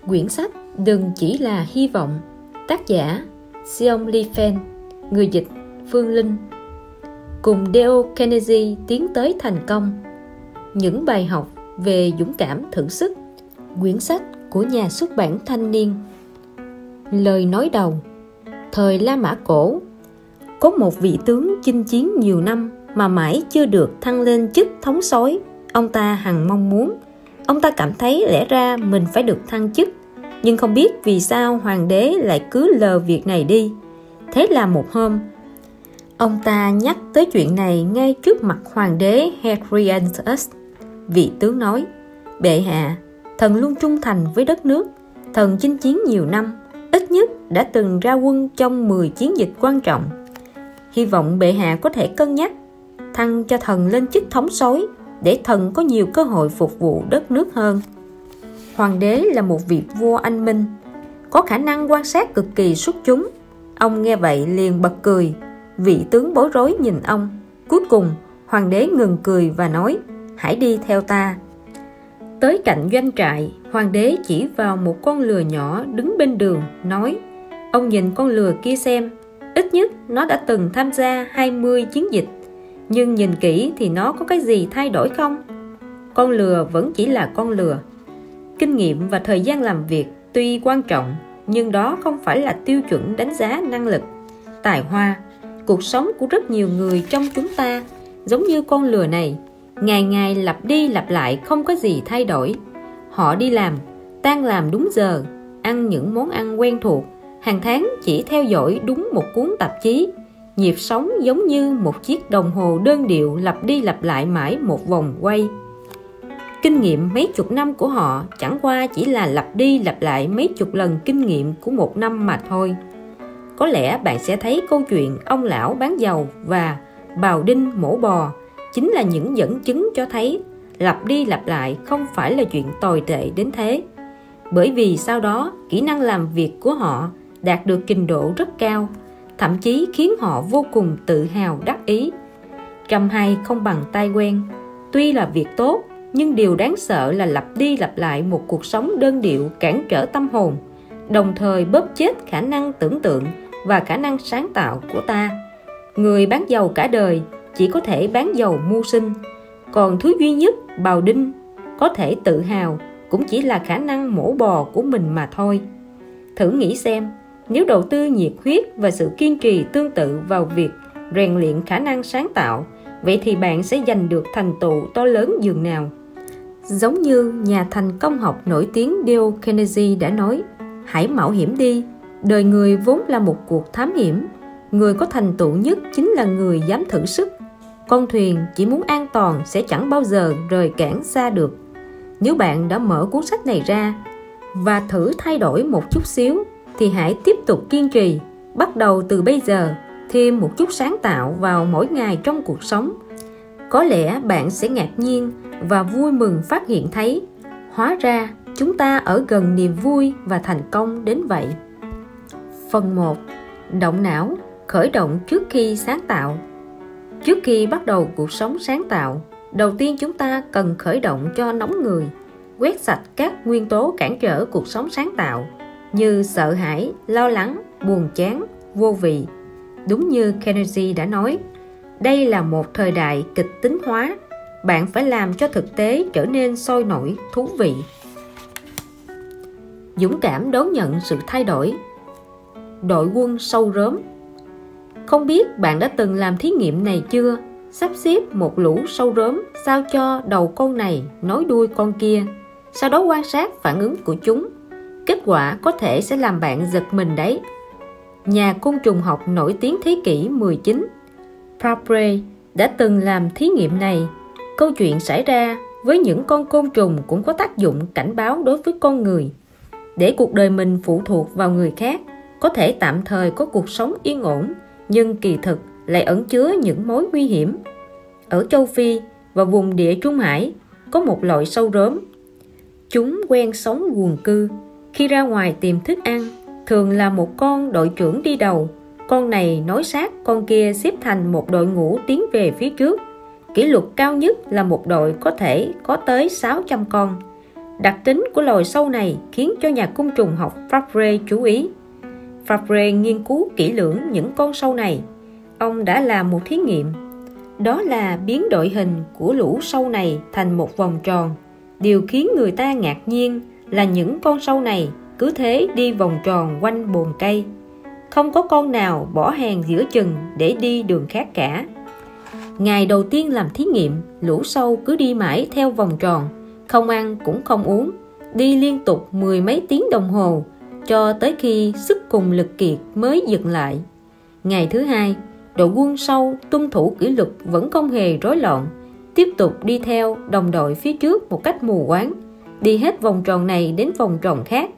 Quyển sách Đừng Chỉ Là Hy Vọng, tác giả Sion Lifen, người dịch Phương Linh. Cùng Dale Carnegie tiến tới thành công. Những bài học về dũng cảm thử sức. Quyển sách của nhà xuất bản Thanh Niên. Lời nói đầu. Thời La Mã Cổ, có một vị tướng chinh chiến nhiều năm mà mãi chưa được thăng lên chức thống soái. Ông ta hằng mong muốn. Ông ta cảm thấy lẽ ra mình phải được thăng chức, nhưng không biết vì sao hoàng đế lại cứ lờ việc này đi. Thế là một hôm, ông ta nhắc tới chuyện này ngay trước mặt hoàng đế Hadrianus. Vị tướng nói: Bệ hạ, thần luôn trung thành với đất nước. Thần chinh chiến nhiều năm, ít nhất đã từng ra quân trong 10 chiến dịch quan trọng. Hy vọng bệ hạ có thể cân nhắc thăng cho thần lên chức thống soái, để thần có nhiều cơ hội phục vụ đất nước hơn. Hoàng đế là một vị vua anh minh, có khả năng quan sát cực kỳ xuất chúng. Ông nghe vậy liền bật cười. Vị tướng bối rối nhìn ông. Cuối cùng hoàng đế ngừng cười và nói: Hãy đi theo ta. Tới cạnh doanh trại, hoàng đế chỉ vào một con lừa nhỏ đứng bên đường, nói: Ông nhìn con lừa kia xem, ít nhất nó đã từng tham gia 20 chiến dịch, nhưng nhìn kỹ thì nó có cái gì thay đổi không? Con lừa vẫn chỉ là con lừa. Kinh nghiệm và thời gian làm việc tuy quan trọng, nhưng đó không phải là tiêu chuẩn đánh giá năng lực, tài hoa. Cuộc sống của rất nhiều người trong chúng ta giống như con lừa này, ngày ngày lặp đi lặp lại không có gì thay đổi. Họ đi làm, tan làm đúng giờ, ăn những món ăn quen thuộc, hàng tháng chỉ theo dõi đúng một cuốn tạp chí. Nhịp sống giống như một chiếc đồng hồ đơn điệu lặp đi lặp lại mãi một vòng quay. Kinh nghiệm mấy chục năm của họ chẳng qua chỉ là lặp đi lặp lại mấy chục lần kinh nghiệm của một năm mà thôi. Có lẽ bạn sẽ thấy câu chuyện ông lão bán dầu và bào đinh mổ bò chính là những dẫn chứng cho thấy lặp đi lặp lại không phải là chuyện tồi tệ đến thế. Bởi vì sau đó kỹ năng làm việc của họ đạt được trình độ rất cao, thậm chí khiến họ vô cùng tự hào đắc ý. Trăm hay không bằng tai quen. Tuy là việc tốt, nhưng điều đáng sợ là lặp đi lặp lại một cuộc sống đơn điệu cản trở tâm hồn, đồng thời bóp chết khả năng tưởng tượng và khả năng sáng tạo của ta. Người bán dầu cả đời chỉ có thể bán dầu mưu sinh, còn thứ duy nhất bào đinh có thể tự hào cũng chỉ là khả năng mổ bò của mình mà thôi. Thử nghĩ xem, nếu đầu tư nhiệt huyết và sự kiên trì tương tự vào việc rèn luyện khả năng sáng tạo, vậy thì bạn sẽ giành được thành tựu to lớn dường nào. Giống như nhà thành công học nổi tiếng Dale Carnegie đã nói: Hãy mạo hiểm đi. Đời người vốn là một cuộc thám hiểm. Người có thành tựu nhất chính là người dám thử sức. Con thuyền chỉ muốn an toàn sẽ chẳng bao giờ rời cảng xa được. Nếu bạn đã mở cuốn sách này ra và thử thay đổi một chút xíu, thì hãy tiếp tục kiên trì. Bắt đầu từ bây giờ, thêm một chút sáng tạo vào mỗi ngày trong cuộc sống. Có lẽ bạn sẽ ngạc nhiên và vui mừng phát hiện thấy, hóa ra chúng ta ở gần niềm vui và thành công đến vậy. Phần 1. Động não, khởi động trước khi sáng tạo. Trước khi bắt đầu cuộc sống sáng tạo, đầu tiên chúng ta cần khởi động cho nóng người, quét sạch các nguyên tố cản trở cuộc sống sáng tạo, như sợ hãi, lo lắng, buồn chán, vô vị. Đúng như Carnegie đã nói, đây là một thời đại kịch tính hóa. Bạn phải làm cho thực tế trở nên sôi nổi, thú vị. Dũng cảm đón nhận sự thay đổi. Đội quân sâu róm. Không biết bạn đã từng làm thí nghiệm này chưa? Sắp xếp một lũ sâu róm sao cho đầu con này nối đuôi con kia, sau đó quan sát phản ứng của chúng. Kết quả có thể sẽ làm bạn giật mình đấy. Nhà côn trùng học nổi tiếng thế kỷ 19 Papre đã từng làm thí nghiệm này. Câu chuyện xảy ra với những con côn trùng cũng có tác dụng cảnh báo đối với con người. Để cuộc đời mình phụ thuộc vào người khác, có thể tạm thời có cuộc sống yên ổn, nhưng kỳ thực lại ẩn chứa những mối nguy hiểm. Ở châu Phi và vùng Địa Trung Hải có một loại sâu róm. Chúng quen sống quần cư. Khi ra ngoài tìm thức ăn, thường là một con đội trưởng đi đầu. Con này nối sát con kia xếp thành một đội ngũ tiến về phía trước. Kỷ lục cao nhất là một đội có thể có tới 600 con. Đặc tính của loài sâu này khiến cho nhà côn trùng học Fabre chú ý. Fabre nghiên cứu kỹ lưỡng những con sâu này. Ông đã làm một thí nghiệm, đó là biến đội hình của lũ sâu này thành một vòng tròn. Điều khiến người ta ngạc nhiên là những con sâu này cứ thế đi vòng tròn quanh bồn cây. Không có con nào bỏ hàng giữa chừng để đi đường khác cả. Ngày đầu tiên làm thí nghiệm, lũ sâu cứ đi mãi theo vòng tròn, không ăn cũng không uống, đi liên tục 10 mấy tiếng đồng hồ, cho tới khi sức cùng lực kiệt mới dừng lại. Ngày thứ hai, đội quân sâu tuân thủ kỷ luật vẫn không hề rối loạn, tiếp tục đi theo đồng đội phía trước một cách mù quáng, đi hết vòng tròn này đến vòng tròn khác.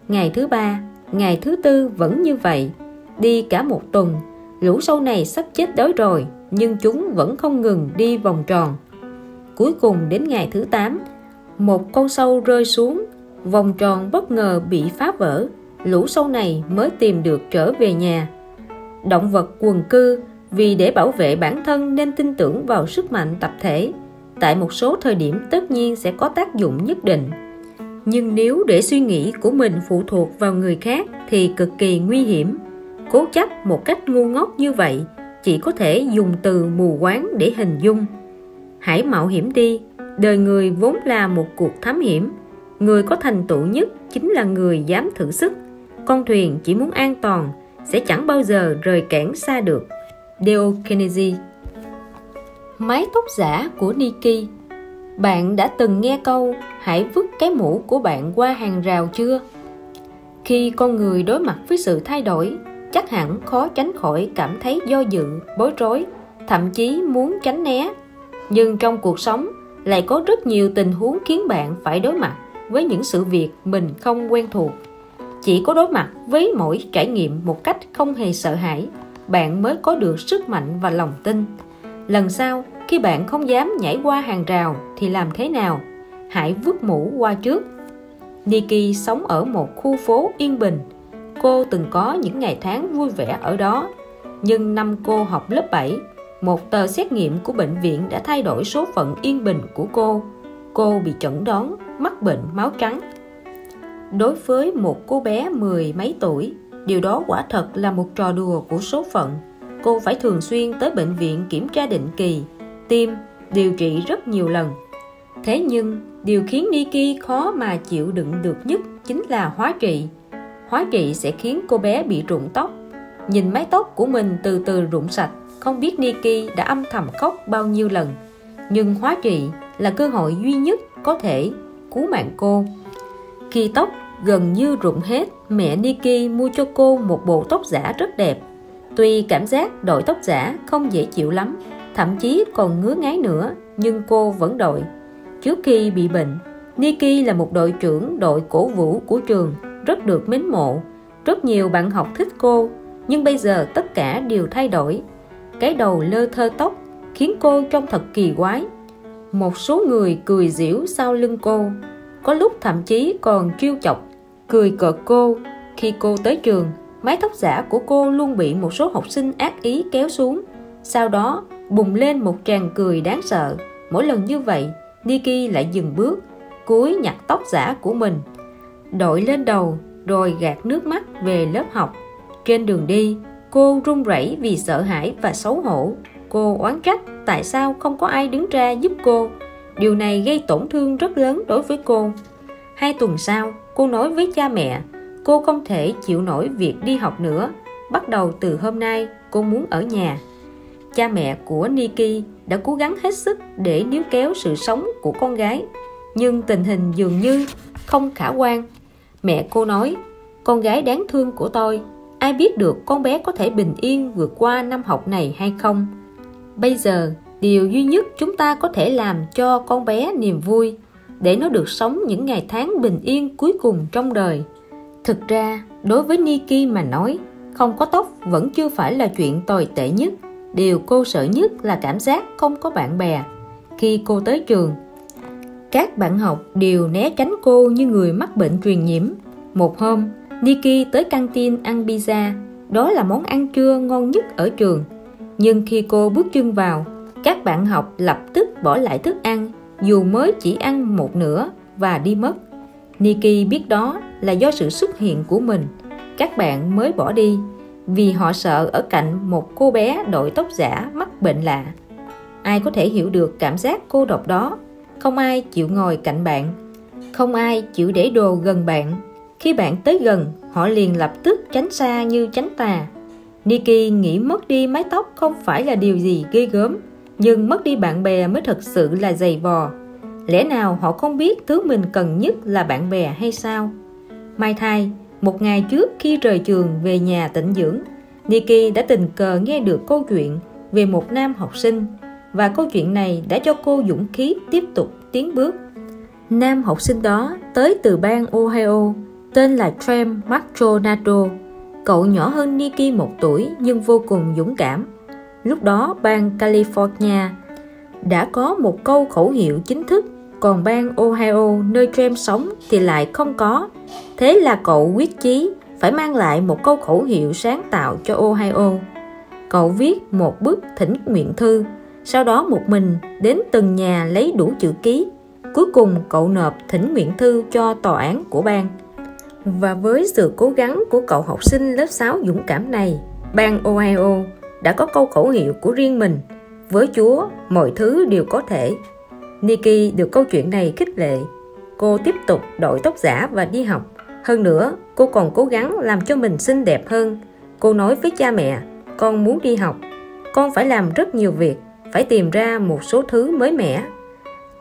Ngày thứ ba, ngày thứ tư vẫn như vậy, đi cả một tuần. Lũ sâu này sắp chết đói rồi, nhưng chúng vẫn không ngừng đi vòng tròn. Cuối cùng đến ngày thứ 8, một con sâu rơi xuống, vòng tròn bất ngờ bị phá vỡ. Lũ sâu này mới tìm được trở về nhà. Động vật quần cư vì để bảo vệ bản thân nên tin tưởng vào sức mạnh tập thể. Tại một số thời điểm tất nhiên sẽ có tác dụng nhất định. Nhưng nếu để suy nghĩ của mình phụ thuộc vào người khác thì cực kỳ nguy hiểm. Cố chấp một cách ngu ngốc như vậy chỉ có thể dùng từ mù quáng để hình dung. Hãy mạo hiểm đi, đời người vốn là một cuộc thám hiểm. Người có thành tựu nhất chính là người dám thử sức. Con thuyền chỉ muốn an toàn sẽ chẳng bao giờ rời cảng xa được. Dale Carnegie. Mái tóc giả của Nikki. Bạn đã từng nghe câu hãy vứt cái mũ của bạn qua hàng rào chưa? Khi con người đối mặt với sự thay đổi, chắc hẳn khó tránh khỏi cảm thấy do dự, bối rối, thậm chí muốn tránh né. Nhưng trong cuộc sống lại có rất nhiều tình huống khiến bạn phải đối mặt với những sự việc mình không quen thuộc. Chỉ có đối mặt với mỗi trải nghiệm một cách không hề sợ hãi, bạn mới có được sức mạnh và lòng tin. Lần sau, khi bạn không dám nhảy qua hàng rào thì làm thế nào? Hãy vứt mũ qua trước. Nikki sống ở một khu phố yên bình. Cô từng có những ngày tháng vui vẻ ở đó. Nhưng năm cô học lớp 7, một tờ xét nghiệm của bệnh viện đã thay đổi số phận yên bình của cô. Cô bị chẩn đoán mắc bệnh máu trắng. Đối với một cô bé 10 mấy tuổi, điều đó quả thật là một trò đùa của số phận. Cô phải thường xuyên tới bệnh viện kiểm tra định kỳ, tiêm, điều trị rất nhiều lần. Thế nhưng, điều khiến Nikki khó mà chịu đựng được nhất chính là hóa trị. Hóa trị sẽ khiến cô bé bị rụng tóc. Nhìn mái tóc của mình từ từ rụng sạch, không biết Nikki đã âm thầm khóc bao nhiêu lần. Nhưng hóa trị là cơ hội duy nhất có thể cứu mạng cô. Khi tóc gần như rụng hết, mẹ Nikki mua cho cô một bộ tóc giả rất đẹp. Tuy cảm giác đội tóc giả không dễ chịu lắm, thậm chí còn ngứa ngáy nữa, nhưng cô vẫn đội. Trước khi bị bệnh, Nikki là một đội trưởng đội cổ vũ của trường, rất được mến mộ. Rất nhiều bạn học thích cô, nhưng bây giờ tất cả đều thay đổi. Cái đầu lơ thơ tóc khiến cô trông thật kỳ quái. Một số người cười giễu sau lưng cô, có lúc thậm chí còn trêu chọc, cười cợt cô. Khi cô tới trường, mái tóc giả của cô luôn bị một số học sinh ác ý kéo xuống. Sau đó bùng lên một tràng cười đáng sợ. Mỗi lần như vậy, Nikki lại dừng bước, cúi nhặt tóc giả của mình, đội lên đầu rồi gạt nước mắt về lớp học. Trên đường đi, cô run rẩy vì sợ hãi và xấu hổ. Cô oán trách tại sao không có ai đứng ra giúp cô. Điều này gây tổn thương rất lớn đối với cô. 2 tuần sau, cô nói với cha mẹ, cô không thể chịu nổi việc đi học nữa. Bắt đầu từ hôm nay, cô muốn ở nhà. Cha mẹ của Nikki đã cố gắng hết sức để níu kéo sự sống của con gái, nhưng tình hình dường như không khả quan. Mẹ cô nói, con gái đáng thương của tôi, ai biết được con bé có thể bình yên vượt qua năm học này hay không. Bây giờ, điều duy nhất chúng ta có thể làm cho con bé niềm vui, để nó được sống những ngày tháng bình yên cuối cùng trong đời. Thực ra, đối với Nikki mà nói, không có tóc vẫn chưa phải là chuyện tồi tệ nhất. Điều cô sợ nhất là cảm giác không có bạn bè. Khi cô tới trường, các bạn học đều né tránh cô như người mắc bệnh truyền nhiễm. Một hôm, Nikki tới căng tin ăn pizza. Đó là món ăn trưa ngon nhất ở trường. Nhưng khi cô bước chân vào, các bạn học lập tức bỏ lại thức ăn, dù mới chỉ ăn một nửa, và đi mất. Nikki biết đó là do sự xuất hiện của mình. Các bạn mới bỏ đi vì họ sợ ở cạnh một cô bé đội tóc giả mắc bệnh lạ. Ai có thể hiểu được cảm giác cô độc đó? Không ai chịu ngồi cạnh bạn, không ai chịu để đồ gần bạn. Khi bạn tới gần, họ liền lập tức tránh xa như tránh tà. Nikki nghĩ mất đi mái tóc không phải là điều gì ghê gớm, nhưng mất đi bạn bè mới thật sự là dày vò. Lẽ nào họ không biết thứ mình cần nhất là bạn bè hay sao? May thay, một ngày trước khi rời trường về nhà tĩnh dưỡng, Nikki đã tình cờ nghe được câu chuyện về một nam học sinh, và câu chuyện này đã cho cô dũng khí tiếp tục tiến bước. Nam học sinh đó tới từ bang Ohio, tên là Trent Maldonado. Cậu nhỏ hơn Nikki 1 tuổi nhưng vô cùng dũng cảm. Lúc đó bang California đã có một câu khẩu hiệu chính thức, còn bang Ohio nơi Trent sống thì lại không có. Thế là cậu quyết chí phải mang lại một câu khẩu hiệu sáng tạo cho Ohio. Cậu viết một bức thỉnh nguyện thư, sau đó một mình đến từng nhà lấy đủ chữ ký. Cuối cùng cậu nộp thỉnh nguyện thư cho tòa án của bang. Và với sự cố gắng của cậu học sinh lớp 6 dũng cảm này, bang Ohio đã có câu khẩu hiệu của riêng mình: với Chúa mọi thứ đều có thể. Nikki được câu chuyện này khích lệ. Cô tiếp tục đội tóc giả và đi học. Hơn nữa, cô còn cố gắng làm cho mình xinh đẹp hơn. Cô nói với cha mẹ: con muốn đi học, con phải làm rất nhiều việc, phải tìm ra một số thứ mới mẻ.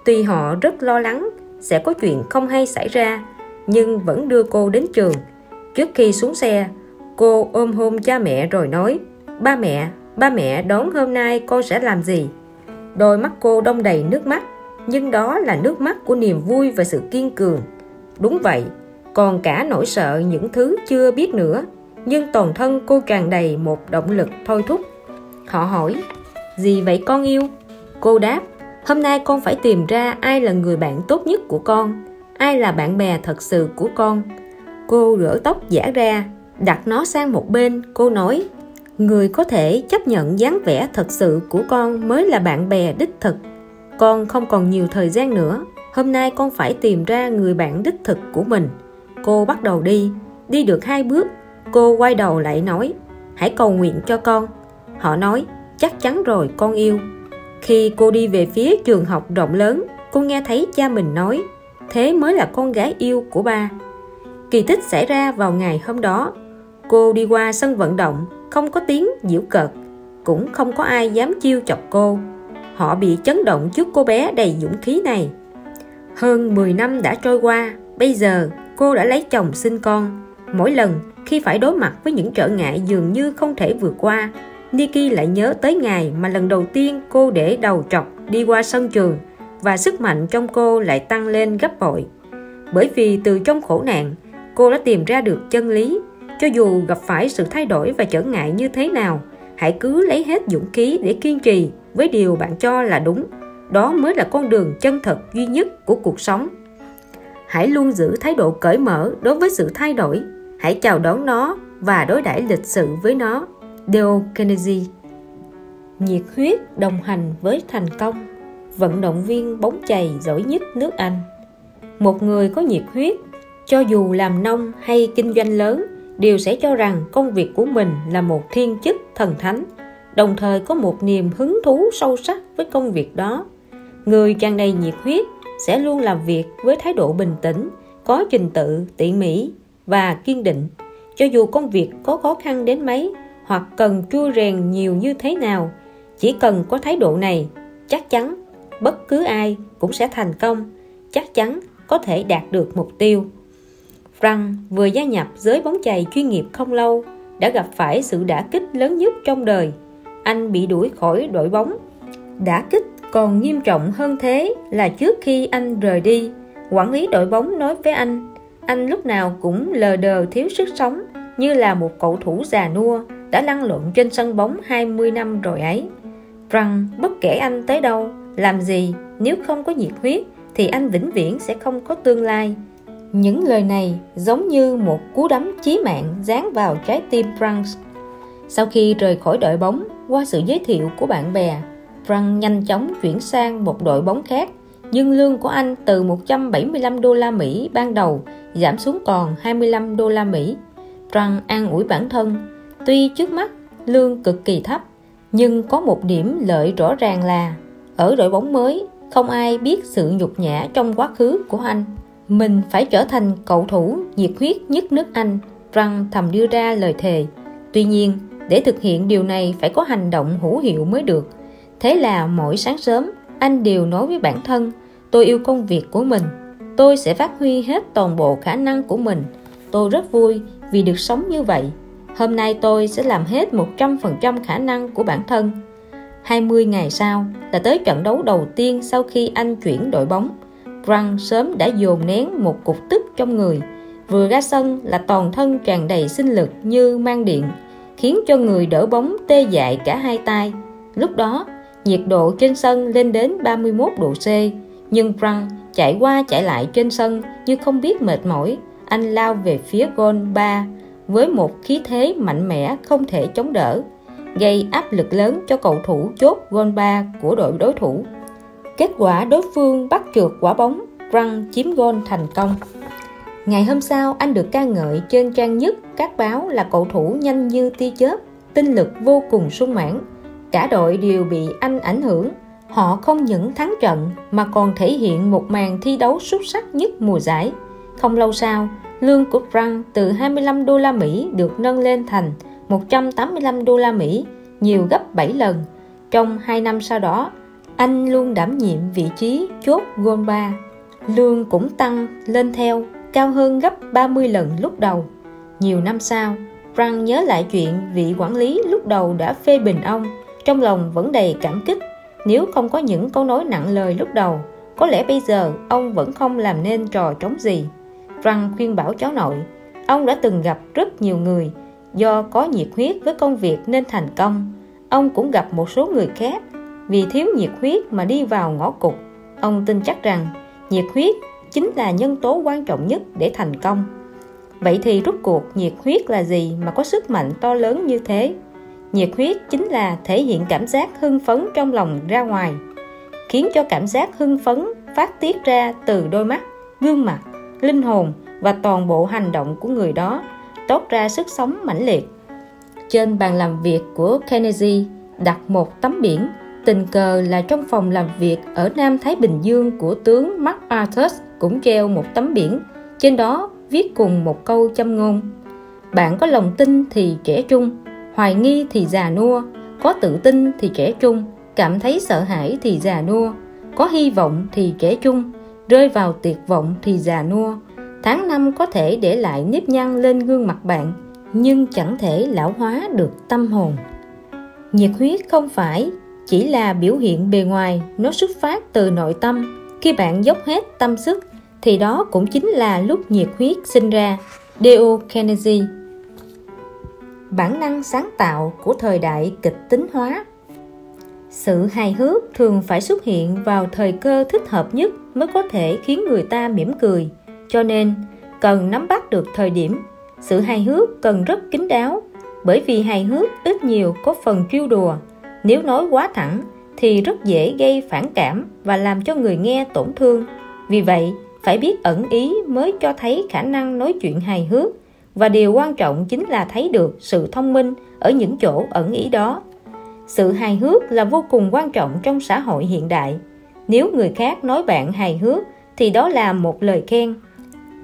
Tuy họ rất lo lắng sẽ có chuyện không hay xảy ra, nhưng vẫn đưa cô đến trường. Trước khi xuống xe, cô ôm hôn cha mẹ rồi nói: ba mẹ đón hôm nay con sẽ làm gì? Đôi mắt cô đong đầy nước mắt, nhưng đó là nước mắt của niềm vui và sự kiên cường. Đúng vậy, còn cả nỗi sợ những thứ chưa biết nữa, nhưng toàn thân cô tràn đầy một động lực thôi thúc. Họ hỏi: gì vậy con yêu? Cô đáp: hôm nay con phải tìm ra ai là người bạn tốt nhất của con, ai là bạn bè thật sự của con. Cô rửa tóc giả ra, đặt nó sang một bên. Cô nói: người có thể chấp nhận dáng vẻ thật sự của con mới là bạn bè đích thực. Con không còn nhiều thời gian nữa, hôm nay con phải tìm ra người bạn đích thực của mình. Cô bắt đầu đi được 2 bước, cô quay đầu lại nói: hãy cầu nguyện cho con. Họ nói: chắc chắn rồi con yêu. Khi cô đi về phía trường học rộng lớn, cô nghe thấy cha mình nói: thế mới là con gái yêu của ba. Kỳ tích xảy ra vào ngày hôm đó. Cô đi qua sân vận động, không có tiếng giễu cợt, cũng không có ai dám chiêu chọc cô. Họ bị chấn động trước cô bé đầy dũng khí này. Hơn 10 năm đã trôi qua, bây giờ cô đã lấy chồng sinh con. Mỗi lần khi phải đối mặt với những trở ngại dường như không thể vượt qua, Nikki lại nhớ tới ngày mà lần đầu tiên cô để đầu trọc đi qua sân trường, và sức mạnh trong cô lại tăng lên gấp bội. Bởi vì từ trong khổ nạn, cô đã tìm ra được chân lý. Cho dù gặp phải sự thay đổi và trở ngại như thế nào, hãy cứ lấy hết dũng khí để kiên trì với điều bạn cho là đúng. Đó mới là con đường chân thật duy nhất của cuộc sống. Hãy luôn giữ thái độ cởi mở đối với sự thay đổi. Hãy chào đón nó và đối đãi lịch sự với nó. Dale Carnegie. Nhiệt huyết đồng hành với thành công. Vận động viên bóng chày giỏi nhất nước Anh. Một người có nhiệt huyết, cho dù làm nông hay kinh doanh lớn, đều sẽ cho rằng công việc của mình là một thiên chức thần thánh, đồng thời có một niềm hứng thú sâu sắc với công việc đó. Người tràn đầy nhiệt huyết sẽ luôn làm việc với thái độ bình tĩnh, có trình tự, tỉ mỉ và kiên định. Cho dù công việc có khó khăn đến mấy hoặc cần trui rèn nhiều như thế nào, chỉ cần có thái độ này, chắc chắn bất cứ ai cũng sẽ thành công, chắc chắn có thể đạt được mục tiêu. Frank vừa gia nhập giới bóng chày chuyên nghiệp không lâu đã gặp phải sự đả kích lớn nhất trong đời. Anh bị đuổi khỏi đội bóng. Đả kích còn nghiêm trọng hơn thế là trước khi anh rời đi, quản lý đội bóng nói với anh lúc nào cũng lờ đờ thiếu sức sống, như là một cầu thủ già nua đã lăn lộn trên sân bóng 20 năm rồi ấy. Frank bất kể anh tới đâu, làm gì, nếu không có nhiệt huyết thì anh vĩnh viễn sẽ không có tương lai. Những lời này giống như một cú đấm chí mạng giáng vào trái tim Frank. Sau khi rời khỏi đội bóng, qua sự giới thiệu của bạn bè, Frank nhanh chóng chuyển sang một đội bóng khác, nhưng lương của anh từ 175 đô la Mỹ ban đầu giảm xuống còn 25 đô la Mỹ. Trump an ủi bản thân, tuy trước mắt lương cực kỳ thấp, nhưng có một điểm lợi rõ ràng là ở đội bóng mới, không ai biết sự nhục nhã trong quá khứ của anh. Mình phải trở thành cầu thủ nhiệt huyết nhất nước Anh, Trump thầm đưa ra lời thề. Tuy nhiên, để thực hiện điều này phải có hành động hữu hiệu mới được. Thế là mỗi sáng sớm, anh đều nói với bản thân, tôi yêu công việc của mình, tôi sẽ phát huy hết toàn bộ khả năng của mình. Tôi rất vui vì được sống như vậy. Hôm nay tôi sẽ làm hết 100% khả năng của bản thân. 20 ngày sau là tới trận đấu đầu tiên sau khi anh chuyển đội bóng. Trump sớm đã dồn nén một cục tức trong người. Vừa ra sân là toàn thân tràn đầy sinh lực như mang điện, khiến cho người đỡ bóng tê dại cả hai tay. Lúc đó, nhiệt độ trên sân lên đến 31 độ C, nhưng Trump chạy qua chạy lại trên sân như không biết mệt mỏi. Anh lao về phía goal 3 với một khí thế mạnh mẽ không thể chống đỡ, gây áp lực lớn cho cầu thủ chốt goal 3 của đội đối thủ. Kết quả đối phương bắt trượt quả bóng, Trump chiếm goal thành công. Ngày hôm sau, anh được ca ngợi trên trang nhất các báo là cầu thủ nhanh như tia chớp, tinh lực vô cùng sung mãn. Cả đội đều bị anh ảnh hưởng. Họ không những thắng trận mà còn thể hiện một màn thi đấu xuất sắc nhất mùa giải. Không lâu sau, lương của Trump từ 25 đô la Mỹ được nâng lên thành 185 đô la Mỹ, nhiều gấp 7 lần. Trong 2 năm sau đó, anh luôn đảm nhiệm vị trí chốt goal 3. Lương cũng tăng lên theo, cao hơn gấp 30 lần lúc đầu. Nhiều năm sau, Trump nhớ lại chuyện vị quản lý lúc đầu đã phê bình ông, trong lòng vẫn đầy cảm kích. Nếu không có những câu nói nặng lời lúc đầu, có lẽ bây giờ ông vẫn không làm nên trò trống gì. Trump khuyên bảo cháu nội, ông đã từng gặp rất nhiều người do có nhiệt huyết với công việc nên thành công. Ông cũng gặp một số người khác vì thiếu nhiệt huyết mà đi vào ngõ cụt. Ông tin chắc rằng nhiệt huyết chính là nhân tố quan trọng nhất để thành công. Vậy thì rốt cuộc nhiệt huyết là gì mà có sức mạnh to lớn như thế? Nhiệt huyết chính là thể hiện cảm giác hưng phấn trong lòng ra ngoài, khiến cho cảm giác hưng phấn phát tiết ra từ đôi mắt, gương mặt, linh hồn và toàn bộ hành động của người đó, toát ra sức sống mãnh liệt. Trên bàn làm việc của Kennedy đặt một tấm biển, tình cờ là trong phòng làm việc ở Nam Thái Bình Dương của tướng MacArthur cũng treo một tấm biển, trên đó viết cùng một câu châm ngôn: bạn có lòng tin thì trẻ trung, hoài nghi thì già nua, có tự tin thì trẻ trung, cảm thấy sợ hãi thì già nua, có hy vọng thì trẻ trung, rơi vào tuyệt vọng thì già nua. Tháng năm có thể để lại nếp nhăn lên gương mặt bạn, nhưng chẳng thể lão hóa được tâm hồn. Nhiệt huyết không phải chỉ là biểu hiện bề ngoài, nó xuất phát từ nội tâm. Khi bạn dốc hết tâm sức thì đó cũng chính là lúc nhiệt huyết sinh ra. D.O. Kennedy. Bản năng sáng tạo của thời đại kịch tính hóa. Sự hài hước thường phải xuất hiện vào thời cơ thích hợp nhất mới có thể khiến người ta mỉm cười. Cho nên, cần nắm bắt được thời điểm. Sự hài hước cần rất kín đáo, bởi vì hài hước ít nhiều có phần trêu đùa. Nếu nói quá thẳng thì rất dễ gây phản cảm và làm cho người nghe tổn thương. Vì vậy, phải biết ẩn ý mới cho thấy khả năng nói chuyện hài hước. Và điều quan trọng chính là thấy được sự thông minh ở những chỗ ẩn ý đó. Sự hài hước là vô cùng quan trọng trong xã hội hiện đại. Nếu người khác nói bạn hài hước thì đó là một lời khen.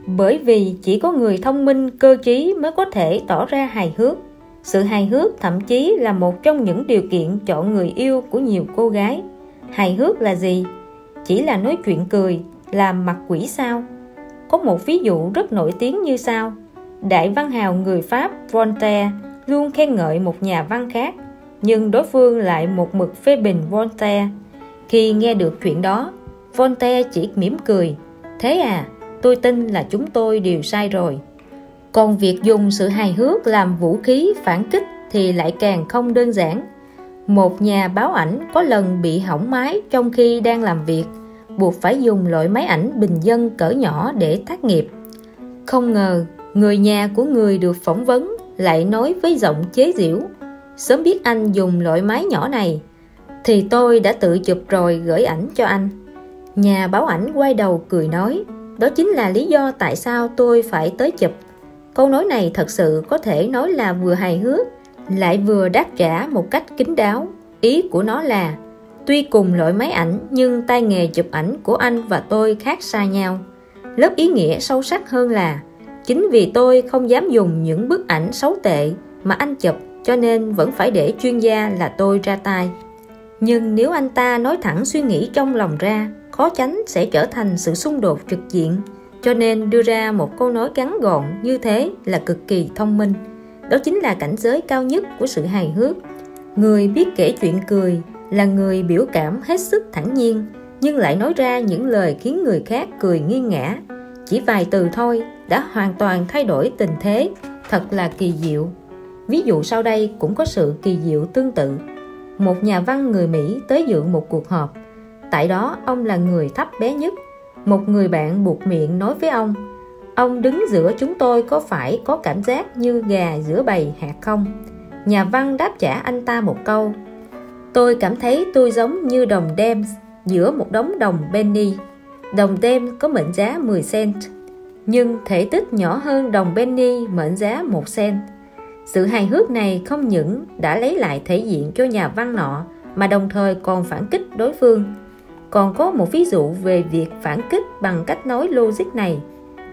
Bởi vì chỉ có người thông minh cơ trí mới có thể tỏ ra hài hước. Sự hài hước thậm chí là một trong những điều kiện chọn người yêu của nhiều cô gái. Hài hước là gì? Chỉ là nói chuyện cười, làm mặt quỷ sao? Có một ví dụ rất nổi tiếng như sau. Đại văn hào người Pháp Voltaire luôn khen ngợi một nhà văn khác, nhưng đối phương lại một mực phê bình Voltaire. Khi nghe được chuyện đó, Voltaire chỉ mỉm cười. Thế à, tôi tin là chúng tôi đều sai rồi. Còn việc dùng sự hài hước làm vũ khí phản kích thì lại càng không đơn giản. Một nhà báo ảnh có lần bị hỏng máy trong khi đang làm việc, buộc phải dùng loại máy ảnh bình dân cỡ nhỏ để tác nghiệp. Không ngờ, người nhà của người được phỏng vấn lại nói với giọng chế giễu: sớm biết anh dùng loại máy nhỏ này thì tôi đã tự chụp rồi gửi ảnh cho anh. Nhà báo ảnh quay đầu cười nói, đó chính là lý do tại sao tôi phải tới chụp. Câu nói này thật sự có thể nói là vừa hài hước, lại vừa đáp trả một cách kín đáo. Ý của nó là, tuy cùng loại máy ảnh nhưng tay nghề chụp ảnh của anh và tôi khác xa nhau. Lớp ý nghĩa sâu sắc hơn là, chính vì tôi không dám dùng những bức ảnh xấu tệ mà anh chụp, cho nên vẫn phải để chuyên gia là tôi ra tay. Nhưng nếu anh ta nói thẳng suy nghĩ trong lòng ra, khó tránh sẽ trở thành sự xung đột trực diện. Cho nên đưa ra một câu nói ngắn gọn như thế là cực kỳ thông minh. Đó chính là cảnh giới cao nhất của sự hài hước. Người biết kể chuyện cười là người biểu cảm hết sức thản nhiên, nhưng lại nói ra những lời khiến người khác cười nghiêng ngã. Chỉ vài từ thôi đã hoàn toàn thay đổi tình thế, thật là kỳ diệu. Ví dụ sau đây cũng có sự kỳ diệu tương tự. Một nhà văn người Mỹ tới dự một cuộc họp. Tại đó ông là người thấp bé nhất. Một người bạn buột miệng nói với ông đứng giữa chúng tôi có phải có cảm giác như gà giữa bầy hạt không? Nhà văn đáp trả anh ta một câu, tôi cảm thấy tôi giống như đồng đen giữa một đống đồng penny. Đồng đen có mệnh giá 10 cent, nhưng thể tích nhỏ hơn đồng penny mệnh giá 1 cent. Sự hài hước này không những đã lấy lại thể diện cho nhà văn nọ, mà đồng thời còn phản kích đối phương. Còn có một ví dụ về việc phản kích bằng cách nói logic này.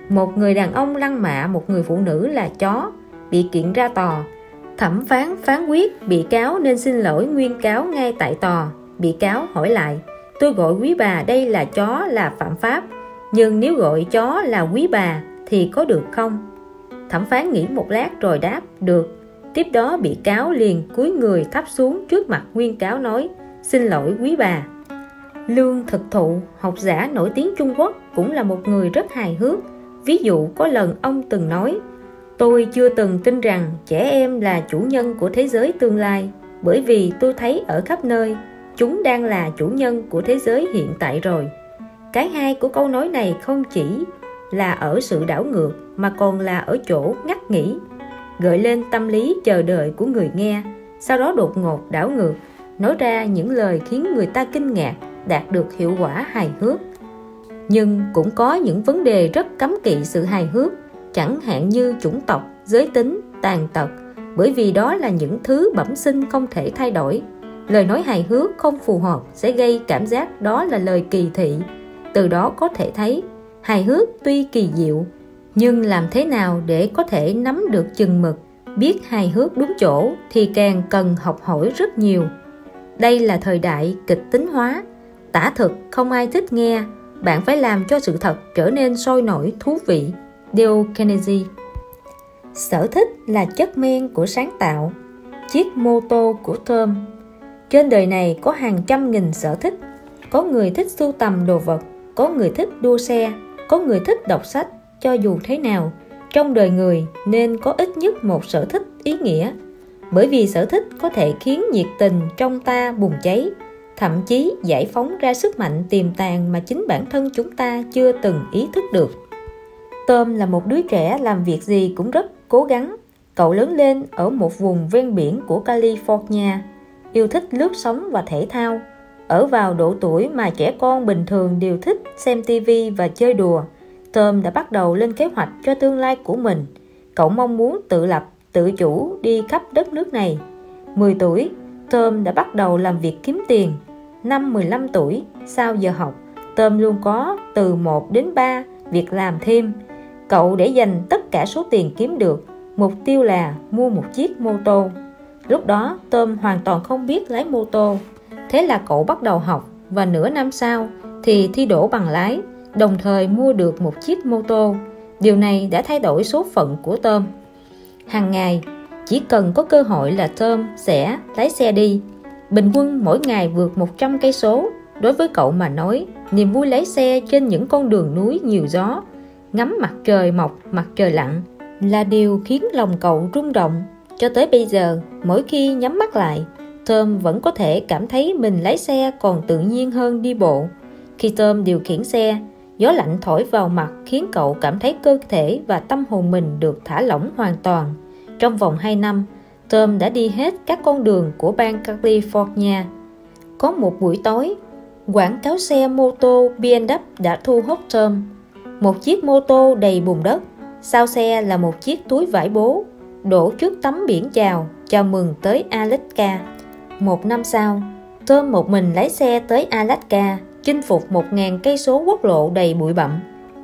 Một người đàn ông lăng mạ một người phụ nữ là chó, bị kiện ra tòa. Thẩm phán phán quyết bị cáo nên xin lỗi nguyên cáo ngay tại tòa. Bị cáo hỏi lại, tôi gọi quý bà đây là chó là phạm pháp, nhưng nếu gọi chó là quý bà thì có được không? Thẩm phán nghĩ một lát rồi đáp, được. Tiếp đó bị cáo liền cúi người thấp xuống trước mặt nguyên cáo nói, xin lỗi quý bà. Lương Thực Thụ, học giả nổi tiếng Trung Quốc, cũng là một người rất hài hước. Ví dụ có lần ông từng nói, tôi chưa từng tin rằng trẻ em là chủ nhân của thế giới tương lai, bởi vì tôi thấy ở khắp nơi chúng đang là chủ nhân của thế giới hiện tại rồi. Cái hay của câu nói này không chỉ là ở sự đảo ngược, mà còn là ở chỗ ngắt nghỉ, gợi lên tâm lý chờ đợi của người nghe, sau đó đột ngột đảo ngược, nói ra những lời khiến người ta kinh ngạc, đạt được hiệu quả hài hước. Nhưng cũng có những vấn đề rất cấm kỵ sự hài hước, chẳng hạn như chủng tộc, giới tính, tàn tật, bởi vì đó là những thứ bẩm sinh không thể thay đổi. Lời nói hài hước không phù hợp sẽ gây cảm giác đó là lời kỳ thị. Từ đó có thể thấy, hài hước tuy kỳ diệu, nhưng làm thế nào để có thể nắm được chừng mực, biết hài hước đúng chỗ thì càng cần học hỏi rất nhiều. Đây là thời đại kịch tính hóa, tả thực không ai thích nghe, bạn phải làm cho sự thật trở nên sôi nổi thú vị. Dale Carnegie. Sở thích là chất men của sáng tạo. Chiếc mô tô của Tom. Trên đời này có hàng trăm nghìn sở thích. Có người thích sưu tầm đồ vật, có người thích đua xe, có người thích đọc sách. Cho dù thế nào, trong đời người nên có ít nhất một sở thích ý nghĩa, bởi vì sở thích có thể khiến nhiệt tình trong ta bùng cháy, thậm chí giải phóng ra sức mạnh tiềm tàng mà chính bản thân chúng ta chưa từng ý thức được. Tom là một đứa trẻ làm việc gì cũng rất cố gắng. Cậu lớn lên ở một vùng ven biển của California, yêu thích lướt sóng và thể thao. Ở vào độ tuổi mà trẻ con bình thường đều thích xem TV và chơi đùa, Tom đã bắt đầu lên kế hoạch cho tương lai của mình. Cậu mong muốn tự lập, tự chủ đi khắp đất nước này. 10 tuổi, Tom đã bắt đầu làm việc kiếm tiền. Năm 15 tuổi, sau giờ học, Tom luôn có từ 1 đến 3 việc làm thêm. Cậu để dành tất cả số tiền kiếm được, mục tiêu là mua một chiếc mô tô. Lúc đó, Tom hoàn toàn không biết lái mô tô. Thế là cậu bắt đầu học, và nửa năm sau thì thi đỗ bằng lái, đồng thời mua được một chiếc mô tô. Điều này đã thay đổi số phận của Tom. Hàng ngày, chỉ cần có cơ hội là Tom sẽ lái xe đi. Bình quân mỗi ngày vượt 100 cây số. Đối với cậu mà nói, niềm vui lái xe trên những con đường núi nhiều gió, ngắm mặt trời mọc, mặt trời lặn là điều khiến lòng cậu rung động. Cho tới bây giờ, mỗi khi nhắm mắt lại, Tom vẫn có thể cảm thấy mình lái xe còn tự nhiên hơn đi bộ. Khi Tom điều khiển xe, gió lạnh thổi vào mặt khiến cậu cảm thấy cơ thể và tâm hồn mình được thả lỏng hoàn toàn. Trong vòng 2 năm, Tom đã đi hết các con đường của bang California. Có một buổi tối, Quảng cáo xe mô tô BMW đã thu hút Tom. Một chiếc mô tô đầy bùn đất, sau xe là một chiếc túi vải bố, đổ trước tấm biển chào mừng tới Alaska. Một năm sau, Tom một mình lái xe tới Alaska, chinh phục 1.000 cây số quốc lộ đầy bụi bặm,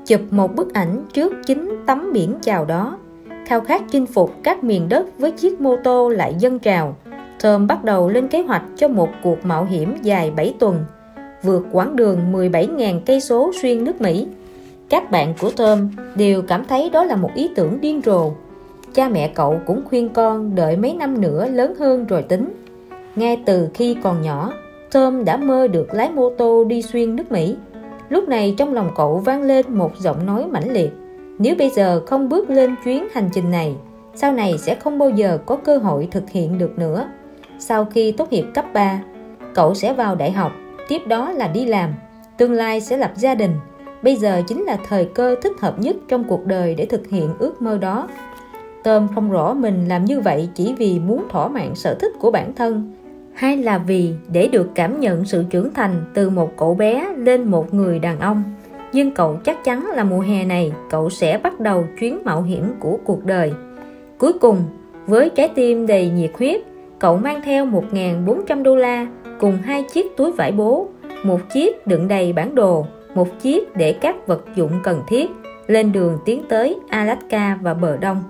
chụp một bức ảnh trước chính tấm biển chào đó. Khao khát chinh phục các miền đất với chiếc mô tô lại dâng trào. Tom bắt đầu lên kế hoạch cho một cuộc mạo hiểm dài 7 tuần, vượt quãng đường 17.000 cây số xuyên nước Mỹ. Các bạn của Tom đều cảm thấy đó là một ý tưởng điên rồ. Cha mẹ cậu cũng khuyên con đợi mấy năm nữa lớn hơn rồi tính. Ngay từ khi còn nhỏ, Tom đã mơ được lái mô tô đi xuyên nước Mỹ. Lúc này trong lòng cậu vang lên một giọng nói mãnh liệt: nếu bây giờ không bước lên chuyến hành trình này, sau này sẽ không bao giờ có cơ hội thực hiện được nữa. Sau khi tốt nghiệp cấp 3, cậu sẽ vào đại học, tiếp đó là đi làm, tương lai sẽ lập gia đình. Bây giờ chính là thời cơ thích hợp nhất trong cuộc đời để thực hiện ước mơ đó. Tom không rõ mình làm như vậy chỉ vì muốn thỏa mãn sở thích của bản thân, hay là vì để được cảm nhận sự trưởng thành từ một cậu bé lên một người đàn ông. Nhưng cậu chắc chắn là mùa hè này cậu sẽ bắt đầu chuyến mạo hiểm của cuộc đời. Cuối cùng, với trái tim đầy nhiệt huyết, cậu mang theo 1.400 đô la cùng 2 chiếc túi vải bố, một chiếc đựng đầy bản đồ, một chiếc để các vật dụng cần thiết, lên đường tiến tới Alaska và bờ đông.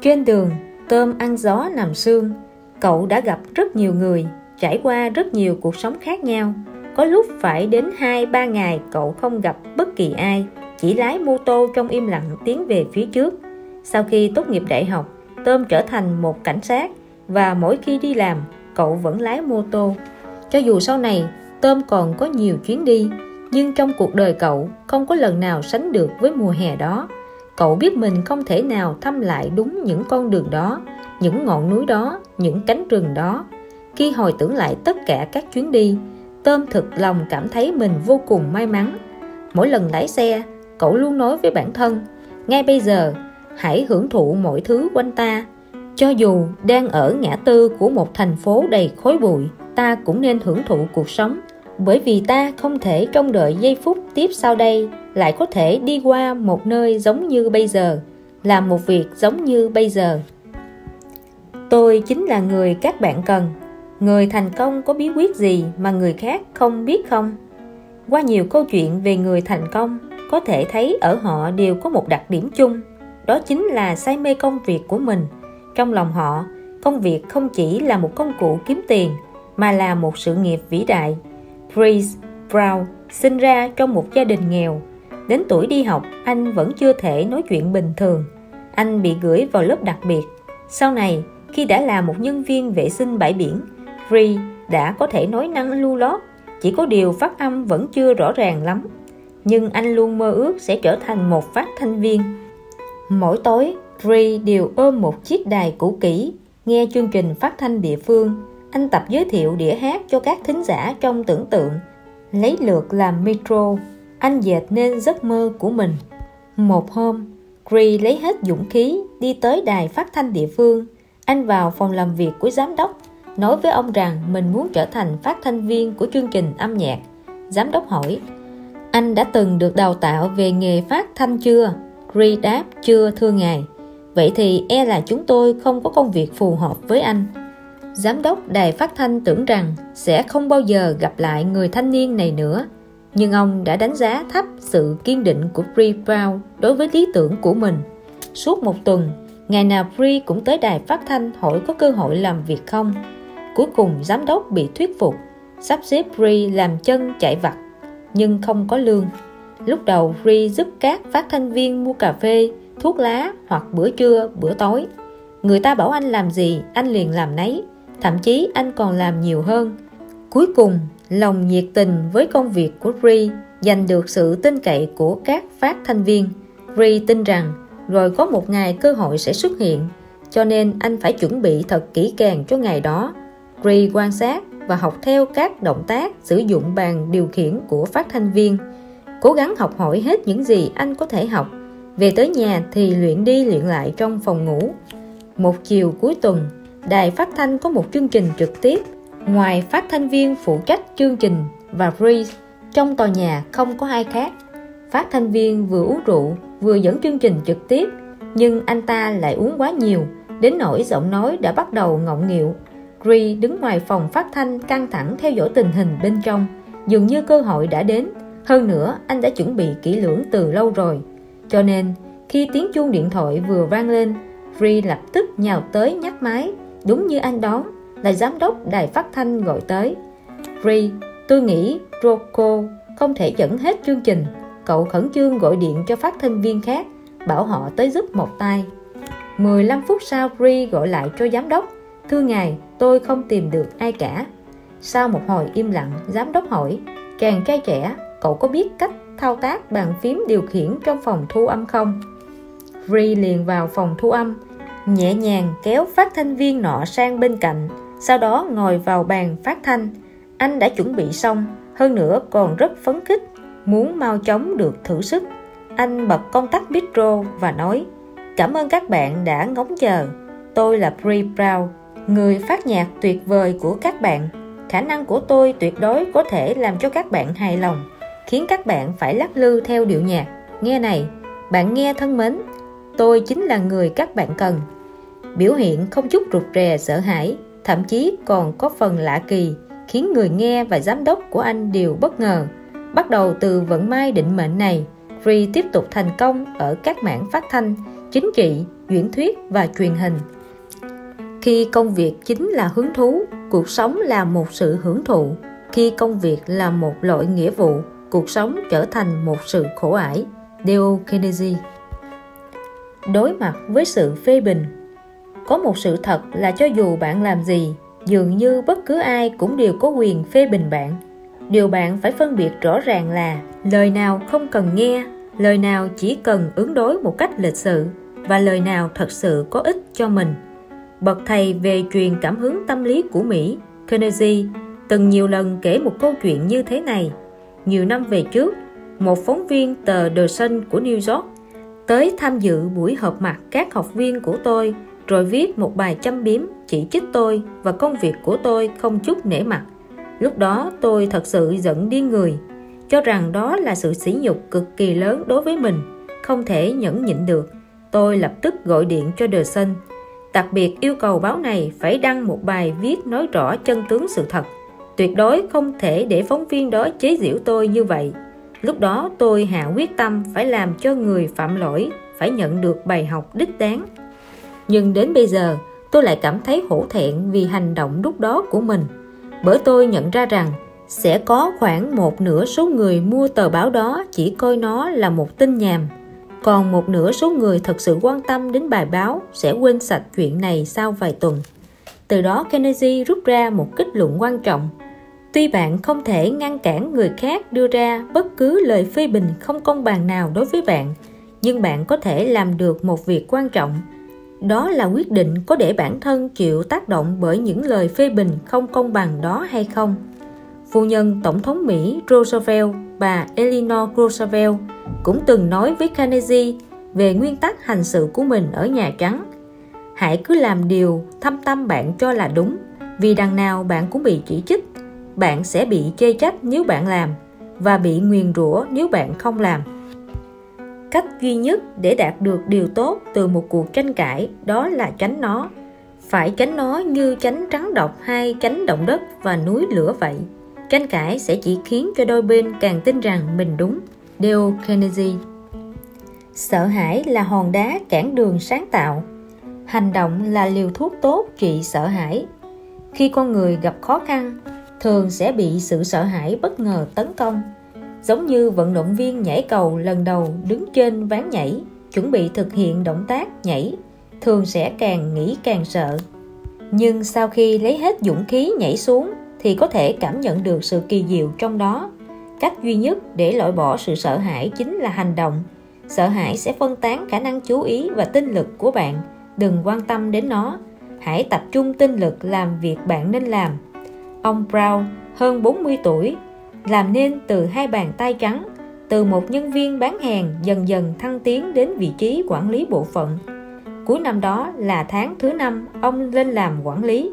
Trên đường, Tom ăn gió nằm sương. Cậu đã gặp rất nhiều người, trải qua rất nhiều cuộc sống khác nhau. Có lúc phải đến 2-3 ngày cậu không gặp bất kỳ ai, chỉ lái mô tô trong im lặng tiến về phía trước. Sau khi tốt nghiệp đại học, Tom trở thành một cảnh sát, và mỗi khi đi làm, cậu vẫn lái mô tô. Cho dù sau này Tom còn có nhiều chuyến đi, nhưng trong cuộc đời cậu không có lần nào sánh được với mùa hè đó. Cậu biết mình không thể nào thăm lại đúng những con đường đó, những ngọn núi đó, những cánh rừng đó. Khi hồi tưởng lại tất cả các chuyến đi, Tom thực lòng cảm thấy mình vô cùng may mắn. Mỗi lần lái xe, cậu luôn nói với bản thân: ngay bây giờ, hãy hưởng thụ mọi thứ quanh ta. Cho dù đang ở ngã tư của một thành phố đầy khói bụi, ta cũng nên hưởng thụ cuộc sống, bởi vì ta không thể trông đợi giây phút tiếp sau đây lại có thể đi qua một nơi giống như bây giờ, làm một việc giống như bây giờ. Tôi chính là người các bạn cần. Người thành công có bí quyết gì mà người khác không biết không? Qua nhiều câu chuyện về người thành công, có thể thấy ở họ đều có một đặc điểm chung, đó chính là say mê công việc của mình. Trong lòng họ, công việc không chỉ là một công cụ kiếm tiền, mà là một sự nghiệp vĩ đại. Chris Brown sinh ra trong một gia đình nghèo. Đến tuổi đi học, anh vẫn chưa thể nói chuyện bình thường. Anh bị gửi vào lớp đặc biệt. Sau này, khi đã là một nhân viên vệ sinh bãi biển, Chris đã có thể nói năng lưu loát, chỉ có điều phát âm vẫn chưa rõ ràng lắm. Nhưng anh luôn mơ ước sẽ trở thành một phát thanh viên. Mỗi tối, Chris đều ôm một chiếc đài cũ kỹ, nghe chương trình phát thanh địa phương. Anh tập giới thiệu đĩa hát cho các thính giả trong tưởng tượng, lấy lượt làm metro. Anh dệt nên giấc mơ của mình. Một hôm, Chris lấy hết dũng khí đi tới đài phát thanh địa phương. Anh vào phòng làm việc của giám đốc, nói với ông rằng mình muốn trở thành phát thanh viên của chương trình âm nhạc. Giám đốc hỏi: anh đã từng được đào tạo về nghề phát thanh chưa? Chris đáp: chưa thưa ngài. Vậy thì e là chúng tôi không có công việc phù hợp với anh. Giám đốc đài phát thanh tưởng rằng sẽ không bao giờ gặp lại người thanh niên này nữa. Nhưng ông đã đánh giá thấp sự kiên định của Chris Brown đối với lý tưởng của mình. Suốt một tuần, ngày nào Chris cũng tới đài phát thanh hỏi có cơ hội làm việc không. Cuối cùng giám đốc bị thuyết phục, sắp xếp Chris làm chân chạy vặt, nhưng không có lương. Lúc đầu Chris giúp các phát thanh viên mua cà phê, thuốc lá hoặc bữa trưa, bữa tối. Người ta bảo anh làm gì, anh liền làm nấy. Thậm chí anh còn làm nhiều hơn. Cuối cùng, lòng nhiệt tình với công việc của Chris giành được sự tin cậy của các phát thanh viên. Chris tin rằng rồi có một ngày cơ hội sẽ xuất hiện, cho nên anh phải chuẩn bị thật kỹ càng cho ngày đó. Chris quan sát và học theo các động tác sử dụng bàn điều khiển của phát thanh viên, cố gắng học hỏi hết những gì anh có thể học. Về tới nhà thì luyện đi luyện lại trong phòng ngủ. Một chiều cuối tuần, đài phát thanh có một chương trình trực tiếp. Ngoài phát thanh viên phụ trách chương trình và Bree. Trong tòa nhà không có ai khác. Phát thanh viên vừa uống rượu vừa dẫn chương trình trực tiếp, nhưng anh ta lại uống quá nhiều đến nỗi giọng nói đã bắt đầu ngọng nghịu. Bree đứng ngoài phòng phát thanh căng thẳng theo dõi tình hình bên trong. Dường như cơ hội đã đến. Hơn nữa, anh đã chuẩn bị kỹ lưỡng từ lâu rồi. Cho nên, khi tiếng chuông điện thoại vừa vang lên, Bree lập tức nhào tới nhắc máy. Đúng như anh đoán, là giám đốc đài phát thanh gọi tới. Bree, tôi nghĩ Rocco không thể dẫn hết chương trình. Cậu khẩn trương gọi điện cho phát thanh viên khác, bảo họ tới giúp một tay. 15 phút sau, Bree gọi lại cho giám đốc. Thưa ngài, tôi không tìm được ai cả. Sau một hồi im lặng, giám đốc hỏi, chàng trai trẻ, cậu có biết cách thao tác bàn phím điều khiển trong phòng thu âm không? Bree liền vào phòng thu âm, nhẹ nhàng kéo phát thanh viên nọ sang bên cạnh, sau đó ngồi vào bàn phát thanh. Anh đã chuẩn bị xong, hơn nữa còn rất phấn khích, muốn mau chóng được thử sức. Anh bật công tắc micro và nói, cảm ơn các bạn đã ngóng chờ. Tôi là Bree Brown, người phát nhạc tuyệt vời của các bạn. Khả năng của tôi tuyệt đối có thể làm cho các bạn hài lòng, khiến các bạn phải lắc lư theo điệu nhạc. Nghe này, bạn nghe thân mến, tôi chính là người các bạn cần. Biểu hiện không chút rụt rè sợ hãi, thậm chí còn có phần lạ kỳ, khiến người nghe và giám đốc của anh đều bất ngờ. Bắt đầu từ vận may định mệnh này, Bree tiếp tục thành công ở các mảng phát thanh, chính trị, diễn thuyết và truyền hình. Khi công việc chính là hứng thú, cuộc sống là một sự hưởng thụ. Khi công việc là một loại nghĩa vụ, cuộc sống trở thành một sự khổ ải. Dale Carnegie. Đối mặt với sự phê bình. Có một sự thật là cho dù bạn làm gì, dường như bất cứ ai cũng đều có quyền phê bình bạn. Điều bạn phải phân biệt rõ ràng là lời nào không cần nghe, lời nào chỉ cần ứng đối một cách lịch sự, và lời nào thật sự có ích cho mình. Bậc thầy về truyền cảm hứng tâm lý của Mỹ, Carnegie, từng nhiều lần kể một câu chuyện như thế này. Nhiều năm về trước, một phóng viên tờ The Sun của New York tới tham dự buổi họp mặt các học viên của tôi, rồi viết một bài châm biếm chỉ trích tôi và công việc của tôi không chút nể mặt. Lúc đó tôi thật sự giận điên người, cho rằng đó là sự sỉ nhục cực kỳ lớn đối với mình, không thể nhẫn nhịn được. Tôi lập tức gọi điện cho The Sun, đặc biệt yêu cầu báo này phải đăng một bài viết nói rõ chân tướng sự thật. Tuyệt đối không thể để phóng viên đó chế giễu tôi như vậy. Lúc đó tôi hạ quyết tâm phải làm cho người phạm lỗi phải nhận được bài học đích đáng. Nhưng đến bây giờ tôi lại cảm thấy hổ thẹn vì hành động lúc đó của mình, bởi tôi nhận ra rằng sẽ có khoảng một nửa số người mua tờ báo đó chỉ coi nó là một tin nhảm, còn một nửa số người thật sự quan tâm đến bài báo sẽ quên sạch chuyện này sau vài tuần. Từ đó Carnegie rút ra một kết luận quan trọng. Tuy bạn không thể ngăn cản người khác đưa ra bất cứ lời phê bình không công bằng nào đối với bạn, nhưng bạn có thể làm được một việc quan trọng. Đó là quyết định có để bản thân chịu tác động bởi những lời phê bình không công bằng đó hay không. Phu nhân Tổng thống Mỹ Roosevelt, bà Eleanor Roosevelt, cũng từng nói với Carnegie về nguyên tắc hành xử của mình ở Nhà Trắng. Hãy cứ làm điều thâm tâm bạn cho là đúng, vì đằng nào bạn cũng bị chỉ trích. Bạn sẽ bị chê trách nếu bạn làm, và bị nguyền rủa nếu bạn không làm. Cách duy nhất để đạt được điều tốt từ một cuộc tranh cãi đó là tránh nó. Phải tránh nó như tránh rắn độc hay tránh động đất và núi lửa vậy. Tranh cãi sẽ chỉ khiến cho đôi bên càng tin rằng mình đúng. Dale Carnegie. Sợ hãi là hòn đá cản đường sáng tạo. Hành động là liều thuốc tốt trị sợ hãi. Khi con người gặp khó khăn, thường sẽ bị sự sợ hãi bất ngờ tấn công. Giống như vận động viên nhảy cầu lần đầu đứng trên ván nhảy, chuẩn bị thực hiện động tác nhảy, thường sẽ càng nghĩ càng sợ. Nhưng sau khi lấy hết dũng khí nhảy xuống thì có thể cảm nhận được sự kỳ diệu trong đó. Cách duy nhất để loại bỏ sự sợ hãi chính là hành động. Sợ hãi sẽ phân tán khả năng chú ý và tinh lực của bạn. Đừng quan tâm đến nó. Hãy tập trung tinh lực làm việc bạn nên làm. Ông Brown, hơn 40 tuổi, làm nên từ 2 bàn tay trắng, từ một nhân viên bán hàng dần dần thăng tiến đến vị trí quản lý bộ phận. Cuối năm đó là tháng thứ 5 ông lên làm quản lý.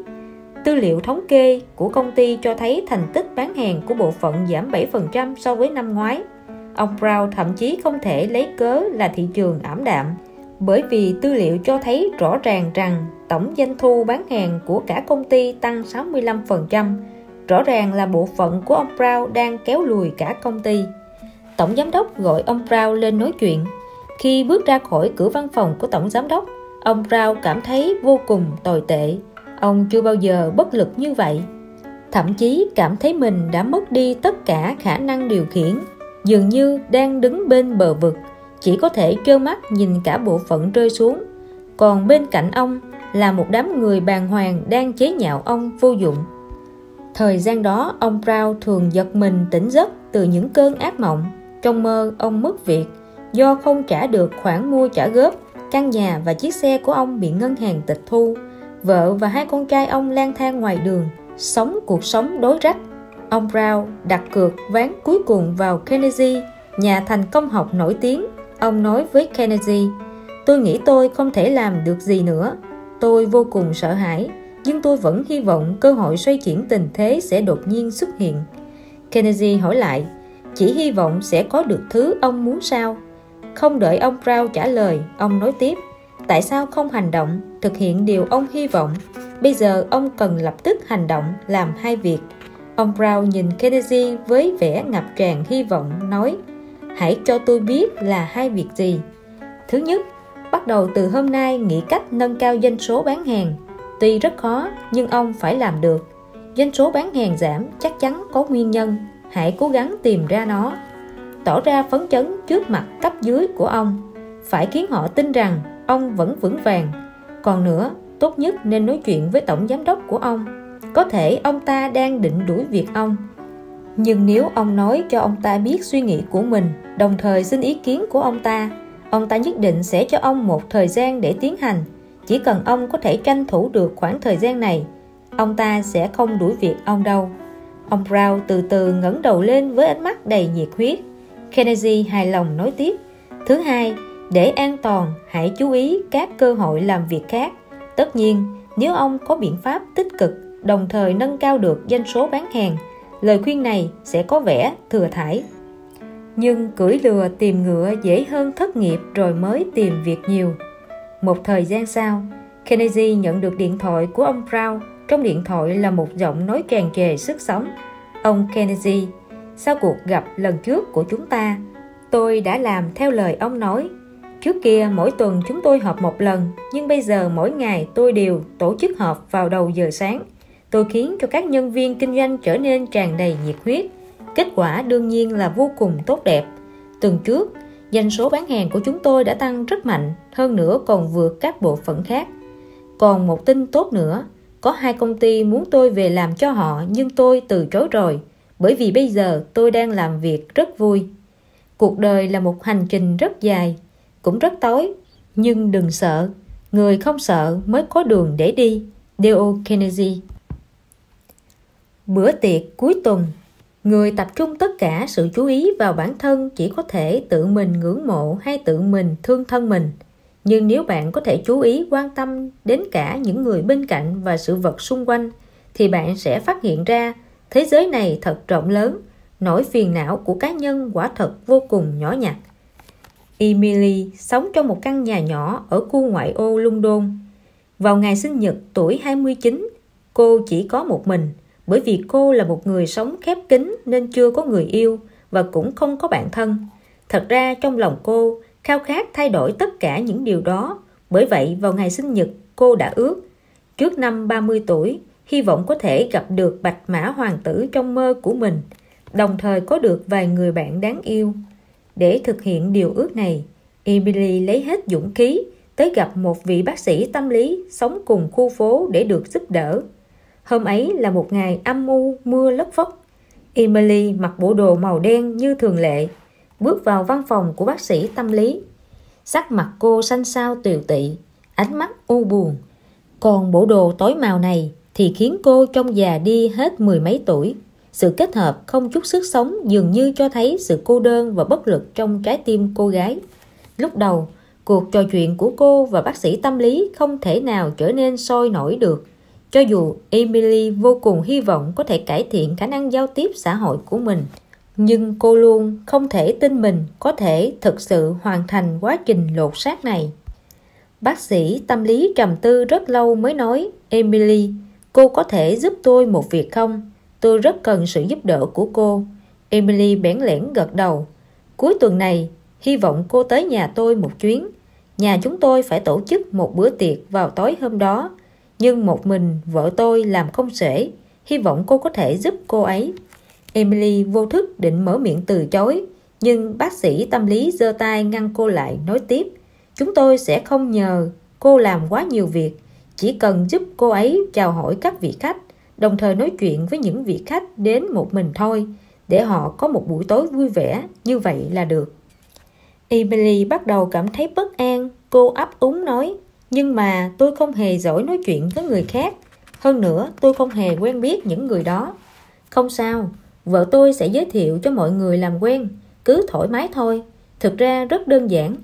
Tư liệu thống kê của công ty cho thấy thành tích bán hàng của bộ phận giảm 7% so với năm ngoái. Ông Brown thậm chí không thể lấy cớ là thị trường ảm đạm, bởi vì tư liệu cho thấy rõ ràng rằng tổng doanh thu bán hàng của cả công ty tăng 65%. Rõ ràng là bộ phận của ông Brown đang kéo lùi cả công ty. Tổng giám đốc gọi ông Brown lên nói chuyện. Khi bước ra khỏi cửa văn phòng của tổng giám đốc, ông Brown cảm thấy vô cùng tồi tệ. Ông chưa bao giờ bất lực như vậy. Thậm chí cảm thấy mình đã mất đi tất cả khả năng điều khiển, dường như đang đứng bên bờ vực, chỉ có thể trơ mắt nhìn cả bộ phận rơi xuống. Còn bên cạnh ông là một đám người bàng hoàng đang chế nhạo ông vô dụng. Thời gian đó, ông Brown thường giật mình tỉnh giấc từ những cơn ác mộng. Trong mơ, ông mất việc do không trả được khoản mua trả góp. Căn nhà và chiếc xe của ông bị ngân hàng tịch thu. Vợ và hai con trai ông lang thang ngoài đường, sống cuộc sống đối rách. Ông Brown đặt cược ván cuối cùng vào Kennedy, nhà thành công học nổi tiếng. Ông nói với Kennedy: "Tôi nghĩ tôi không thể làm được gì nữa. Tôi vô cùng sợ hãi, nhưng tôi vẫn hy vọng cơ hội xoay chuyển tình thế sẽ đột nhiên xuất hiện." Kennedy hỏi lại: "Chỉ hy vọng sẽ có được thứ ông muốn sao?" Không đợi ông Brown trả lời, ông nói tiếp: "Tại sao không hành động, thực hiện điều ông hy vọng? Bây giờ ông cần lập tức hành động, làm hai việc." Ông Brown nhìn Kennedy với vẻ ngập tràn hy vọng, nói: "Hãy cho tôi biết là hai việc gì." Thứ nhất, bắt đầu từ hôm nay nghĩ cách nâng cao doanh số bán hàng. Tuy rất khó, nhưng ông phải làm được. Doanh số bán hàng giảm chắc chắn có nguyên nhân. Hãy cố gắng tìm ra nó. Tỏ ra phấn chấn trước mặt cấp dưới của ông. Phải khiến họ tin rằng ông vẫn vững vàng. Còn nữa, tốt nhất nên nói chuyện với tổng giám đốc của ông. Có thể ông ta đang định đuổi việc ông. Nhưng nếu ông nói cho ông ta biết suy nghĩ của mình, đồng thời xin ý kiến của ông ta nhất định sẽ cho ông một thời gian để tiến hành. Chỉ cần ông có thể tranh thủ được khoảng thời gian này, ông ta sẽ không đuổi việc ông đâu. Ông Brown từ từ ngẩng đầu lên với ánh mắt đầy nhiệt huyết. Kennedy hài lòng nói tiếp: "Thứ hai, để an toàn, hãy chú ý các cơ hội làm việc khác. Tất nhiên, nếu ông có biện pháp tích cực, đồng thời nâng cao được doanh số bán hàng, lời khuyên này sẽ có vẻ thừa thãi. Nhưng cưỡi lừa tìm ngựa dễ hơn thất nghiệp rồi mới tìm việc nhiều." Một thời gian sau, Kennedy nhận được điện thoại của ông Brown. Trong điện thoại là một giọng nói tràn trề sức sống: "Ông Kennedy, sau cuộc gặp lần trước của chúng ta, tôi đã làm theo lời ông nói. Trước kia mỗi tuần chúng tôi họp một lần, nhưng bây giờ mỗi ngày tôi đều tổ chức họp vào đầu giờ sáng. Tôi khiến cho các nhân viên kinh doanh trở nên tràn đầy nhiệt huyết. Kết quả đương nhiên là vô cùng tốt đẹp. Tuần trước, doanh số bán hàng của chúng tôi đã tăng rất mạnh, hơn nữa còn vượt các bộ phận khác. Còn một tin tốt nữa, có hai công ty muốn tôi về làm cho họ, nhưng tôi từ chối rồi, bởi vì bây giờ tôi đang làm việc rất vui. Cuộc đời là một hành trình rất dài, cũng rất tối, nhưng đừng sợ, người không sợ mới có đường để đi." D.O. Kennedy. Bữa tiệc cuối tuần. Người tập trung tất cả sự chú ý vào bản thân chỉ có thể tự mình ngưỡng mộ hay tự mình thương thân mình. Nhưng nếu bạn có thể chú ý quan tâm đến cả những người bên cạnh và sự vật xung quanh, thì bạn sẽ phát hiện ra thế giới này thật rộng lớn, nỗi phiền não của cá nhân quả thật vô cùng nhỏ nhặt. Emily sống trong một căn nhà nhỏ ở khu ngoại ô London. Vào ngày sinh nhật tuổi 29, cô chỉ có một mình, bởi vì cô là một người sống khép kín nên chưa có người yêu và cũng không có bạn thân. Thật ra trong lòng cô khao khát thay đổi tất cả những điều đó. Bởi vậy vào ngày sinh nhật cô đã ước trước năm 30 tuổi hy vọng có thể gặp được bạch mã hoàng tử trong mơ của mình, đồng thời có được vài người bạn đáng yêu. Để thực hiện điều ước này, Emily lấy hết dũng khí tới gặp một vị bác sĩ tâm lý sống cùng khu phố để được giúp đỡ. Hôm ấy là một ngày âm u, mưa lất phất. Emily mặc bộ đồ màu đen như thường lệ, bước vào văn phòng của bác sĩ tâm lý. Sắc mặt cô xanh xao tiều tụy, ánh mắt u buồn. Còn bộ đồ tối màu này thì khiến cô trông già đi hết mười mấy tuổi. Sự kết hợp không chút sức sống dường như cho thấy sự cô đơn và bất lực trong trái tim cô gái. Lúc đầu, cuộc trò chuyện của cô và bác sĩ tâm lý không thể nào trở nên sôi nổi được. Cho dù Emily vô cùng hy vọng có thể cải thiện khả năng giao tiếp xã hội của mình, nhưng cô luôn không thể tin mình có thể thực sự hoàn thành quá trình lột xác này. Bác sĩ tâm lý trầm tư rất lâu mới nói, Emily, cô có thể giúp tôi một việc không? Tôi rất cần sự giúp đỡ của cô. Emily bẽn lẽn gật đầu. Cuối tuần này, hy vọng cô tới nhà tôi một chuyến. Nhà chúng tôi phải tổ chức một bữa tiệc vào tối hôm đó, nhưng một mình vợ tôi làm không xuể. Hy vọng cô có thể giúp cô ấy. Emily vô thức định mở miệng từ chối, nhưng bác sĩ tâm lý giơ tay ngăn cô lại, nói tiếp, chúng tôi sẽ không nhờ cô làm quá nhiều việc, chỉ cần giúp cô ấy chào hỏi các vị khách, đồng thời nói chuyện với những vị khách đến một mình thôi, để họ có một buổi tối vui vẻ, như vậy là được. Emily bắt đầu cảm thấy bất an, cô ấp úng nói, nhưng mà tôi không hề giỏi nói chuyện với người khác, hơn nữa tôi không hề quen biết những người đó. Không sao, vợ tôi sẽ giới thiệu cho mọi người làm quen, cứ thoải mái thôi, thực ra rất đơn giản.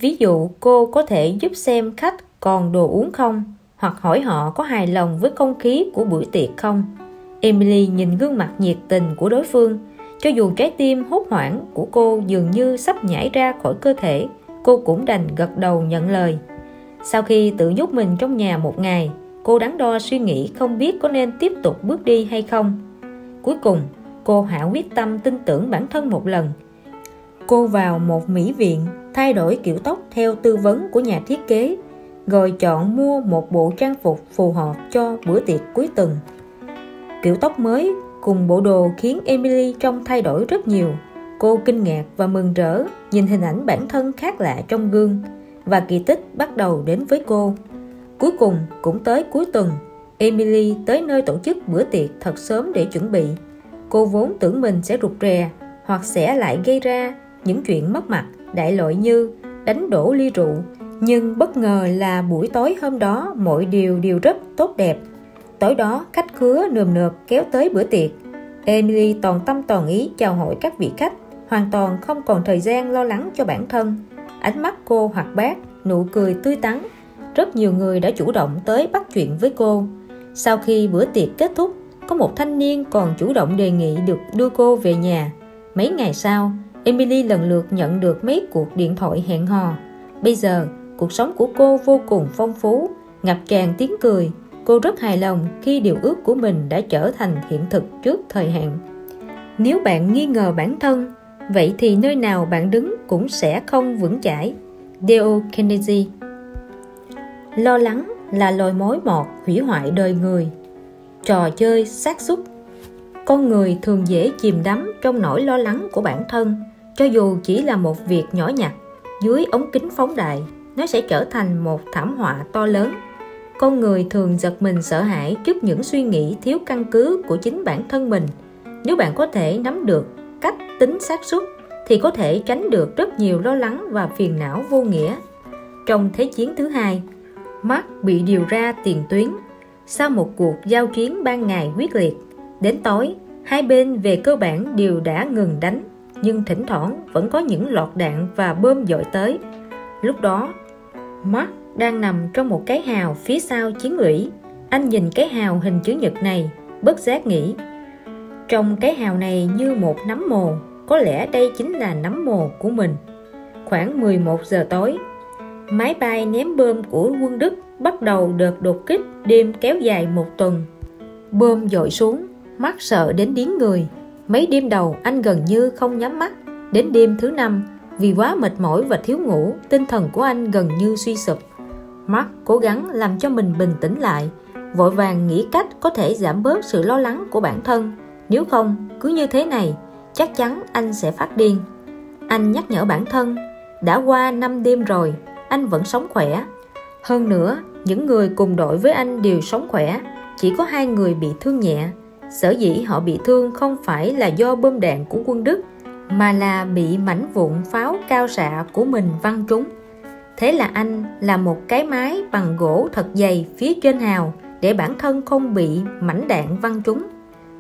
Ví dụ cô có thể giúp xem khách còn đồ uống không, hoặc hỏi họ có hài lòng với không khí của buổi tiệc không. Emily nhìn gương mặt nhiệt tình của đối phương, cho dù trái tim hốt hoảng của cô dường như sắp nhảy ra khỏi cơ thể, cô cũng đành gật đầu nhận lời. Sau khi tự nhốt mình trong nhà một ngày, cô đắn đo suy nghĩ không biết có nên tiếp tục bước đi hay không. Cuối cùng, cô hạ quyết tâm tin tưởng bản thân một lần. Cô vào một mỹ viện, thay đổi kiểu tóc theo tư vấn của nhà thiết kế, rồi chọn mua một bộ trang phục phù hợp cho bữa tiệc cuối tuần. Kiểu tóc mới cùng bộ đồ khiến Emily trông thay đổi rất nhiều. Cô kinh ngạc và mừng rỡ nhìn hình ảnh bản thân khác lạ trong gương, và kỳ tích bắt đầu đến với cô. Cuối cùng cũng tới cuối tuần, Emily tới nơi tổ chức bữa tiệc thật sớm để chuẩn bị. Cô vốn tưởng mình sẽ rụt rè hoặc sẽ lại gây ra những chuyện mất mặt đại loại như đánh đổ ly rượu, nhưng bất ngờ là buổi tối hôm đó mọi điều đều rất tốt đẹp. Tối đó khách khứa nườm nượp kéo tới bữa tiệc. Emily toàn tâm toàn ý chào hỏi các vị khách, hoàn toàn không còn thời gian lo lắng cho bản thân. Ánh mắt cô hoạt bát, nụ cười tươi tắn. Rất nhiều người đã chủ động tới bắt chuyện với cô. Sau khi bữa tiệc kết thúc, có một thanh niên còn chủ động đề nghị được đưa cô về nhà. Mấy ngày sau, Emily lần lượt nhận được mấy cuộc điện thoại hẹn hò. Bây giờ, cuộc sống của cô vô cùng phong phú, ngập tràn tiếng cười. Cô rất hài lòng khi điều ước của mình đã trở thành hiện thực trước thời hạn. Nếu bạn nghi ngờ bản thân, vậy thì nơi nào bạn đứng cũng sẽ không vững chãi. Dale Carnegie. Lo lắng là lồi mối mọt hủy hoại đời người. Trò chơi xác suất. Con người thường dễ chìm đắm trong nỗi lo lắng của bản thân, cho dù chỉ là một việc nhỏ nhặt. Dưới ống kính phóng đại, nó sẽ trở thành một thảm họa to lớn. Con người thường giật mình sợ hãi trước những suy nghĩ thiếu căn cứ của chính bản thân mình. Nếu bạn có thể nắm được cách tính xác suất, thì có thể tránh được rất nhiều lo lắng và phiền não vô nghĩa. Trong Thế chiến thứ hai, Mark bị điều ra tiền tuyến. Sau một cuộc giao chiến ban ngày quyết liệt, đến tối, hai bên về cơ bản đều đã ngừng đánh, nhưng thỉnh thoảng vẫn có những loạt đạn và bom dội tới. Lúc đó, Mark đang nằm trong một cái hào phía sau chiến lũy. Anh nhìn cái hào hình chữ nhật này, bất giác nghĩ, trong cái hào này như một nấm mồ, có lẽ đây chính là nấm mồ của mình. Khoảng 11 giờ tối, máy bay ném bom của quân Đức bắt đầu đợt đột kích đêm kéo dài một tuần. Bom dội xuống, Mark sợ đến điếng người. Mấy đêm đầu anh gần như không nhắm mắt. Đến đêm thứ 5, vì quá mệt mỏi và thiếu ngủ, tinh thần của anh gần như suy sụp. Mark cố gắng làm cho mình bình tĩnh lại, vội vàng nghĩ cách có thể giảm bớt sự lo lắng của bản thân. Nếu không, cứ như thế này, chắc chắn anh sẽ phát điên. Anh nhắc nhở bản thân, đã qua 5 đêm rồi, anh vẫn sống khỏe. Hơn nữa, những người cùng đội với anh đều sống khỏe, chỉ có 2 người bị thương nhẹ. Sở dĩ họ bị thương không phải là do bom đạn của quân Đức, mà là bị mảnh vụn pháo cao xạ của mình văng trúng. Thế là anh làm một cái mái bằng gỗ thật dày phía trên hào để bản thân không bị mảnh đạn văng trúng.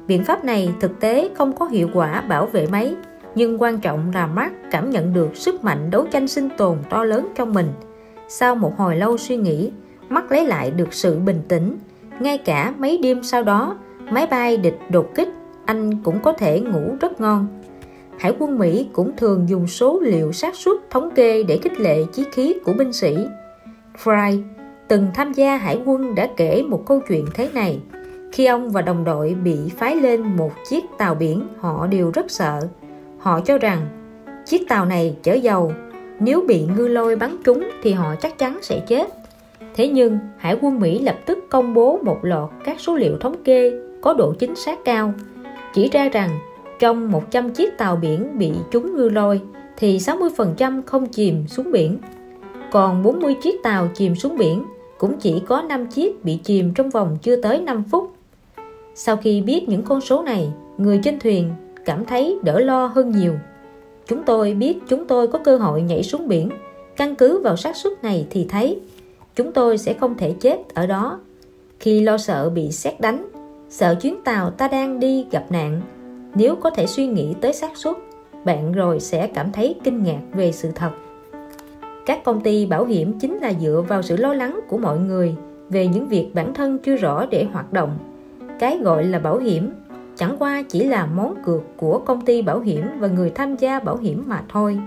Biện pháp này thực tế không có hiệu quả bảo vệ mấy, nhưng quan trọng là Mark cảm nhận được sức mạnh đấu tranh sinh tồn to lớn trong mình. Sau một hồi lâu suy nghĩ, Mark lấy lại được sự bình tĩnh, ngay cả mấy đêm sau đó máy bay địch đột kích, anh cũng có thể ngủ rất ngon. Hải quân Mỹ cũng thường dùng số liệu xác suất thống kê để khích lệ chí khí của binh sĩ. Fry từng tham gia hải quân đã kể một câu chuyện thế này. Khi ông và đồng đội bị phái lên một chiếc tàu biển, họ đều rất sợ. Họ cho rằng chiếc tàu này chở dầu, nếu bị ngư lôi bắn trúng thì họ chắc chắn sẽ chết. Thế nhưng Hải quân Mỹ lập tức công bố một loạt các số liệu thống kê có độ chính xác cao, chỉ ra rằng trong 100 chiếc tàu biển bị trúng ngư lôi thì 60% không chìm xuống biển. Còn 40 chiếc tàu chìm xuống biển, cũng chỉ có 5 chiếc bị chìm trong vòng chưa tới 5 phút. Sau khi biết những con số này, người trên thuyền cảm thấy đỡ lo hơn nhiều. Chúng tôi biết chúng tôi có cơ hội nhảy xuống biển. Căn cứ vào xác suất này thì thấy chúng tôi sẽ không thể chết ở đó. Khi lo sợ bị sét đánh, sợ chuyến tàu ta đang đi gặp nạn, nếu có thể suy nghĩ tới xác suất, bạn rồi sẽ cảm thấy kinh ngạc về sự thật. Các công ty bảo hiểm chính là dựa vào sự lo lắng của mọi người về những việc bản thân chưa rõ để hoạt động. Cái gọi là bảo hiểm chẳng qua chỉ là món cược của công ty bảo hiểm và người tham gia bảo hiểm mà thôi.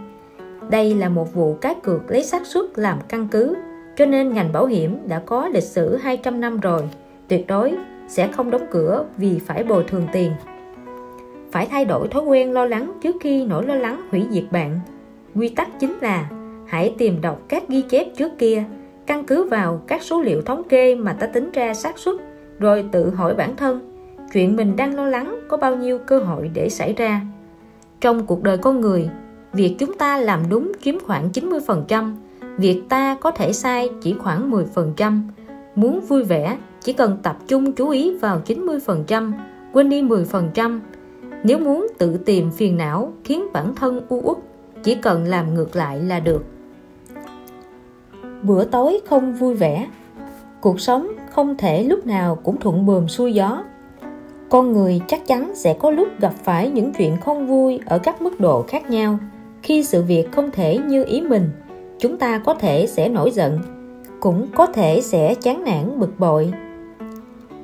Đây là một vụ cá cược lấy xác suất làm căn cứ, cho nên ngành bảo hiểm đã có lịch sử 200 năm rồi, tuyệt đối sẽ không đóng cửa vì phải bồi thường tiền. Phải thay đổi thói quen lo lắng trước khi nỗi lo lắng hủy diệt bạn. Quy tắc chính là hãy tìm đọc các ghi chép trước kia, căn cứ vào các số liệu thống kê mà ta tính ra xác suất, rồi tự hỏi bản thân, chuyện mình đang lo lắng có bao nhiêu cơ hội để xảy ra. Trong cuộc đời con người, việc chúng ta làm đúng chiếm khoảng 90%, việc ta có thể sai chỉ khoảng 10%. Muốn vui vẻ, chỉ cần tập trung chú ý vào 90%, quên đi 10%. Nếu muốn tự tìm phiền não khiến bản thân u uất, chỉ cần làm ngược lại là được. Bữa tối không vui vẻ. Cuộc sống không thể lúc nào cũng thuận buồm xuôi gió. Con người chắc chắn sẽ có lúc gặp phải những chuyện không vui ở các mức độ khác nhau. Khi sự việc không thể như ý mình, chúng ta có thể sẽ nổi giận, cũng có thể sẽ chán nản bực bội.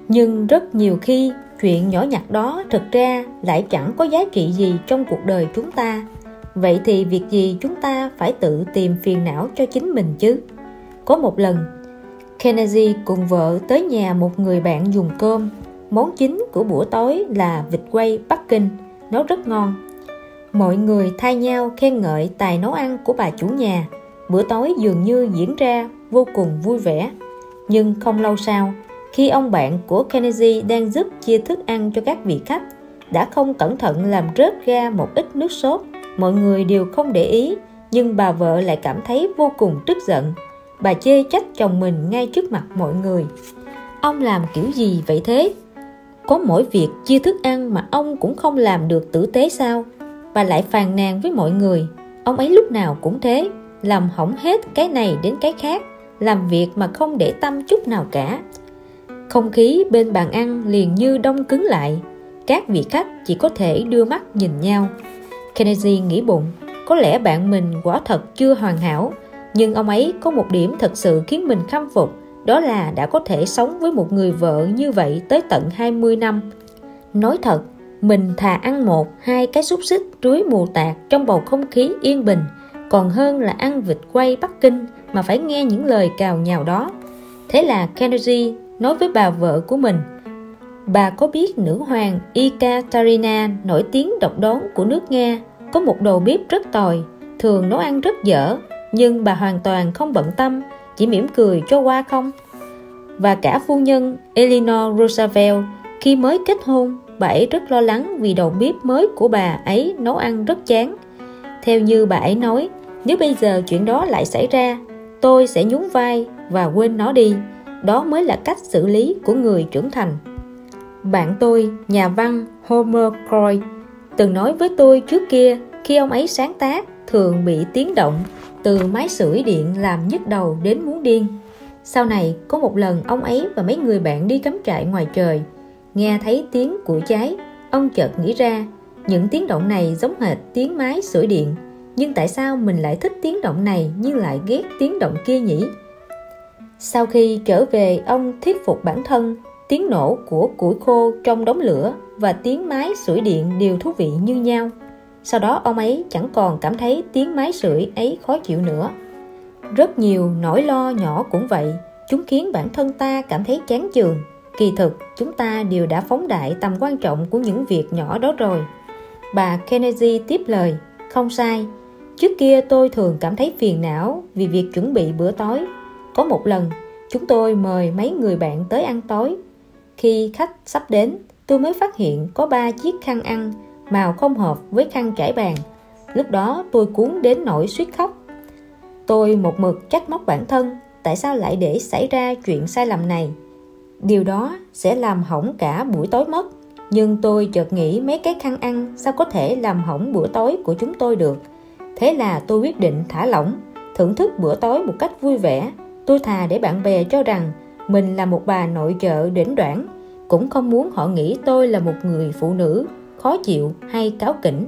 Nhưng rất nhiều khi, chuyện nhỏ nhặt đó thực ra lại chẳng có giá trị gì trong cuộc đời chúng ta. Vậy thì việc gì chúng ta phải tự tìm phiền não cho chính mình chứ? Có một lần, Kennedy cùng vợ tới nhà một người bạn dùng cơm. Món chính của bữa tối là vịt quay Bắc Kinh, nấu rất ngon. Mọi người thay nhau khen ngợi tài nấu ăn của bà chủ nhà. Bữa tối dường như diễn ra vô cùng vui vẻ. Nhưng không lâu sau, khi ông bạn của Kennedy đang giúp chia thức ăn cho các vị khách, đã không cẩn thận làm rớt ra một ít nước sốt. Mọi người đều không để ý, nhưng bà vợ lại cảm thấy vô cùng tức giận. Bà chê trách chồng mình ngay trước mặt mọi người. Ông làm kiểu gì vậy thế? Có mỗi việc chia thức ăn mà ông cũng không làm được tử tế sao? Bà lại phàn nàn với mọi người. Ông ấy lúc nào cũng thế, làm hỏng hết cái này đến cái khác, làm việc mà không để tâm chút nào cả. Không khí bên bàn ăn liền như đông cứng lại. Các vị khách chỉ có thể đưa mắt nhìn nhau. Kennedy nghĩ bụng, có lẽ bạn mình quả thật chưa hoàn hảo, nhưng ông ấy có một điểm thật sự khiến mình khâm phục, đó là đã có thể sống với một người vợ như vậy tới tận 20 năm. Nói thật, mình thà ăn 1-2 cái xúc xích rưới mù tạt trong bầu không khí yên bình, còn hơn là ăn vịt quay Bắc Kinh mà phải nghe những lời cào nhào đó. Thế là Kennedy nói với bà vợ của mình, bà có biết nữ hoàng Ekaterina nổi tiếng độc đáo của nước Nga có một đầu bếp rất tồi, thường nấu ăn rất dở, nhưng bà hoàn toàn không bận tâm, chỉ mỉm cười cho qua không? Và cả phu nhân Eleanor Roosevelt khi mới kết hôn, bà ấy rất lo lắng vì đầu bếp mới của bà ấy nấu ăn rất chán. Theo như bà ấy nói, nếu bây giờ chuyện đó lại xảy ra, tôi sẽ nhún vai và quên nó đi. Đó mới là cách xử lý của người trưởng thành. Bạn tôi, nhà văn Homer Croy, từng nói với tôi trước kia, khi ông ấy sáng tác thường bị tiếng động từ máy sưởi điện làm nhức đầu đến muốn điên. Sau này có một lần ông ấy và mấy người bạn đi cắm trại ngoài trời, nghe thấy tiếng củi cháy. Ông chợt nghĩ ra, những tiếng động này giống hệt tiếng máy sưởi điện, nhưng tại sao mình lại thích tiếng động này nhưng lại ghét tiếng động kia nhỉ? Sau khi trở về, ông thuyết phục bản thân tiếng nổ của củi khô trong đống lửa và tiếng máy sưởi điện đều thú vị như nhau. Sau đó ông ấy chẳng còn cảm thấy tiếng máy sưởi ấy khó chịu nữa. Rất nhiều nỗi lo nhỏ cũng vậy, chúng khiến bản thân ta cảm thấy chán chường. Kỳ thực, chúng ta đều đã phóng đại tầm quan trọng của những việc nhỏ đó rồi. Bà Kennedy tiếp lời, không sai. Trước kia tôi thường cảm thấy phiền não vì việc chuẩn bị bữa tối. Có một lần, chúng tôi mời mấy người bạn tới ăn tối. Khi khách sắp đến, tôi mới phát hiện có 3 chiếc khăn ăn màu không hợp với khăn trải bàn. Lúc đó tôi cuốn đến nỗi suýt khóc. Tôi một mực trách móc bản thân, tại sao lại để xảy ra chuyện sai lầm này? Điều đó sẽ làm hỏng cả buổi tối mất. Nhưng tôi chợt nghĩ mấy cái khăn ăn sao có thể làm hỏng bữa tối của chúng tôi được. Thế là tôi quyết định thả lỏng, thưởng thức bữa tối một cách vui vẻ. Tôi thà để bạn bè cho rằng mình là một bà nội trợ đểnh đoảng, cũng không muốn họ nghĩ tôi là một người phụ nữ khó chịu hay cáu kỉnh.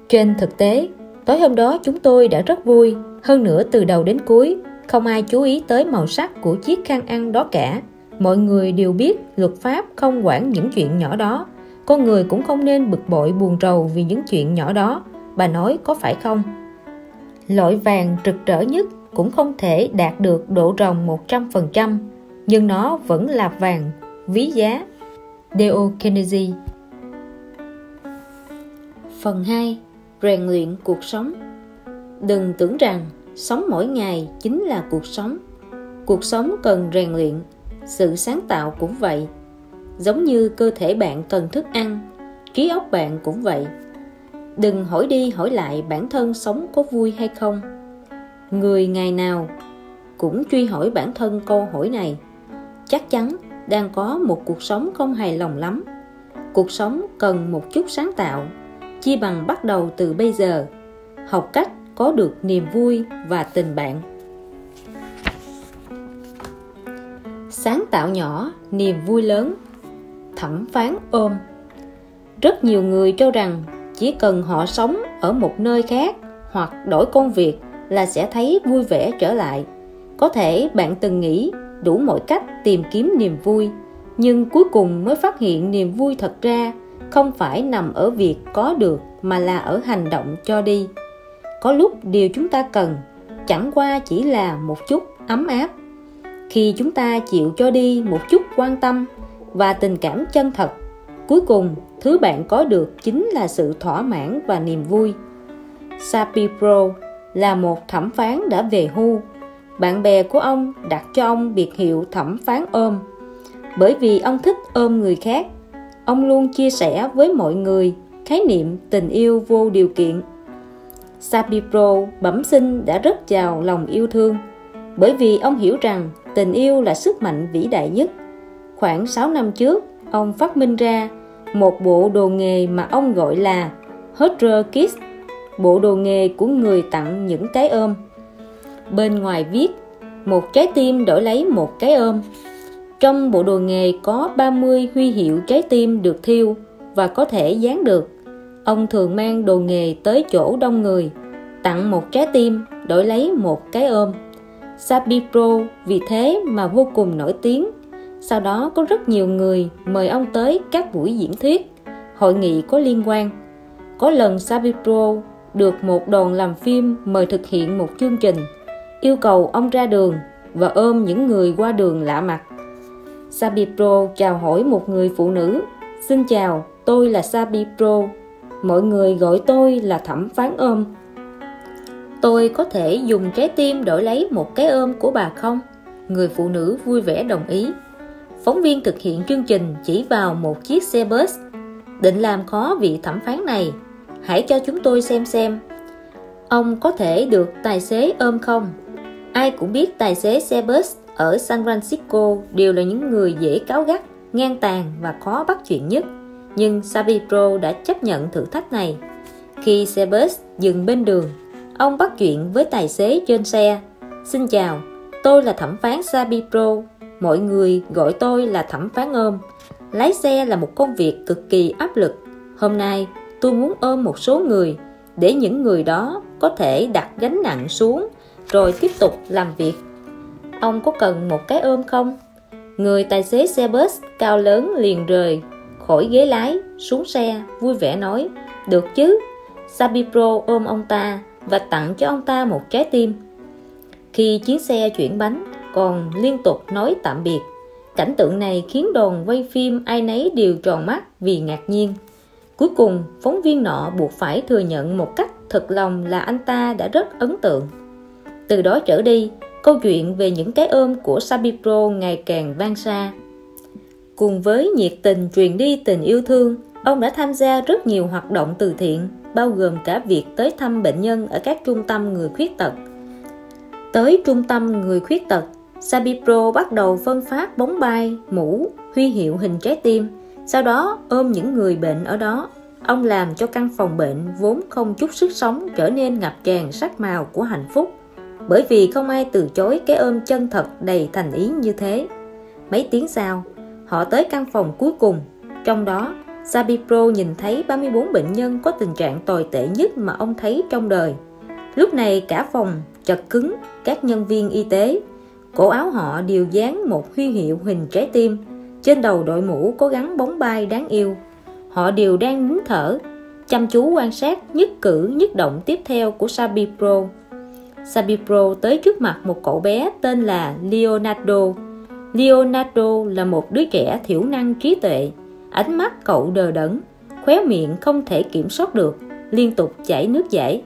Trên thực tế, tối hôm đó chúng tôi đã rất vui. Hơn nữa từ đầu đến cuối, không ai chú ý tới màu sắc của chiếc khăn ăn đó cả. Mọi người đều biết luật pháp không quản những chuyện nhỏ đó. Con người cũng không nên bực bội buồn rầu vì những chuyện nhỏ đó. Bà nói có phải không? Loại vàng rực rỡ nhất cũng không thể đạt được độ ròng 100%, nhưng nó vẫn là vàng quý giá. Dale Carnegie. Phần 2. Rèn luyện cuộc sống. Đừng tưởng rằng sống mỗi ngày chính là cuộc sống. Cuộc sống cần rèn luyện, sự sáng tạo cũng vậy. Giống như cơ thể bạn cần thức ăn, trí óc bạn cũng vậy. Đừng hỏi đi hỏi lại bản thân sống có vui hay không. Người ngày nào cũng truy hỏi bản thân câu hỏi này, chắc chắn đang có một cuộc sống không hài lòng lắm. Cuộc sống cần một chút sáng tạo, chi bằng bắt đầu từ bây giờ, học cách có được niềm vui và tình bạn. Sáng tạo nhỏ, niềm vui lớn. Thẩm phán ôm. Rất nhiều người cho rằng chỉ cần họ sống ở một nơi khác hoặc đổi công việc là sẽ thấy vui vẻ trở lại. Có thể bạn từng nghĩ đủ mọi cách tìm kiếm niềm vui, nhưng cuối cùng mới phát hiện niềm vui thật ra không phải nằm ở việc có được mà là ở hành động cho đi. Có lúc điều chúng ta cần chẳng qua chỉ là một chút ấm áp. Khi chúng ta chịu cho đi một chút quan tâm và tình cảm chân thật, cuối cùng thứ bạn có được chính là sự thỏa mãn và niềm vui. Shapiro là một thẩm phán đã về hưu. Bạn bè của ông đặt cho ông biệt hiệu thẩm phán ôm, bởi vì ông thích ôm người khác. Ông luôn chia sẻ với mọi người khái niệm tình yêu vô điều kiện. Shapiro bẩm sinh đã rất giàu lòng yêu thương, bởi vì ông hiểu rằng tình yêu là sức mạnh vĩ đại nhất. Khoảng 6 năm trước, ông phát minh ra một bộ đồ nghề mà ông gọi là Hugger Kit, bộ đồ nghề của người tặng những cái ôm. Bên ngoài viết một trái tim đổi lấy một cái ôm. Trong bộ đồ nghề có 30 huy hiệu trái tim được thêu và có thể dán được. Ông thường mang đồ nghề tới chỗ đông người, tặng một trái tim đổi lấy một cái ôm. Shapiro vì thế mà vô cùng nổi tiếng. Sau đó có rất nhiều người mời ông tới các buổi diễn thuyết, hội nghị có liên quan. Có lần Shapiro được một đoàn làm phim mời thực hiện một chương trình, yêu cầu ông ra đường và ôm những người qua đường lạ mặt. Shapiro chào hỏi một người phụ nữ: "Xin chào, tôi là Shapiro. Mọi người gọi tôi là thẩm phán ôm. Tôi có thể dùng trái tim đổi lấy một cái ôm của bà không?" Người phụ nữ vui vẻ đồng ý. Phóng viên thực hiện chương trình chỉ vào một chiếc xe bus. "Định làm khó vị thẩm phán này, hãy cho chúng tôi xem. Ông có thể được tài xế ôm không?" Ai cũng biết tài xế xe bus ở San Francisco đều là những người dễ cáu gắt, ngang tàn và khó bắt chuyện nhất. Nhưng Shapiro đã chấp nhận thử thách này. Khi xe bus dừng bên đường, ông bắt chuyện với tài xế trên xe: "Xin chào, tôi là thẩm phán Shapiro. Mọi người gọi tôi là thẩm phán ôm. Lái xe là một công việc cực kỳ áp lực. Hôm nay tôi muốn ôm một số người để những người đó có thể đặt gánh nặng xuống rồi tiếp tục làm việc. Ông có cần một cái ôm không?" Người tài xế xe bus cao lớn liền rời khỏi ghế lái xuống xe, vui vẻ nói: "Được chứ." Sabipro ôm ông ta và tặng cho ông ta một trái tim. Khi chuyến xe chuyển bánh còn liên tục nói tạm biệt, cảnh tượng này khiến đoàn quay phim ai nấy đều tròn mắt vì ngạc nhiên. Cuối cùng, phóng viên nọ buộc phải thừa nhận một cách thật lòng là anh ta đã rất ấn tượng. Từ đó trở đi, câu chuyện về những cái ôm của Sabipro ngày càng vang xa. Cùng với nhiệt tình truyền đi tình yêu thương, ông đã tham gia rất nhiều hoạt động từ thiện, bao gồm cả việc tới thăm bệnh nhân ở các trung tâm người khuyết tật. Tới trung tâm người khuyết tật, Sabipro bắt đầu phân phát bóng bay, mũ, huy hiệu hình trái tim, sau đó ôm những người bệnh ở đó. Ông làm cho căn phòng bệnh vốn không chút sức sống trở nên ngập tràn sắc màu của hạnh phúc, bởi vì không ai từ chối cái ôm chân thật đầy thành ý như thế. Mấy tiếng sau, họ tới căn phòng cuối cùng. Trong đó, Sabipro nhìn thấy 34 bệnh nhân có tình trạng tồi tệ nhất mà ông thấy trong đời. Lúc này cả phòng chật cứng các nhân viên y tế. Cổ áo họ đều dán một huy hiệu hình trái tim. Trên đầu đội mũ có gắn bóng bay đáng yêu. Họ đều đang nín thở, chăm chú quan sát nhất cử nhất động tiếp theo của Sabipro. Sabipro tới trước mặt một cậu bé tên là Leonardo. Leonardo là một đứa trẻ thiểu năng trí tuệ. Ánh mắt cậu đờ đẫn, khóe miệng không thể kiểm soát được, liên tục chảy nước dãi.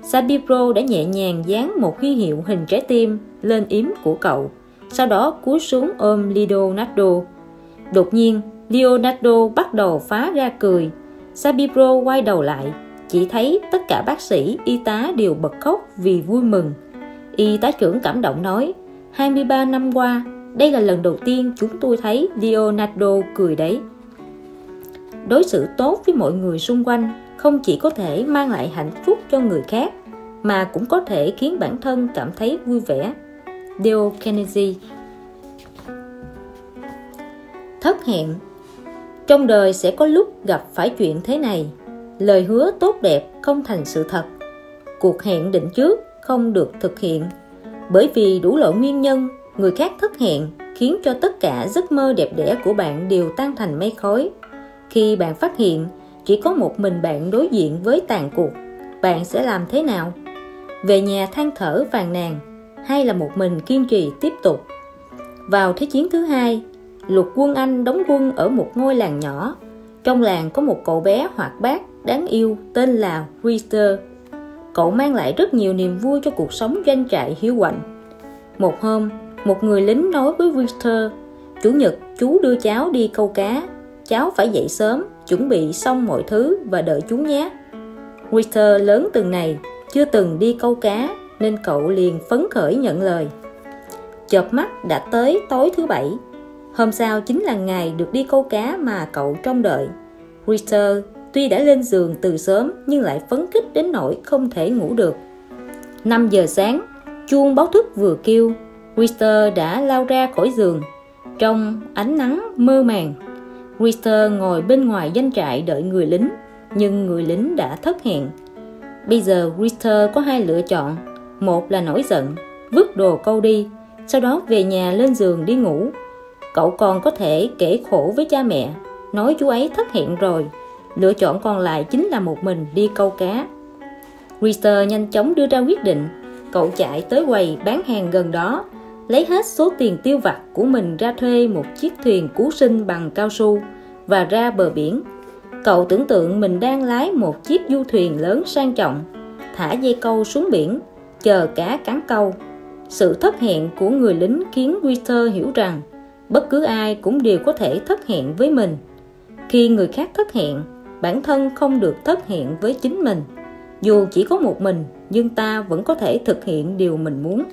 Sabipro đã nhẹ nhàng dán một huy hiệu hình trái tim lên yếm của cậu, sau đó cúi xuống ôm Leonardo. Đột nhiên, Leonardo bắt đầu phá ra cười. Sabipro quay đầu lại, chỉ thấy tất cả bác sĩ, y tá đều bật khóc vì vui mừng. Y tá trưởng cảm động nói: 23 năm qua, đây là lần đầu tiên chúng tôi thấy Leonardo cười đấy. Đối xử tốt với mọi người xung quanh không chỉ có thể mang lại hạnh phúc cho người khác, mà cũng có thể khiến bản thân cảm thấy vui vẻ. Dale Carnegie. Thất hẹn. Trong đời sẽ có lúc gặp phải chuyện thế này. Lời hứa tốt đẹp không thành sự thật. Cuộc hẹn định trước không được thực hiện. Bởi vì đủ loại nguyên nhân, người khác thất hẹn khiến cho tất cả giấc mơ đẹp đẽ của bạn đều tan thành mây khói. Khi bạn phát hiện chỉ có một mình bạn đối diện với tàn cuộc, bạn sẽ làm thế nào? Về nhà than thở phàn nàn, hay là một mình kiên trì tiếp tục? Vào Thế chiến thứ hai, Lục Quân Anh đóng quân ở một ngôi làng nhỏ. Trong làng có một cậu bé hoạt bát, đáng yêu tên là Richter. Cậu mang lại rất nhiều niềm vui cho cuộc sống doanh trại hiu quạnh. Một hôm, một người lính nói với Richter: "Chủ nhật chú đưa cháu đi câu cá. Cháu phải dậy sớm, chuẩn bị xong mọi thứ và đợi chú nhé." Richter lớn từng này, chưa từng đi câu cá, nên cậu liền phấn khởi nhận lời. Chợp mắt đã tới tối thứ Bảy. Hôm sau chính là ngày được đi câu cá mà cậu trông đợi. Richter tuy đã lên giường từ sớm nhưng lại phấn khích đến nỗi không thể ngủ được. 5 giờ sáng, chuông báo thức vừa kêu, Richter đã lao ra khỏi giường. Trong ánh nắng mơ màng, Richter ngồi bên ngoài doanh trại đợi người lính, nhưng người lính đã thất hẹn. Bây giờ Richter có hai lựa chọn. Một là nổi giận, vứt đồ câu đi, sau đó về nhà lên giường đi ngủ. Cậu còn có thể kể khổ với cha mẹ, nói chú ấy thất hẹn rồi. Lựa chọn còn lại chính là một mình đi câu cá. Richter nhanh chóng đưa ra quyết định. Cậu chạy tới quầy bán hàng gần đó, lấy hết số tiền tiêu vặt của mình ra thuê một chiếc thuyền cứu sinh bằng cao su và ra bờ biển. Cậu tưởng tượng mình đang lái một chiếc du thuyền lớn sang trọng, thả dây câu xuống biển, chờ cá cắn câu. Sự thất hẹn của người lính khiến Richter hiểu rằng bất cứ ai cũng đều có thể thất hẹn với mình. Khi người khác thất hẹn, bản thân không được thất hẹn với chính mình. Dù chỉ có một mình, nhưng ta vẫn có thể thực hiện điều mình muốn.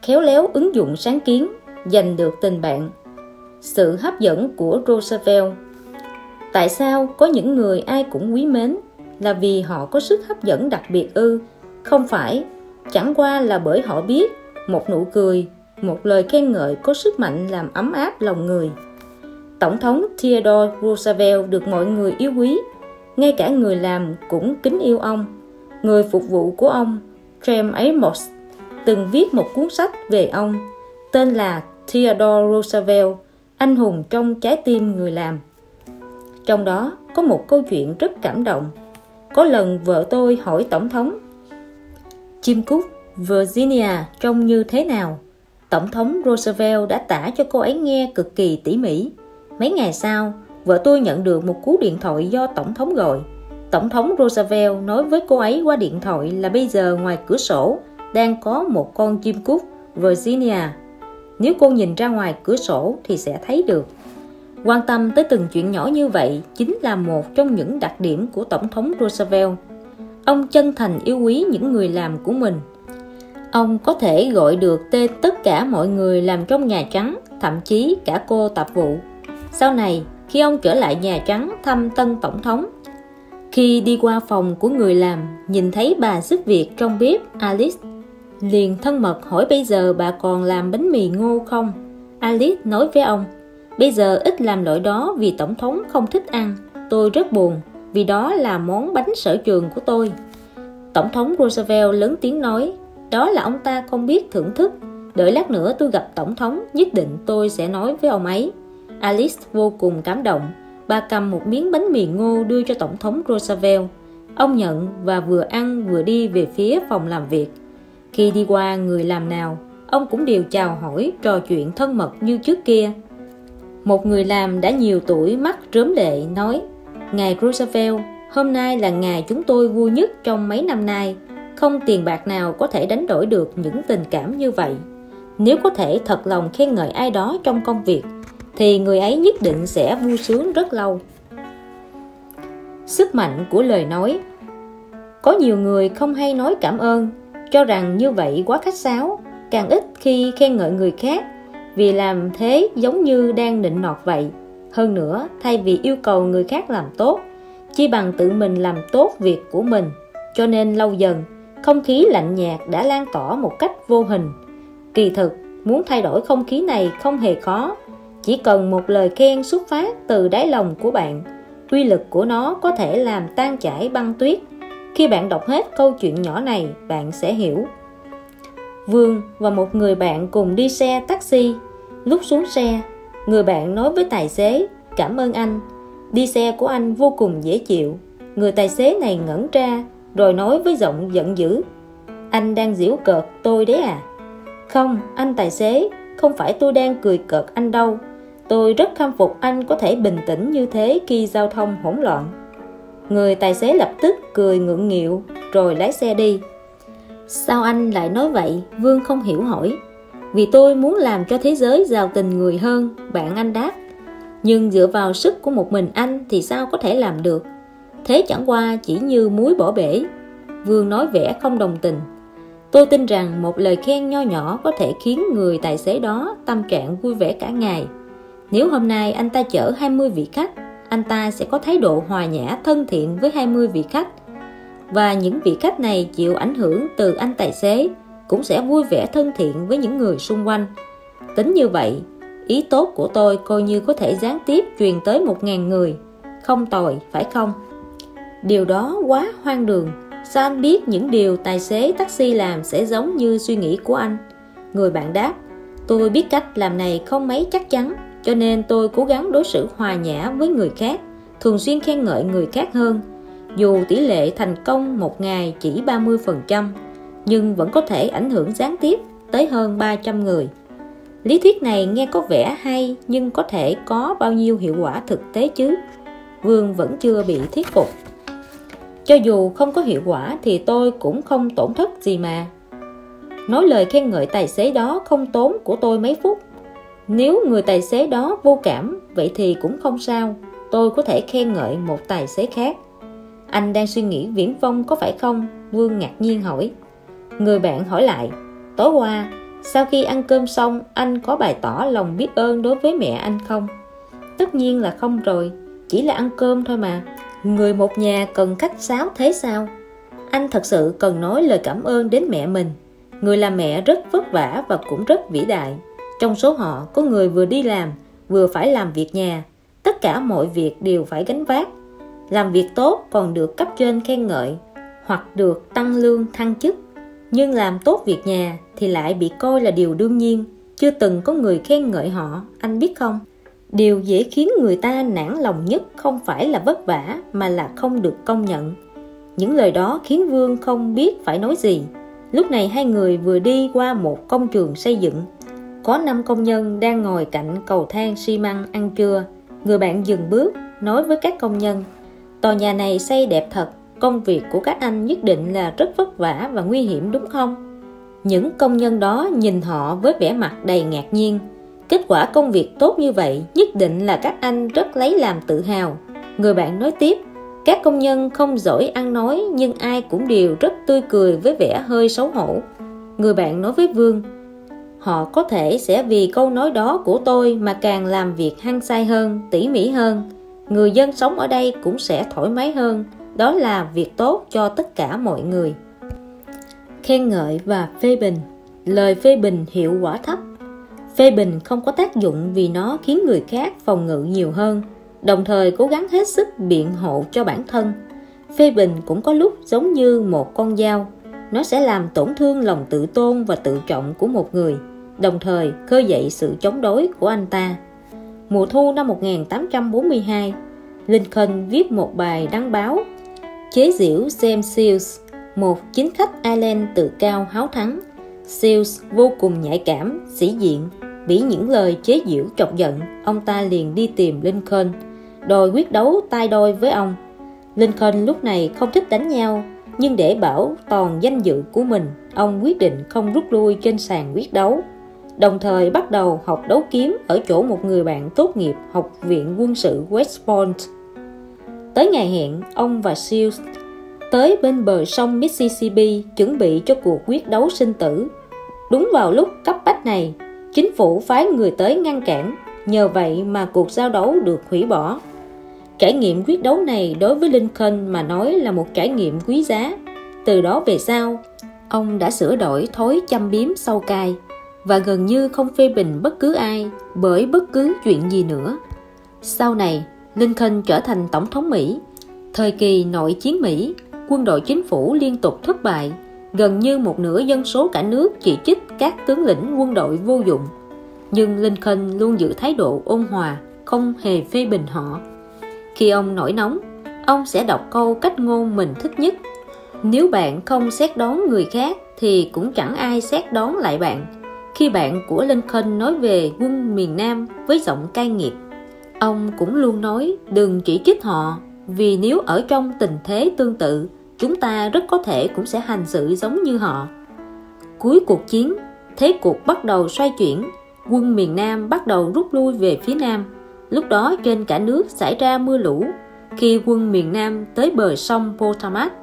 Khéo léo ứng dụng sáng kiến, giành được tình bạn. Sự hấp dẫn của Roosevelt. Tại sao có những người ai cũng quý mến? Là vì họ có sức hấp dẫn đặc biệt ư? Không phải, chẳng qua là bởi họ biết một nụ cười, một lời khen ngợi có sức mạnh làm ấm áp lòng người. Tổng thống Theodore Roosevelt được mọi người yêu quý, ngay cả người làm cũng kính yêu ông. Người phục vụ của ông, James Amos, từng viết một cuốn sách về ông, tên là Theodore Roosevelt, anh hùng trong trái tim người làm. Trong đó có một câu chuyện rất cảm động. Có lần vợ tôi hỏi Tổng thống: Jim Cook, Virginia trông như thế nào? Tổng thống Roosevelt đã tả cho cô ấy nghe cực kỳ tỉ mỉ. Mấy ngày sau, vợ tôi nhận được một cú điện thoại do Tổng thống gọi. Tổng thống Roosevelt nói với cô ấy qua điện thoại là bây giờ ngoài cửa sổ đang có một con chim cút Virginia. Nếu cô nhìn ra ngoài cửa sổ thì sẽ thấy được. Quan tâm tới từng chuyện nhỏ như vậy chính là một trong những đặc điểm của Tổng thống Roosevelt. Ông chân thành yêu quý những người làm của mình. Ông có thể gọi được tên tất cả mọi người làm trong Nhà Trắng, thậm chí cả cô tạp vụ. Sau này, khi ông trở lại Nhà Trắng thăm tân Tổng thống, khi đi qua phòng của người làm, nhìn thấy bà giúp việc trong bếp Alice, liền thân mật hỏi bây giờ bà còn làm bánh mì ngô không? Alice nói với ông: bây giờ ít làm loại đó vì Tổng thống không thích ăn. Tôi rất buồn vì đó là món bánh sở trường của tôi. Tổng thống Roosevelt lớn tiếng nói: đó là ông ta không biết thưởng thức. Đợi lát nữa tôi gặp Tổng thống, nhất định tôi sẽ nói với ông ấy. Alice vô cùng cảm động. Bà cầm một miếng bánh mì ngô đưa cho Tổng thống Roosevelt. Ông nhận và vừa ăn vừa đi về phía phòng làm việc. Khi đi qua người làm nào, ông cũng đều chào hỏi, trò chuyện thân mật như trước kia. Một người làm đã nhiều tuổi mắt rớm lệ nói: ngài Roosevelt, hôm nay là ngày chúng tôi vui nhất trong mấy năm nay. Không tiền bạc nào có thể đánh đổi được những tình cảm như vậy. Nếu có thể thật lòng khen ngợi ai đó trong công việc thì người ấy nhất định sẽ vui sướng rất lâu. Sức mạnh của lời nói. Có nhiều người không hay nói cảm ơn, cho rằng như vậy quá khách sáo, càng ít khi khen ngợi người khác, vì làm thế giống như đang nịnh nọt vậy. Hơn nữa, thay vì yêu cầu người khác làm tốt, chi bằng tự mình làm tốt việc của mình. Cho nên lâu dần, không khí lạnh nhạt đã lan tỏa một cách vô hình. Kỳ thực, muốn thay đổi không khí này không hề khó. Chỉ cần một lời khen xuất phát từ đáy lòng của bạn, uy lực của nó có thể làm tan chảy băng tuyết. Khi bạn đọc hết câu chuyện nhỏ này, bạn sẽ hiểu. Vương và một người bạn cùng đi xe taxi. Lúc xuống xe, người bạn nói với tài xế: cảm ơn anh, đi xe của anh vô cùng dễ chịu. Người tài xế này ngẩn ra rồi nói với giọng giận dữ: anh đang giễu cợt tôi đấy à? Không, anh tài xế, không phải tôi đang cười cợt anh đâu. Tôi rất khâm phục anh có thể bình tĩnh như thế khi giao thông hỗn loạn. Người tài xế lập tức cười ngượng nghịu rồi lái xe đi. Sao anh lại nói vậy? Vương không hiểu hỏi. Vì tôi muốn làm cho thế giới giàu tình người hơn, bạn anh đáp. Nhưng dựa vào sức của một mình anh thì sao có thể làm được? Thế chẳng qua chỉ như muối bỏ bể. Vương nói vẻ không đồng tình. Tôi tin rằng một lời khen nho nhỏ có thể khiến người tài xế đó tâm trạng vui vẻ cả ngày. Nếu hôm nay anh ta chở 20 vị khách, anh ta sẽ có thái độ hòa nhã thân thiện với 20 vị khách. Và những vị khách này chịu ảnh hưởng từ anh tài xế cũng sẽ vui vẻ thân thiện với những người xung quanh. Tính như vậy, ý tốt của tôi coi như có thể gián tiếp truyền tới 1.000 người. Không tồi, phải không? Điều đó quá hoang đường. Sao anh biết những điều tài xế taxi làm sẽ giống như suy nghĩ của anh? Người bạn đáp: tôi biết cách làm này không mấy chắc chắn, cho nên tôi cố gắng đối xử hòa nhã với người khác, thường xuyên khen ngợi người khác hơn. Dù tỷ lệ thành công một ngày chỉ 30%, nhưng vẫn có thể ảnh hưởng gián tiếp tới hơn 300 người. Lý thuyết này nghe có vẻ hay, nhưng có thể có bao nhiêu hiệu quả thực tế chứ? Vương vẫn chưa bị thuyết phục. Cho dù không có hiệu quả thì tôi cũng không tổn thất gì mà. Nói lời khen ngợi tài xế đó không tốn của tôi mấy phút. Nếu người tài xế đó vô cảm, vậy thì cũng không sao. Tôi có thể khen ngợi một tài xế khác. Anh đang suy nghĩ viển vông có phải không? Vương ngạc nhiên hỏi. Người bạn hỏi lại: tối qua, sau khi ăn cơm xong, anh có bày tỏ lòng biết ơn đối với mẹ anh không? Tất nhiên là không rồi, chỉ là ăn cơm thôi mà. Người một nhà cần khách sáo thế sao? Anh thật sự cần nói lời cảm ơn đến mẹ mình. Người làm mẹ rất vất vả và cũng rất vĩ đại. Trong số họ có người vừa đi làm, vừa phải làm việc nhà. Tất cả mọi việc đều phải gánh vác. Làm việc tốt còn được cấp trên khen ngợi, hoặc được tăng lương thăng chức. nhưng làm tốt việc nhà thì lại bị coi là điều đương nhiên, chưa từng có người khen ngợi họ, anh biết không? Điều dễ khiến người ta nản lòng nhất không phải là vất vả mà là không được công nhận. Những lời đó khiến Vương không biết phải nói gì. Lúc này hai người vừa đi qua một công trường xây dựng. Có 5 công nhân đang ngồi cạnh cầu thang xi măng ăn trưa. Người bạn dừng bước, nói với các công nhân: "Tòa nhà này xây đẹp thật, công việc của các anh nhất định là rất vất vả và nguy hiểm đúng không?" Những công nhân đó nhìn họ với vẻ mặt đầy ngạc nhiên. Kết quả công việc tốt như vậy nhất định là các anh rất lấy làm tự hào. Người bạn nói tiếp: "Các công nhân không giỏi ăn nói nhưng ai cũng đều rất tươi cười với vẻ hơi xấu hổ." Người bạn nói với Vương: "Họ có thể sẽ vì câu nói đó của tôi mà càng làm việc hăng say hơn, tỉ mỉ hơn. Người dân sống ở đây cũng sẽ thoải mái hơn. Đó là việc tốt cho tất cả mọi người." Khen ngợi và phê bình. Lời phê bình hiệu quả thấp. Phê bình không có tác dụng vì nó khiến người khác phòng ngự nhiều hơn, đồng thời cố gắng hết sức biện hộ cho bản thân. Phê bình cũng có lúc giống như một con dao, nó sẽ làm tổn thương lòng tự tôn và tự trọng của một người, đồng thời khơi dậy sự chống đối của anh ta. Mùa thu năm 1842, Lincoln viết một bài đăng báo chế giễu James Shields, một chính khách Ireland tự cao háo thắng. Shields vô cùng nhạy cảm, sĩ diện. Bị những lời chế giễu chọc giận, ông ta liền đi tìm Lincoln, đòi quyết đấu tay đôi với ông. Lincoln lúc này không thích đánh nhau, nhưng để bảo toàn danh dự của mình, ông quyết định không rút lui trên sàn quyết đấu, đồng thời bắt đầu học đấu kiếm ở chỗ một người bạn tốt nghiệp Học viện Quân sự West Point. Tới ngày hẹn, ông và Shields tới bên bờ sông Mississippi chuẩn bị cho cuộc quyết đấu sinh tử. Đúng vào lúc cấp bách này, chính phủ phái người tới ngăn cản, nhờ vậy mà cuộc giao đấu được hủy bỏ. Trải nghiệm quyết đấu này đối với Lincoln mà nói là một trải nghiệm quý giá. Từ đó về sau, ông đã sửa đổi thói châm biếm sâu cay và gần như không phê bình bất cứ ai bởi bất cứ chuyện gì nữa. Sau này, Lincoln trở thành tổng thống Mỹ. Thời kỳ nội chiến Mỹ, quân đội chính phủ liên tục thất bại. Gần như một nửa dân số cả nước chỉ trích các tướng lĩnh quân đội vô dụng. Nhưng Lincoln luôn giữ thái độ ôn hòa, không hề phê bình họ. Khi ông nổi nóng, ông sẽ đọc câu cách ngôn mình thích nhất: "Nếu bạn không xét đoán người khác thì cũng chẳng ai xét đoán lại bạn." Khi bạn của Lincoln nói về quân miền Nam với giọng cay nghiệt, ông cũng luôn nói đừng chỉ trích họ, vì nếu ở trong tình thế tương tự, chúng ta rất có thể cũng sẽ hành xử giống như họ. Cuối cuộc chiến, thế cuộc bắt đầu xoay chuyển, quân miền Nam bắt đầu rút lui về phía Nam. Lúc đó trên cả nước xảy ra mưa lũ. Khi quân miền Nam tới bờ sông Potomac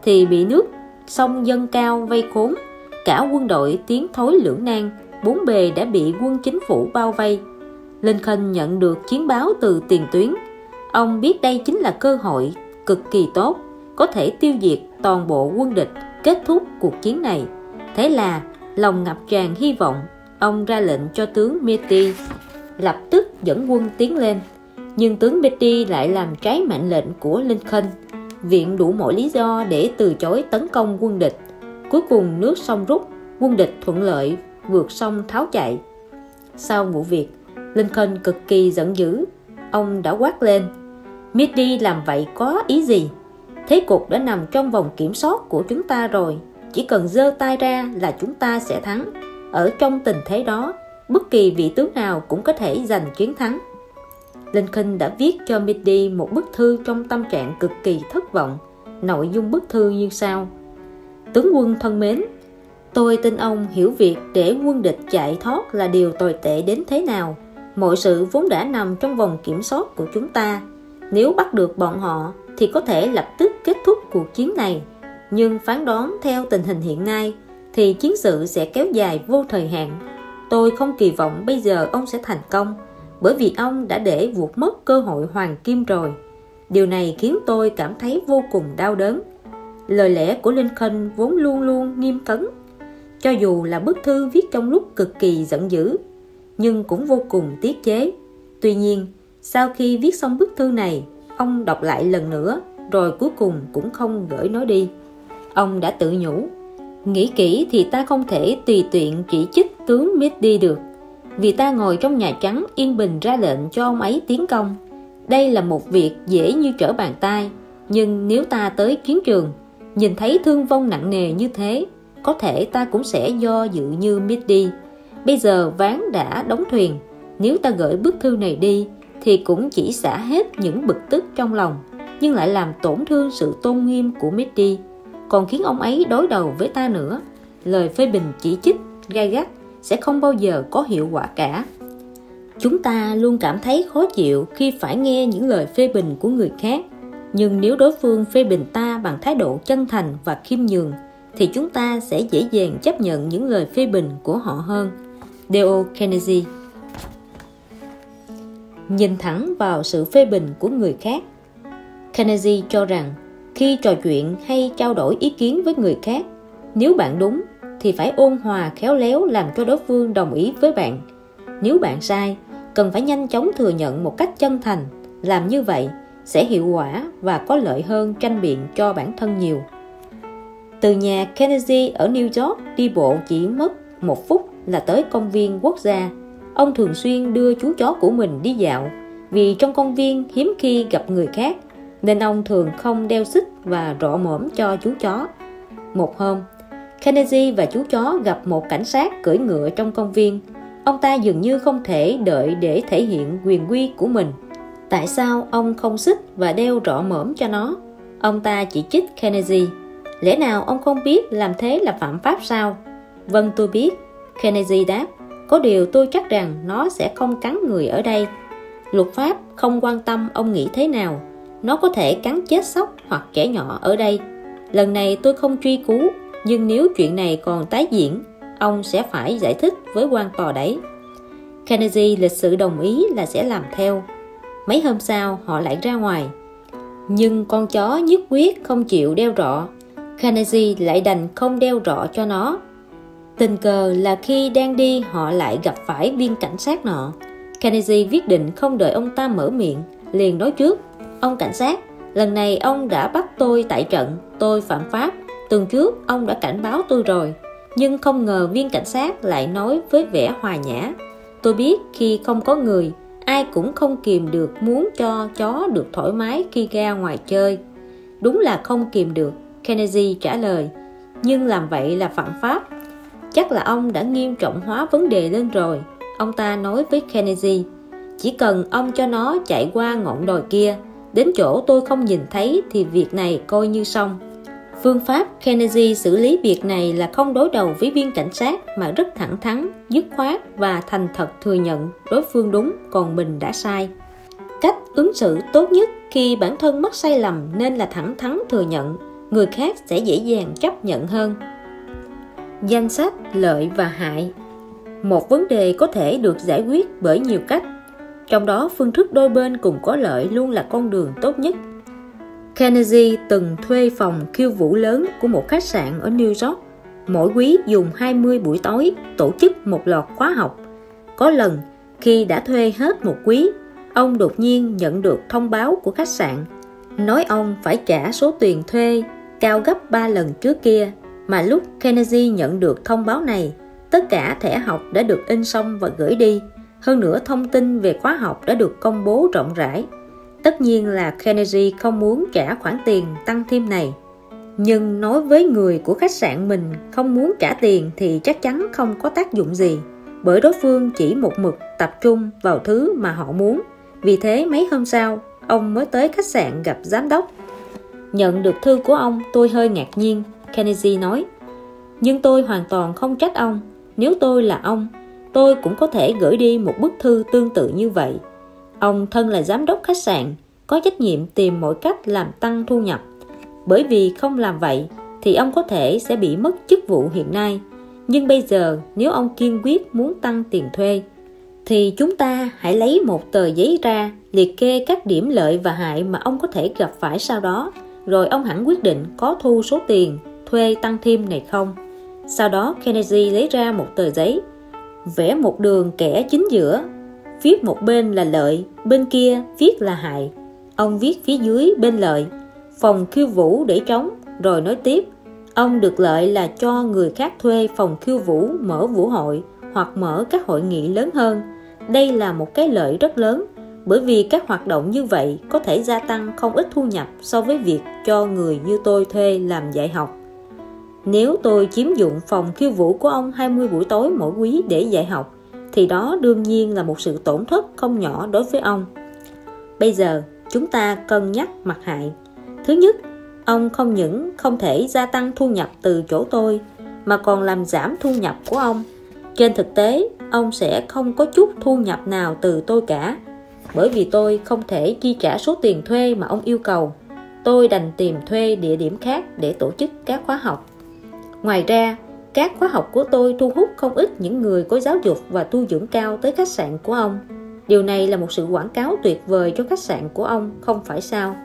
thì bị nước sông dâng cao vây khốn. Cả quân đội tiến thối lưỡng nan, bốn bề đã bị quân chính phủ bao vây. Lincoln nhận được chiến báo từ tiền tuyến. Ông biết đây chính là cơ hội cực kỳ tốt, có thể tiêu diệt toàn bộ quân địch, kết thúc cuộc chiến này. Thế là lòng ngập tràn hy vọng, ông ra lệnh cho tướng Meade lập tức dẫn quân tiến lên. Nhưng tướng Meade lại làm trái mệnh lệnh của Lincoln, viện đủ mọi lý do để từ chối tấn công quân địch. Cuối cùng nước sông rút, quân địch thuận lợi vượt sông tháo chạy. Sau vụ việc, Lincoln cực kỳ giận dữ. Ông đã quát lên: "Meade làm vậy có ý gì? Thế cục đã nằm trong vòng kiểm soát của chúng ta rồi, chỉ cần giơ tay ra là chúng ta sẽ thắng. Ở trong tình thế đó, bất kỳ vị tướng nào cũng có thể giành chiến thắng." Lincoln đã viết cho Meade một bức thư trong tâm trạng cực kỳ thất vọng. Nội dung bức thư như sau: "Tướng quân thân mến, tôi tin ông hiểu việc để quân địch chạy thoát là điều tồi tệ đến thế nào. Mọi sự vốn đã nằm trong vòng kiểm soát của chúng ta. Nếu bắt được bọn họ thì có thể lập tức kết thúc cuộc chiến này. Nhưng phán đoán theo tình hình hiện nay thì chiến sự sẽ kéo dài vô thời hạn. Tôi không kỳ vọng bây giờ ông sẽ thành công, bởi vì ông đã để vụt mất cơ hội hoàng kim rồi. Điều này khiến tôi cảm thấy vô cùng đau đớn." Lời lẽ của Lincoln vốn luôn luôn nghiêm cấm. Cho dù là bức thư viết trong lúc cực kỳ giận dữ, nhưng cũng vô cùng tiết chế. Tuy nhiên, sau khi viết xong bức thư này, ông đọc lại lần nữa, rồi cuối cùng cũng không gửi nó đi. Ông đã tự nhủ: Nghĩ kỹ thì ta không thể tùy tiện chỉ trích tướng Mitty được, vì ta ngồi trong Nhà Trắng yên bình ra lệnh cho ông ấy tiến công. Đây là một việc dễ như trở bàn tay, nhưng nếu ta tới chiến trường, nhìn thấy thương vong nặng nề như thế, có thể ta cũng sẽ do dự như Mitty. Bây giờ ván đã đóng thuyền, nếu ta gửi bức thư này đi thì cũng chỉ xả hết những bực tức trong lòng, nhưng lại làm tổn thương sự tôn nghiêm của Mitty, còn khiến ông ấy đối đầu với ta nữa. Lời phê bình chỉ trích gay gắt sẽ không bao giờ có hiệu quả cả. Chúng ta luôn cảm thấy khó chịu khi phải nghe những lời phê bình của người khác, nhưng nếu đối phương phê bình ta bằng thái độ chân thành và khiêm nhường thì chúng ta sẽ dễ dàng chấp nhận những lời phê bình của họ hơn. Dale Carnegie. Nhìn thẳng vào sự phê bình của người khác. Carnegie cho rằng khi trò chuyện hay trao đổi ý kiến với người khác, nếu bạn đúng thì phải ôn hòa khéo léo làm cho đối phương đồng ý với bạn. Nếu bạn sai, cần phải nhanh chóng thừa nhận một cách chân thành. Làm như vậy sẽ hiệu quả và có lợi hơn tranh biện cho bản thân nhiều. Từ nhà Carnegie ở New York đi bộ chỉ mất 1 phút là tới công viên quốc gia. Ông thường xuyên đưa chú chó của mình đi dạo, vì trong công viên hiếm khi gặp người khác, nên ông thường không đeo xích và rọ mõm cho chú chó. Một hôm, Carnegie và chú chó gặp một cảnh sát cưỡi ngựa trong công viên. Ông ta dường như không thể đợi để thể hiện quyền uy của mình. Tại sao ông không xích và đeo rọ mõm cho nó? Ông ta chỉ trích Carnegie. Lẽ nào ông không biết làm thế là phạm pháp sao? Vâng, tôi biết, Carnegie đáp. Có điều tôi chắc rằng nó sẽ không cắn người ở đây. Luật pháp không quan tâm ông nghĩ thế nào. Nó có thể cắn chết sóc hoặc trẻ nhỏ ở đây. Lần này tôi không truy cứu, nhưng nếu chuyện này còn tái diễn, ông sẽ phải giải thích với quan tòa đấy. Carnegie lịch sự đồng ý là sẽ làm theo. Mấy hôm sau họ lại ra ngoài, nhưng con chó nhất quyết không chịu đeo rọ. Carnegie lại đành không đeo rọ cho nó. Tình cờ là khi đang đi họ lại gặp phải viên cảnh sát nọ. Carnegie quyết định không đợi ông ta mở miệng, liền nói trước: Ông cảnh sát, lần này ông đã bắt tôi tại trận, tôi phạm pháp. Tuần trước ông đã cảnh báo tôi rồi. Nhưng không ngờ viên cảnh sát lại nói với vẻ hòa nhã: Tôi biết khi không có người, ai cũng không kìm được muốn cho chó được thoải mái khi ra ngoài chơi. Đúng là không kìm được, Carnegie trả lời, nhưng làm vậy là phạm pháp. Chắc là ông đã nghiêm trọng hóa vấn đề lên rồi, ông ta nói với Carnegie. Chỉ cần ông cho nó chạy qua ngọn đồi kia, đến chỗ tôi không nhìn thấy thì việc này coi như xong. Phương pháp Carnegie xử lý việc này là không đối đầu với viên cảnh sát, mà rất thẳng thắn, dứt khoát và thành thật thừa nhận đối phương đúng, còn mình đã sai. Cách ứng xử tốt nhất khi bản thân mắc sai lầm nên là thẳng thắn thừa nhận, người khác sẽ dễ dàng chấp nhận hơn. Danh sách lợi và hại. Một vấn đề có thể được giải quyết bởi nhiều cách, trong đó phương thức đôi bên cùng có lợi luôn là con đường tốt nhất. Carnegie từng thuê phòng khiêu vũ lớn của một khách sạn ở New York. Mỗi quý dùng 20 buổi tối tổ chức một loạt khóa học. Có lần khi đã thuê hết một quý, ông đột nhiên nhận được thông báo của khách sạn nói ông phải trả số tiền thuê cao gấp 3 lần trước kia. Mà lúc Carnegie nhận được thông báo này, tất cả thẻ học đã được in xong và gửi đi. Hơn nữa thông tin về khóa học đã được công bố rộng rãi. Tất nhiên là Carnegie không muốn trả khoản tiền tăng thêm này. Nhưng nói với người của khách sạn mình không muốn trả tiền thì chắc chắn không có tác dụng gì, bởi đối phương chỉ một mực tập trung vào thứ mà họ muốn. Vì thế mấy hôm sau, ông mới tới khách sạn gặp giám đốc. Nhận được thư của ông, tôi hơi ngạc nhiên, Carnegie nói. Nhưng tôi hoàn toàn không trách ông. Nếu tôi là ông, tôi cũng có thể gửi đi một bức thư tương tự như vậy. Ông thân là giám đốc khách sạn, có trách nhiệm tìm mọi cách làm tăng thu nhập. Bởi vì không làm vậy thì ông có thể sẽ bị mất chức vụ hiện nay. Nhưng bây giờ nếu ông kiên quyết muốn tăng tiền thuê, thì chúng ta hãy lấy một tờ giấy ra, liệt kê các điểm lợi và hại mà ông có thể gặp phải sau đó. Rồi ông hẳn quyết định có thu số tiền thuê tăng thêm này không. Sau đó Carnegie lấy ra một tờ giấy, vẽ một đường kẻ chính giữa, viết một bên là lợi, bên kia viết là hại. Ông viết phía dưới bên lợi: phòng khiêu vũ để trống, rồi nói tiếp: Ông được lợi là cho người khác thuê phòng khiêu vũ, mở vũ hội hoặc mở các hội nghị lớn hơn. Đây là một cái lợi rất lớn, bởi vì các hoạt động như vậy có thể gia tăng không ít thu nhập so với việc cho người như tôi thuê làm dạy học. Nếu tôi chiếm dụng phòng khiêu vũ của ông 20 buổi tối mỗi quý để dạy học, thì đó đương nhiên là một sự tổn thất không nhỏ đối với ông. Bây giờ, chúng ta cân nhắc mặt hại. Thứ nhất, ông không những không thể gia tăng thu nhập từ chỗ tôi, mà còn làm giảm thu nhập của ông. Trên thực tế, ông sẽ không có chút thu nhập nào từ tôi cả, bởi vì tôi không thể chi trả số tiền thuê mà ông yêu cầu. Tôi đành tìm thuê địa điểm khác để tổ chức các khóa học. Ngoài ra, các khóa học của tôi thu hút không ít những người có giáo dục và tu dưỡng cao tới khách sạn của ông. Điều này là một sự quảng cáo tuyệt vời cho khách sạn của ông, không phải sao?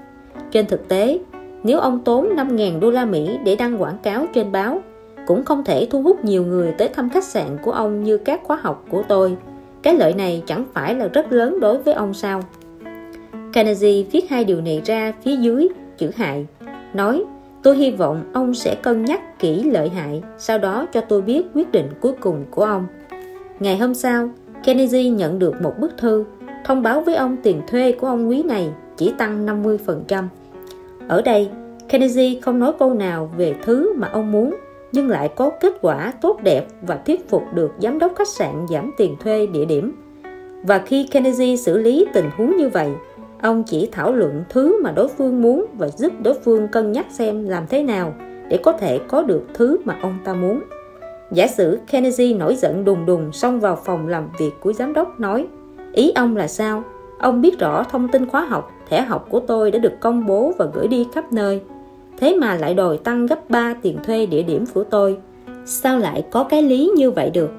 Trên thực tế, nếu ông tốn 5.000 đô la Mỹ để đăng quảng cáo trên báo, cũng không thể thu hút nhiều người tới thăm khách sạn của ông như các khóa học của tôi. Cái lợi này chẳng phải là rất lớn đối với ông sao? Carnegie viết hai điều này ra phía dưới chữ hại, nói: tôi hy vọng ông sẽ cân nhắc kỹ lợi hại, sau đó cho tôi biết quyết định cuối cùng của ông. Ngày hôm sau, Carnegie nhận được một bức thư thông báo với ông tiền thuê của ông quý này chỉ tăng 50%. Ở đây, Carnegie không nói câu nào về thứ mà ông muốn, nhưng lại có kết quả tốt đẹp và thuyết phục được giám đốc khách sạn giảm tiền thuê địa điểm. Và khi Carnegie xử lý tình huống như vậy, ông chỉ thảo luận thứ mà đối phương muốn và giúp đối phương cân nhắc xem làm thế nào để có thể có được thứ mà ông ta muốn. Giả sử Carnegie nổi giận đùng đùng xông vào phòng làm việc của giám đốc, nói: ý ông là sao? Ông biết rõ thông tin khóa học, thẻ học của tôi đã được công bố và gửi đi khắp nơi, thế mà lại đòi tăng gấp 3 tiền thuê địa điểm của tôi. Sao lại có cái lý như vậy được?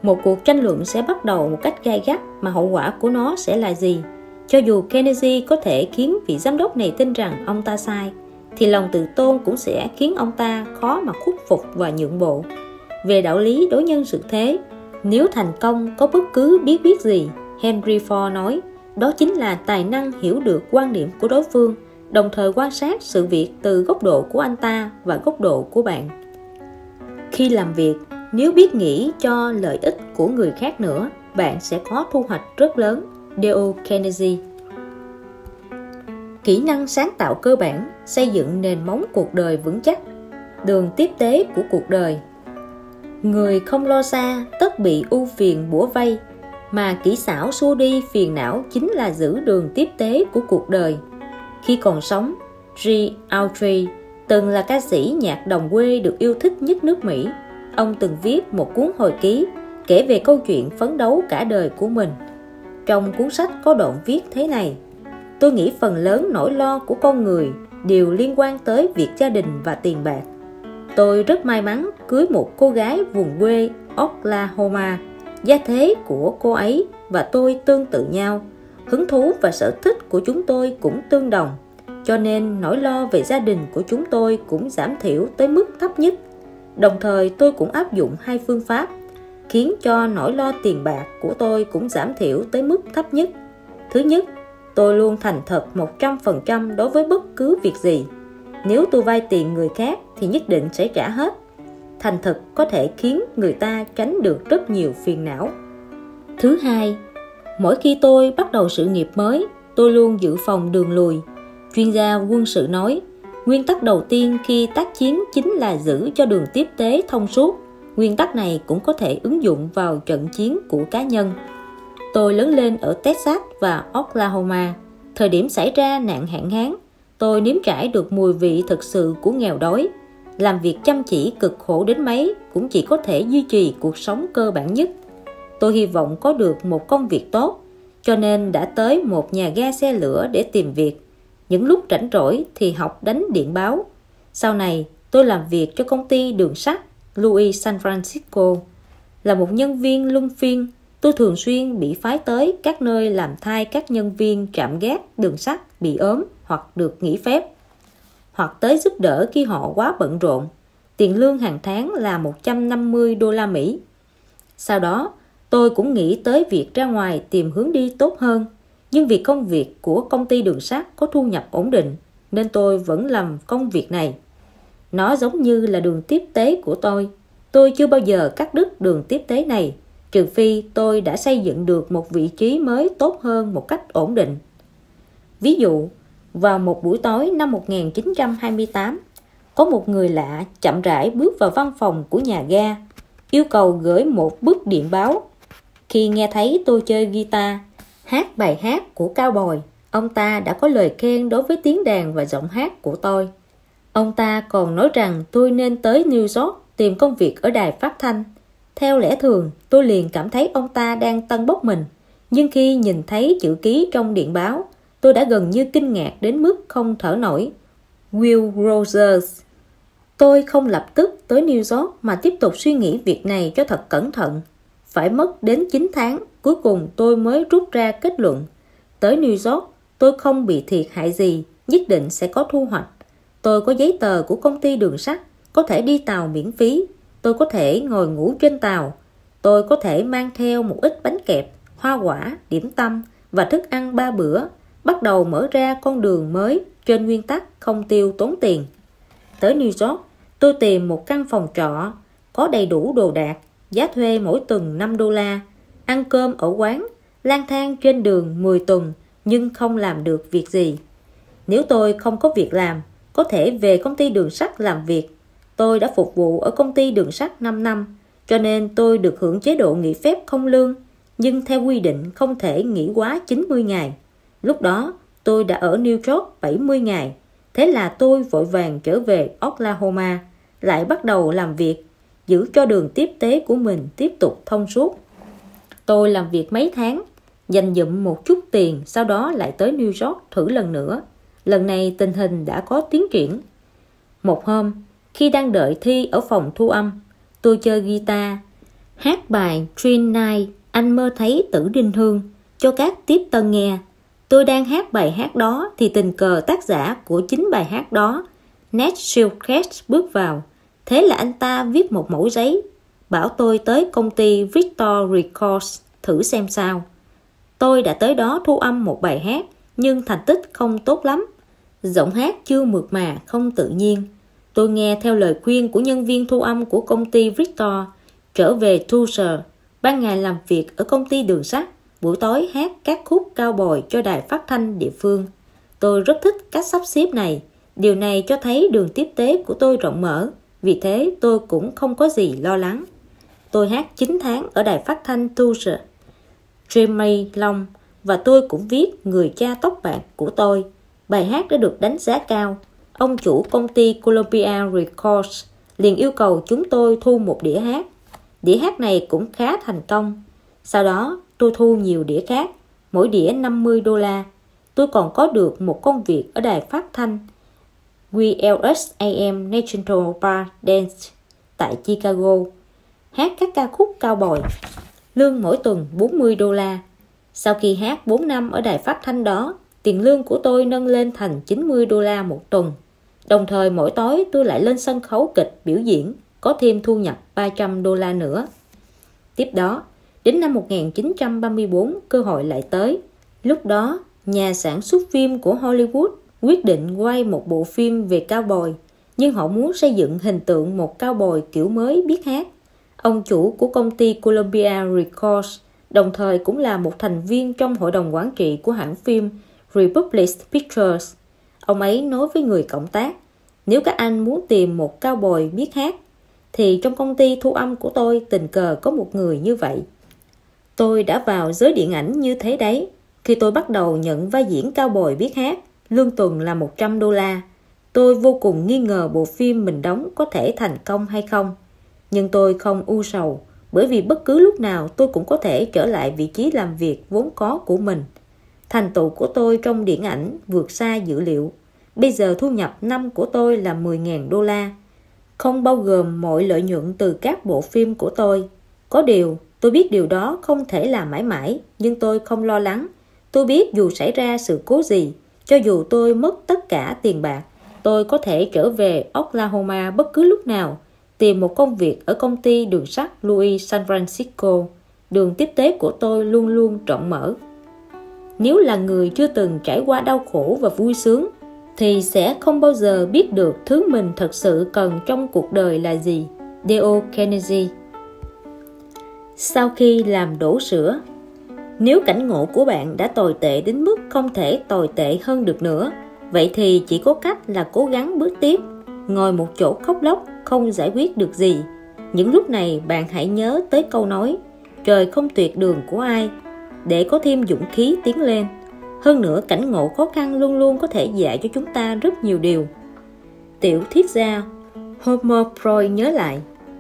Một cuộc tranh luận sẽ bắt đầu một cách gay gắt, mà hậu quả của nó sẽ là gì? Cho dù Carnegie có thể khiến vị giám đốc này tin rằng ông ta sai, thì lòng tự tôn cũng sẽ khiến ông ta khó mà khuất phục và nhượng bộ. Về đạo lý đối nhân xử thế, nếu thành công có bất cứ bí quyết gì, Henry Ford nói, đó chính là tài năng hiểu được quan điểm của đối phương, đồng thời quan sát sự việc từ góc độ của anh ta và góc độ của bạn. Khi làm việc, nếu biết nghĩ cho lợi ích của người khác nữa, bạn sẽ có thu hoạch rất lớn. Dale Carnegie. Kỹ năng sáng tạo cơ bản, xây dựng nền móng cuộc đời vững chắc. Đường tiếp tế của cuộc đời. Người không lo xa tất bị ưu phiền bủa vây, mà kỹ xảo xua đi phiền não chính là giữ đường tiếp tế của cuộc đời. Khi còn sống, G. Autry từng là ca sĩ nhạc đồng quê được yêu thích nhất nước Mỹ. Ông từng viết một cuốn hồi ký kể về câu chuyện phấn đấu cả đời của mình. Trong cuốn sách có đoạn viết thế này: tôi nghĩ phần lớn nỗi lo của con người đều liên quan tới việc gia đình và tiền bạc. Tôi rất may mắn cưới một cô gái vùng quê Oklahoma. Gia thế của cô ấy và tôi tương tự nhau, hứng thú và sở thích của chúng tôi cũng tương đồng, cho nên nỗi lo về gia đình của chúng tôi cũng giảm thiểu tới mức thấp nhất. Đồng thời tôi cũng áp dụng hai phương pháp khiến cho nỗi lo tiền bạc của tôi cũng giảm thiểu tới mức thấp nhất. Thứ nhất, tôi luôn thành thật 100% đối với bất cứ việc gì. Nếu tôi vay tiền người khác thì nhất định sẽ trả hết. Thành thật có thể khiến người ta tránh được rất nhiều phiền não. Thứ hai, mỗi khi tôi bắt đầu sự nghiệp mới, tôi luôn dự phòng đường lùi. Chuyên gia quân sự nói, nguyên tắc đầu tiên khi tác chiến chính là giữ cho đường tiếp tế thông suốt. Nguyên tắc này cũng có thể ứng dụng vào trận chiến của cá nhân. Tôi lớn lên ở Texas và Oklahoma. Thời điểm xảy ra nạn hạn hán, tôi nếm trải được mùi vị thực sự của nghèo đói. Làm việc chăm chỉ cực khổ đến mấy cũng chỉ có thể duy trì cuộc sống cơ bản nhất. Tôi hy vọng có được một công việc tốt, cho nên đã tới một nhà ga xe lửa để tìm việc. Những lúc rảnh rỗi thì học đánh điện báo. Sau này, tôi làm việc cho công ty đường sắt Louis San Francisco. Là một nhân viên luân phiên, tôi thường xuyên bị phái tới các nơi làm thay các nhân viên trạm gác đường sắt bị ốm hoặc được nghỉ phép, hoặc tới giúp đỡ khi họ quá bận rộn. Tiền lương hàng tháng là 150 đô la Mỹ. Sau đó, tôi cũng nghĩ tới việc ra ngoài tìm hướng đi tốt hơn. Nhưng vì công việc của công ty đường sắt có thu nhập ổn định, nên tôi vẫn làm công việc này. Nó giống như là đường tiếp tế của tôi. Tôi chưa bao giờ cắt đứt đường tiếp tế này, trừ phi tôi đã xây dựng được một vị trí mới tốt hơn một cách ổn định. Ví dụ, vào một buổi tối năm 1928, có một người lạ chậm rãi bước vào văn phòng của nhà ga, yêu cầu gửi một bức điện báo. Khi nghe thấy tôi chơi guitar, hát bài hát của Cao Bồi, ông ta đã có lời khen đối với tiếng đàn và giọng hát của tôi. Ông ta còn nói rằng tôi nên tới New York tìm công việc ở đài phát thanh. Theo lẽ thường, tôi liền cảm thấy ông ta đang tân bốc mình. Nhưng khi nhìn thấy chữ ký trong điện báo, tôi đã gần như kinh ngạc đến mức không thở nổi. Will Rogers. Tôi không lập tức tới New York mà tiếp tục suy nghĩ việc này cho thật cẩn thận. Phải mất đến 9 tháng, cuối cùng tôi mới rút ra kết luận. Tới New York, tôi không bị thiệt hại gì, nhất định sẽ có thu hoạch. Tôi có giấy tờ của công ty đường sắt, có thể đi tàu miễn phí. Tôi có thể ngồi ngủ trên tàu. Tôi có thể mang theo một ít bánh kẹp, hoa quả, điểm tâm và thức ăn 3 bữa, bắt đầu mở ra con đường mới trên nguyên tắc không tiêu tốn tiền. Tới New York, tôi tìm một căn phòng trọ, có đầy đủ đồ đạc, giá thuê mỗi tuần $5, ăn cơm ở quán, lang thang trên đường 10 tuần nhưng không làm được việc gì. Nếu tôi không có việc làm, có thể về công ty đường sắt làm việc. Tôi đã phục vụ ở công ty đường sắt 5 năm, cho nên tôi được hưởng chế độ nghỉ phép không lương, nhưng theo quy định không thể nghỉ quá 90 ngày. Lúc đó, tôi đã ở New York 70 ngày. Thế là tôi vội vàng trở về Oklahoma, lại bắt đầu làm việc, giữ cho đường tiếp tế của mình tiếp tục thông suốt. Tôi làm việc mấy tháng, dành dụm một chút tiền, sau đó lại tới New York thử lần nữa. Lần này tình hình đã có tiến triển. Một hôm, khi đang đợi thi ở phòng thu âm, tôi chơi guitar, hát bài Dream Night, Anh Mơ Thấy Tử Đinh Hương cho các tiếp tân nghe. Tôi đang hát bài hát đó thì tình cờ tác giả của chính bài hát đó, Ned Silkes, bước vào. Thế là anh ta viết một mẩu giấy, bảo tôi tới công ty Victor Records thử xem sao. Tôi đã tới đó thu âm một bài hát, nhưng thành tích không tốt lắm. Giọng hát chưa mượt mà, không tự nhiên. Tôi nghe theo lời khuyên của nhân viên thu âm của công ty Victor, trở về Tulsa, ban ngày làm việc ở công ty đường sắt, buổi tối hát các khúc cao bồi cho đài phát thanh địa phương. Tôi rất thích cách sắp xếp này. Điều này cho thấy đường tiếp tế của tôi rộng mở, vì thế tôi cũng không có gì lo lắng. Tôi hát 9 tháng ở đài phát thanh Tulsa, Jimmy Long, và tôi cũng viết Người Cha Tóc Bạc của tôi. Bài hát đã được đánh giá cao. Ông chủ công ty Columbia Records liền yêu cầu chúng tôi thu một đĩa hát. Đĩa hát này cũng khá thành công. Sau đó tôi thu nhiều đĩa khác, mỗi đĩa $50. Tôi còn có được một công việc ở đài phát thanh WLS-AM National Bar Dance tại Chicago, hát các ca khúc cao bồi, lương mỗi tuần $40. Sau khi hát 4 năm ở đài phát thanh đó, tiền lương của tôi nâng lên thành $90 một tuần. Đồng thời mỗi tối tôi lại lên sân khấu kịch biểu diễn, có thêm thu nhập $300 nữa. Tiếp đó, đến năm 1934, cơ hội lại tới. Lúc đó, nhà sản xuất phim của Hollywood quyết định quay một bộ phim về cao bồi, nhưng họ muốn xây dựng hình tượng một cao bồi kiểu mới biết hát. Ông chủ của công ty Columbia Records đồng thời cũng là một thành viên trong hội đồng quản trị của hãng phim Republic Pictures. Ông ấy nói với người cộng tác, nếu các anh muốn tìm một cao bồi biết hát, thì trong công ty thu âm của tôi tình cờ có một người như vậy. Tôi đã vào giới điện ảnh như thế đấy. Khi tôi bắt đầu nhận vai diễn cao bồi biết hát, lương tuần là $100. Tôi vô cùng nghi ngờ bộ phim mình đóng có thể thành công hay không. Nhưng tôi không u sầu, bởi vì bất cứ lúc nào tôi cũng có thể trở lại vị trí làm việc vốn có của mình. Thành tựu của tôi trong điện ảnh vượt xa dữ liệu. Bây giờ thu nhập năm của tôi là $10.000, không bao gồm mọi lợi nhuận từ các bộ phim của tôi. Có điều, tôi biết điều đó không thể là mãi mãi, nhưng tôi không lo lắng. Tôi biết dù xảy ra sự cố gì, cho dù tôi mất tất cả tiền bạc, tôi có thể trở về Oklahoma bất cứ lúc nào, tìm một công việc ở công ty đường sắt Louis San Francisco. Đường tiếp tế của tôi luôn luôn rộng mở. Nếu là người chưa từng trải qua đau khổ và vui sướng, thì sẽ không bao giờ biết được thứ mình thật sự cần trong cuộc đời là gì. Dale Carnegie. Sau khi làm đổ sữa, nếu cảnh ngộ của bạn đã tồi tệ đến mức không thể tồi tệ hơn được nữa, vậy thì chỉ có cách là cố gắng bước tiếp. Ngồi một chỗ khóc lóc không giải quyết được gì. Những lúc này bạn hãy nhớ tới câu nói trời không tuyệt đường của ai, để có thêm dũng khí tiến lên. Hơn nữa, cảnh ngộ khó khăn luôn luôn có thể dạy cho chúng ta rất nhiều điều. Tiểu thuyết gia Homer Freud nhớ lại,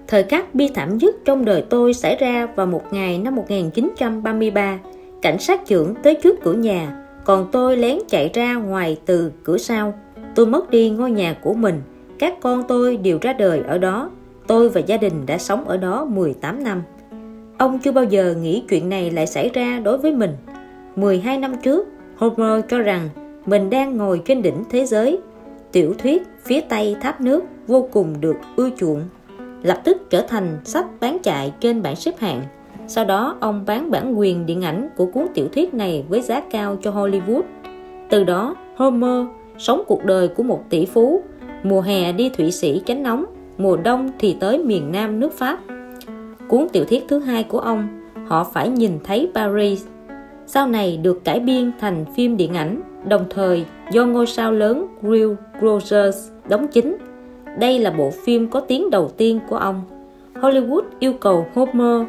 thời khắc bi thảm nhất trong đời tôi xảy ra vào một ngày năm 1933. Cảnh sát trưởng tới trước cửa nhà, còn tôi lén chạy ra ngoài từ cửa sau. Tôi mất đi ngôi nhà của mình, các con tôi đều ra đời ở đó. Tôi và gia đình đã sống ở đó 18 năm. Ông chưa bao giờ nghĩ chuyện này lại xảy ra đối với mình. 12 năm trước, Homer cho rằng mình đang ngồi trên đỉnh thế giới. Tiểu thuyết Phía Tây Thác Nước vô cùng được ưa chuộng, lập tức trở thành sách bán chạy trên bảng xếp hạng. Sau đó ông bán bản quyền điện ảnh của cuốn tiểu thuyết này với giá cao cho Hollywood. Từ đó, Homer sống cuộc đời của một tỷ phú. Mùa hè đi Thụy Sĩ tránh nóng, mùa đông thì tới miền Nam nước Pháp. Cuốn tiểu thuyết thứ hai của ông, Họ Phải Nhìn Thấy Paris, sau này được cải biên thành phim điện ảnh, đồng thời do ngôi sao lớn Will Rogers đóng chính. Đây là bộ phim có tiếng đầu tiên của ông. Hollywood yêu cầu Homer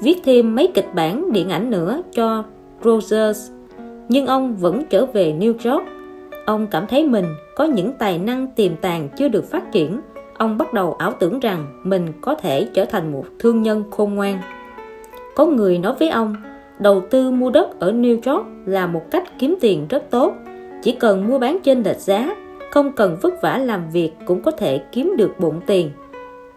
viết thêm mấy kịch bản điện ảnh nữa cho Rogers, nhưng ông vẫn trở về New York. Ông cảm thấy mình có những tài năng tiềm tàng chưa được phát triển. Ông bắt đầu ảo tưởng rằng mình có thể trở thành một thương nhân khôn ngoan. Có người nói với ông, đầu tư mua đất ở New York là một cách kiếm tiền rất tốt. Chỉ cần mua bán trên lệch giá, không cần vất vả làm việc cũng có thể kiếm được bộn tiền.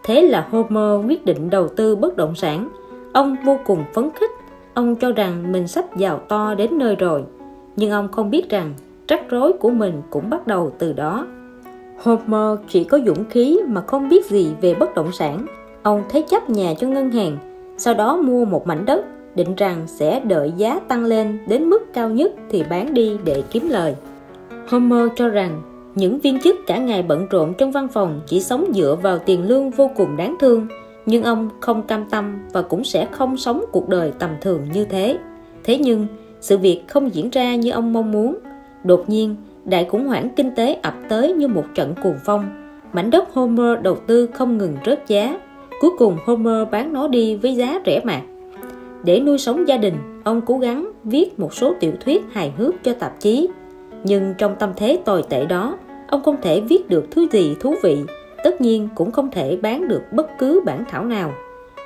Thế là Homer quyết định đầu tư bất động sản. Ông vô cùng phấn khích. Ông cho rằng mình sắp giàu to đến nơi rồi. Nhưng ông không biết rằng rắc rối của mình cũng bắt đầu từ đó. Homer chỉ có dũng khí mà không biết gì về bất động sản. Ông thế chấp nhà cho ngân hàng, sau đó mua một mảnh đất, định rằng sẽ đợi giá tăng lên đến mức cao nhất thì bán đi để kiếm lời. Homer cho rằng những viên chức cả ngày bận rộn trong văn phòng chỉ sống dựa vào tiền lương vô cùng đáng thương, nhưng ông không cam tâm và cũng sẽ không sống cuộc đời tầm thường như thế. Thế nhưng sự việc không diễn ra như ông mong muốn. Đột nhiên, đại khủng hoảng kinh tế ập tới như một trận cuồng phong. Mảnh đất Homer đầu tư không ngừng rớt giá. Cuối cùng Homer bán nó đi với giá rẻ mạt. Để nuôi sống gia đình, ông cố gắng viết một số tiểu thuyết hài hước cho tạp chí. Nhưng trong tâm thế tồi tệ đó, ông không thể viết được thứ gì thú vị, tất nhiên cũng không thể bán được bất cứ bản thảo nào.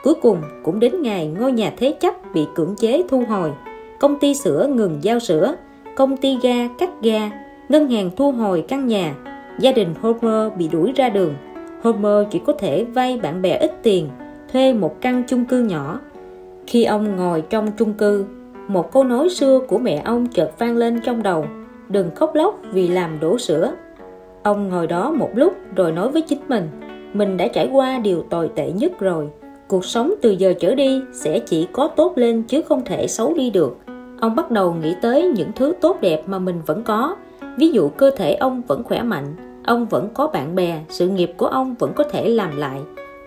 Cuối cùng cũng đến ngày ngôi nhà thế chấp bị cưỡng chế thu hồi, công ty sữa ngừng giao sữa, công ty ga cắt ga, ngân hàng thu hồi căn nhà, gia đình Homer bị đuổi ra đường. Homer chỉ có thể vay bạn bè ít tiền, thuê một căn chung cư nhỏ. Khi ông ngồi trong chung cư, một câu nói xưa của mẹ ông chợt vang lên trong đầu: đừng khóc lóc vì làm đổ sữa. Ông ngồi đó một lúc rồi nói với chính mình đã trải qua điều tồi tệ nhất rồi. Cuộc sống từ giờ trở đi sẽ chỉ có tốt lên chứ không thể xấu đi được. Ông bắt đầu nghĩ tới những thứ tốt đẹp mà mình vẫn có. Ví dụ cơ thể ông vẫn khỏe mạnh, ông vẫn có bạn bè, sự nghiệp của ông vẫn có thể làm lại.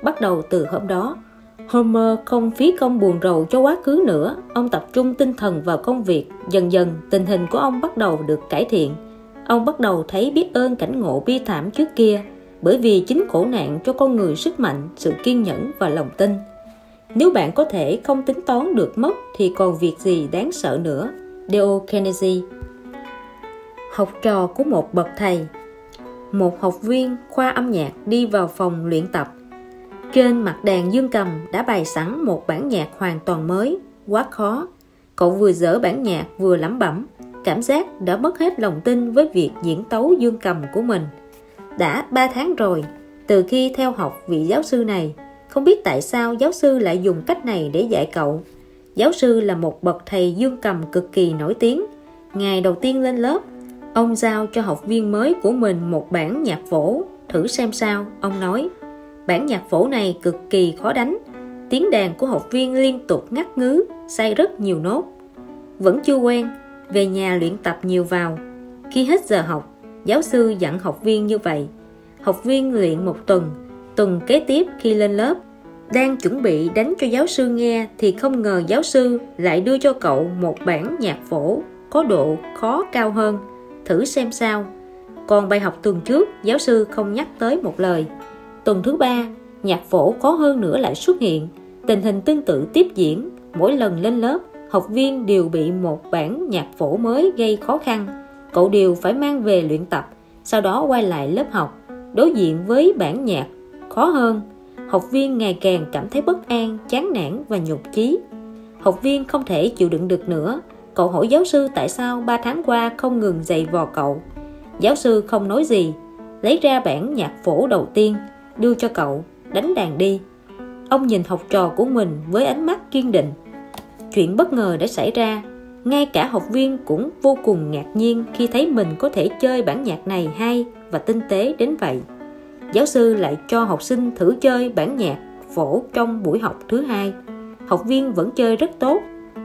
Bắt đầu từ hôm đó, Homer không phí công buồn rầu cho quá khứ nữa. Ông tập trung tinh thần vào công việc. Dần dần tình hình của ông bắt đầu được cải thiện. Ông bắt đầu thấy biết ơn cảnh ngộ bi thảm trước kia, bởi vì chính khổ nạn cho con người sức mạnh, sự kiên nhẫn và lòng tin. Nếu bạn có thể không tính toán được mất thì còn việc gì đáng sợ nữa. Dale Carnegie. Học trò của một bậc thầy. Một học viên khoa âm nhạc đi vào phòng luyện tập. Trên mặt đàn dương cầm đã bày sẵn một bản nhạc hoàn toàn mới, quá khó. Cậu vừa dở bản nhạc vừa lẩm bẩm, cảm giác đã mất hết lòng tin với việc diễn tấu dương cầm của mình. Đã 3 tháng rồi, từ khi theo học vị giáo sư này, không biết tại sao giáo sư lại dùng cách này để dạy cậu. Giáo sư là một bậc thầy dương cầm cực kỳ nổi tiếng. Ngày đầu tiên lên lớp, ông giao cho học viên mới của mình một bản nhạc phổ, thử xem sao. Ông nói, bản nhạc phổ này cực kỳ khó đánh, tiếng đàn của học viên liên tục ngắt ngứ, sai rất nhiều nốt. Vẫn chưa quen, về nhà luyện tập nhiều vào. Khi hết giờ học, Giáo sư dặn học viên như vậy. Học viên luyện một tuần kế tiếp khi lên lớp, đang chuẩn bị đánh cho giáo sư nghe thì không ngờ giáo sư lại đưa cho cậu một bản nhạc phổ có độ khó cao hơn. Thử xem sao. Còn bài học tuần trước, giáo sư không nhắc tới một lời. Tuần thứ 3, nhạc phổ khó hơn nữa lại xuất hiện. Tình hình tương tự tiếp diễn. Mỗi lần lên lớp, học viên đều bị một bản nhạc phổ mới gây khó khăn. Cậu đều phải mang về luyện tập, sau đó quay lại lớp học, đối diện với bản nhạc khó hơn. Học viên ngày càng cảm thấy bất an, chán nản và nhụt chí. Học viên không thể chịu đựng được nữa. Cậu hỏi giáo sư tại sao 3 tháng qua không ngừng giày vò cậu. Giáo sư không nói gì, lấy ra bản nhạc phổ đầu tiên, đưa cho cậu, đánh đàn đi. Ông nhìn học trò của mình với ánh mắt kiên định. Chuyện bất ngờ đã xảy ra. Ngay cả học viên cũng vô cùng ngạc nhiên khi thấy mình có thể chơi bản nhạc này hay và tinh tế đến vậy. Giáo sư lại cho học sinh thử chơi bản nhạc phổ trong buổi học thứ 2. Học viên vẫn chơi rất tốt.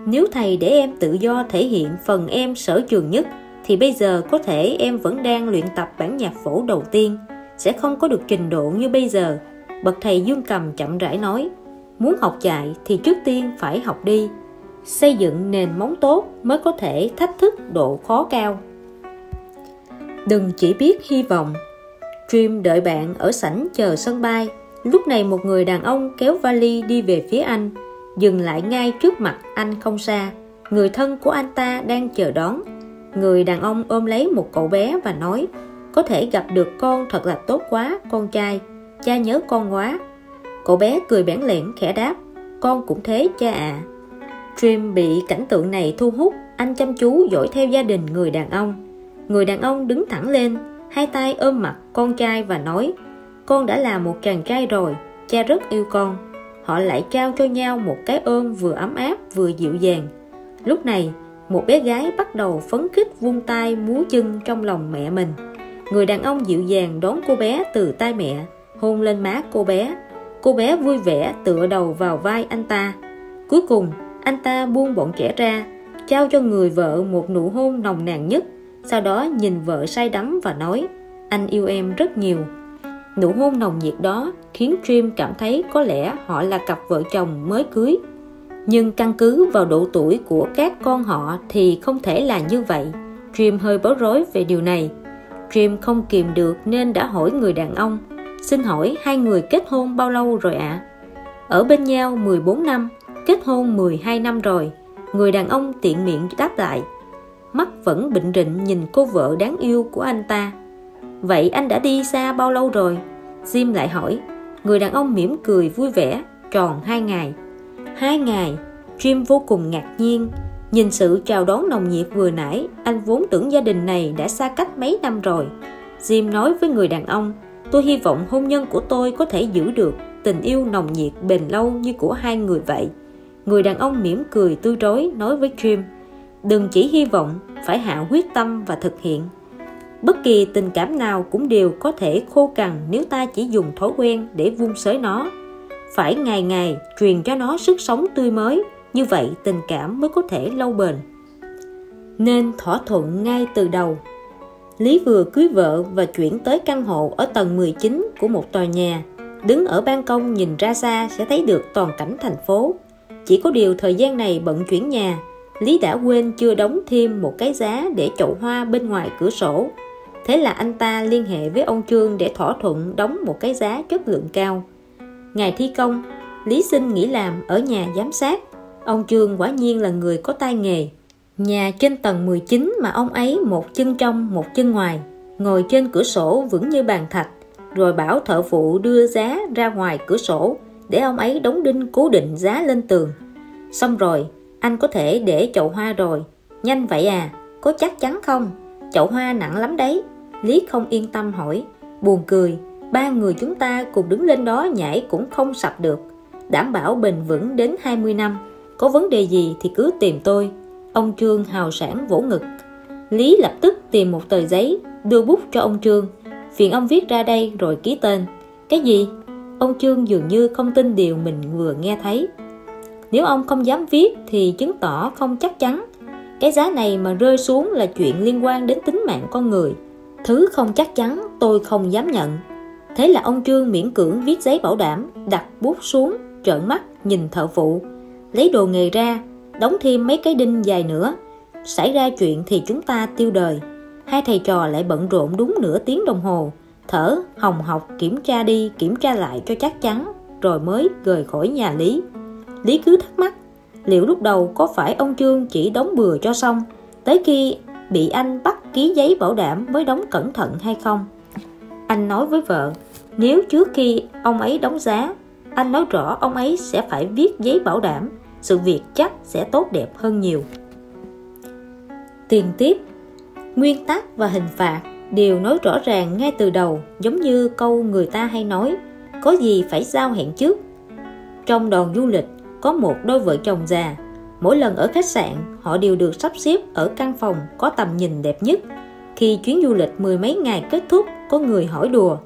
Nếu thầy để em tự do thể hiện phần em sở trường nhất, thì bây giờ có thể em vẫn đang luyện tập bản nhạc phổ đầu tiên, sẽ không có được trình độ như bây giờ. Bậc thầy Dương Cầm chậm rãi nói, muốn học chạy thì trước tiên phải học đi. Xây dựng nền móng tốt mới có thể thách thức độ khó cao. Đừng chỉ biết hy vọng. Jim đợi bạn ở sảnh chờ sân bay. Lúc này một người đàn ông kéo vali đi về phía anh, dừng lại ngay trước mặt anh không xa. Người thân của anh ta đang chờ đón. Người đàn ông ôm lấy một cậu bé và nói, có thể gặp được con thật là tốt quá, con trai. Cha nhớ con quá. Cậu bé cười bẽn lẽn khẽ đáp, con cũng thế cha ạ. Jim bị cảnh tượng này thu hút. Anh chăm chú dõi theo gia đình người đàn ông. Người đàn ông đứng thẳng lên, hai tay ôm mặt con trai và nói, con đã là một chàng trai rồi, cha rất yêu con. Họ lại trao cho nhau một cái ôm vừa ấm áp vừa dịu dàng. Lúc này, một bé gái bắt đầu phấn khích vung tay múa chân trong lòng mẹ mình. Người đàn ông dịu dàng đón cô bé từ tay mẹ, hôn lên má cô bé. Cô bé vui vẻ tựa đầu vào vai anh ta. Cuối cùng, anh ta buông bọn trẻ ra, trao cho người vợ một nụ hôn nồng nàn nhất. Sau đó nhìn vợ say đắm và nói, anh yêu em rất nhiều. Nụ hôn nồng nhiệt đó khiến Jim cảm thấy có lẽ họ là cặp vợ chồng mới cưới. Nhưng căn cứ vào độ tuổi của các con họ thì không thể là như vậy. Jim hơi bối rối về điều này. Jim không kìm được nên đã hỏi người đàn ông, xin hỏi hai người kết hôn bao lâu rồi ạ? Ở bên nhau 14 năm, kết hôn 12 năm rồi. Người đàn ông tiện miệng đáp lại. Mắt vẫn bệnh rịnh nhìn cô vợ đáng yêu của anh ta. Vậy anh đã đi xa bao lâu rồi? Jim lại hỏi. Người đàn ông mỉm cười vui vẻ, tròn 2 ngày. 2 ngày? Jim vô cùng ngạc nhiên. Nhìn sự chào đón nồng nhiệt vừa nãy, anh vốn tưởng gia đình này đã xa cách mấy năm rồi. Jim nói với người đàn ông, tôi hy vọng hôn nhân của tôi có thể giữ được tình yêu nồng nhiệt bền lâu như của hai người vậy. Người đàn ông mỉm cười tươi rói nói với Jim, đừng chỉ hy vọng, phải hạ quyết tâm và thực hiện. Bất kỳ tình cảm nào cũng đều có thể khô cằn nếu ta chỉ dùng thói quen để vun sới nó. Phải ngày ngày truyền cho nó sức sống tươi mới, như vậy tình cảm mới có thể lâu bền. Nên thỏa thuận ngay từ đầu. Lý vừa cưới vợ và chuyển tới căn hộ ở tầng 19 của một tòa nhà. Đứng ở ban công nhìn ra xa sẽ thấy được toàn cảnh thành phố. Chỉ có điều thời gian này bận chuyển nhà, Lý đã quên chưa đóng thêm một cái giá để chậu hoa bên ngoài cửa sổ. Thế là anh ta liên hệ với ông Trương để thỏa thuận đóng một cái giá chất lượng cao. Ngày thi công, Lý xin nghỉ làm ở nhà giám sát. Ông Trương quả nhiên là người có tay nghề. Nhà trên tầng 19 mà ông ấy một chân trong một chân ngoài, ngồi trên cửa sổ vững như bàn thạch, rồi bảo thợ phụ đưa giá ra ngoài cửa sổ để ông ấy đóng đinh cố định giá lên tường. Xong rồi, anh có thể để chậu hoa rồi. Nhanh vậy à, có chắc chắn không? Chậu hoa nặng lắm đấy. Lý không yên tâm hỏi. Buồn cười, 3 người chúng ta cùng đứng lên đó nhảy cũng không sập được. Đảm bảo bền vững đến 20 năm. Có vấn đề gì thì cứ tìm tôi. Ông Trương hào sảng vỗ ngực. Lý lập tức tìm một tờ giấy, đưa bút cho ông Trương. Phiền ông viết ra đây rồi ký tên. Cái gì? Ông Trương dường như không tin điều mình vừa nghe thấy. Nếu ông không dám viết thì chứng tỏ không chắc chắn. Cái giá này mà rơi xuống là chuyện liên quan đến tính mạng con người. Thứ không chắc chắn tôi không dám nhận. Thế là ông Trương miễn cưỡng viết giấy bảo đảm, đặt bút xuống, trợn mắt nhìn thợ phụ, lấy đồ nghề ra, đóng thêm mấy cái đinh dài nữa. Xảy ra chuyện thì chúng ta tiêu đời. Hai thầy trò lại bận rộn đúng nửa tiếng đồng hồ, thở hồng hộc kiểm tra đi kiểm tra lại cho chắc chắn, rồi mới rời khỏi nhà Lý. Lý cứ thắc mắc, liệu lúc đầu có phải ông Trương chỉ đóng bừa cho xong, tới khi bị anh bắt ký giấy bảo đảm mới đóng cẩn thận hay không? Anh nói với vợ, nếu trước khi ông ấy đóng giá, anh nói rõ ông ấy sẽ phải viết giấy bảo đảm, sự việc chắc sẽ tốt đẹp hơn nhiều. Tiền tiếp, nguyên tắc và hình phạt đều nói rõ ràng ngay từ đầu, giống như câu người ta hay nói, có gì phải giao hẹn trước. Trong đoàn du lịch có một đôi vợ chồng già, mỗi lần ở khách sạn họ đều được sắp xếp ở căn phòng có tầm nhìn đẹp nhất. Khi chuyến du lịch mười mấy ngày kết thúc, có người hỏi đùa,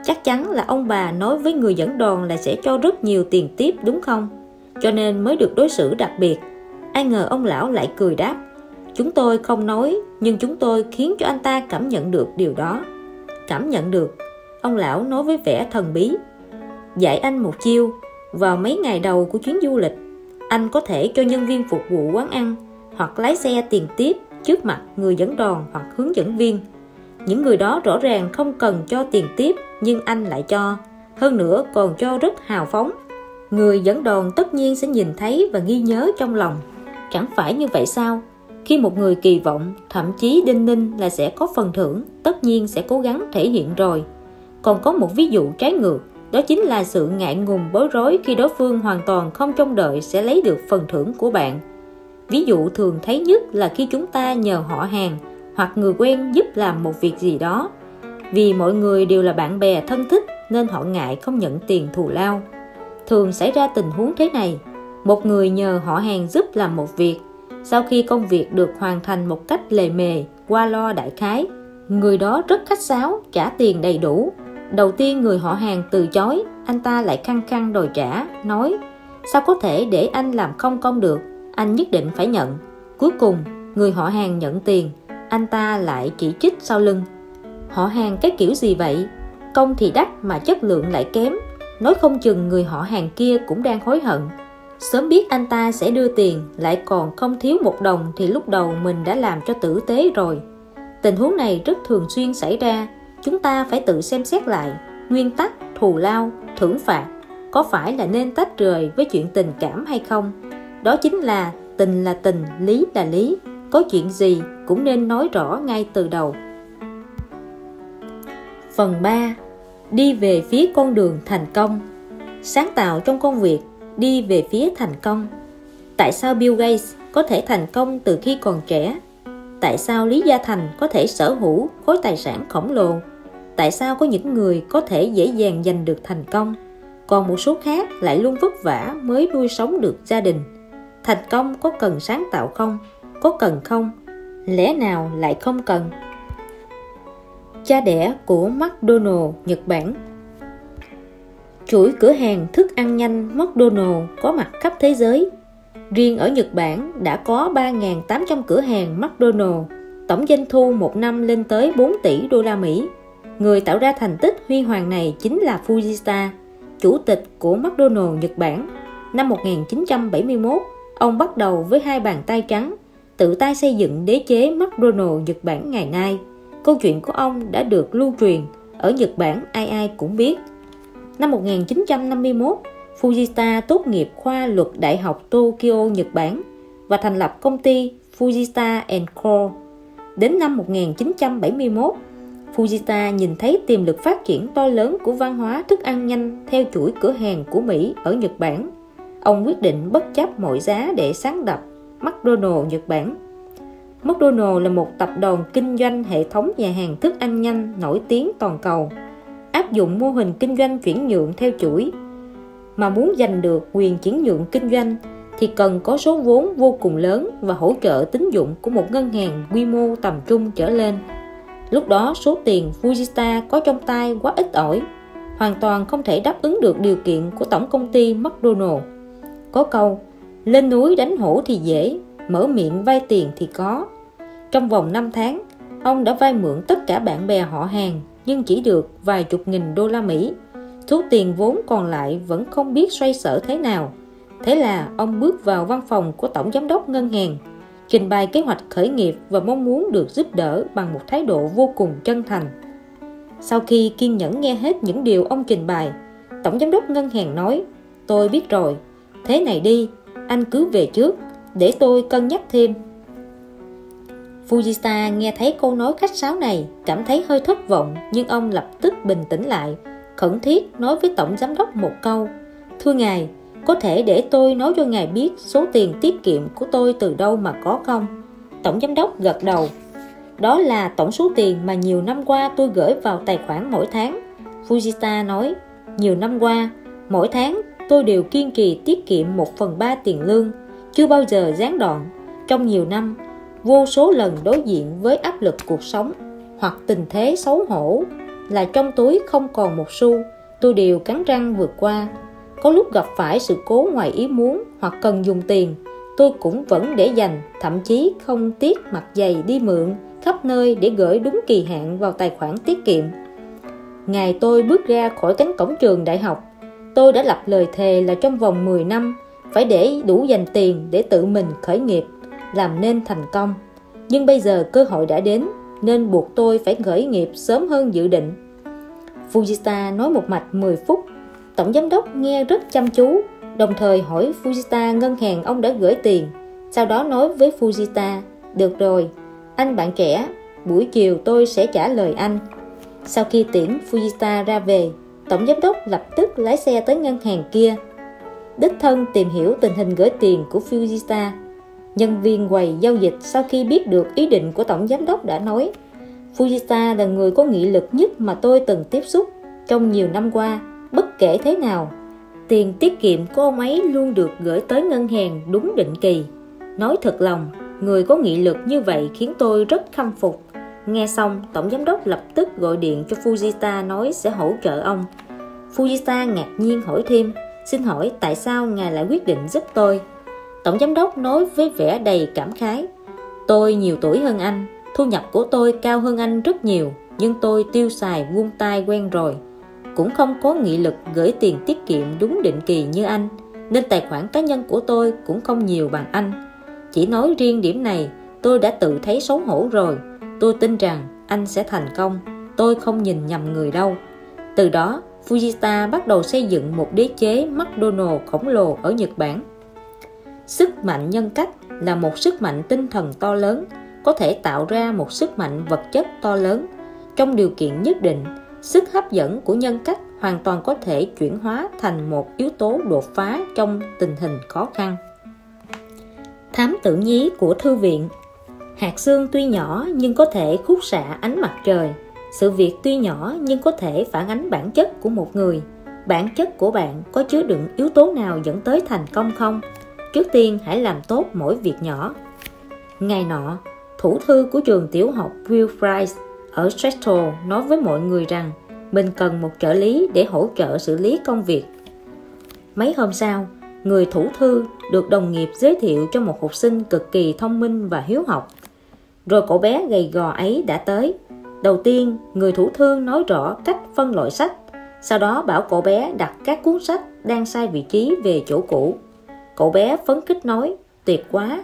chắc chắn là ông bà nói với người dẫn đoàn là sẽ cho rất nhiều tiền tiếp đúng không, cho nên mới được đối xử đặc biệt. Ai ngờ ông lão lại cười đáp, chúng tôi không nói, nhưng chúng tôi khiến cho anh ta cảm nhận được điều đó. Cảm nhận được? Ông lão nói với vẻ thần bí. Dạy anh một chiêu, vào mấy ngày đầu của chuyến du lịch, anh có thể cho nhân viên phục vụ quán ăn hoặc lái xe tiền tiếp trước mặt người dẫn đoàn hoặc hướng dẫn viên. Những người đó rõ ràng không cần cho tiền tiếp, nhưng anh lại cho, hơn nữa còn cho rất hào phóng. Người dẫn đoàn tất nhiên sẽ nhìn thấy và ghi nhớ trong lòng. Chẳng phải như vậy sao? Khi một người kỳ vọng, thậm chí đinh ninh là sẽ có phần thưởng, tất nhiên sẽ cố gắng thể hiện rồi. Còn có một ví dụ trái ngược, đó chính là sự ngại ngùng bối rối khi đối phương hoàn toàn không trông đợi sẽ lấy được phần thưởng của bạn. Ví dụ thường thấy nhất là khi chúng ta nhờ họ hàng hoặc người quen giúp làm một việc gì đó. Vì mọi người đều là bạn bè thân thích nên họ ngại không nhận tiền thù lao. Thường xảy ra tình huống thế này, một người nhờ họ hàng giúp làm một việc. Sau khi công việc được hoàn thành một cách lề mề, qua lo đại khái, người đó rất khách sáo, trả tiền đầy đủ. Đầu tiên người họ hàng từ chối, anh ta lại khăng khăng đòi trả, nói sao có thể để anh làm không công được, anh nhất định phải nhận. Cuối cùng, người họ hàng nhận tiền, anh ta lại chỉ trích sau lưng. Họ hàng cái kiểu gì vậy? Công thì đắt mà chất lượng lại kém, nói không chừng người họ hàng kia cũng đang hối hận. Sớm biết anh ta sẽ đưa tiền, lại còn không thiếu một đồng thì lúc đầu mình đã làm cho tử tế rồi. Tình huống này rất thường xuyên xảy ra. Chúng ta phải tự xem xét lại nguyên tắc thù lao, thưởng phạt có phải là nên tách rời với chuyện tình cảm hay không. Đó chính là tình là tình, lý là lý. Có chuyện gì cũng nên nói rõ ngay từ đầu. Phần 3. Đi về phía con đường thành công. Sáng tạo trong công việc, đi về phía thành công. Tại sao Bill Gates có thể thành công từ khi còn trẻ? Tại sao Lý Gia Thành có thể sở hữu khối tài sản khổng lồ? Tại sao có những người có thể dễ dàng giành được thành công, còn một số khác lại luôn vất vả mới nuôi sống được gia đình? Thành công có cần sáng tạo không? Có cần không? Lẽ nào lại không cần? Cha đẻ của McDonald's Nhật Bản. Chuỗi cửa hàng thức ăn nhanh McDonald's có mặt khắp thế giới. Riêng ở Nhật Bản đã có 3.800 cửa hàng McDonald's, tổng doanh thu một năm lên tới 4 tỷ đô la Mỹ. Người tạo ra thành tích huy hoàng này chính là Fujita, chủ tịch của McDonald's Nhật Bản. Năm 1971, ông bắt đầu với 2 bàn tay trắng, tự tay xây dựng đế chế McDonald's Nhật Bản ngày nay. Câu chuyện của ông đã được lưu truyền, ở Nhật Bản ai ai cũng biết. Năm 1951, Fujita tốt nghiệp khoa luật Đại học Tokyo, Nhật Bản và thành lập công ty Fujita & Co. Đến năm 1971, Fujita nhìn thấy tiềm lực phát triển to lớn của văn hóa thức ăn nhanh theo chuỗi cửa hàng của Mỹ ở Nhật Bản. Ông quyết định bất chấp mọi giá để sáng lập McDonald's Nhật Bản. McDonald's là một tập đoàn kinh doanh hệ thống nhà hàng thức ăn nhanh nổi tiếng toàn cầu, áp dụng mô hình kinh doanh chuyển nhượng theo chuỗi. Mà muốn giành được quyền chuyển nhượng kinh doanh thì cần có số vốn vô cùng lớn và hỗ trợ tín dụng của một ngân hàng quy mô tầm trung trở lên. Lúc đó số tiền Fujita có trong tay quá ít ỏi, hoàn toàn không thể đáp ứng được điều kiện của tổng công ty McDonald's. Có câu, lên núi đánh hổ thì dễ, mở miệng vay tiền thì có. Trong vòng 5 tháng, ông đã vay mượn tất cả bạn bè họ hàng, nhưng chỉ được vài chục nghìn đô la Mỹ. Số tiền vốn còn lại vẫn không biết xoay sở thế nào. Thế là ông bước vào văn phòng của tổng giám đốc ngân hàng, trình bày kế hoạch khởi nghiệp và mong muốn được giúp đỡ bằng một thái độ vô cùng chân thành. Sau khi kiên nhẫn nghe hết những điều ông trình bày, tổng giám đốc ngân hàng nói: "Tôi biết rồi, thế này đi, anh cứ về trước, để tôi cân nhắc thêm." Fujita nghe thấy câu nói khách sáo này, cảm thấy hơi thất vọng, nhưng ông lập tức bình tĩnh lại, khẩn thiết nói với tổng giám đốc một câu: "Thưa ngài, có thể để tôi nói cho ngài biết số tiền tiết kiệm của tôi từ đâu mà có không?" Tổng giám đốc gật đầu. "Đó là tổng số tiền mà nhiều năm qua tôi gửi vào tài khoản mỗi tháng." Fujita nói: "Nhiều năm qua, mỗi tháng tôi đều kiên trì tiết kiệm 1/3 tiền lương, chưa bao giờ gián đoạn. Trong nhiều năm, vô số lần đối diện với áp lực cuộc sống hoặc tình thế xấu hổ là trong túi không còn một xu, tôi đều cắn răng vượt qua. Có lúc gặp phải sự cố ngoài ý muốn hoặc cần dùng tiền, tôi cũng vẫn để dành, thậm chí không tiếc mặt dày đi mượn khắp nơi để gửi đúng kỳ hạn vào tài khoản tiết kiệm. Ngày tôi bước ra khỏi cánh cổng trường đại học, tôi đã lập lời thề là trong vòng 10 năm phải để đủ dành tiền để tự mình khởi nghiệp, làm nên thành công. Nhưng bây giờ cơ hội đã đến, nên buộc tôi phải khởi nghiệp sớm hơn dự định." Fujita nói một mạch 10 phút. Tổng giám đốc nghe rất chăm chú, đồng thời hỏi Fujita ngân hàng ông đã gửi tiền. Sau đó nói với Fujita: "Được rồi, anh bạn trẻ, buổi chiều tôi sẽ trả lời anh." Sau khi tiễn Fujita ra về, tổng giám đốc lập tức lái xe tới ngân hàng kia, đích thân tìm hiểu tình hình gửi tiền của Fujita. Nhân viên quầy giao dịch sau khi biết được ý định của tổng giám đốc đã nói: "Fujita là người có nghị lực nhất mà tôi từng tiếp xúc. Trong nhiều năm qua, bất kể thế nào, tiền tiết kiệm của ông ấy luôn được gửi tới ngân hàng đúng định kỳ. Nói thật lòng, người có nghị lực như vậy khiến tôi rất khâm phục." Nghe xong, tổng giám đốc lập tức gọi điện cho Fujita nói sẽ hỗ trợ ông. Fujita ngạc nhiên hỏi thêm: "Xin hỏi tại sao ngài lại quyết định giúp tôi?" Tổng giám đốc nói với vẻ đầy cảm khái: "Tôi nhiều tuổi hơn anh, thu nhập của tôi cao hơn anh rất nhiều, nhưng tôi tiêu xài vung tay quen rồi, cũng không có nghị lực gửi tiền tiết kiệm đúng định kỳ như anh, nên tài khoản cá nhân của tôi cũng không nhiều bằng anh. Chỉ nói riêng điểm này, tôi đã tự thấy xấu hổ rồi. Tôi tin rằng anh sẽ thành công, tôi không nhìn nhầm người đâu." Từ đó, Fujita bắt đầu xây dựng một đế chế McDonald's khổng lồ ở Nhật Bản. Sức mạnh nhân cách là một sức mạnh tinh thần to lớn, có thể tạo ra một sức mạnh vật chất to lớn. Trong điều kiện nhất định, sức hấp dẫn của nhân cách hoàn toàn có thể chuyển hóa thành một yếu tố đột phá trong tình hình khó khăn. Thám tử nhí của thư viện. Hạt xương tuy nhỏ nhưng có thể khúc xạ ánh mặt trời. Sự việc tuy nhỏ nhưng có thể phản ánh bản chất của một người. Bản chất của bạn có chứa đựng yếu tố nào dẫn tới thành công không? Trước tiên hãy làm tốt mỗi việc nhỏ. Ngày nọ, thủ thư của trường tiểu học Wilfrid ở Seattle nói với mọi người rằng mình cần một trợ lý để hỗ trợ xử lý công việc. Mấy hôm sau, người thủ thư được đồng nghiệp giới thiệu cho một học sinh cực kỳ thông minh và hiếu học. Rồi cậu bé gầy gò ấy đã tới. Đầu tiên, người thủ thư nói rõ cách phân loại sách, sau đó bảo cậu bé đặt các cuốn sách đang sai vị trí về chỗ cũ. Cậu bé phấn khích nói: "Tuyệt quá,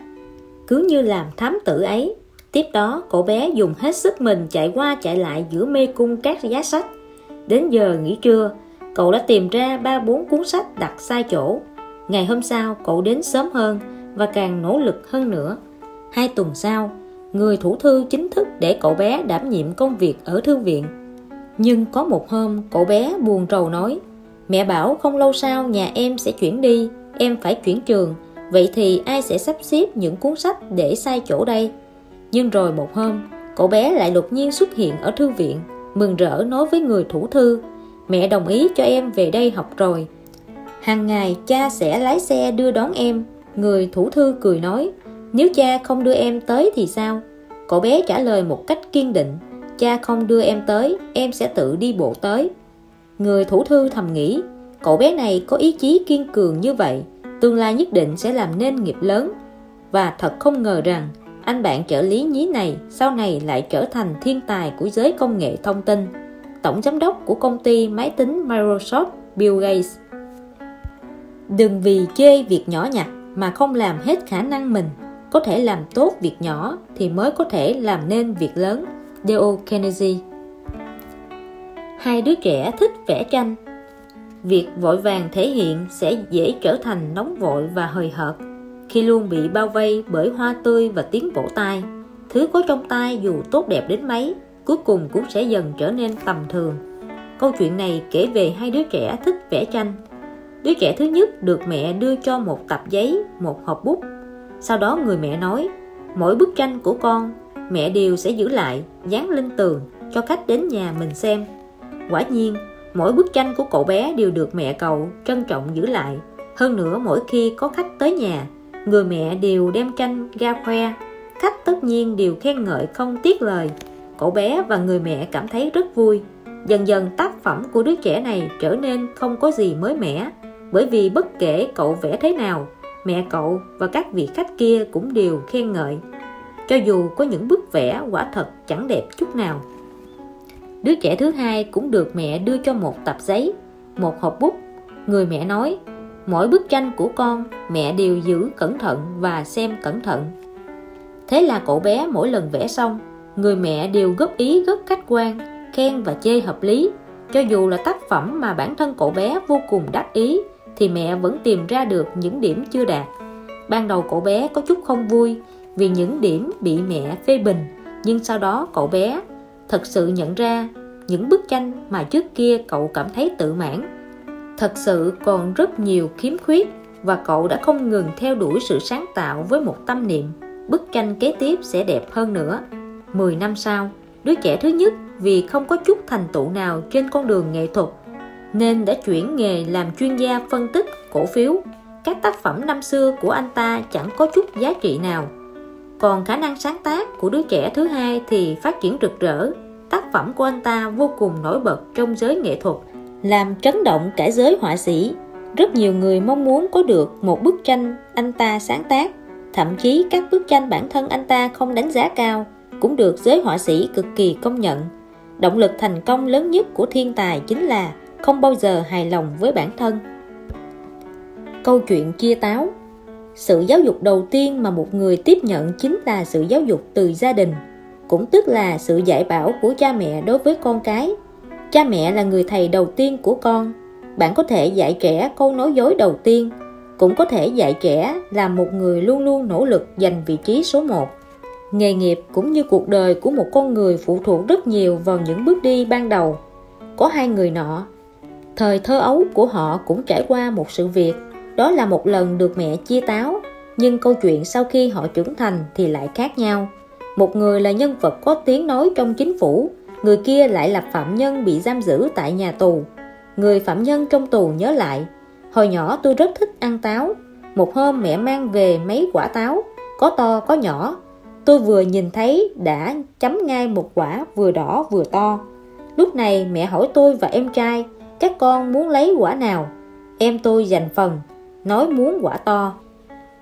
cứ như làm thám tử ấy." Tiếp đó, cậu bé dùng hết sức mình chạy qua chạy lại giữa mê cung các giá sách. Đến giờ nghỉ trưa, cậu đã tìm ra 3-4 cuốn sách đặt sai chỗ. Ngày hôm sau, cậu đến sớm hơn và càng nỗ lực hơn nữa. 2 tuần sau, người thủ thư chính thức để cậu bé đảm nhiệm công việc ở thư viện. Nhưng có một hôm, cậu bé buồn rầu nói: "Mẹ bảo không lâu sau nhà em sẽ chuyển đi, em phải chuyển trường, vậy thì ai sẽ sắp xếp những cuốn sách để sai chỗ đây?" Nhưng rồi một hôm, cậu bé lại đột nhiên xuất hiện ở thư viện, mừng rỡ nói với người thủ thư: "Mẹ đồng ý cho em về đây học rồi. Hàng ngày cha sẽ lái xe đưa đón em." Người thủ thư cười nói: "Nếu cha không đưa em tới thì sao?" Cậu bé trả lời một cách kiên định: "Cha không đưa em tới, em sẽ tự đi bộ tới." Người thủ thư thầm nghĩ, cậu bé này có ý chí kiên cường như vậy, tương lai nhất định sẽ làm nên nghiệp lớn. Và thật không ngờ rằng anh bạn trợ lý nhí này sau này lại trở thành thiên tài của giới công nghệ thông tin, tổng giám đốc của công ty máy tính Microsoft Bill Gates. Đừng vì chê việc nhỏ nhặt mà không làm hết khả năng mình. Có thể làm tốt việc nhỏ thì mới có thể làm nên việc lớn. Dale Carnegie. Hai đứa trẻ thích vẽ tranh. Việc vội vàng thể hiện sẽ dễ trở thành nóng vội và hời hợt khi luôn bị bao vây bởi hoa tươi và tiếng vỗ tay. Thứ có trong tay dù tốt đẹp đến mấy, cuối cùng cũng sẽ dần trở nên tầm thường. Câu chuyện này kể về hai đứa trẻ thích vẽ tranh. Đứa trẻ thứ nhất được mẹ đưa cho một tập giấy, một hộp bút. Sau đó người mẹ nói, mỗi bức tranh của con, mẹ đều sẽ giữ lại, dán lên tường cho khách đến nhà mình xem. Quả nhiên, mỗi bức tranh của cậu bé đều được mẹ cậu trân trọng giữ lại. Hơn nữa, mỗi khi có khách tới nhà, người mẹ đều đem tranh ra khoe. Khách tất nhiên đều khen ngợi không tiếc lời. Cậu bé và người mẹ cảm thấy rất vui. Dần dần tác phẩm của đứa trẻ này trở nên không có gì mới mẻ, bởi vì bất kể cậu vẽ thế nào, mẹ cậu và các vị khách kia cũng đều khen ngợi, cho dù có những bức vẽ quả thật chẳng đẹp chút nào. Đứa trẻ thứ hai cũng được mẹ đưa cho một tập giấy, một hộp bút. Người mẹ nói, mỗi bức tranh của con, mẹ đều giữ cẩn thận và xem cẩn thận. Thế là cậu bé mỗi lần vẽ xong, người mẹ đều góp ý rất khách quan, khen và chê hợp lý. Cho dù là tác phẩm mà bản thân cậu bé vô cùng đắc ý, thì mẹ vẫn tìm ra được những điểm chưa đạt. Ban đầu cậu bé có chút không vui vì những điểm bị mẹ phê bình, nhưng sau đó cậu bé thật sự nhận ra những bức tranh mà trước kia cậu cảm thấy tự mãn thật sự còn rất nhiều khiếm khuyết, và cậu đã không ngừng theo đuổi sự sáng tạo với một tâm niệm bức tranh kế tiếp sẽ đẹp hơn nữa. 10 năm sau, đứa trẻ thứ nhất vì không có chút thành tựu nào trên con đường nghệ thuật nên đã chuyển nghề làm chuyên gia phân tích cổ phiếu. Các tác phẩm năm xưa của anh ta chẳng có chút giá trị nào. Còn khả năng sáng tác của đứa trẻ thứ hai thì phát triển rực rỡ. Tác phẩm của anh ta vô cùng nổi bật trong giới nghệ thuật, làm chấn động cả giới họa sĩ. Rất nhiều người mong muốn có được một bức tranh anh ta sáng tác. Thậm chí các bức tranh bản thân anh ta không đánh giá cao cũng được giới họa sĩ cực kỳ công nhận. Động lực thành công lớn nhất của thiên tài chính là không bao giờ hài lòng với bản thân. Câu chuyện chia táo. Sự giáo dục đầu tiên mà một người tiếp nhận chính là sự giáo dục từ gia đình, cũng tức là sự dạy bảo của cha mẹ đối với con cái. Cha mẹ là người thầy đầu tiên của con. Bạn có thể dạy trẻ câu nói dối đầu tiên, cũng có thể dạy trẻ là một người luôn luôn nỗ lực giành vị trí số 1. Nghề nghiệp cũng như cuộc đời của một con người phụ thuộc rất nhiều vào những bước đi ban đầu. Có hai người nọ, thời thơ ấu của họ cũng trải qua một sự việc, đó là một lần được mẹ chia táo, nhưng câu chuyện sau khi họ trưởng thành thì lại khác nhau. Một người là nhân vật có tiếng nói trong chính phủ, người kia lại là phạm nhân bị giam giữ tại nhà tù. Người phạm nhân trong tù nhớ lại, hồi nhỏ tôi rất thích ăn táo. Một hôm mẹ mang về mấy quả táo, có to có nhỏ. Tôi vừa nhìn thấy đã chấm ngay một quả vừa đỏ vừa to. Lúc này mẹ hỏi tôi và em trai, các con muốn lấy quả nào? Em tôi giành phần, nói muốn quả to.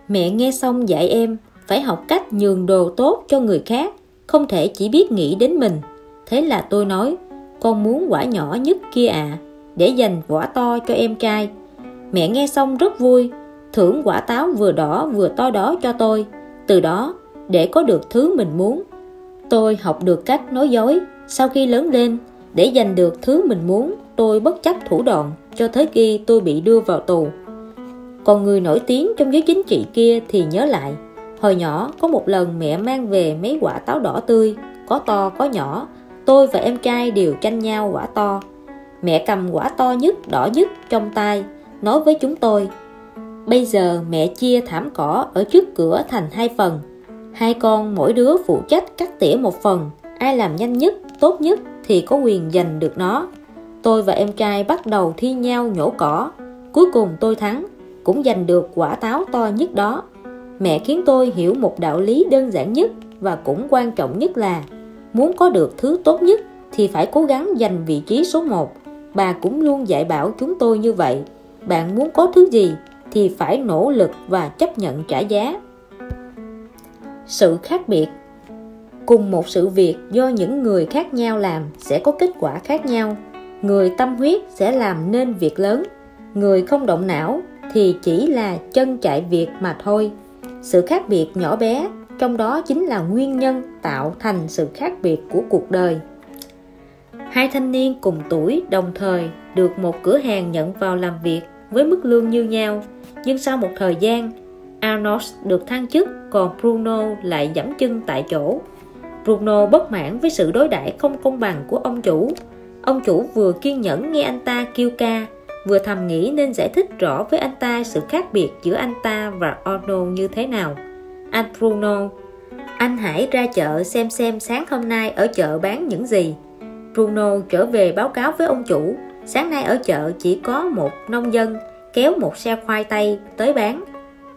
Mẹ nghe xong dạy em phải học cách nhường đồ tốt cho người khác, không thể chỉ biết nghĩ đến mình. Thế là tôi nói, con muốn quả nhỏ nhất kia ạ, để dành quả to cho em trai. Mẹ nghe xong rất vui, thưởng quả táo vừa đỏ vừa to đó cho tôi. Từ đó, để có được thứ mình muốn, tôi học được cách nói dối. Sau khi lớn lên, để giành được thứ mình muốn, tôi bất chấp thủ đoạn, cho tới khi tôi bị đưa vào tù. Còn người nổi tiếng trong giới chính trị kia thì nhớ lại, hồi nhỏ có một lần mẹ mang về mấy quả táo đỏ tươi, có to có nhỏ. Tôi và em trai đều tranh nhau quả to. Mẹ cầm quả to nhất, đỏ nhất trong tay, nói với chúng tôi, bây giờ mẹ chia thảm cỏ ở trước cửa thành 2 phần. 2 con mỗi đứa phụ trách cắt tỉa một phần, ai làm nhanh nhất, tốt nhất thì có quyền giành được nó. Tôi và em trai bắt đầu thi nhau nhổ cỏ. Cuối cùng tôi thắng, cũng giành được quả táo to nhất đó. Mẹ khiến tôi hiểu một đạo lý đơn giản nhất và cũng quan trọng nhất là muốn có được thứ tốt nhất thì phải cố gắng giành vị trí số 1. Bà cũng luôn dạy bảo chúng tôi như vậy. Bạn muốn có thứ gì thì phải nỗ lực và chấp nhận trả giá. Sự khác biệt. Cùng một sự việc do những người khác nhau làm sẽ có kết quả khác nhau. Người tâm huyết sẽ làm nên việc lớn, người không động não thì chỉ là chân chạy việc mà thôi. Sự khác biệt nhỏ bé trong đó chính là nguyên nhân tạo thành sự khác biệt của cuộc đời. Hai thanh niên cùng tuổi đồng thời được một cửa hàng nhận vào làm việc với mức lương như nhau, nhưng sau một thời gian, Arnold được thăng chức, còn Bruno lại giẫm chân tại chỗ. Bruno bất mãn với sự đối đãi không công bằng của ông chủ. Ông chủ vừa kiên nhẫn nghe anh ta kêu ca, vừa thầm nghĩ nên giải thích rõ với anh ta sự khác biệt giữa anh ta và Arnold như thế nào. Anh Bruno, anh hãy ra chợ xem sáng hôm nay ở chợ bán những gì. Bruno trở về báo cáo với ông chủ, sáng nay ở chợ chỉ có một nông dân kéo một xe khoai tây tới bán.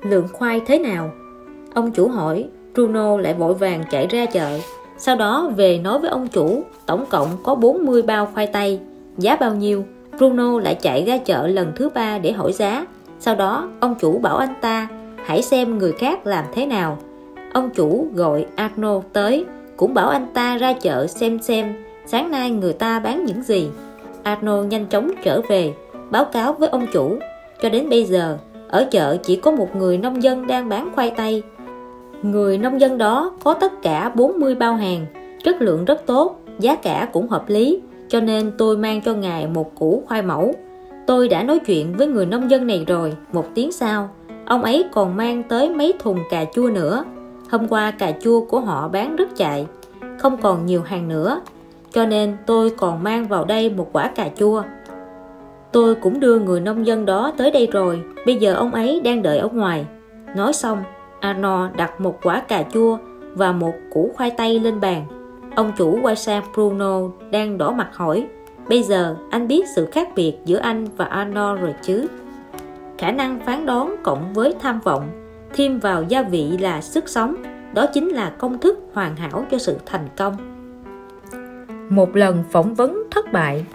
Lượng khoai thế nào? Ông chủ hỏi. Bruno lại vội vàng chạy ra chợ, sau đó về nói với ông chủ tổng cộng có 40 bao khoai tây, giá bao nhiêu? Bruno lại chạy ra chợ lần thứ 3 để hỏi giá. Sau đó ông chủ bảo anh ta hãy xem người khác làm thế nào. Ông chủ gọi Arnold tới, cũng bảo anh ta ra chợ xem sáng nay người ta bán những gì. Arnold nhanh chóng trở về báo cáo với ông chủ. Cho đến bây giờ ở chợ chỉ có một người nông dân đang bán khoai tây. Người nông dân đó có tất cả 40 bao hàng, chất lượng rất tốt, giá cả cũng hợp lý, cho nên tôi mang cho ngài một củ khoai mẫu. Tôi đã nói chuyện với người nông dân này rồi. Một tiếng sau, ông ấy còn mang tới mấy thùng cà chua nữa. Hôm qua cà chua của họ bán rất chạy, không còn nhiều hàng nữa, cho nên tôi còn mang vào đây một quả cà chua. Tôi cũng đưa người nông dân đó tới đây rồi, bây giờ ông ấy đang đợi ở ngoài. Nói xong, Arnold đặt một quả cà chua và một củ khoai tây lên bàn. Ông chủ quay sang Bruno đang đỏ mặt hỏi, bây giờ anh biết sự khác biệt giữa anh và Arnold rồi chứ? Khả năng phán đoán cộng với tham vọng, thêm vào gia vị là sức sống, đó chính là công thức hoàn hảo cho sự thành công. Một lần phỏng vấn thất bại.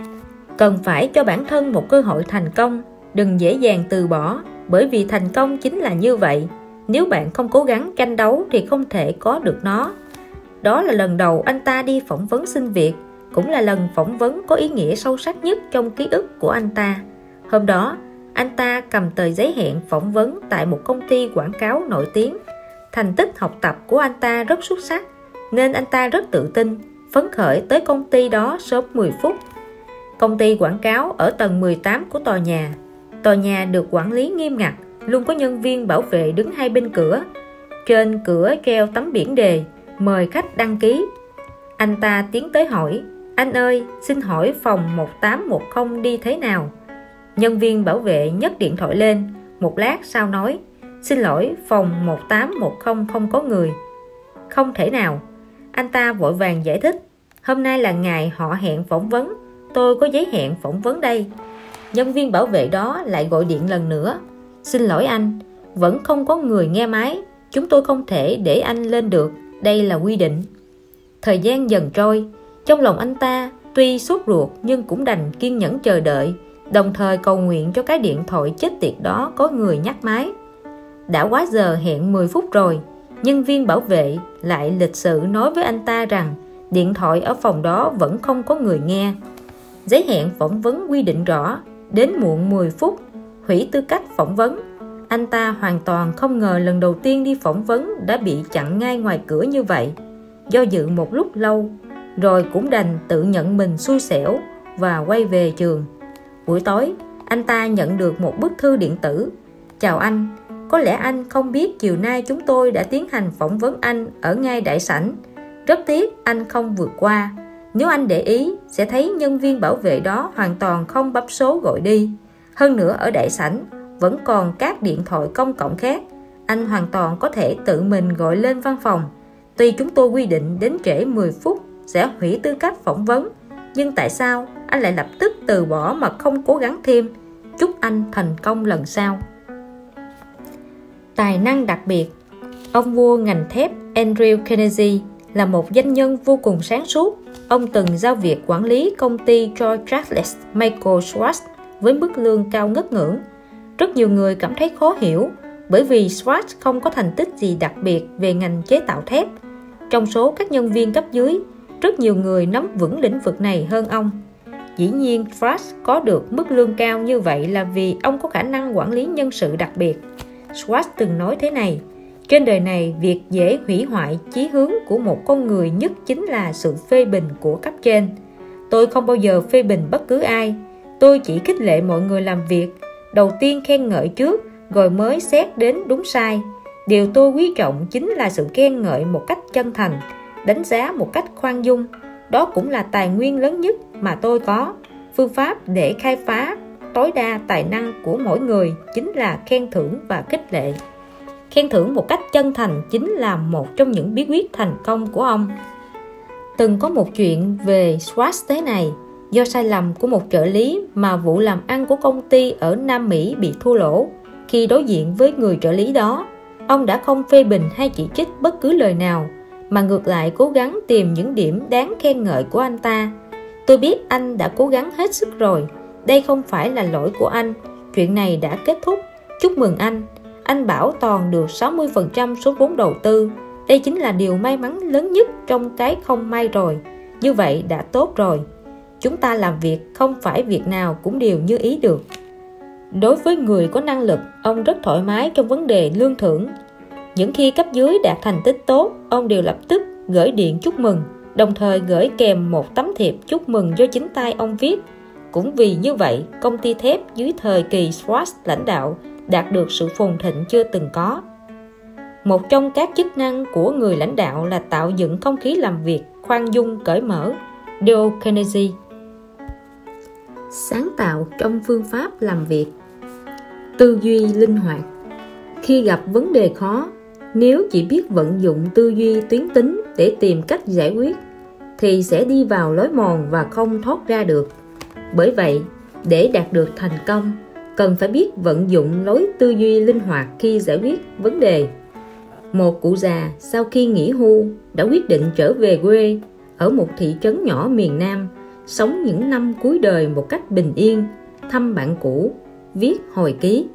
Cần phải cho bản thân một cơ hội thành công, đừng dễ dàng từ bỏ, bởi vì thành công chính là như vậy. Nếu bạn không cố gắng tranh đấu thì không thể có được nó. Đó là lần đầu anh ta đi phỏng vấn xin việc, cũng là lần phỏng vấn có ý nghĩa sâu sắc nhất trong ký ức của anh ta. Hôm đó, anh ta cầm tờ giấy hẹn phỏng vấn tại một công ty quảng cáo nổi tiếng. Thành tích học tập của anh ta rất xuất sắc, nên anh ta rất tự tin, phấn khởi tới công ty đó sớm 10 phút. Công ty quảng cáo ở tầng 18 của tòa nhà. Tòa nhà được quản lý nghiêm ngặt, luôn có nhân viên bảo vệ đứng hai bên cửa. Trên cửa treo tấm biển đề mời khách đăng ký. Anh ta tiến tới hỏi, anh ơi, xin hỏi phòng 1810 đi thế nào? Nhân viên bảo vệ nhấc điện thoại lên, một lát sau nói, xin lỗi, phòng 1810 không có người. Không thể nào. Anh ta vội vàng giải thích, hôm nay là ngày họ hẹn phỏng vấn, tôi có giấy hẹn phỏng vấn đây. Nhân viên bảo vệ đó lại gọi điện lần nữa, xin lỗi anh, vẫn không có người nghe máy, chúng tôi không thể để anh lên được, đây là quy định. Thời gian dần trôi, trong lòng anh ta tuy sốt ruột nhưng cũng đành kiên nhẫn chờ đợi, đồng thời cầu nguyện cho cái điện thoại chết tiệt đó có người nhắc máy. Đã quá giờ hẹn 10 phút rồi, nhân viên bảo vệ lại lịch sự nói với anh ta rằng điện thoại ở phòng đó vẫn không có người nghe. Giấy hẹn phỏng vấn quy định rõ, đến muộn 10 phút, hủy tư cách phỏng vấn. Anh ta hoàn toàn không ngờ lần đầu tiên đi phỏng vấn đã bị chặn ngay ngoài cửa như vậy. Do dự một lúc lâu, rồi cũng đành tự nhận mình xui xẻo và quay về trường. Buổi tối, anh ta nhận được một bức thư điện tử. Chào anh, có lẽ anh không biết chiều nay chúng tôi đã tiến hành phỏng vấn anh ở ngay đại sảnh. Rất tiếc anh không vượt qua. Nếu anh để ý, sẽ thấy nhân viên bảo vệ đó hoàn toàn không bấm số gọi đi. Hơn nữa ở đại sảnh vẫn còn các điện thoại công cộng khác. Anh hoàn toàn có thể tự mình gọi lên văn phòng. Tuy chúng tôi quy định đến trễ 10 phút sẽ hủy tư cách phỏng vấn, nhưng tại sao anh lại lập tức từ bỏ mà không cố gắng thêm? Chúc anh thành công lần sau. Tài năng đặc biệt. Ông vua ngành thép Andrew Carnegie là một doanh nhân vô cùng sáng suốt. Ông từng giao việc quản lý công ty cho Charles Michael Schwartz với mức lương cao ngất ngưỡng. Rất nhiều người cảm thấy khó hiểu bởi vì Schwartz không có thành tích gì đặc biệt về ngành chế tạo thép. Trong số các nhân viên cấp dưới, rất nhiều người nắm vững lĩnh vực này hơn ông. Dĩ nhiên, Schwartz có được mức lương cao như vậy là vì ông có khả năng quản lý nhân sự đặc biệt. Schwartz từng nói thế này: trên đời này, việc dễ hủy hoại chí hướng của một con người nhất chính là sự phê bình của cấp trên. Tôi không bao giờ phê bình bất cứ ai. Tôi chỉ khích lệ mọi người làm việc. Đầu tiên khen ngợi trước, rồi mới xét đến đúng sai. Điều tôi quý trọng chính là sự khen ngợi một cách chân thành, đánh giá một cách khoan dung. Đó cũng là tài nguyên lớn nhất mà tôi có. Phương pháp để khai phá tối đa tài năng của mỗi người chính là khen thưởng và khích lệ. Khen thưởng một cách chân thành chính là một trong những bí quyết thành công của ông. Từng có một chuyện về Schwartz thế này: do sai lầm của một trợ lý mà vụ làm ăn của công ty ở Nam Mỹ bị thua lỗ. Khi đối diện với người trợ lý đó, ông đã không phê bình hay chỉ trích bất cứ lời nào, mà ngược lại cố gắng tìm những điểm đáng khen ngợi của anh ta. Tôi biết anh đã cố gắng hết sức rồi. Đây không phải là lỗi của anh. Chuyện này đã kết thúc. Chúc mừng anh. Anh bảo toàn được 60% số vốn đầu tư. Đây chính là điều may mắn lớn nhất trong cái không may rồi. Như vậy đã tốt rồi. Chúng ta làm việc không phải việc nào cũng đều như ý được. Đối với người có năng lực, ông rất thoải mái trong vấn đề lương thưởng. Những khi cấp dưới đạt thành tích tốt, ông đều lập tức gửi điện chúc mừng, đồng thời gửi kèm một tấm thiệp chúc mừng do chính tay ông viết. Cũng vì như vậy, công ty thép dưới thời kỳ Schwartz lãnh đạo đạt được sự phồn thịnh chưa từng có. Một trong các chức năng của người lãnh đạo là tạo dựng không khí làm việc khoan dung cởi mở. Dale Carnegie. Sáng tạo trong phương pháp làm việc. Tư duy linh hoạt. Khi gặp vấn đề khó, nếu chỉ biết vận dụng tư duy tuyến tính để tìm cách giải quyết thì sẽ đi vào lối mòn và không thoát ra được. Bởi vậy, để đạt được thành công, cần phải biết vận dụng lối tư duy linh hoạt khi giải quyết vấn đề. Một cụ già sau khi nghỉ hưu đã quyết định trở về quê ở một thị trấn nhỏ miền Nam, sống những năm cuối đời một cách bình yên, thăm bạn cũ, viết hồi ký.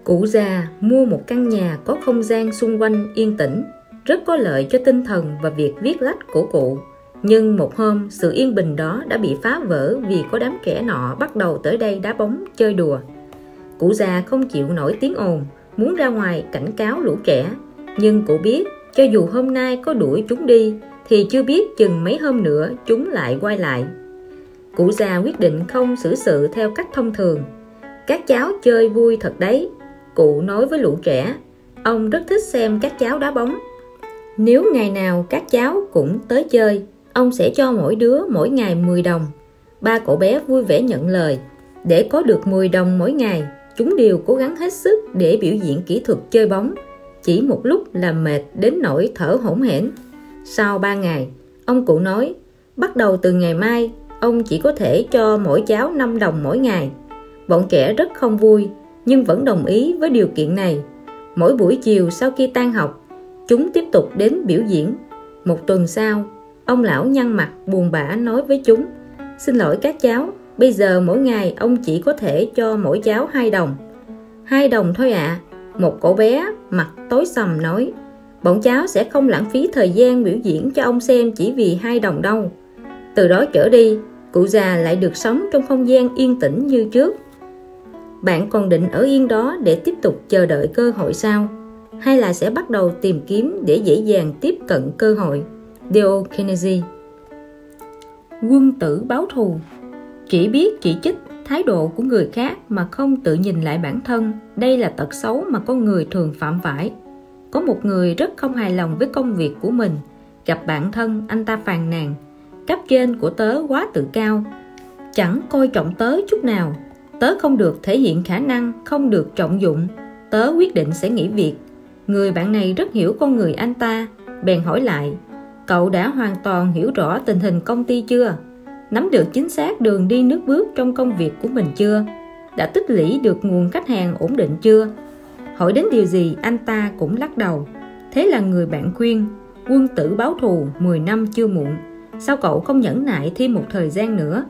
Cụ già mua một căn nhà có không gian xung quanh yên tĩnh, rất có lợi cho tinh thần và việc viết lách của cụ. Nhưng một hôm, sự yên bình đó đã bị phá vỡ vì có đám trẻ nọ bắt đầu tới đây đá bóng chơi đùa. Cụ già không chịu nổi tiếng ồn, muốn ra ngoài cảnh cáo lũ trẻ. Nhưng cụ biết, cho dù hôm nay có đuổi chúng đi, thì chưa biết chừng mấy hôm nữa chúng lại quay lại. Cụ già quyết định không xử sự theo cách thông thường. Các cháu chơi vui thật đấy, cụ nói với lũ trẻ. Ông rất thích xem các cháu đá bóng. Nếu ngày nào các cháu cũng tới chơi, ông sẽ cho mỗi đứa mỗi ngày 10 đồng. Ba cậu bé vui vẻ nhận lời. Để có được 10 đồng mỗi ngày, chúng đều cố gắng hết sức để biểu diễn kỹ thuật chơi bóng. Chỉ một lúc là mệt đến nỗi thở hổn hển. Sau 3 ngày, ông cụ nói, bắt đầu từ ngày mai, ông chỉ có thể cho mỗi cháu 5 đồng mỗi ngày. Bọn trẻ rất không vui, nhưng vẫn đồng ý với điều kiện này. Mỗi buổi chiều sau khi tan học, chúng tiếp tục đến biểu diễn. Một tuần sau, ông lão nhăn mặt buồn bã nói với chúng, xin lỗi các cháu, bây giờ mỗi ngày ông chỉ có thể cho mỗi cháu 2 đồng. 2 đồng thôi ạ. Một cậu bé mặt tối sầm nói, bọn cháu sẽ không lãng phí thời gian biểu diễn cho ông xem chỉ vì 2 đồng đâu. Từ đó trở đi, cụ già lại được sống trong không gian yên tĩnh như trước. Bạn còn định ở yên đó để tiếp tục chờ đợi cơ hội sao? Hay là sẽ bắt đầu tìm kiếm để dễ dàng tiếp cận cơ hội? Dale Carnegie. Quân tử báo thù. Chỉ biết chỉ trích thái độ của người khác mà không tự nhìn lại bản thân, đây là tật xấu mà con người thường phạm phải. Có một người rất không hài lòng với công việc của mình. Gặp bạn thân, anh ta phàn nàn, cấp trên của tớ quá tự cao, chẳng coi trọng tớ chút nào. Tớ không được thể hiện khả năng, không được trọng dụng. Tớ quyết định sẽ nghỉ việc. Người bạn này rất hiểu con người anh ta, bèn hỏi lại, cậu đã hoàn toàn hiểu rõ tình hình công ty chưa? Nắm được chính xác đường đi nước bước trong công việc của mình chưa? Đã tích lũy được nguồn khách hàng ổn định chưa? Hỏi đến điều gì anh ta cũng lắc đầu. Thế là người bạn khuyên, quân tử báo thù 10 năm chưa muộn. Sao cậu không nhẫn nại thêm một thời gian nữa?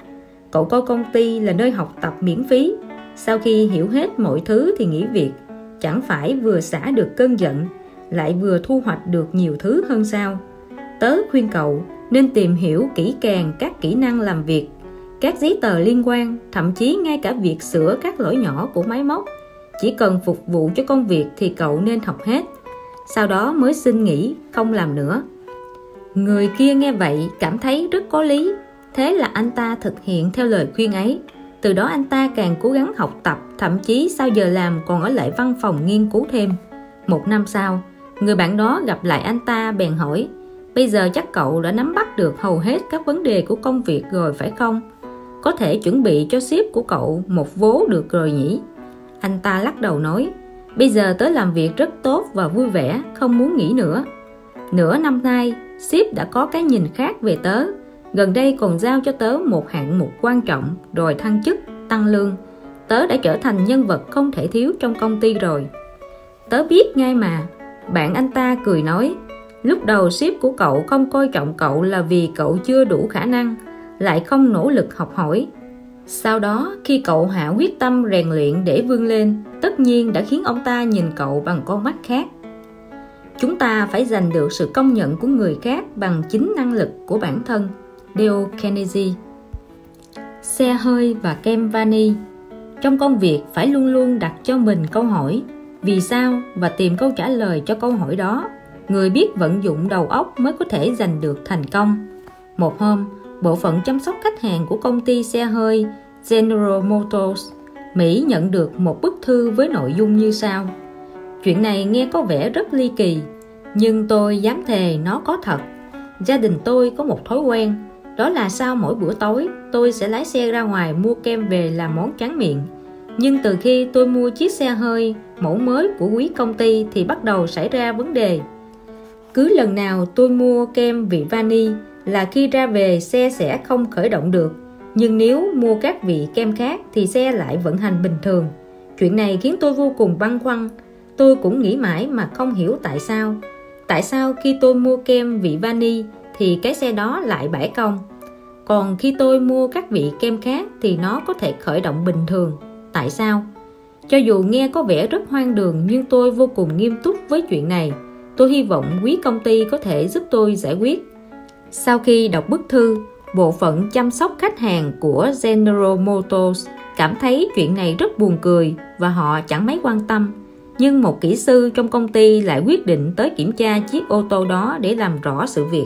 Cậu coi công ty là nơi học tập miễn phí. Sau khi hiểu hết mọi thứ thì nghỉ việc. chẳng phải vừa xả được cơn giận, lại vừa thu hoạch được nhiều thứ hơn sao? Tớ khuyên cậu nên tìm hiểu kỹ càng các kỹ năng làm việc, các giấy tờ liên quan, thậm chí ngay cả việc sửa các lỗi nhỏ của máy móc. Chỉ cần phục vụ cho công việc thì cậu nên học hết, sau đó mới xin nghỉ không làm nữa. Người kia nghe vậy cảm thấy rất có lý, thế là anh ta thực hiện theo lời khuyên ấy. Từ đó anh ta càng cố gắng học tập, thậm chí sau giờ làm còn ở lại văn phòng nghiên cứu thêm. 1 năm sau, người bạn đó gặp lại anh ta bèn hỏi: bây giờ chắc cậu đã nắm bắt được hầu hết các vấn đề của công việc rồi phải không? Có thể chuẩn bị cho sếp của cậu một vố được rồi nhỉ? Anh ta lắc đầu nói: bây giờ tớ làm việc rất tốt và vui vẻ, không muốn nghỉ nữa. Nửa năm nay, sếp đã có cái nhìn khác về tớ. Gần đây còn giao cho tớ một hạng mục quan trọng, rồi thăng chức, tăng lương. Tớ đã trở thành nhân vật không thể thiếu trong công ty rồi. Tớ biết ngay mà. Bạn anh ta cười nói: lúc đầu sếp của cậu không coi trọng cậu là vì cậu chưa đủ khả năng, lại không nỗ lực học hỏi. Sau đó khi cậu hạ quyết tâm rèn luyện để vươn lên, tất nhiên đã khiến ông ta nhìn cậu bằng con mắt khác. Chúng ta phải giành được sự công nhận của người khác bằng chính năng lực của bản thân. Dale Carnegie. Xe hơi và kem vani. Trong công việc phải luôn luôn đặt cho mình câu hỏi vì sao và tìm câu trả lời cho câu hỏi đó. Người biết vận dụng đầu óc mới có thể giành được thành công. Một hôm, bộ phận chăm sóc khách hàng của công ty xe hơi General Motors Mỹ nhận được một bức thư với nội dung như sau. Chuyện này nghe có vẻ rất ly kỳ, nhưng tôi dám thề nó có thật. Gia đình tôi có một thói quen, đó là sau mỗi bữa tối tôi sẽ lái xe ra ngoài mua kem về làm món tráng miệng. Nhưng từ khi tôi mua chiếc xe hơi mẫu mới của quý công ty thì bắt đầu xảy ra vấn đề. Cứ lần nào tôi mua kem vị vani là khi ra về xe sẽ không khởi động được, nhưng nếu mua các vị kem khác thì xe lại vận hành bình thường. Chuyện này khiến tôi vô cùng băn khoăn. Tôi cũng nghĩ mãi mà không hiểu tại sao. Tại sao khi tôi mua kem vị vani thì cái xe đó lại bãi công, còn khi tôi mua các vị kem khác thì nó có thể khởi động bình thường? Tại sao? Cho dù nghe có vẻ rất hoang đường nhưng tôi vô cùng nghiêm túc với chuyện này. Tôi hy vọng quý công ty có thể giúp tôi giải quyết. Sau khi đọc bức thư, bộ phận chăm sóc khách hàng của General Motors cảm thấy chuyện này rất buồn cười và họ chẳng mấy quan tâm. Nhưng một kỹ sư trong công ty lại quyết định tới kiểm tra chiếc ô tô đó để làm rõ sự việc.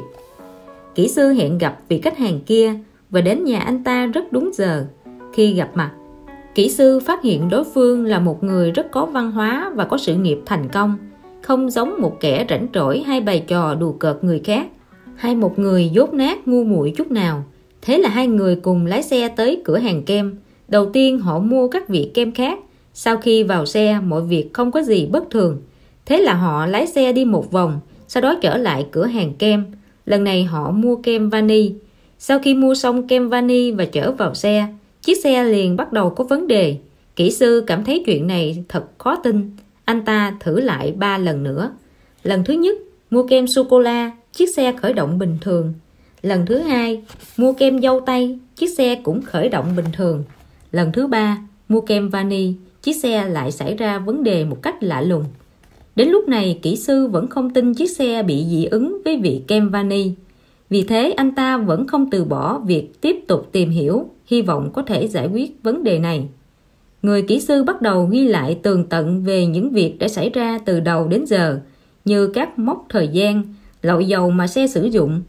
Kỹ sư hẹn gặp vị khách hàng kia và đến nhà anh ta rất đúng giờ. Khi gặp mặt, kỹ sư phát hiện đối phương là một người rất có văn hóa và có sự nghiệp thành công, không giống một kẻ rảnh rỗi hay bày trò đùa cợt người khác, hay một người dốt nát ngu muội chút nào. Thế là hai người cùng lái xe tới cửa hàng kem. Đầu tiên họ mua các vị kem khác. Sau khi vào xe, mọi việc không có gì bất thường. Thế là họ lái xe đi một vòng, sau đó trở lại cửa hàng kem. Lần này họ mua kem vani. Sau khi mua xong kem vani và trở vào xe, chiếc xe liền bắt đầu có vấn đề. Kỹ sư cảm thấy chuyện này thật khó tin. Anh ta thử lại 3 lần nữa. Lần thứ nhất, mua kem sô-cô-la, chiếc xe khởi động bình thường. Lần thứ hai, mua kem dâu tây, chiếc xe cũng khởi động bình thường. Lần thứ ba, mua kem vani, chiếc xe lại xảy ra vấn đề một cách lạ lùng. Đến lúc này, kỹ sư vẫn không tin chiếc xe bị dị ứng với vị kem vani. Vì thế, anh ta vẫn không từ bỏ việc tiếp tục tìm hiểu, hy vọng có thể giải quyết vấn đề này. Người kỹ sư bắt đầu ghi lại tường tận về những việc đã xảy ra từ đầu đến giờ, như các mốc thời gian, lậu dầu mà xe sử dụng,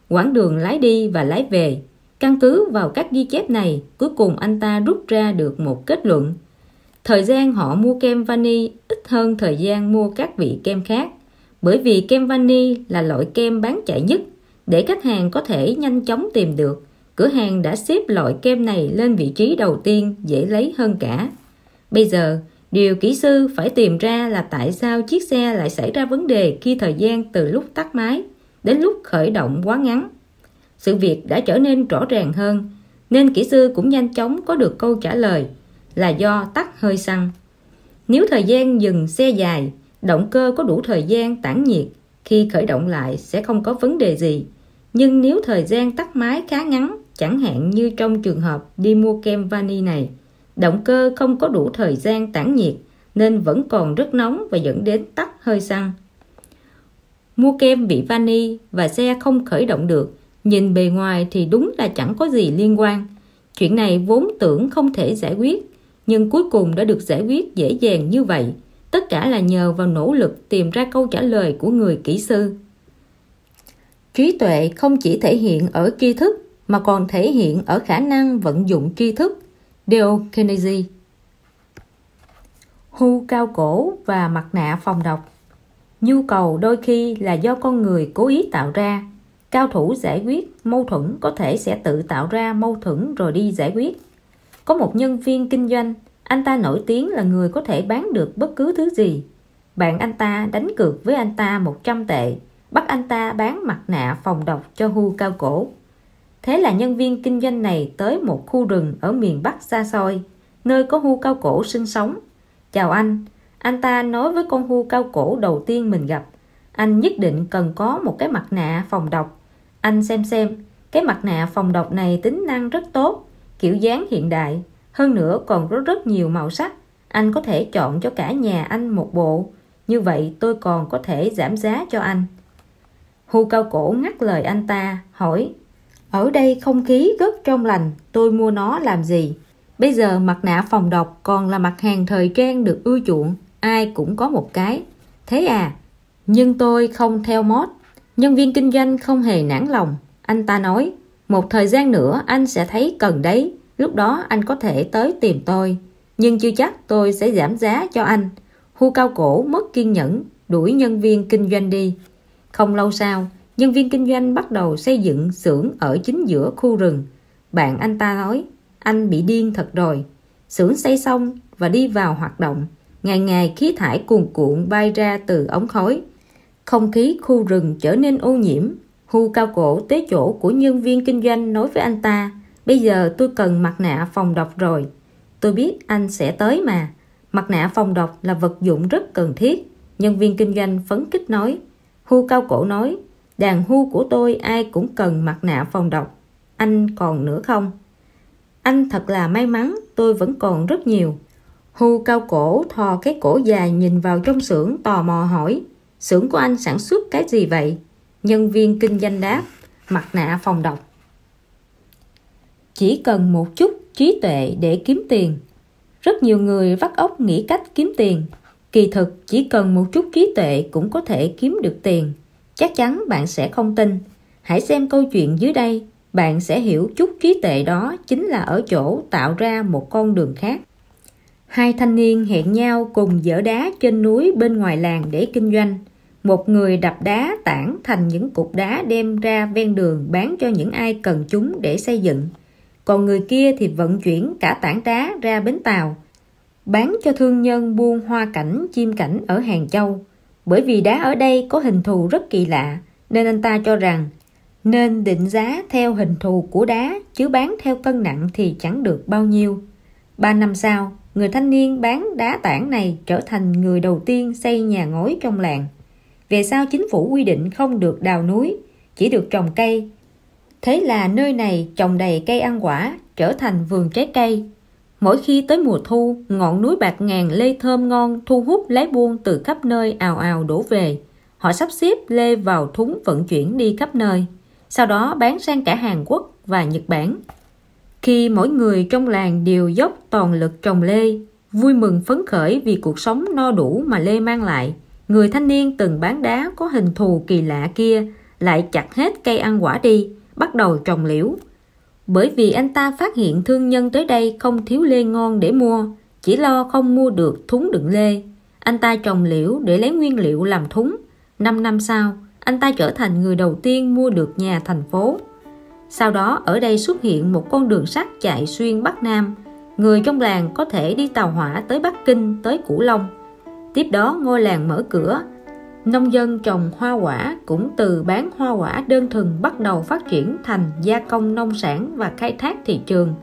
quãng đường lái đi và lái về. Căn cứ vào các ghi chép này, cuối cùng anh ta rút ra được một kết luận. Thời gian họ mua kem vani ít hơn thời gian mua các vị kem khác, bởi vì kem vani là loại kem bán chạy nhất. Để khách hàng có thể nhanh chóng tìm được, cửa hàng đã xếp loại kem này lên vị trí đầu tiên, dễ lấy hơn cả. Bây giờ, điều kỹ sư phải tìm ra là tại sao chiếc xe lại xảy ra vấn đề khi thời gian từ lúc tắt máy đến lúc khởi động quá ngắn. Sự việc đã trở nên rõ ràng hơn, nên kỹ sư cũng nhanh chóng có được câu trả lời là do tắt hơi xăng. Nếu thời gian dừng xe dài, động cơ có đủ thời gian tản nhiệt, khi khởi động lại sẽ không có vấn đề gì. Nhưng nếu thời gian tắt máy khá ngắn, chẳng hạn như trong trường hợp đi mua kem vani này, động cơ không có đủ thời gian tản nhiệt nên vẫn còn rất nóng và dẫn đến tắc hơi xăng. Mua kem bị vani và xe không khởi động được, nhìn bề ngoài thì đúng là chẳng có gì liên quan. Chuyện này vốn tưởng không thể giải quyết, nhưng cuối cùng đã được giải quyết dễ dàng như vậy. Tất cả là nhờ vào nỗ lực tìm ra câu trả lời của người kỹ sư. Trí tuệ không chỉ thể hiện ở tri thức mà còn thể hiện ở khả năng vận dụng tri thức. Dale Carnegie. Hu cao cổ và mặt nạ phòng độc. Nhu cầu đôi khi là do con người cố ý tạo ra. Cao thủ giải quyết mâu thuẫn có thể sẽ tự tạo ra mâu thuẫn rồi đi giải quyết. Có một nhân viên kinh doanh, anh ta nổi tiếng là người có thể bán được bất cứ thứ gì. Bạn anh ta đánh cược với anh ta 100 tệ, bắt anh ta bán mặt nạ phòng độc cho Hu cao cổ. Thế là nhân viên kinh doanh này tới một khu rừng ở miền Bắc xa xôi, nơi có Hu cao cổ sinh sống. Chào anh ta nói với con Hu cao cổ đầu tiên mình gặp. Anh nhất định cần có một cái mặt nạ phòng độc. Anh xem, cái mặt nạ phòng độc này tính năng rất tốt, kiểu dáng hiện đại, hơn nữa còn rất nhiều màu sắc. Anh có thể chọn cho cả nhà anh một bộ, như vậy tôi còn có thể giảm giá cho anh. Hu cao cổ ngắt lời anh ta, hỏi: ở đây không khí rất trong lành, tôi mua nó làm gì? Bây giờ mặt nạ phòng độc còn là mặt hàng thời trang được ưa chuộng, ai cũng có một cái. Thế à? Nhưng tôi không theo mốt. Nhân viên kinh doanh không hề nản lòng. Anh ta nói: một thời gian nữa anh sẽ thấy cần đấy, lúc đó anh có thể tới tìm tôi, nhưng chưa chắc tôi sẽ giảm giá cho anh. Hu cao cổ mất kiên nhẫn, đuổi nhân viên kinh doanh đi. Không lâu sau, nhân viên kinh doanh bắt đầu xây dựng xưởng ở chính giữa khu rừng. Bạn anh ta nói: anh bị điên thật rồi. Xưởng xây xong và đi vào hoạt động. Ngày ngày khí thải cuồn cuộn bay ra từ ống khói. Không khí khu rừng trở nên ô nhiễm. Hu cao cổ tới chỗ của nhân viên kinh doanh nói với anh ta: bây giờ tôi cần mặt nạ phòng độc rồi. Tôi biết anh sẽ tới mà. Mặt nạ phòng độc là vật dụng rất cần thiết. Nhân viên kinh doanh phấn khích nói. Hu cao cổ nói: đàn Hu của tôi ai cũng cần mặt nạ phòng độc. Anh còn nữa không? Anh thật là may mắn, tôi vẫn còn rất nhiều. Hu cao cổ thò cái cổ dài nhìn vào trong xưởng, tò mò hỏi: xưởng của anh sản xuất cái gì vậy? Nhân viên kinh doanh đáp: mặt nạ phòng độc. Chỉ cần một chút trí tuệ để kiếm tiền. Rất nhiều người vắt óc nghĩ cách kiếm tiền. Kỳ thực chỉ cần một chút trí tuệ cũng có thể kiếm được tiền. Chắc chắn bạn sẽ không tin. Hãy xem câu chuyện dưới đây, bạn sẽ hiểu chút trí tuệ đó chính là ở chỗ tạo ra một con đường khác. Hai thanh niên hẹn nhau cùng dỡ đá trên núi bên ngoài làng để kinh doanh. Một người đập đá tảng thành những cục đá đem ra ven đường bán cho những ai cần chúng để xây dựng. Còn người kia thì vận chuyển cả tảng đá ra bến tàu, bán cho thương nhân buôn hoa cảnh, chim cảnh ở Hàng Châu. Bởi vì đá ở đây có hình thù rất kỳ lạ, nên anh ta cho rằng nên định giá theo hình thù của đá, chứ bán theo cân nặng thì chẳng được bao nhiêu. 3 năm sau, người thanh niên bán đá tảng này trở thành người đầu tiên xây nhà ngói trong làng. Về sau chính phủ quy định không được đào núi, chỉ được trồng cây. Thế là nơi này trồng đầy cây ăn quả, trở thành vườn trái cây. Mỗi khi tới mùa thu, ngọn núi bạc ngàn lê thơm ngon thu hút lái buôn từ khắp nơi ào ào đổ về. Họ sắp xếp lê vào thúng vận chuyển đi khắp nơi, sau đó bán sang cả Hàn Quốc và Nhật Bản. Khi mỗi người trong làng đều dốc toàn lực trồng lê, vui mừng phấn khởi vì cuộc sống no đủ mà lê mang lại, người thanh niên từng bán đá có hình thù kỳ lạ kia lại chặt hết cây ăn quả đi, bắt đầu trồng liễu. Bởi vì anh ta phát hiện thương nhân tới đây không thiếu lê ngon để mua, chỉ lo không mua được thúng đựng lê. Anh ta trồng liễu để lấy nguyên liệu làm thúng. 5 năm sau, anh ta trở thành người đầu tiên mua được nhà thành phố. Sau đó ở đây xuất hiện một con đường sắt chạy xuyên Bắc Nam. Người trong làng có thể đi tàu hỏa tới Bắc Kinh, tới Cửu Long. Tiếp đó ngôi làng mở cửa. Nông dân trồng hoa quả cũng từ bán hoa quả đơn thuần bắt đầu phát triển thành gia công nông sản và khai thác thị trường.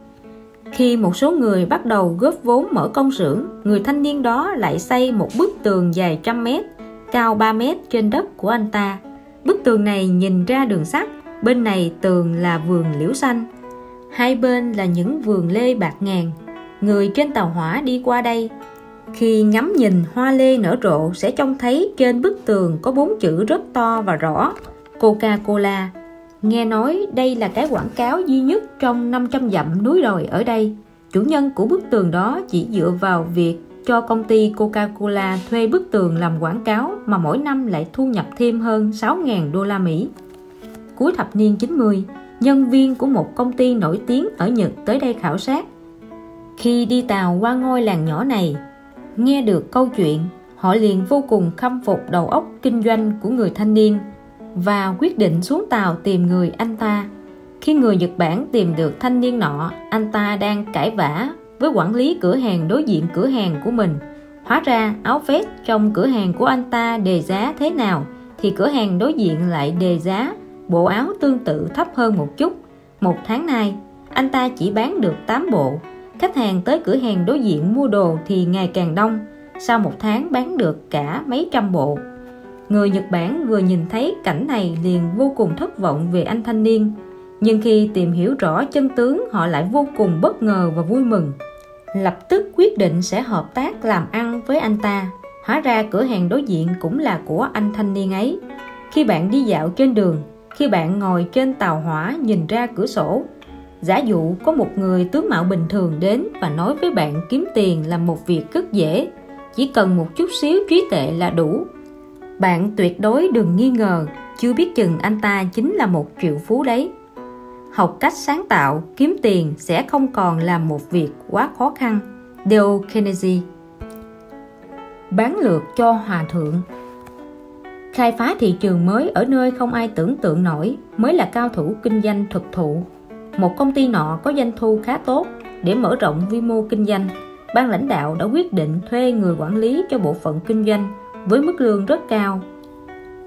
Khi một số người bắt đầu góp vốn mở công xưởng, người thanh niên đó lại xây một bức tường dài 100 mét, cao 3 mét trên đất của anh ta. Bức tường này nhìn ra đường sắt, bên này tường là vườn liễu xanh, hai bên là những vườn lê bạc ngàn. Người trên tàu hỏa đi qua đây, Khi ngắm nhìn hoa lê nở rộ sẽ trông thấy trên bức tường có 4 chữ rất to và rõ: Coca-Cola. Nghe nói đây là cái quảng cáo duy nhất trong 500 dặm núi đồi ở đây. Chủ nhân của bức tường đó chỉ dựa vào việc cho công ty Coca-Cola thuê bức tường làm quảng cáo mà mỗi năm lại thu nhập thêm hơn 6.000 đô la Mỹ. Cuối thập niên 90, nhân viên của một công ty nổi tiếng ở Nhật tới đây khảo sát. Khi đi tàu qua ngôi làng nhỏ này, nghe được câu chuyện, họ liền vô cùng khâm phục đầu óc kinh doanh của người thanh niên và quyết định xuống tàu tìm người anh ta. Khi người Nhật Bản tìm được thanh niên nọ, anh ta đang cãi vã với quản lý cửa hàng đối diện cửa hàng của mình. Hóa ra áo vest trong cửa hàng của anh ta đề giá thế nào thì cửa hàng đối diện lại đề giá bộ áo tương tự thấp hơn một chút. Một tháng nay, anh ta chỉ bán được 8 bộ. Khách hàng tới cửa hàng đối diện mua đồ thì ngày càng đông. Sau một tháng bán được cả mấy trăm bộ. Người Nhật Bản vừa nhìn thấy cảnh này liền vô cùng thất vọng về anh thanh niên. Nhưng khi tìm hiểu rõ chân tướng, họ lại vô cùng bất ngờ và vui mừng. Lập tức quyết định sẽ hợp tác làm ăn với anh ta. Hóa ra cửa hàng đối diện cũng là của anh thanh niên ấy. Khi bạn đi dạo trên đường, khi bạn ngồi trên tàu hỏa nhìn ra cửa sổ, giả dụ có một người tướng mạo bình thường đến và nói với bạn kiếm tiền là một việc rất dễ, chỉ cần một chút xíu trí tuệ là đủ. Bạn tuyệt đối đừng nghi ngờ, chưa biết chừng anh ta chính là một triệu phú đấy. Học cách sáng tạo, kiếm tiền sẽ không còn là một việc quá khó khăn. Dale Carnegie. Bán lược cho hòa thượng. Khai phá thị trường mới ở nơi không ai tưởng tượng nổi mới là cao thủ kinh doanh thực thụ. Một công ty nọ có doanh thu khá tốt. Để mở rộng quy mô kinh doanh, ban lãnh đạo đã quyết định thuê người quản lý cho bộ phận kinh doanh với mức lương rất cao.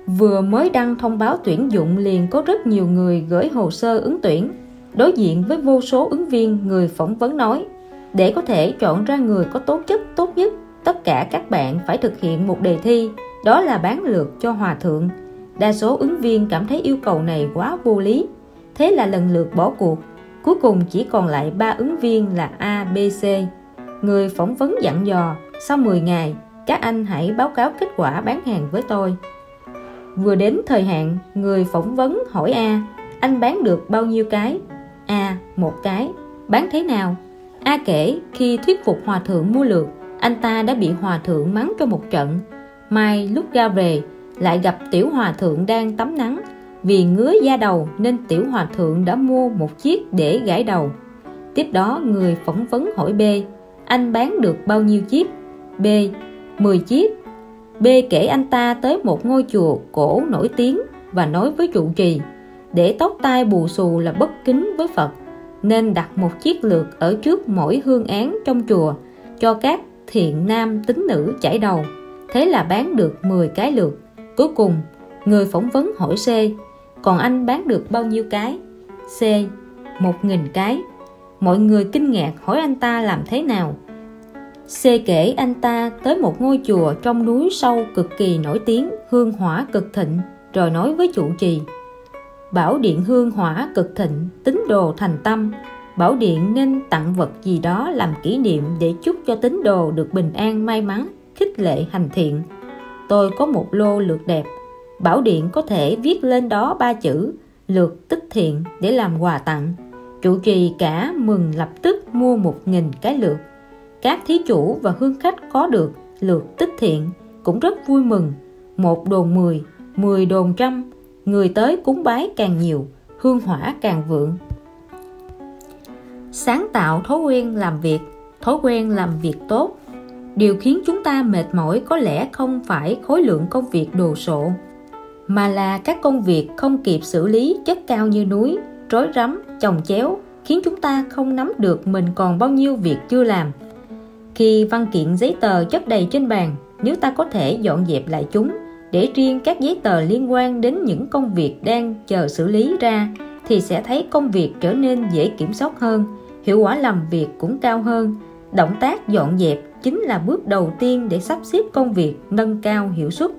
Vừa mới đăng thông báo tuyển dụng liền có rất nhiều người gửi hồ sơ ứng tuyển. Đối diện với vô số ứng viên, người phỏng vấn nói: để có thể chọn ra người có tố chất tốt nhất, tất cả các bạn phải thực hiện một đề thi, đó là bán lược cho hòa thượng. Đa số ứng viên cảm thấy yêu cầu này quá vô lý, thế là lần lượt bỏ cuộc. Cuối cùng chỉ còn lại 3 ứng viên là A, B, C. Người phỏng vấn dặn dò: sau 10 ngày, các anh hãy báo cáo kết quả bán hàng với tôi. Vừa đến thời hạn, người phỏng vấn hỏi A: anh bán được bao nhiêu cái? A: 1 cái. Bán thế nào? A kể khi thuyết phục hòa thượng mua lược, anh ta đã bị hòa thượng mắng cho một trận. Mai lúc ra về, lại gặp tiểu hòa thượng đang tắm nắng. Vì ngứa da đầu nên tiểu hòa thượng đã mua một chiếc để gãi đầu. Tiếp đó người phỏng vấn hỏi B: anh bán được bao nhiêu chiếc? B: 10 chiếc. B kể anh ta tới một ngôi chùa cổ nổi tiếng và nói với trụ trì: để tóc tai bù xù là bất kính với Phật, nên đặt một chiếc lược ở trước mỗi hương án trong chùa cho các thiện nam tín nữ chải đầu. Thế là bán được 10 cái lược. Cuối cùng người phỏng vấn hỏi C: còn anh bán được bao nhiêu cái? C: 1.000 cái. Mọi người kinh ngạc hỏi anh ta làm thế nào. C kể anh ta tới một ngôi chùa trong núi sâu cực kỳ nổi tiếng, hương hỏa cực thịnh, rồi nói với trụ trì: bảo điện hương hỏa cực thịnh, tín đồ thành tâm, bảo điện nên tặng vật gì đó làm kỷ niệm để chúc cho tín đồ được bình an may mắn, khích lệ hành thiện. Tôi có một lô lược đẹp, bảo điện có thể viết lên đó 3 chữ lược tích thiện để làm quà tặng. Trụ trì cả mừng, lập tức mua 1.000 cái lược. Các thí chủ và hương khách có được lược tích thiện cũng rất vui mừng. 1 đồn 10, 10 đồn 100, người tới cúng bái càng nhiều, hương hỏa càng vượng. Sáng tạo thói quen làm việc. Thói quen làm việc tốt. Điều khiến chúng ta mệt mỏi có lẽ không phải khối lượng công việc đồ sộ, mà là các công việc không kịp xử lý chất cao như núi, rối rắm, chồng chéo, khiến chúng ta không nắm được mình còn bao nhiêu việc chưa làm. Khi văn kiện giấy tờ chất đầy trên bàn, nếu ta có thể dọn dẹp lại chúng, để riêng các giấy tờ liên quan đến những công việc đang chờ xử lý ra, thì sẽ thấy công việc trở nên dễ kiểm soát hơn, hiệu quả làm việc cũng cao hơn. Động tác dọn dẹp chính là bước đầu tiên để sắp xếp công việc, nâng cao hiệu suất.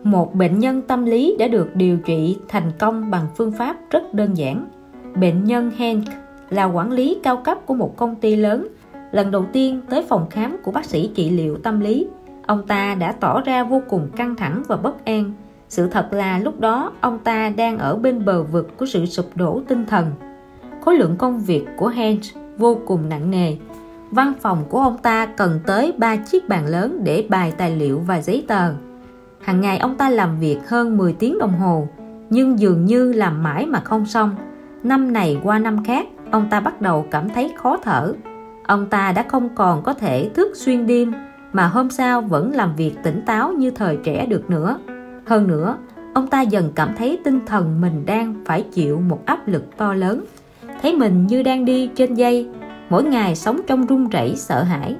Một bệnh nhân tâm lý đã được điều trị thành công bằng phương pháp rất đơn giản. Bệnh nhân Hank là quản lý cao cấp của một công ty lớn. Lần đầu tiên tới phòng khám của bác sĩ trị liệu tâm lý, ông ta đã tỏ ra vô cùng căng thẳng và bất an. Sự thật là lúc đó ông ta đang ở bên bờ vực của sự sụp đổ tinh thần. Khối lượng công việc của Hans vô cùng nặng nề. Văn phòng của ông ta cần tới 3 chiếc bàn lớn để bày tài liệu và giấy tờ. Hàng ngày ông ta làm việc hơn 10 tiếng đồng hồ, nhưng dường như làm mãi mà không xong. Năm này qua năm khác, ông ta bắt đầu cảm thấy khó thở. Ông ta đã không còn có thể thức xuyên đêm, mà hôm sau vẫn làm việc tỉnh táo như thời trẻ được nữa. Hơn nữa, ông ta dần cảm thấy tinh thần mình đang phải chịu một áp lực to lớn, thấy mình như đang đi trên dây, mỗi ngày sống trong run rẩy sợ hãi.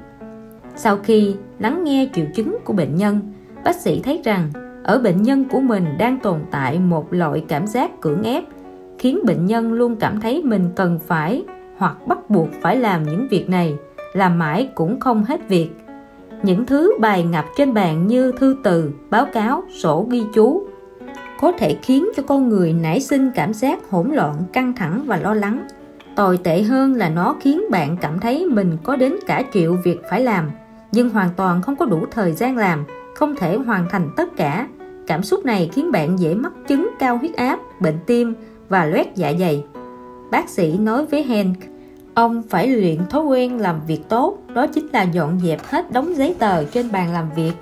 Sau khi lắng nghe triệu chứng của bệnh nhân, bác sĩ thấy rằng ở bệnh nhân của mình đang tồn tại một loại cảm giác cưỡng ép, khiến bệnh nhân luôn cảm thấy mình cần phải hoặc bắt buộc phải làm những việc này, làm mãi cũng không hết việc. Những thứ bày ngập trên bàn như thư từ, báo cáo, sổ ghi chú có thể khiến cho con người nảy sinh cảm giác hỗn loạn, căng thẳng và lo lắng. Tồi tệ hơn là nó khiến bạn cảm thấy mình có đến cả triệu việc phải làm, nhưng hoàn toàn không có đủ thời gian làm, không thể hoàn thành tất cả. Cảm xúc này khiến bạn dễ mắc chứng cao huyết áp, bệnh tim và loét dạ dày. Bác sĩ nói với Hank, ông phải luyện thói quen làm việc tốt, đó chính là dọn dẹp hết đống giấy tờ trên bàn làm việc,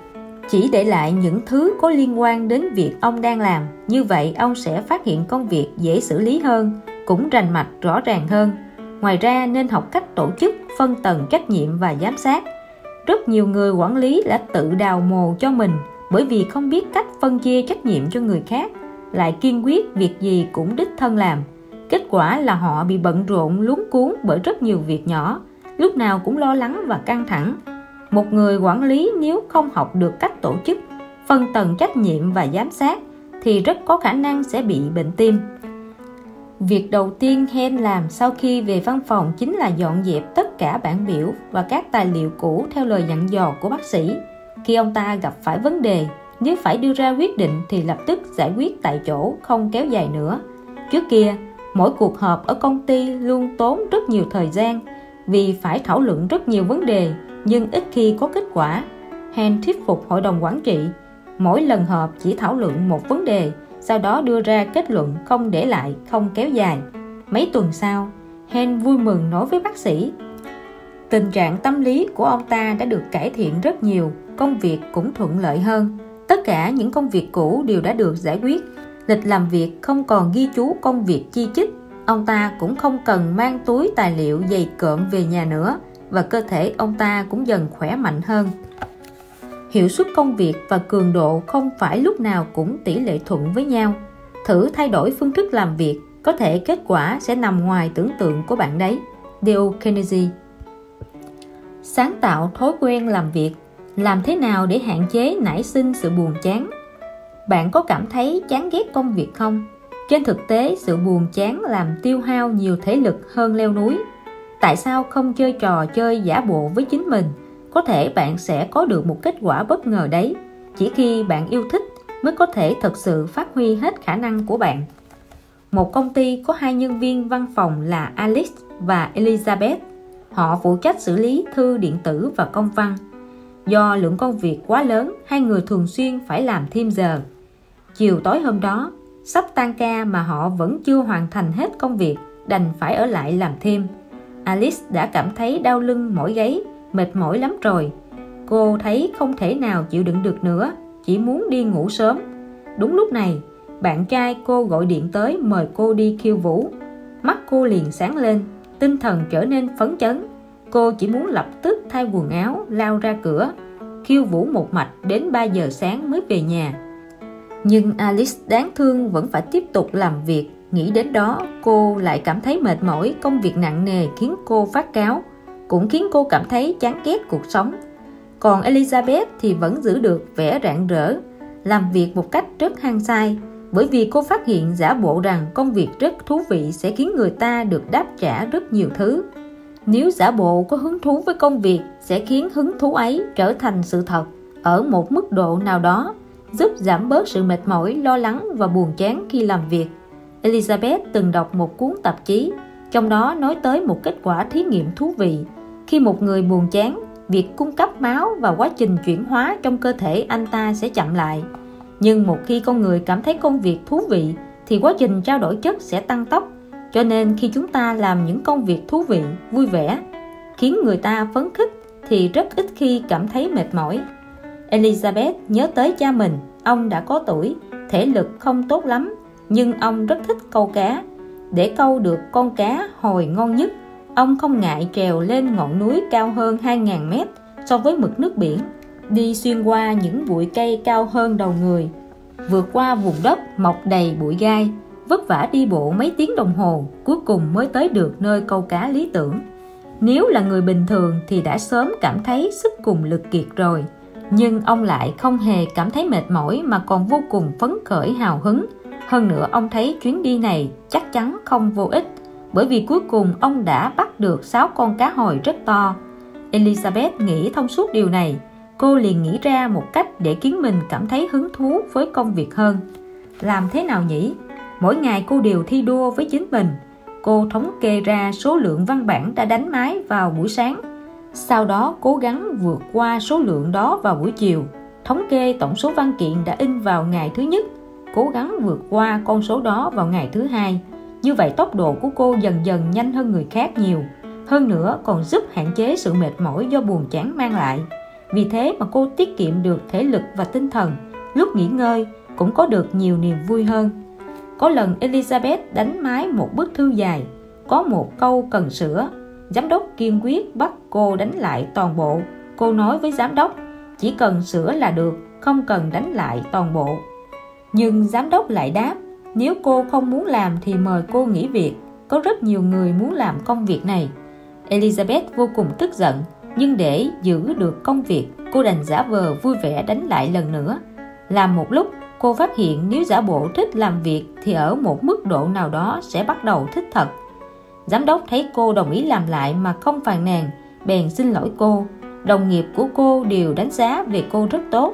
chỉ để lại những thứ có liên quan đến việc ông đang làm. Như vậy ông sẽ phát hiện công việc dễ xử lý hơn, cũng rành mạch rõ ràng hơn. Ngoài ra nên học cách tổ chức, phân tầng trách nhiệm và giám sát. Rất nhiều người quản lý đã tự đào mồ cho mình bởi vì không biết cách phân chia trách nhiệm cho người khác, lại kiên quyết việc gì cũng đích thân làm. Kết quả là họ bị bận rộn luống cuống bởi rất nhiều việc nhỏ, lúc nào cũng lo lắng và căng thẳng. Một người quản lý nếu không học được cách tổ chức, phân tầng trách nhiệm và giám sát thì rất có khả năng sẽ bị bệnh tim. Việc đầu tiên Hen làm sau khi về văn phòng chính là dọn dẹp tất cả bảng biểu và các tài liệu cũ theo lời dặn dò của bác sĩ. Khi ông ta gặp phải vấn đề, nếu phải đưa ra quyết định thì lập tức giải quyết tại chỗ, không kéo dài nữa. Trước kia, mỗi cuộc họp ở công ty luôn tốn rất nhiều thời gian vì phải thảo luận rất nhiều vấn đề, nhưng ít khi có kết quả. Hen thuyết phục hội đồng quản trị, mỗi lần họp chỉ thảo luận một vấn đề, sau đó đưa ra kết luận, không để lại, không kéo dài. Mấy tuần sau, Hen vui mừng nói với bác sĩ, tình trạng tâm lý của ông ta đã được cải thiện rất nhiều, công việc cũng thuận lợi hơn. Tất cả những công việc cũ đều đã được giải quyết, lịch làm việc không còn ghi chú công việc chi chít. Ông ta cũng không cần mang túi tài liệu dày cộm về nhà nữa, và cơ thể ông ta cũng dần khỏe mạnh hơn. Hiệu suất công việc và cường độ không phải lúc nào cũng tỷ lệ thuận với nhau. Thử thay đổi phương thức làm việc, có thể kết quả sẽ nằm ngoài tưởng tượng của bạn đấy. Dale Carnegie. Sáng tạo thói quen làm việc. Làm thế nào để hạn chế nảy sinh sự buồn chán? Bạn có cảm thấy chán ghét công việc không? Trên thực tế, sự buồn chán làm tiêu hao nhiều thể lực hơn leo núi. Tại sao không chơi trò chơi giả bộ với chính mình? Có thể bạn sẽ có được một kết quả bất ngờ đấy. Chỉ khi bạn yêu thích mới có thể thực sự phát huy hết khả năng của bạn. Một công ty có 2 nhân viên văn phòng là Alice và Elizabeth. Họ phụ trách xử lý thư điện tử và công văn. Do lượng công việc quá lớn, hai người thường xuyên phải làm thêm giờ. Chiều tối hôm đó, sắp tan ca mà họ vẫn chưa hoàn thành hết công việc, đành phải ở lại làm thêm. Alice đã cảm thấy đau lưng mỏi gáy, mệt mỏi lắm rồi. Cô thấy không thể nào chịu đựng được nữa, chỉ muốn đi ngủ sớm. Đúng lúc này, bạn trai cô gọi điện tới mời cô đi khiêu vũ. Mắt cô liền sáng lên, tinh thần trở nên phấn chấn. Cô chỉ muốn lập tức thay quần áo, lao ra cửa, khiêu vũ một mạch đến 3 giờ sáng mới về nhà. Nhưng Alice đáng thương vẫn phải tiếp tục làm việc. Nghĩ đến đó, cô lại cảm thấy mệt mỏi. Công việc nặng nề khiến cô phát cáu, cũng khiến cô cảm thấy chán ghét cuộc sống. Còn Elizabeth thì vẫn giữ được vẻ rạng rỡ, làm việc một cách rất hăng say, bởi vì cô phát hiện giả bộ rằng công việc rất thú vị sẽ khiến người ta được đáp trả rất nhiều thứ. Nếu giả bộ có hứng thú với công việc sẽ khiến hứng thú ấy trở thành sự thật ở một mức độ nào đó, giúp giảm bớt sự mệt mỏi, lo lắng và buồn chán khi làm việc. Elizabeth từng đọc một cuốn tạp chí, trong đó nói tới một kết quả thí nghiệm thú vị. Khi một người buồn chán, việc cung cấp máu và quá trình chuyển hóa trong cơ thể anh ta sẽ chậm lại. Nhưng một khi con người cảm thấy công việc thú vị thì quá trình trao đổi chất sẽ tăng tốc. Cho nên khi chúng ta làm những công việc thú vị, vui vẻ, khiến người ta phấn khích thì rất ít khi cảm thấy mệt mỏi. Elizabeth nhớ tới cha mình. Ông đã có tuổi, thể lực không tốt lắm, nhưng ông rất thích câu cá. Để câu được con cá hồi ngon nhất, ông không ngại trèo lên ngọn núi cao hơn 2.000 mét so với mực nước biển, đi xuyên qua những bụi cây cao hơn đầu người, vượt qua vùng đất mọc đầy bụi gai, vất vả đi bộ mấy tiếng đồng hồ, cuối cùng mới tới được nơi câu cá lý tưởng. Nếu là người bình thường thì đã sớm cảm thấy sức cùng lực kiệt rồi, nhưng ông lại không hề cảm thấy mệt mỏi mà còn vô cùng phấn khởi hào hứng. Hơn nữa ông thấy chuyến đi này chắc chắn không vô ích, bởi vì cuối cùng ông đã bắt được 6 con cá hồi rất to. Elizabeth nghĩ thông suốt điều này, cô liền nghĩ ra một cách để khiến mình cảm thấy hứng thú với công việc hơn. Làm thế nào nhỉ? Mỗi ngày cô đều thi đua với chính mình. Cô thống kê ra số lượng văn bản đã đánh máy vào buổi sáng, sau đó cố gắng vượt qua số lượng đó vào buổi chiều. Thống kê tổng số văn kiện đã in vào ngày thứ nhất, cố gắng vượt qua con số đó vào ngày thứ hai. Như vậy tốc độ của cô dần dần nhanh hơn người khác nhiều. Hơn nữa còn giúp hạn chế sự mệt mỏi do buồn chán mang lại. Vì thế mà cô tiết kiệm được thể lực và tinh thần, lúc nghỉ ngơi cũng có được nhiều niềm vui hơn. Có lần Elizabeth đánh máy một bức thư dài, có một câu cần sửa. Giám đốc kiên quyết bắt cô đánh lại toàn bộ. Cô nói với giám đốc, chỉ cần sửa là được, không cần đánh lại toàn bộ. Nhưng giám đốc lại đáp, nếu cô không muốn làm thì mời cô nghỉ việc, có rất nhiều người muốn làm công việc này. Elizabeth vô cùng tức giận, nhưng để giữ được công việc, cô đành giả vờ vui vẻ đánh lại lần nữa. Làm một lúc, cô phát hiện nếu giả bộ thích làm việc thì ở một mức độ nào đó sẽ bắt đầu thích thật. Giám đốc thấy cô đồng ý làm lại mà không phàn nàn, bèn xin lỗi cô. Đồng nghiệp của cô đều đánh giá về cô rất tốt.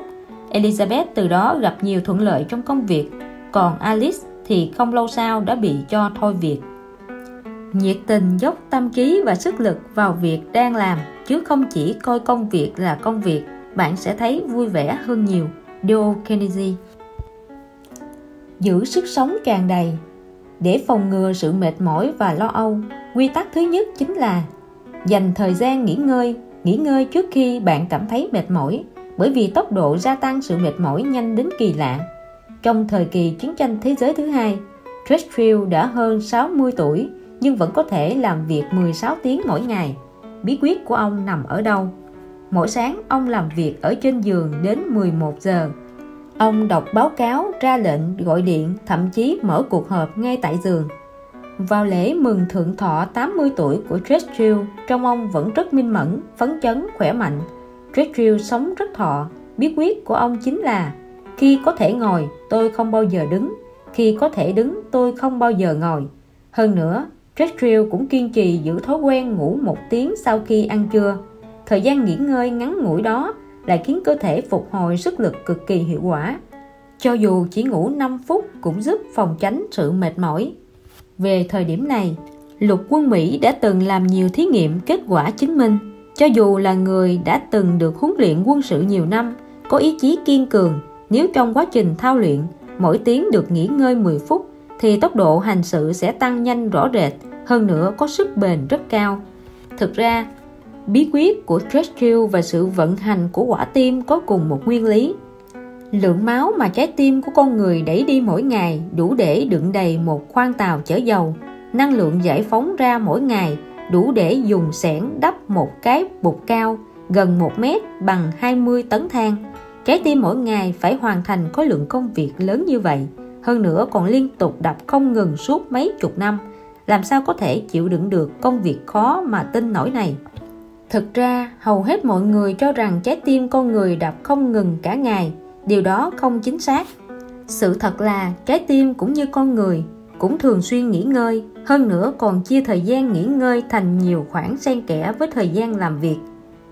Elizabeth từ đó gặp nhiều thuận lợi trong công việc, còn Alice thì không lâu sau đã bị cho thôi việc. Nhiệt tình dốc tâm trí và sức lực vào việc đang làm, chứ không chỉ coi công việc là công việc, bạn sẽ thấy vui vẻ hơn nhiều. Dale Carnegie. Giữ sức sống tràn đầy. Để phòng ngừa sự mệt mỏi và lo âu, quy tắc thứ nhất chính là dành thời gian nghỉ ngơi trước khi bạn cảm thấy mệt mỏi, bởi vì tốc độ gia tăng sự mệt mỏi nhanh đến kỳ lạ. Trong thời kỳ chiến tranh thế giới thứ hai, Churchill đã hơn 60 tuổi nhưng vẫn có thể làm việc 16 tiếng mỗi ngày. Bí quyết của ông nằm ở đâu? Mỗi sáng ông làm việc ở trên giường đến 11 giờ. Ông đọc báo cáo, ra lệnh, gọi điện, thậm chí mở cuộc họp ngay tại giường. Vào lễ mừng thượng thọ 80 tuổi của Churchill, trông ông vẫn rất minh mẫn, phấn chấn, khỏe mạnh. Churchill sống rất thọ. Bí quyết của ông chính là khi có thể ngồi, tôi không bao giờ đứng. Khi có thể đứng, tôi không bao giờ ngồi. Hơn nữa, Churchill cũng kiên trì giữ thói quen ngủ 1 tiếng sau khi ăn trưa. Thời gian nghỉ ngơi ngắn ngủi đó lại khiến cơ thể phục hồi sức lực cực kỳ hiệu quả. Cho dù chỉ ngủ 5 phút cũng giúp phòng tránh sự mệt mỏi. Về thời điểm này, lục quân Mỹ đã từng làm nhiều thí nghiệm, kết quả chứng minh cho dù là người đã từng được huấn luyện quân sự nhiều năm, có ý chí kiên cường, nếu trong quá trình thao luyện mỗi tiếng được nghỉ ngơi 10 phút thì tốc độ hành sự sẽ tăng nhanh rõ rệt, hơn nữa có sức bền rất cao. Thực ra, bí quyết của Churchill và sự vận hành của quả tim có cùng một nguyên lý. Lượng máu mà trái tim của con người đẩy đi mỗi ngày đủ để đựng đầy một khoang tàu chở dầu. Năng lượng giải phóng ra mỗi ngày đủ để dùng xẻng đắp một cái bục cao gần 1 mét bằng 20 tấn than. Trái tim mỗi ngày phải hoàn thành khối lượng công việc lớn như vậy, hơn nữa còn liên tục đập không ngừng suốt mấy chục năm. Làm sao có thể chịu đựng được công việc khó mà tin nổi này? Thực ra, hầu hết mọi người cho rằng trái tim con người đập không ngừng cả ngày. Điều đó không chính xác. Sự thật là trái tim cũng như con người, cũng thường xuyên nghỉ ngơi, hơn nữa còn chia thời gian nghỉ ngơi thành nhiều khoảng xen kẽ với thời gian làm việc.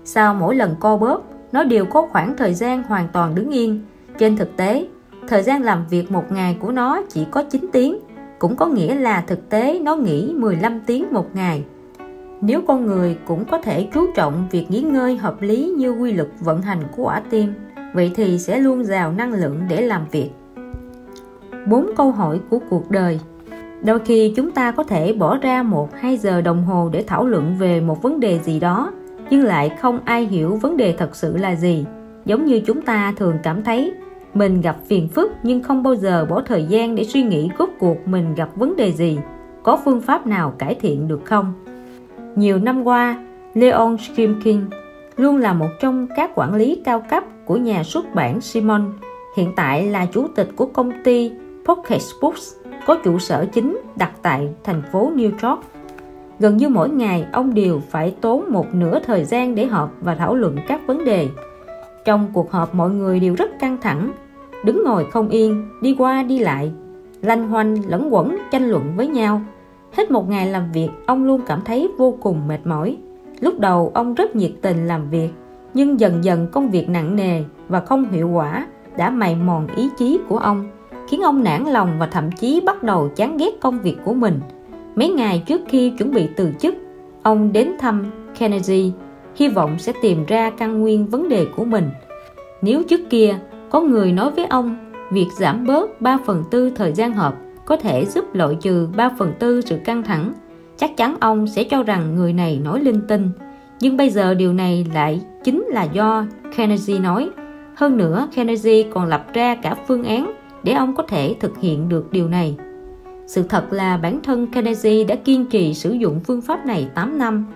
Sau mỗi lần co bóp, nó đều có khoảng thời gian hoàn toàn đứng yên. Trên thực tế, thời gian làm việc một ngày của nó chỉ có 9 tiếng, cũng có nghĩa là thực tế nó nghỉ 15 tiếng một ngày. Nếu con người cũng có thể chú trọng việc nghỉ ngơi hợp lý như quy luật vận hành của quả tim, vậy thì sẽ luôn giàu năng lượng để làm việc. 4 câu hỏi của cuộc đời. Đôi khi chúng ta có thể bỏ ra 1-2 giờ đồng hồ để thảo luận về một vấn đề gì đó, nhưng lại không ai hiểu vấn đề thật sự là gì. Giống như chúng ta thường cảm thấy mình gặp phiền phức nhưng không bao giờ bỏ thời gian để suy nghĩ rốt cuộc mình gặp vấn đề gì, có phương pháp nào cải thiện được không. Nhiều năm qua, Leon Schimkin luôn là một trong các quản lý cao cấp của nhà xuất bản Simon, hiện tại là chủ tịch của công ty Pocket Books, có trụ sở chính đặt tại thành phố New York. Gần như mỗi ngày, ông đều phải tốn một nửa thời gian để họp và thảo luận các vấn đề. Trong cuộc họp, mọi người đều rất căng thẳng, đứng ngồi không yên, đi qua đi lại, lanh hoanh lẫn quẩn tranh luận với nhau. Hết một ngày làm việc, ông luôn cảm thấy vô cùng mệt mỏi. Lúc đầu ông rất nhiệt tình làm việc, nhưng dần dần công việc nặng nề và không hiệu quả đã mài mòn ý chí của ông, khiến ông nản lòng và thậm chí bắt đầu chán ghét công việc của mình. Mấy ngày trước khi chuẩn bị từ chức, ông đến thăm Kennedy, hy vọng sẽ tìm ra căn nguyên vấn đề của mình. Nếu trước kia có người nói với ông việc giảm bớt 3/4 thời gian họp có thể giúp loại trừ 3/4 sự căng thẳng, chắc chắn ông sẽ cho rằng người này nói linh tinh. Nhưng bây giờ điều này lại chính là do Kennedy nói. Hơn nữa, Kennedy còn lập ra cả phương án để ông có thể thực hiện được điều này. Sự thật là bản thân Kennedy đã kiên trì sử dụng phương pháp này 8 năm.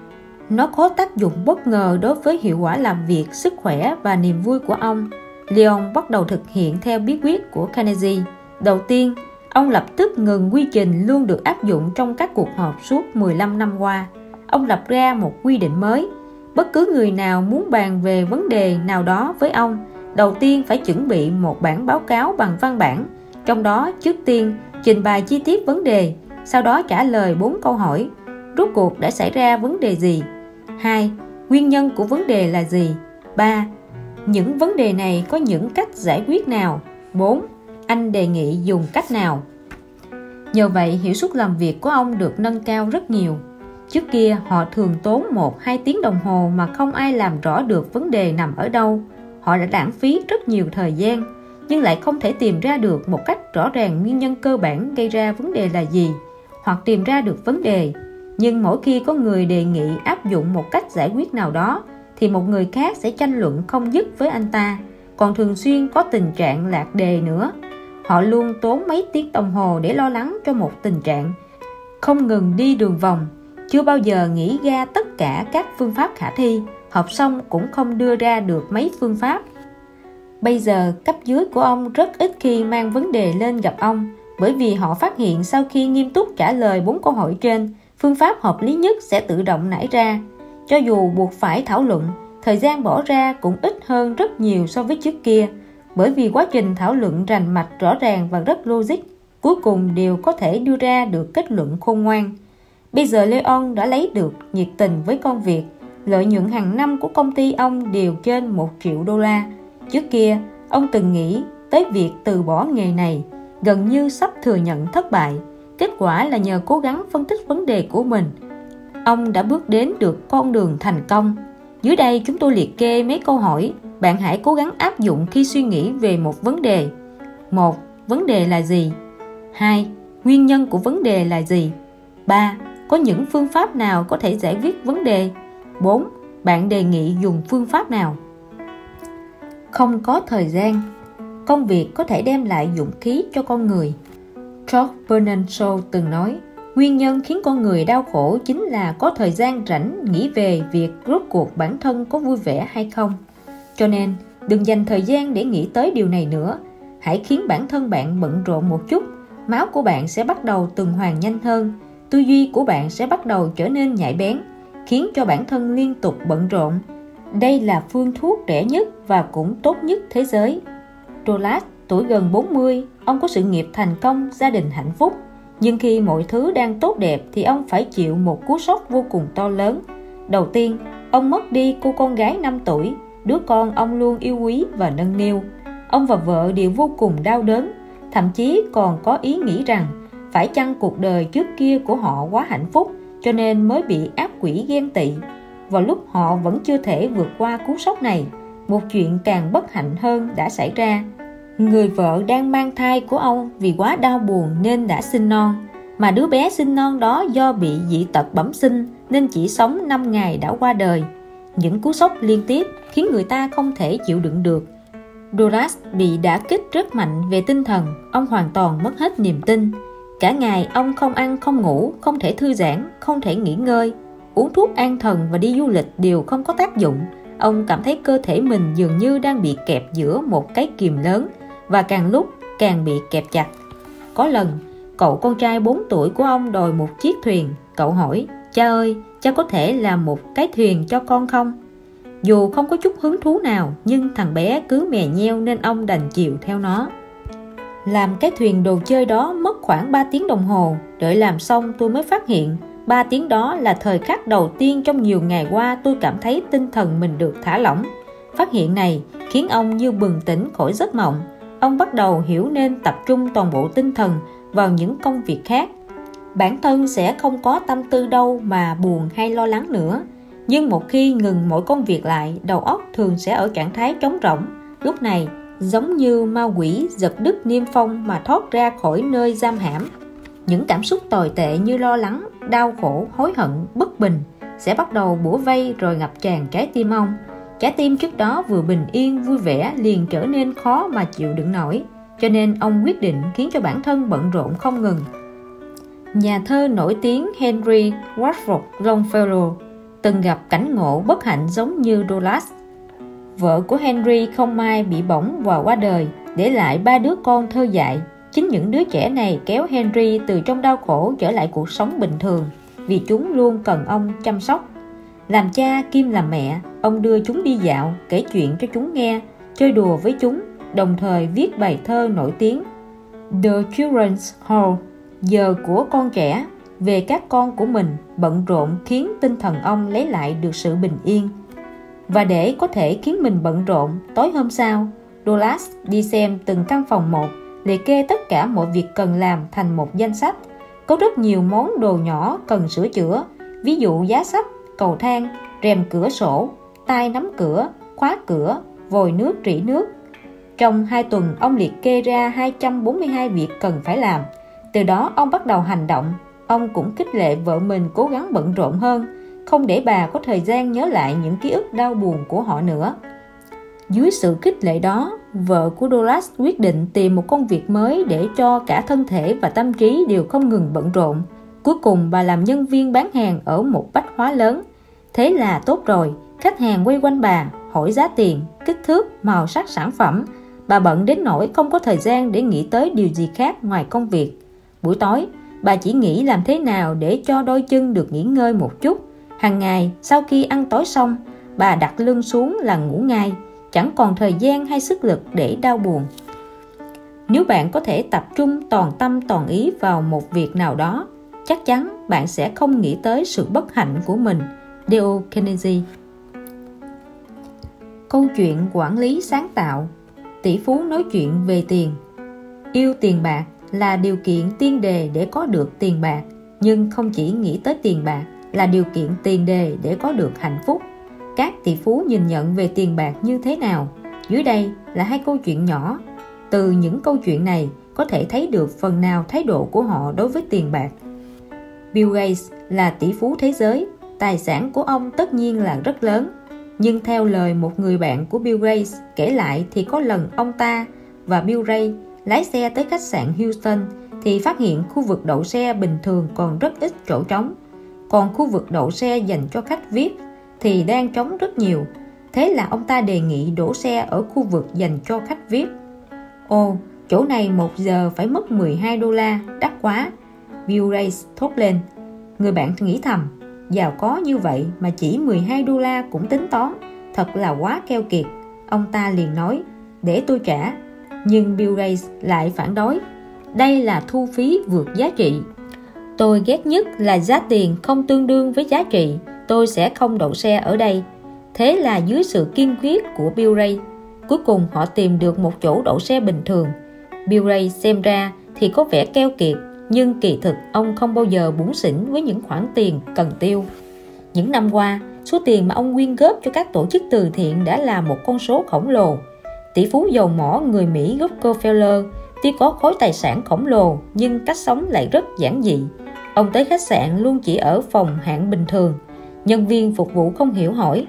Nó có tác dụng bất ngờ đối với hiệu quả làm việc, sức khỏe và niềm vui của ông. Leon bắt đầu thực hiện theo bí quyết của Kennedy. Đầu tiên, ông lập tức ngừng quy trình luôn được áp dụng trong các cuộc họp suốt 15 năm qua. Ông lập ra một quy định mới. Bất cứ người nào muốn bàn về vấn đề nào đó với ông, đầu tiên phải chuẩn bị một bản báo cáo bằng văn bản. Trong đó, trước tiên trình bày chi tiết vấn đề, sau đó trả lời 4 câu hỏi. Rốt cuộc đã xảy ra vấn đề gì? 2. Nguyên nhân của vấn đề là gì? 3. Những vấn đề này có những cách giải quyết nào? 4. Anh đề nghị dùng cách nào? Nhờ vậy, hiệu suất làm việc của ông được nâng cao rất nhiều. Trước kia, họ thường tốn 1-2 tiếng đồng hồ mà không ai làm rõ được vấn đề nằm ở đâu. Họ đã lãng phí rất nhiều thời gian, nhưng lại không thể tìm ra được một cách rõ ràng nguyên nhân cơ bản gây ra vấn đề là gì, hoặc tìm ra được vấn đề. Nhưng mỗi khi có người đề nghị áp dụng một cách giải quyết nào đó, thì một người khác sẽ tranh luận không dứt với anh ta, còn thường xuyên có tình trạng lạc đề nữa. Họ luôn tốn mấy tiếng đồng hồ để lo lắng cho một tình trạng, không ngừng đi đường vòng, chưa bao giờ nghĩ ra tất cả các phương pháp khả thi, họp xong cũng không đưa ra được mấy phương pháp. Bây giờ, cấp dưới của ông rất ít khi mang vấn đề lên gặp ông, bởi vì họ phát hiện sau khi nghiêm túc trả lời 4 câu hỏi trên, phương pháp hợp lý nhất sẽ tự động nảy ra. Cho dù buộc phải thảo luận, thời gian bỏ ra cũng ít hơn rất nhiều so với trước kia, bởi vì quá trình thảo luận rành mạch, rõ ràng và rất logic, cuối cùng đều có thể đưa ra được kết luận khôn ngoan. Bây giờ Leon đã lấy được nhiệt tình với công việc. Lợi nhuận hàng năm của công ty ông đều trên 1 triệu đô la. Trước kia, ông từng nghĩ tới việc từ bỏ nghề này, gần như sắp thừa nhận thất bại. Kết quả là nhờ cố gắng phân tích vấn đề của mình, ông đã bước đến được con đường thành công. Dưới đây chúng tôi liệt kê mấy câu hỏi bạn hãy cố gắng áp dụng khi suy nghĩ về một vấn đề. 1. Vấn đề là gì? 2. Nguyên nhân của vấn đề là gì? 3. Có những phương pháp nào có thể giải quyết vấn đề? 4. Bạn đề nghị dùng phương pháp nào? Không có thời gian. Công việc có thể đem lại dũng khí cho con người. George Bernard Shaw từng nói, nguyên nhân khiến con người đau khổ chính là có thời gian rảnh nghĩ về việc rốt cuộc bản thân có vui vẻ hay không. Cho nên, đừng dành thời gian để nghĩ tới điều này nữa. Hãy khiến bản thân bạn bận rộn một chút, máu của bạn sẽ bắt đầu tuần hoàn nhanh hơn, tư duy của bạn sẽ bắt đầu trở nên nhạy bén, khiến cho bản thân liên tục bận rộn. Đây là phương thuốc rẻ nhất và cũng tốt nhất thế giới. Roland, tuổi gần 40, ông có sự nghiệp thành công, gia đình hạnh phúc. Nhưng khi mọi thứ đang tốt đẹp thì ông phải chịu một cú sốc vô cùng to lớn. Đầu tiên, ông mất đi cô con gái 5 tuổi, đứa con ông luôn yêu quý và nâng niu. Ông và vợ đều vô cùng đau đớn, thậm chí còn có ý nghĩ rằng phải chăng cuộc đời trước kia của họ quá hạnh phúc cho nên mới bị áp quỷ ghen tị. Vào lúc họ vẫn chưa thể vượt qua cú sốc này, một chuyện càng bất hạnh hơn đã xảy ra. Người vợ đang mang thai của ông vì quá đau buồn nên đã sinh non, mà đứa bé sinh non đó do bị dị tật bẩm sinh nên chỉ sống 5 ngày đã qua đời. Những cú sốc liên tiếp khiến người ta không thể chịu đựng được. Douglas bị đả kích rất mạnh về tinh thần, ông hoàn toàn mất hết niềm tin. Cả ngày ông không ăn không ngủ, không thể thư giãn, không thể nghỉ ngơi. Uống thuốc an thần và đi du lịch đều không có tác dụng. Ông cảm thấy cơ thể mình dường như đang bị kẹp giữa một cái kìm lớn, và càng lúc càng bị kẹp chặt. Có lần, cậu con trai 4 tuổi của ông đòi một chiếc thuyền. Cậu hỏi: "Cha ơi, cha có thể làm một cái thuyền cho con không?" Dù không có chút hứng thú nào, nhưng thằng bé cứ mè nheo nên ông đành chiều theo nó. Làm cái thuyền đồ chơi đó mất khoảng 3 tiếng đồng hồ. Đợi làm xong tôi mới phát hiện 3 tiếng đó là thời khắc đầu tiên trong nhiều ngày qua tôi cảm thấy tinh thần mình được thả lỏng. Phát hiện này khiến ông như bừng tỉnh khỏi giấc mộng. Ông bắt đầu hiểu nên tập trung toàn bộ tinh thần vào những công việc khác. Bản thân sẽ không có tâm tư đâu mà buồn hay lo lắng nữa. Nhưng một khi ngừng mọi công việc lại, đầu óc thường sẽ ở trạng thái trống rỗng. Lúc này, giống như ma quỷ giật đứt niêm phong mà thoát ra khỏi nơi giam hãm. Những cảm xúc tồi tệ như lo lắng, đau khổ, hối hận, bất bình sẽ bắt đầu bủa vây rồi ngập tràn trái tim ông. Trái tim trước đó vừa bình yên, vui vẻ liền trở nên khó mà chịu đựng nổi. Cho nên ông quyết định khiến cho bản thân bận rộn không ngừng. Nhà thơ nổi tiếng Henry Wadsworth Longfellow từng gặp cảnh ngộ bất hạnh giống như Douglas. Vợ của Henry không may bị bỏng và qua đời, để lại 3 đứa con thơ dại. Chính những đứa trẻ này kéo Henry từ trong đau khổ trở lại cuộc sống bình thường, vì chúng luôn cần ông chăm sóc. Làm cha kiêm làm mẹ, ông đưa chúng đi dạo, kể chuyện cho chúng nghe, chơi đùa với chúng, đồng thời viết bài thơ nổi tiếng The Children's Hall, giờ của con trẻ, về các con của mình. Bận rộn khiến tinh thần ông lấy lại được sự bình yên. Và để có thể khiến mình bận rộn, tối hôm sau, Douglas đi xem từng căn phòng một, liệt kê tất cả mọi việc cần làm thành một danh sách. Có rất nhiều món đồ nhỏ cần sửa chữa, ví dụ giá sách, cầu thang, rèm cửa sổ, tay nắm cửa, khóa cửa, vòi nước rỉ nước. Trong 2 tuần, ông liệt kê ra 242 việc cần phải làm. Từ đó ông bắt đầu hành động. Ông cũng khích lệ vợ mình cố gắng bận rộn hơn, không để bà có thời gian nhớ lại những ký ức đau buồn của họ nữa. Dưới sự khích lệ đó, vợ của Douglas quyết định tìm một công việc mới để cho cả thân thể và tâm trí đều không ngừng bận rộn. Cuối cùng bà làm nhân viên bán hàng ở một bách hóa lớn. Thế là tốt rồi, khách hàng quay quanh bà, hỏi giá tiền, kích thước, màu sắc sản phẩm. Bà bận đến nỗi không có thời gian để nghĩ tới điều gì khác ngoài công việc. Buổi tối, bà chỉ nghĩ làm thế nào để cho đôi chân được nghỉ ngơi một chút. Hàng ngày, sau khi ăn tối xong, bà đặt lưng xuống là ngủ ngay, chẳng còn thời gian hay sức lực để đau buồn. Nếu bạn có thể tập trung toàn tâm toàn ý vào một việc nào đó, chắc chắn bạn sẽ không nghĩ tới sự bất hạnh của mình. Dale Carnegie. Câu chuyện quản lý sáng tạo. Tỷ phú nói chuyện về tiền. Yêu tiền bạc là điều kiện tiên đề để có được tiền bạc, nhưng không chỉ nghĩ tới tiền bạc là điều kiện tiền đề để có được hạnh phúc. Các tỷ phú nhìn nhận về tiền bạc như thế nào? Dưới đây là 2 câu chuyện nhỏ. Từ những câu chuyện này có thể thấy được phần nào thái độ của họ đối với tiền bạc. Bill Gates là tỷ phú thế giới. Tài sản của ông tất nhiên là rất lớn. Nhưng theo lời một người bạn của Bill Gates kể lại thì có lần ông ta và Bill Gates lái xe tới khách sạn Houston thì phát hiện khu vực đậu xe bình thường còn rất ít chỗ trống. Còn khu vực đậu xe dành cho khách VIP thì đang trống rất nhiều. Thế là ông ta đề nghị đổ xe ở khu vực dành cho khách VIP. Ồ, chỗ này 1 giờ phải mất $12, đắt quá, Bill Gates thốt lên. Người bạn nghĩ thầm, giàu có như vậy mà chỉ $12 cũng tính toán, thật là quá keo kiệt. Ông ta liền nói, để tôi trả. Nhưng Bill Gates lại phản đối, đây là thu phí vượt giá trị. Tôi ghét nhất là giá tiền không tương đương với giá trị, tôi sẽ không đậu xe ở đây. Thế là dưới sự kiên quyết của Bill Gates, cuối cùng họ tìm được một chỗ đậu xe bình thường. Bill Gates xem ra thì có vẻ keo kiệt, nhưng kỳ thực ông không bao giờ bủn xỉn với những khoản tiền cần tiêu. Những năm qua, số tiền mà ông quyên góp cho các tổ chức từ thiện đã là một con số khổng lồ. Tỷ phú dầu mỏ người Mỹ Rockefeller tuy có khối tài sản khổng lồ nhưng cách sống lại rất giản dị. Ông tới khách sạn luôn chỉ ở phòng hạng bình thường. Nhân viên phục vụ không hiểu hỏi: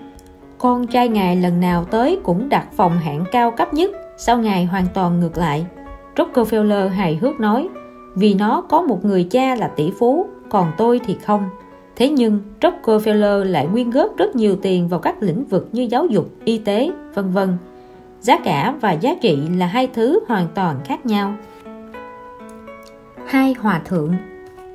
con trai ngài lần nào tới cũng đặt phòng hạng cao cấp nhất, sao ngài hoàn toàn ngược lại? Rockefeller hài hước nói: vì nó có một người cha là tỷ phú, còn tôi thì không. Thế nhưng Rockefeller lại quyên góp rất nhiều tiền vào các lĩnh vực như giáo dục, y tế, vân vân. Giá cả và giá trị là hai thứ hoàn toàn khác nhau. Hai hòa thượng.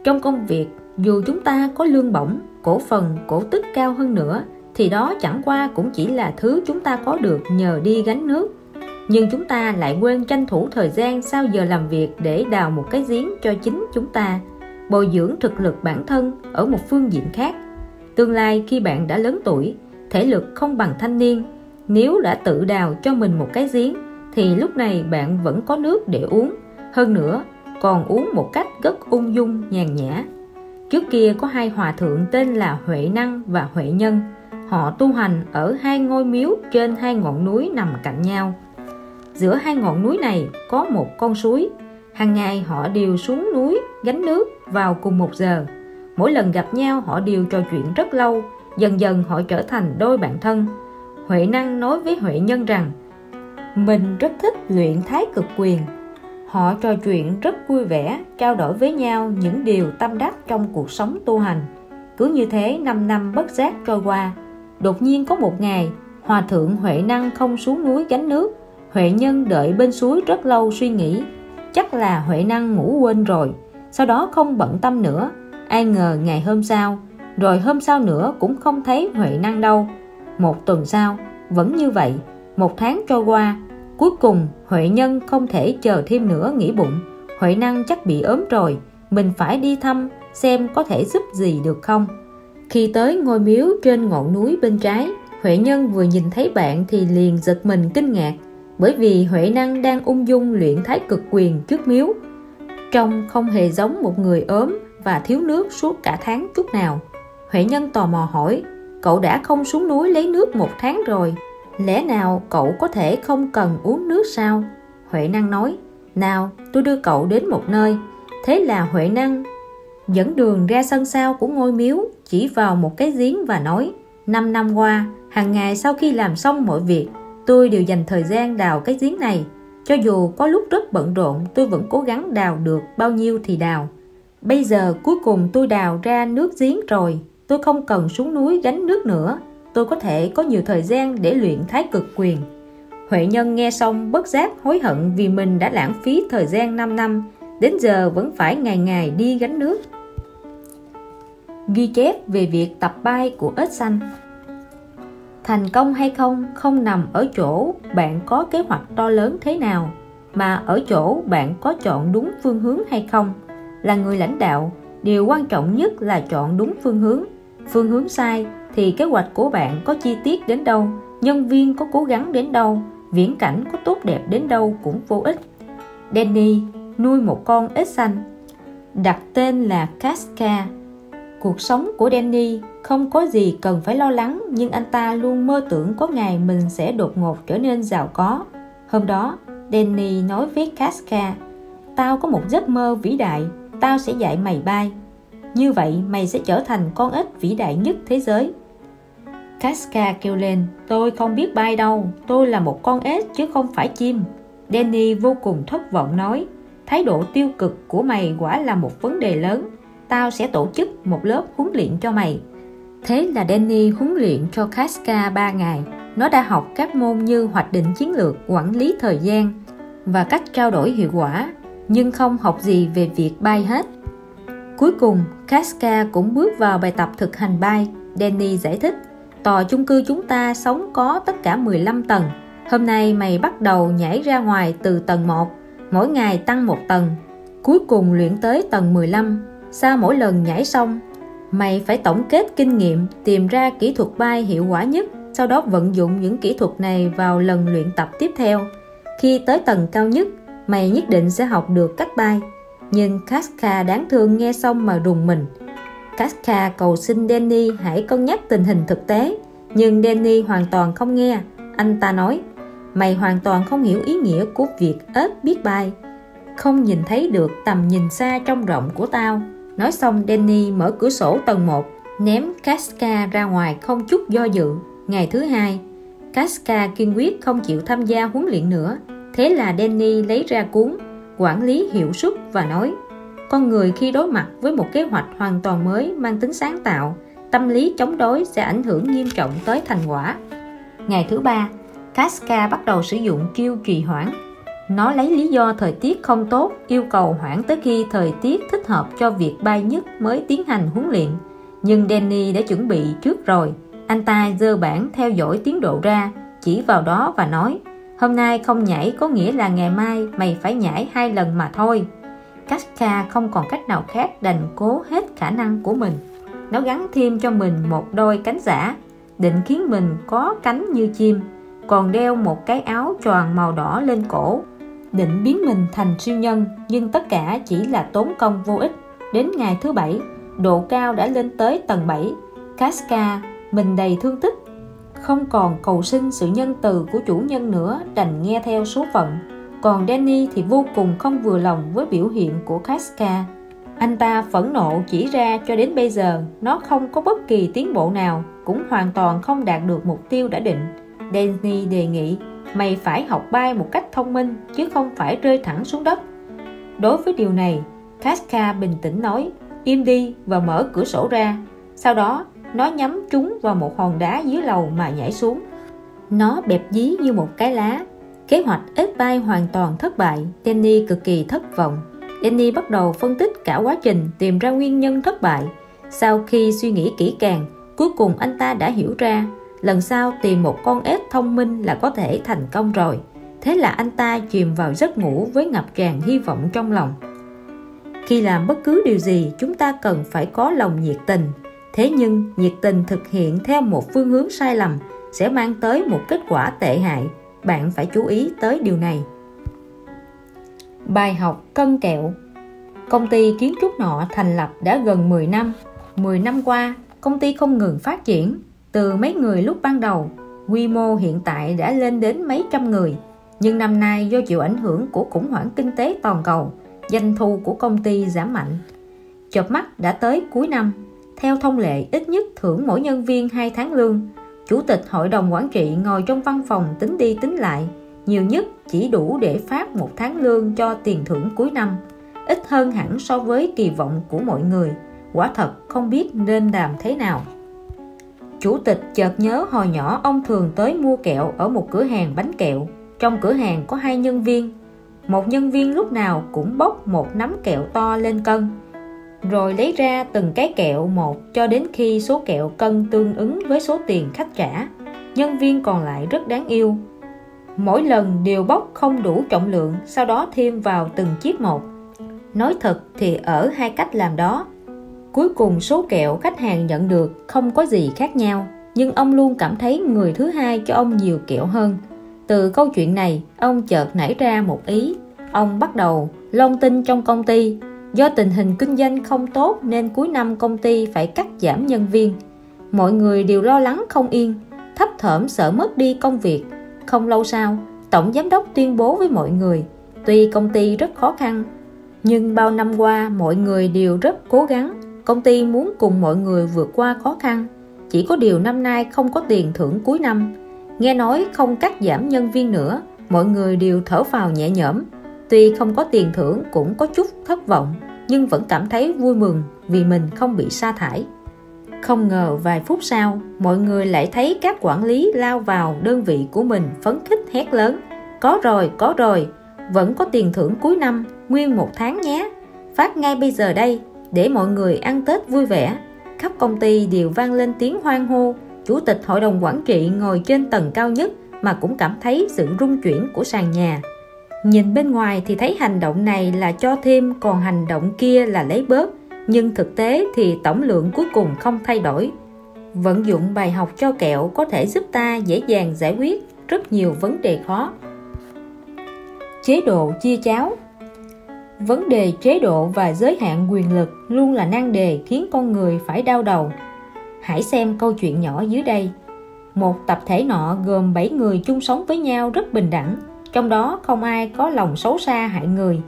Trong công việc, dù chúng ta có lương bổng, cổ phần, cổ tức cao hơn nữa, thì đó chẳng qua cũng chỉ là thứ chúng ta có được nhờ đi gánh nước. Nhưng chúng ta lại quên tranh thủ thời gian sau giờ làm việc để đào một cái giếng cho chính chúng ta, bồi dưỡng thực lực bản thân ở một phương diện khác. Tương lai khi bạn đã lớn tuổi, thể lực không bằng thanh niên, nếu đã tự đào cho mình một cái giếng thì lúc này bạn vẫn có nước để uống, hơn nữa còn uống một cách rất ung dung nhàn nhã. Trước kia có hai hòa thượng tên là Huệ Năng và Huệ Nhân. Họ tu hành ở hai ngôi miếu trên hai ngọn núi nằm cạnh nhau. Giữa hai ngọn núi này có một con suối. Hàng ngày họ đều xuống núi gánh nước vào cùng một giờ. Mỗi lần gặp nhau họ đều trò chuyện rất lâu. Dần dần họ trở thành đôi bạn thân. Huệ Năng nói với Huệ Nhân rằng mình rất thích luyện thái cực quyền. Họ trò chuyện rất vui vẻ, trao đổi với nhau những điều tâm đắc trong cuộc sống tu hành. Cứ như thế 5 năm bất giác trôi qua. Đột nhiên có một ngày, hòa thượng Huệ Năng không xuống núi gánh nước. Huệ Nhân đợi bên suối rất lâu suy nghĩ, chắc là Huệ Năng ngủ quên rồi, sau đó không bận tâm nữa. Ai ngờ ngày hôm sau, rồi hôm sau nữa cũng không thấy Huệ Năng đâu. Một tuần sau, vẫn như vậy. Một tháng trôi qua. Cuối cùng Huệ Nhân không thể chờ thêm nữa, nghĩ bụng Huệ Năng chắc bị ốm rồi, mình phải đi thăm xem có thể giúp gì được không. Khi tới ngôi miếu trên ngọn núi bên trái, Huệ Nhân vừa nhìn thấy bạn thì liền giật mình kinh ngạc, bởi vì Huệ Năng đang ung dung luyện thái cực quyền trước miếu, trông không hề giống một người ốm và thiếu nước suốt cả tháng chút nào. Huệ Nhân tò mò hỏi: cậu đã không xuống núi lấy nước một tháng rồi, lẽ nào cậu có thể không cần uống nước sao? Huệ Năng nói: nào, tôi đưa cậu đến một nơi. Thế là Huệ Năng dẫn đường ra sân sau của ngôi miếu, chỉ vào một cái giếng và nói: 5 năm qua, hàng ngày sau khi làm xong mọi việc, tôi đều dành thời gian đào cái giếng này. Cho dù có lúc rất bận rộn, tôi vẫn cố gắng đào được bao nhiêu thì đào. Bây giờ cuối cùng tôi đào ra nước giếng rồi, tôi không cần xuống núi gánh nước nữa. Tôi có thể có nhiều thời gian để luyện thái cực quyền. Huệ Nhân nghe xong bất giác hối hận vì mình đã lãng phí thời gian 5 năm, đến giờ vẫn phải ngày ngày đi gánh nước. Ghi chép về việc tập bay của ếch xanh. Thành công hay không không nằm ở chỗ bạn có kế hoạch to lớn thế nào, mà ở chỗ bạn có chọn đúng phương hướng hay không. Là người lãnh đạo, điều quan trọng nhất là chọn đúng phương hướng. Phương hướng sai thì kế hoạch của bạn có chi tiết đến đâu, nhân viên có cố gắng đến đâu, viễn cảnh có tốt đẹp đến đâu cũng vô ích. Danny nuôi một con ếch xanh, đặt tên là Casca. Cuộc sống của Danny không có gì cần phải lo lắng, nhưng anh ta luôn mơ tưởng có ngày mình sẽ đột ngột trở nên giàu có. Hôm đó, Danny nói với Casca: tao có một giấc mơ vĩ đại, tao sẽ dạy mày bay. Như vậy mày sẽ trở thành con ếch vĩ đại nhất thế giới. Casca kêu lên: tôi không biết bay đâu, tôi là một con ếch chứ không phải chim. Danny vô cùng thất vọng nói: thái độ tiêu cực của mày quả là một vấn đề lớn. Tao sẽ tổ chức một lớp huấn luyện cho mày. Thế là Danny huấn luyện cho Casca 3 ngày. Nó đã học các môn như hoạch định chiến lược, quản lý thời gian và cách trao đổi hiệu quả, nhưng không học gì về việc bay hết. Cuối cùng, Casca cũng bước vào bài tập thực hành bay. Danny giải thích: tòa chung cư chúng ta sống có tất cả 15 tầng. Hôm nay mày bắt đầu nhảy ra ngoài từ tầng 1, mỗi ngày tăng 1 tầng, cuối cùng luyện tới tầng 15. Sau mỗi lần nhảy xong, mày phải tổng kết kinh nghiệm, tìm ra kỹ thuật bay hiệu quả nhất, sau đó vận dụng những kỹ thuật này vào lần luyện tập tiếp theo. Khi tới tầng cao nhất, mày nhất định sẽ học được cách bay. Nhưng Casca đáng thương nghe xong mà rùng mình. Casca cầu xin Danny hãy cân nhắc tình hình thực tế, nhưng Danny hoàn toàn không nghe. Anh ta nói, mày hoàn toàn không hiểu ý nghĩa của việc ếch biết bay, không nhìn thấy được tầm nhìn xa trông rộng của tao. Nói xong, Danny mở cửa sổ tầng 1, ném Casca ra ngoài không chút do dự. Ngày thứ 2, Casca kiên quyết không chịu tham gia huấn luyện nữa. Thế là Danny lấy ra cuốn Quản lý hiệu suất và nói, con người khi đối mặt với một kế hoạch hoàn toàn mới mang tính sáng tạo, tâm lý chống đối sẽ ảnh hưởng nghiêm trọng tới thành quả. Ngày thứ 3, Casca bắt đầu sử dụng chiêu trì hoãn. Nó lấy lý do thời tiết không tốt, yêu cầu hoãn tới khi thời tiết thích hợp cho việc bay nhất mới tiến hành huấn luyện. Nhưng Danny đã chuẩn bị trước rồi. Anh ta giơ bảng theo dõi tiến độ ra, chỉ vào đó và nói, hôm nay không nhảy có nghĩa là ngày mai mày phải nhảy 2 lần mà thôi. Casca không còn cách nào khác đành cố hết khả năng của mình. Nó gắn thêm cho mình một đôi cánh giả, định khiến mình có cánh như chim, còn đeo một cái áo choàng màu đỏ lên cổ, định biến mình thành siêu nhân. Nhưng tất cả chỉ là tốn công vô ích. Đến ngày thứ 7, độ cao đã lên tới tầng 7. Casca mình đầy thương tích, không còn cầu xin sự nhân từ của chủ nhân nữa, đành nghe theo số phận. Còn Danny thì vô cùng không vừa lòng với biểu hiện của Casca. Anh ta phẫn nộ chỉ ra cho đến bây giờ nó không có bất kỳ tiến bộ nào, cũng hoàn toàn không đạt được mục tiêu đã định. Danny đề nghị, mày phải học bay một cách thông minh chứ không phải rơi thẳng xuống đất. Đối với điều này, Casca bình tĩnh nói, im đi, và mở cửa sổ ra. Sau đó nó nhắm trúng vào một hòn đá dưới lầu mà nhảy xuống. Nó bẹp dí như một cái lá. Kế hoạch ếch bay hoàn toàn thất bại. Danny cực kỳ thất vọng. Danny bắt đầu phân tích cả quá trình, tìm ra nguyên nhân thất bại. Sau khi suy nghĩ kỹ càng, cuối cùng anh ta đã hiểu ra, lần sau tìm một con ếch thông minh là có thể thành công rồi. Thế là anh ta chìm vào giấc ngủ với ngập tràn hy vọng trong lòng. Khi làm bất cứ điều gì, chúng ta cần phải có lòng nhiệt tình. Thế nhưng nhiệt tình thực hiện theo một phương hướng sai lầm sẽ mang tới một kết quả tệ hại. Bạn phải chú ý tới điều này. Bài học cân kẹo. Công ty kiến trúc nọ thành lập đã gần 10 năm. 10 năm qua, công ty không ngừng phát triển. Từ mấy người lúc ban đầu, quy mô hiện tại đã lên đến mấy trăm người. Nhưng năm nay do chịu ảnh hưởng của khủng hoảng kinh tế toàn cầu, doanh thu của công ty giảm mạnh. Chợp mắt đã tới cuối năm. Theo thông lệ, ít nhất thưởng mỗi nhân viên 2 tháng lương. Chủ tịch hội đồng quản trị ngồi trong văn phòng tính đi tính lại, nhiều nhất chỉ đủ để phát 1 tháng lương cho tiền thưởng cuối năm, ít hơn hẳn so với kỳ vọng của mọi người. Quả thật không biết nên làm thế nào. Chủ tịch chợt nhớ hồi nhỏ ông thường tới mua kẹo ở một cửa hàng bánh kẹo. Trong cửa hàng có 2 nhân viên. Một nhân viên lúc nào cũng bốc một nắm kẹo to lên cân, rồi lấy ra từng cái kẹo một cho đến khi số kẹo cân tương ứng với số tiền khách trả. Nhân viên còn lại rất đáng yêu, mỗi lần đều bốc không đủ trọng lượng, sau đó thêm vào từng chiếc một. Nói thật thì ở 2 cách làm đó, cuối cùng số kẹo khách hàng nhận được không có gì khác nhau, nhưng ông luôn cảm thấy người thứ hai cho ông nhiều kẹo hơn. Từ câu chuyện này, ông chợt nảy ra một ý. Ông bắt đầu lon tin trong công ty. Do tình hình kinh doanh không tốt nên cuối năm công ty phải cắt giảm nhân viên. Mọi người đều lo lắng không yên, thấp thởm sợ mất đi công việc. Không lâu sau, tổng giám đốc tuyên bố với mọi người, tuy công ty rất khó khăn, nhưng bao năm qua mọi người đều rất cố gắng. Công ty muốn cùng mọi người vượt qua khó khăn. Chỉ có điều năm nay không có tiền thưởng cuối năm. Nghe nói không cắt giảm nhân viên nữa, mọi người đều thở phào nhẹ nhõm. Tuy không có tiền thưởng cũng có chút thất vọng, nhưng vẫn cảm thấy vui mừng vì mình không bị sa thải. Không ngờ vài phút sau, mọi người lại thấy các quản lý lao vào đơn vị của mình phấn khích hét lớn, có rồi, vẫn có tiền thưởng cuối năm, nguyên 1 tháng nhé, phát ngay bây giờ đây, để mọi người ăn Tết vui vẻ. Khắp công ty đều vang lên tiếng hoan hô. Chủ tịch hội đồng quản trị ngồi trên tầng cao nhất mà cũng cảm thấy sự rung chuyển của sàn nhà. Nhìn bên ngoài thì thấy hành động này là cho thêm, còn hành động kia là lấy bớt, nhưng thực tế thì tổng lượng cuối cùng không thay đổi. Vận dụng bài học cho kẹo có thể giúp ta dễ dàng giải quyết rất nhiều vấn đề khó. Chế độ chia cháo. Vấn đề chế độ và giới hạn quyền lực luôn là nan đề khiến con người phải đau đầu. Hãy xem câu chuyện nhỏ dưới đây. Một tập thể nọ gồm 7 người chung sống với nhau rất bình đẳng, trong đó không ai có lòng xấu xa hại người.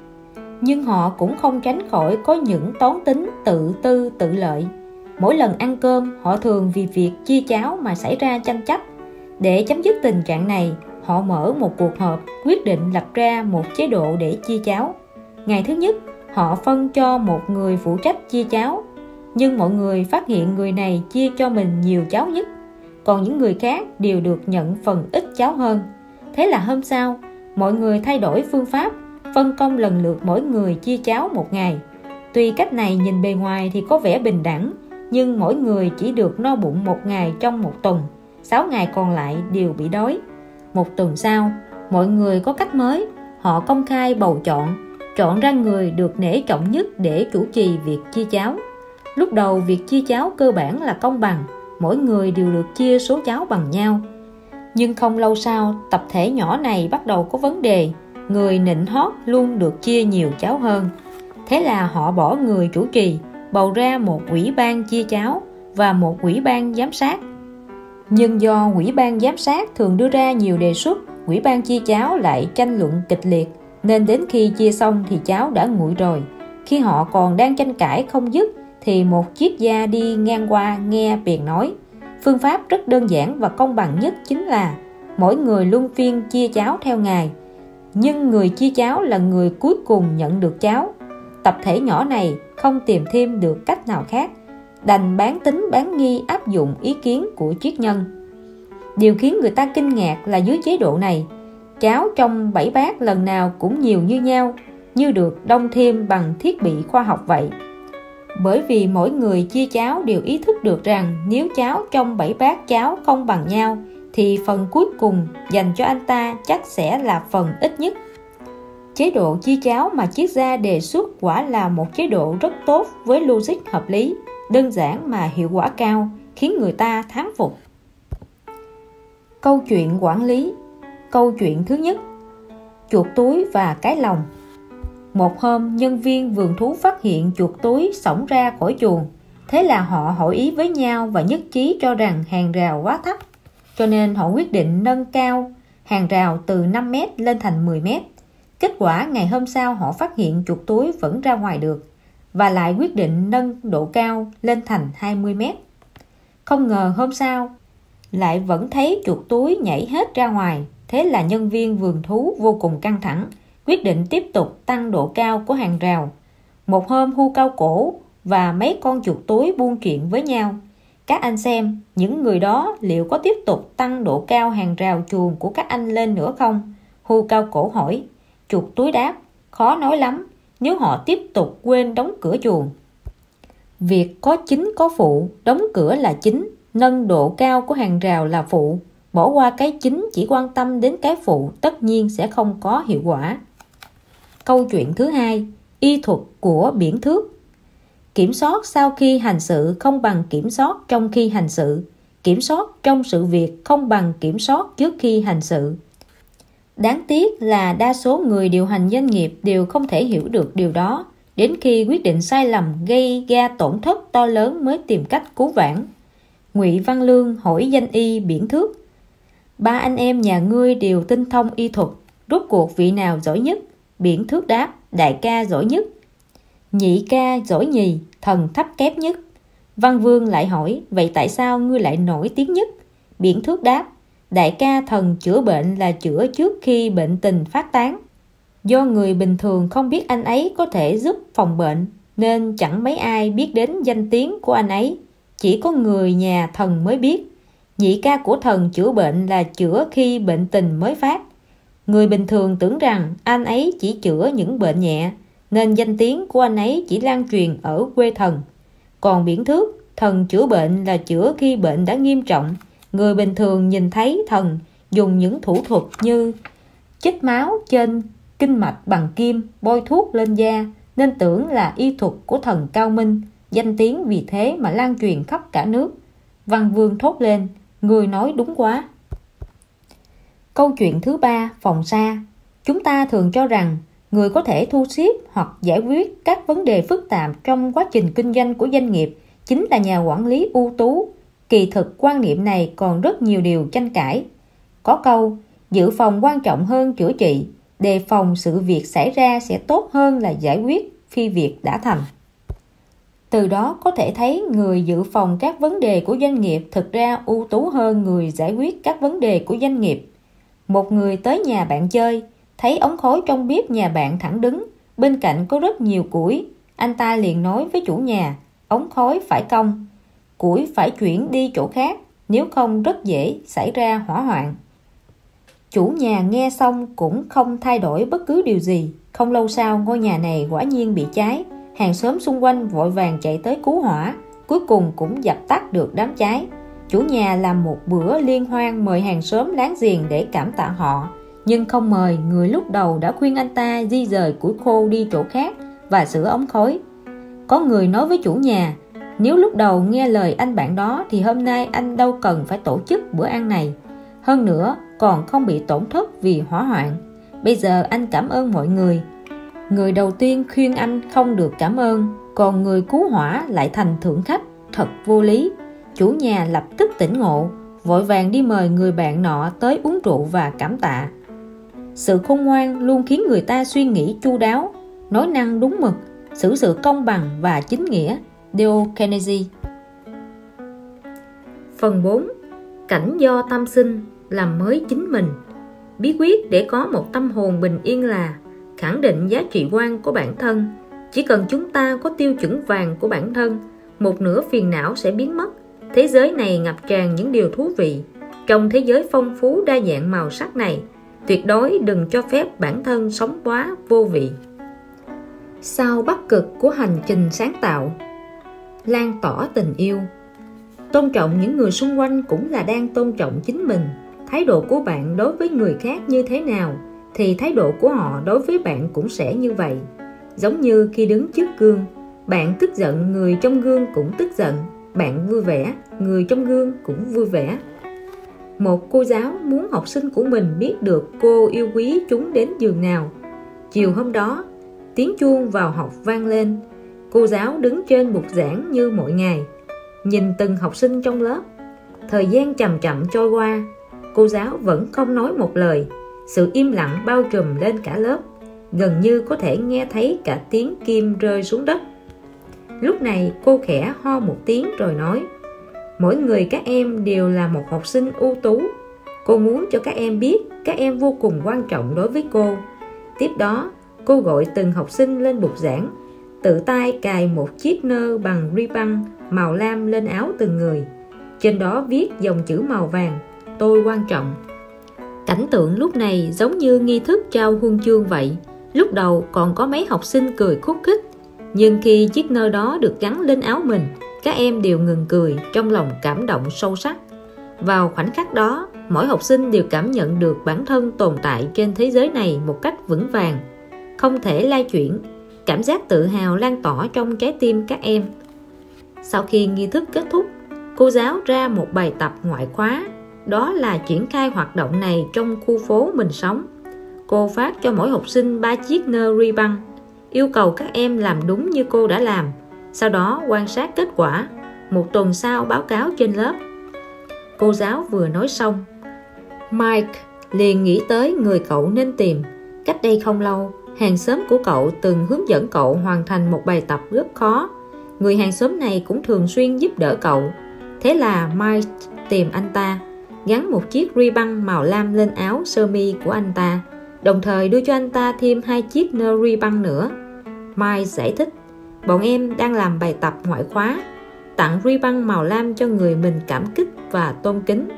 Nhưng họ cũng không tránh khỏi có những toán tính tự tư tự lợi. Mỗi lần ăn cơm, họ thường vì việc chia cháo mà xảy ra tranh chấp. Để chấm dứt tình trạng này, họ mở một cuộc họp, quyết định lập ra một chế độ để chia cháo. Ngày thứ nhất, họ phân cho một người phụ trách chia cháo, nhưng mọi người phát hiện người này chia cho mình nhiều cháo nhất, còn những người khác đều được nhận phần ít cháo hơn. Thế là hôm sau, mọi người thay đổi phương pháp, phân công lần lượt mỗi người chia cháo một ngày. Tuy cách này nhìn bề ngoài thì có vẻ bình đẳng, nhưng mỗi người chỉ được no bụng một ngày trong một tuần, 6 ngày còn lại đều bị đói. Một tuần sau, mọi người có cách mới, họ công khai bầu chọn ra người được nể trọng nhất để chủ trì việc chia cháo. Lúc đầu việc chia cháo cơ bản là công bằng, mỗi người đều được chia số cháo bằng nhau. Nhưng không lâu sau, tập thể nhỏ này bắt đầu có vấn đề, người nịnh hót luôn được chia nhiều cháo hơn. Thế là họ bỏ người chủ trì, bầu ra một ủy ban chia cháo và một ủy ban giám sát. Nhưng do ủy ban giám sát thường đưa ra nhiều đề xuất, ủy ban chia cháo lại tranh luận kịch liệt, nên đến khi chia xong thì cháo đã nguội rồi. Khi họ còn đang tranh cãi không dứt thì một triết gia đi ngang qua nghe bèn nói: phương pháp rất đơn giản và công bằng nhất chính là mỗi người luân phiên chia cháo theo ngày, nhưng người chia cháo là người cuối cùng nhận được cháo. Tập thể nhỏ này không tìm thêm được cách nào khác, đành bán tín bán nghi áp dụng ý kiến của triết nhân. Điều khiến người ta kinh ngạc là dưới chế độ này, cháo trong 7 bát lần nào cũng nhiều như nhau, như được đông thêm bằng thiết bị khoa học vậy. Bởi vì mỗi người chia cháo đều ý thức được rằng nếu cháo trong 7 bát cháo không bằng nhau thì phần cuối cùng dành cho anh ta chắc sẽ là phần ít nhất. Chế độ chia cháo mà triết gia đề xuất quả là một chế độ rất tốt với logic hợp lý, đơn giản mà hiệu quả cao, khiến người ta thán phục. Câu chuyện quản lý. Câu chuyện thứ nhất: chuột túi và cái lồng. Một hôm, nhân viên vườn thú phát hiện chuột túi xổng ra khỏi chuồng. Thế là họ hội ý với nhau và nhất trí cho rằng hàng rào quá thấp, cho nên họ quyết định nâng cao hàng rào từ 5 mét lên thành 10 mét. Kết quả ngày hôm sau họ phát hiện chuột túi vẫn ra ngoài được, và lại quyết định nâng độ cao lên thành 20 mét. Không ngờ hôm sau lại vẫn thấy chuột túi nhảy hết ra ngoài. Thế là nhân viên vườn thú vô cùng căng thẳng, quyết định tiếp tục tăng độ cao của hàng rào. Một hôm, hươu cao cổ và mấy con chuột túi buôn chuyện với nhau: các anh xem, những người đó liệu có tiếp tục tăng độ cao hàng rào chuồng của các anh lên nữa không? Hươu cao cổ hỏi. Chuột túi đáp: khó nói lắm, nếu họ tiếp tục quên đóng cửa chuồng. Việc có chính có phụ, đóng cửa là chính, nâng độ cao của hàng rào là phụ. Bỏ qua cái chính, chỉ quan tâm đến cái phụ, tất nhiên sẽ không có hiệu quả. Câu chuyện thứ hai: y thuật của biển thước. Kiểm soát sau khi hành sự không bằng kiểm soát trong khi hành sự. Kiểm soát trong sự việc không bằng kiểm soát trước khi hành sự. Đáng tiếc là đa số người điều hành doanh nghiệp đều không thể hiểu được điều đó. Đến khi quyết định sai lầm gây ra tổn thất to lớn mới tìm cách cứu vãn. Ngụy Văn Lương hỏi danh y biển thước: ba anh em nhà ngươi đều tinh thông y thuật, rốt cuộc vị nào giỏi nhất? Biển thước đáp: đại ca giỏi nhất. Nhị ca giỏi nhì, thần thấp kém nhất. Văn Vương lại hỏi: vậy tại sao ngươi lại nổi tiếng nhất? Biển thước đáp: đại ca thần chữa bệnh là chữa trước khi bệnh tình phát tán. Do người bình thường không biết anh ấy có thể giúp phòng bệnh, nên chẳng mấy ai biết đến danh tiếng của anh ấy, chỉ có người nhà thần mới biết. Nhị ca của thần chữa bệnh là chữa khi bệnh tình mới phát. Người bình thường tưởng rằng anh ấy chỉ chữa những bệnh nhẹ, nên danh tiếng của anh ấy chỉ lan truyền ở quê thần. Còn biển thước, thần chữa bệnh là chữa khi bệnh đã nghiêm trọng. Người bình thường nhìn thấy thần dùng những thủ thuật như chích máu trên kinh mạch bằng kim, bôi thuốc lên da, nên tưởng là y thuật của thần cao minh. Danh tiếng vì thế mà lan truyền khắp cả nước. Văn Vương thốt lên: người nói đúng quá. Câu chuyện thứ ba: phòng sa. Chúng ta thường cho rằng Người có thể thu xếp hoặc giải quyết các vấn đề phức tạp trong quá trình kinh doanh của doanh nghiệp chính là nhà quản lý ưu tú. Kỳ thực quan niệm này còn rất nhiều điều tranh cãi. Có câu, dự phòng quan trọng hơn chữa trị, đề phòng sự việc xảy ra sẽ tốt hơn là giải quyết khi việc đã thành. Từ đó có thể thấy người dự phòng các vấn đề của doanh nghiệp thực ra ưu tú hơn người giải quyết các vấn đề của doanh nghiệp. Một người tới nhà bạn chơi, thấy ống khói trong bếp nhà bạn thẳng đứng, bên cạnh có rất nhiều củi. Anh ta liền nói với chủ nhà, ống khói phải cong, củi phải chuyển đi chỗ khác, nếu không rất dễ xảy ra hỏa hoạn. Chủ nhà nghe xong cũng không thay đổi bất cứ điều gì. Không lâu sau, ngôi nhà này quả nhiên bị cháy. Hàng xóm xung quanh vội vàng chạy tới cứu hỏa, cuối cùng cũng dập tắt được đám cháy. Chủ nhà làm một bữa liên hoan mời hàng xóm láng giềng để cảm tạ họ, nhưng không mời người lúc đầu đã khuyên anh ta di dời củi khô đi chỗ khác và sửa ống khói. Có người nói với chủ nhà, nếu lúc đầu nghe lời anh bạn đó thì hôm nay anh đâu cần phải tổ chức bữa ăn này. Hơn nữa còn không bị tổn thất vì hỏa hoạn. Bây giờ anh cảm ơn mọi người. Người đầu tiên khuyên anh không được cảm ơn, còn người cứu hỏa lại thành thượng khách, thật vô lý. Chủ nhà lập tức tỉnh ngộ, vội vàng đi mời người bạn nọ tới uống rượu và cảm tạ. Sự khôn ngoan luôn khiến người ta suy nghĩ chu đáo, nói năng đúng mực, xử sự công bằng và chính nghĩa. Dale Carnegie. Phần 4. Cảnh do tâm sinh, làm mới chính mình. Bí quyết để có một tâm hồn bình yên là khẳng định giá trị quan của bản thân. Chỉ cần chúng ta có tiêu chuẩn vàng của bản thân, một nửa phiền não sẽ biến mất. Thế giới này ngập tràn những điều thú vị. Trong thế giới phong phú đa dạng màu sắc này, tuyệt đối đừng cho phép bản thân sống quá vô vị. Sau bắc cực của hành trình sáng tạo, lan tỏa tình yêu. Tôn trọng những người xung quanh cũng là đang tôn trọng chính mình. Thái độ của bạn đối với người khác như thế nào thì thái độ của họ đối với bạn cũng sẽ như vậy. Giống như khi đứng trước gương, bạn tức giận, người trong gương cũng tức giận. Bạn vui vẻ, người trong gương cũng vui vẻ. Một cô giáo muốn học sinh của mình biết được cô yêu quý chúng đến giường nào. Chiều hôm đó, tiếng chuông vào học vang lên. Cô giáo đứng trên bục giảng như mọi ngày, nhìn từng học sinh trong lớp. Thời gian chậm chậm trôi qua, cô giáo vẫn không nói một lời. Sự im lặng bao trùm lên cả lớp, gần như có thể nghe thấy cả tiếng kim rơi xuống đất. Lúc này cô khẽ ho một tiếng rồi nói, mỗi người các em đều là một học sinh ưu tú. Cô muốn cho các em biết các em vô cùng quan trọng đối với cô. Tiếp đó, cô gọi từng học sinh lên bục giảng, tự tay cài một chiếc nơ bằng ribbon màu lam lên áo từng người. Trên đó viết dòng chữ màu vàng, tôi quan trọng. Cảnh tượng lúc này giống như nghi thức trao huân chương vậy. Lúc đầu còn có mấy học sinh cười khúc khích, nhưng khi chiếc nơ đó được gắn lên áo mình, các em đều ngừng cười, trong lòng cảm động sâu sắc. Vào khoảnh khắc đó, mỗi học sinh đều cảm nhận được bản thân tồn tại trên thế giới này một cách vững vàng, không thể lay chuyển. Cảm giác tự hào lan tỏa trong trái tim các em. Sau khi nghi thức kết thúc, cô giáo ra một bài tập ngoại khóa, đó là triển khai hoạt động này trong khu phố mình sống. Cô phát cho mỗi học sinh 3 chiếc nơ ribbon, yêu cầu các em làm đúng như cô đã làm, sau đó quan sát kết quả, một tuần sau báo cáo trên lớp. Cô giáo vừa nói xong, Mike liền nghĩ tới người cậu nên tìm. Cách đây không lâu, hàng xóm của cậu từng hướng dẫn cậu hoàn thành một bài tập rất khó. Người hàng xóm này cũng thường xuyên giúp đỡ cậu. Thế là Mike tìm anh ta, gắn một chiếc ribbon màu lam lên áo sơ mi của anh ta, đồng thời đưa cho anh ta thêm 2 chiếc nơ ribbon nữa. Mike giải thích, bọn em đang làm bài tập ngoại khóa, tặng ribbon màu lam cho người mình cảm kích và tôn kính,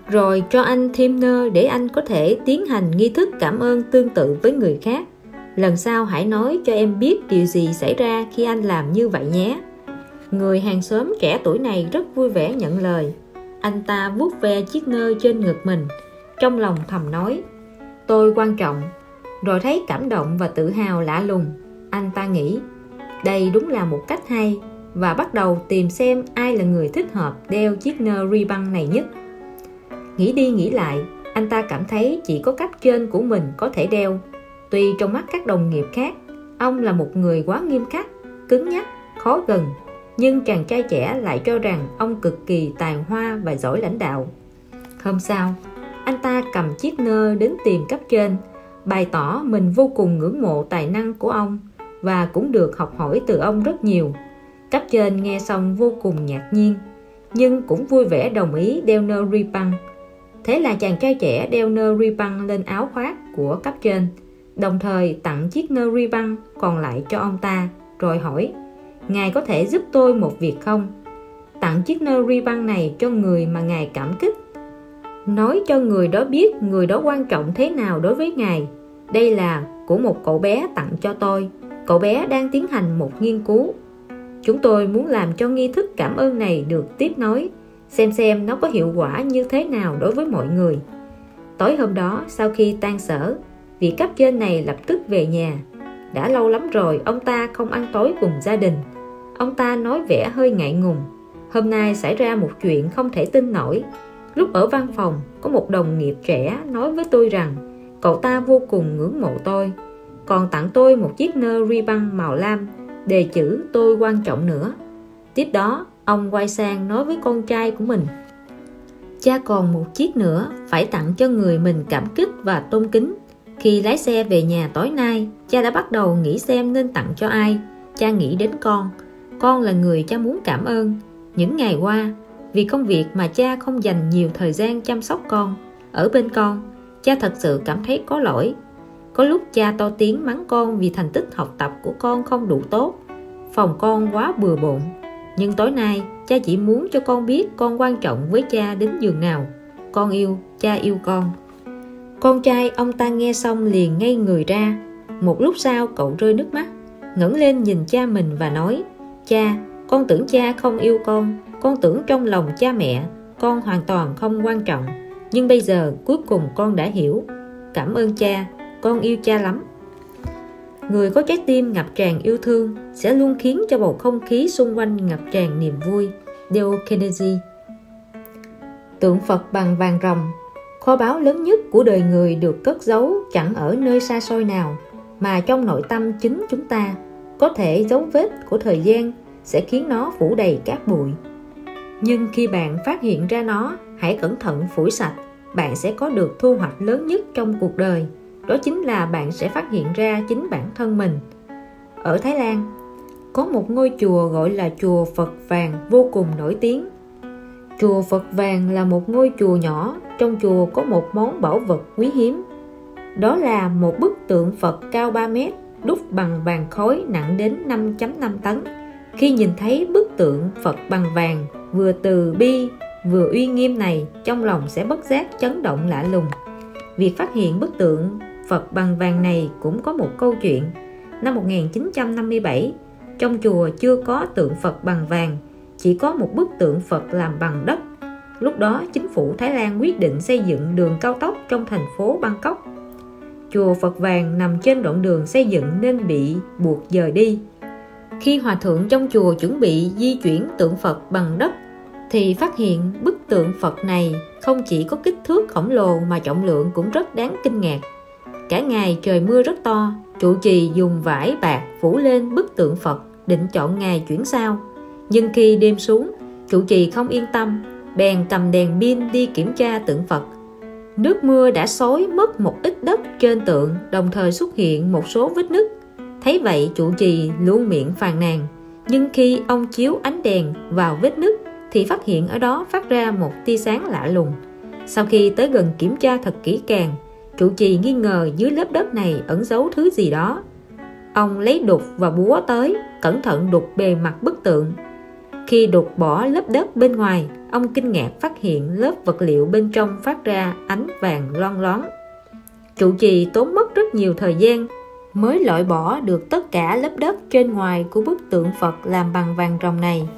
rồi cho anh thêm nơ để anh có thể tiến hành nghi thức cảm ơn tương tự với người khác. Lần sau hãy nói cho em biết điều gì xảy ra khi anh làm như vậy nhé. Người hàng xóm trẻ tuổi này rất vui vẻ nhận lời. Anh ta vuốt ve chiếc nơ trên ngực mình, trong lòng thầm nói, tôi quan trọng. Rồi thấy cảm động và tự hào lạ lùng, anh ta nghĩ, đây đúng là một cách hay, và bắt đầu tìm xem ai là người thích hợp đeo chiếc nơ ribbon này nhất. Nghĩ đi nghĩ lại, anh ta cảm thấy chỉ có cách trên của mình có thể đeo. Tuy trong mắt các đồng nghiệp khác, ông là một người quá nghiêm khắc, cứng nhắc, khó gần, nhưng chàng trai trẻ lại cho rằng ông cực kỳ tài hoa và giỏi lãnh đạo. Hôm sau, anh ta cầm chiếc nơ đến tìm cấp trên, bày tỏ mình vô cùng ngưỡng mộ tài năng của ông và cũng được học hỏi từ ông rất nhiều. Cấp trên nghe xong vô cùng ngạc nhiên, nhưng cũng vui vẻ đồng ý đeo nơ ri băng. Thế là chàng trai trẻ đeo nơ ri băng lên áo khoác của cấp trên, đồng thời tặng chiếc nơ ri băng còn lại cho ông ta, rồi hỏi: "Ngài có thể giúp tôi một việc không?" Tặng chiếc nơ ri băng này cho người mà ngài cảm kích, nói cho người đó biết người đó quan trọng thế nào đối với ngài. Đây là của một cậu bé tặng cho tôi. Cậu bé đang tiến hành một nghiên cứu. Chúng tôi muốn làm cho nghi thức cảm ơn này được tiếp nối, xem nó có hiệu quả như thế nào đối với mọi người. Tối hôm đó, sau khi tan sở, vị cấp trên này lập tức về nhà. Đã lâu lắm rồi ông ta không ăn tối cùng gia đình. Ông ta nói vẻ hơi ngại ngùng. Hôm nay xảy ra một chuyện không thể tin nổi. Lúc ở văn phòng, có một đồng nghiệp trẻ nói với tôi rằng cậu ta vô cùng ngưỡng mộ tôi, còn tặng tôi một chiếc nơ ri băng màu lam, đề chữ tôi quan trọng nữa. Tiếp đó, ông quay sang nói với con trai của mình: "Cha còn một chiếc nữa phải tặng cho người mình cảm kích và tôn kính." Khi lái xe về nhà tối nay, cha đã bắt đầu nghĩ xem nên tặng cho ai. Cha nghĩ đến con. Con là người cha muốn cảm ơn. Những ngày qua, vì công việc mà cha không dành nhiều thời gian chăm sóc con, ở bên con, cha thật sự cảm thấy có lỗi. Có lúc cha to tiếng mắng con vì thành tích học tập của con không đủ tốt, phòng con quá bừa bộn. Nhưng tối nay, cha chỉ muốn cho con biết con quan trọng với cha đến giường nào. Con yêu, cha yêu con. Con trai ông ta nghe xong liền ngây người ra. Một lúc sau cậu rơi nước mắt, ngẩng lên nhìn cha mình và nói: "Cha, con tưởng cha không yêu con tưởng trong lòng cha mẹ con hoàn toàn không quan trọng. Nhưng bây giờ cuối cùng con đã hiểu. Cảm ơn cha, con yêu cha lắm." Người có trái tim ngập tràn yêu thương sẽ luôn khiến cho bầu không khí xung quanh ngập tràn niềm vui. Dale Carnegie. Tượng Phật bằng vàng ròng. Kho báu lớn nhất của đời người được cất giấu chẳng ở nơi xa xôi nào, mà trong nội tâm chính chúng ta. Có thể dấu vết của thời gian sẽ khiến nó phủ đầy cát bụi, nhưng khi bạn phát hiện ra nó, hãy cẩn thận phủi sạch. Bạn sẽ có được thu hoạch lớn nhất trong cuộc đời. Đó chính là bạn sẽ phát hiện ra chính bản thân mình. Ở Thái Lan, có một ngôi chùa gọi là chùa Phật Vàng vô cùng nổi tiếng. Chùa Phật Vàng là một ngôi chùa nhỏ. Trong chùa có một món bảo vật quý hiếm. Đó là một bức tượng Phật cao 3 mét, đúc bằng vàng khối nặng đến 5.5 tấn. Khi nhìn thấy bức tượng Phật bằng vàng, vừa từ bi vừa uy nghiêm này, trong lòng sẽ bất giác chấn động lạ lùng. Việc phát hiện bức tượng Phật bằng vàng này cũng có một câu chuyện. Năm 1957, trong chùa chưa có tượng Phật bằng vàng, chỉ có một bức tượng Phật làm bằng đất. Lúc đó chính phủ Thái Lan quyết định xây dựng đường cao tốc trong thành phố Bangkok. Chùa Phật Vàng nằm trên đoạn đường xây dựng nên bị buộc dời đi. Khi hòa thượng trong chùa chuẩn bị di chuyển tượng Phật bằng đất, thì phát hiện bức tượng Phật này không chỉ có kích thước khổng lồ mà trọng lượng cũng rất đáng kinh ngạc. Cả ngày trời mưa rất to, trụ trì dùng vải bạc phủ lên bức tượng Phật, định chọn ngày chuyển sao. Nhưng khi đêm xuống, trụ trì không yên tâm, bèn cầm đèn pin đi kiểm tra tượng Phật. Nước mưa đã xối mất một ít đất trên tượng, đồng thời xuất hiện một số vết nứt. Thấy vậy, trụ trì luôn miệng phàn nàn. Nhưng khi ông chiếu ánh đèn vào vết nứt thì phát hiện ở đó phát ra một tia sáng lạ lùng. Sau khi tới gần kiểm tra thật kỹ càng, trụ trì nghi ngờ dưới lớp đất này ẩn giấu thứ gì đó. Ông lấy đục và búa tới, cẩn thận đục bề mặt bức tượng. Khi đục bỏ lớp đất bên ngoài, ông kinh ngạc phát hiện lớp vật liệu bên trong phát ra ánh vàng loang loáng. Trụ trì tốn mất rất nhiều thời gian mới loại bỏ được tất cả lớp đất trên ngoài của bức tượng Phật làm bằng vàng ròng này.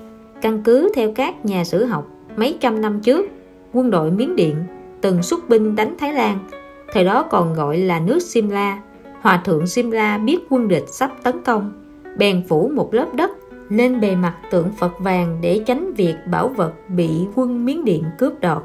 Căn cứ theo các nhà sử học, mấy trăm năm trước, quân đội Miến Điện từng xuất binh đánh Thái Lan, thời đó còn gọi là nước Simla. Hòa thượng Simla biết quân địch sắp tấn công, bèn phủ một lớp đất lên bề mặt tượng Phật vàng để tránh việc bảo vật bị quân Miến Điện cướp đoạt.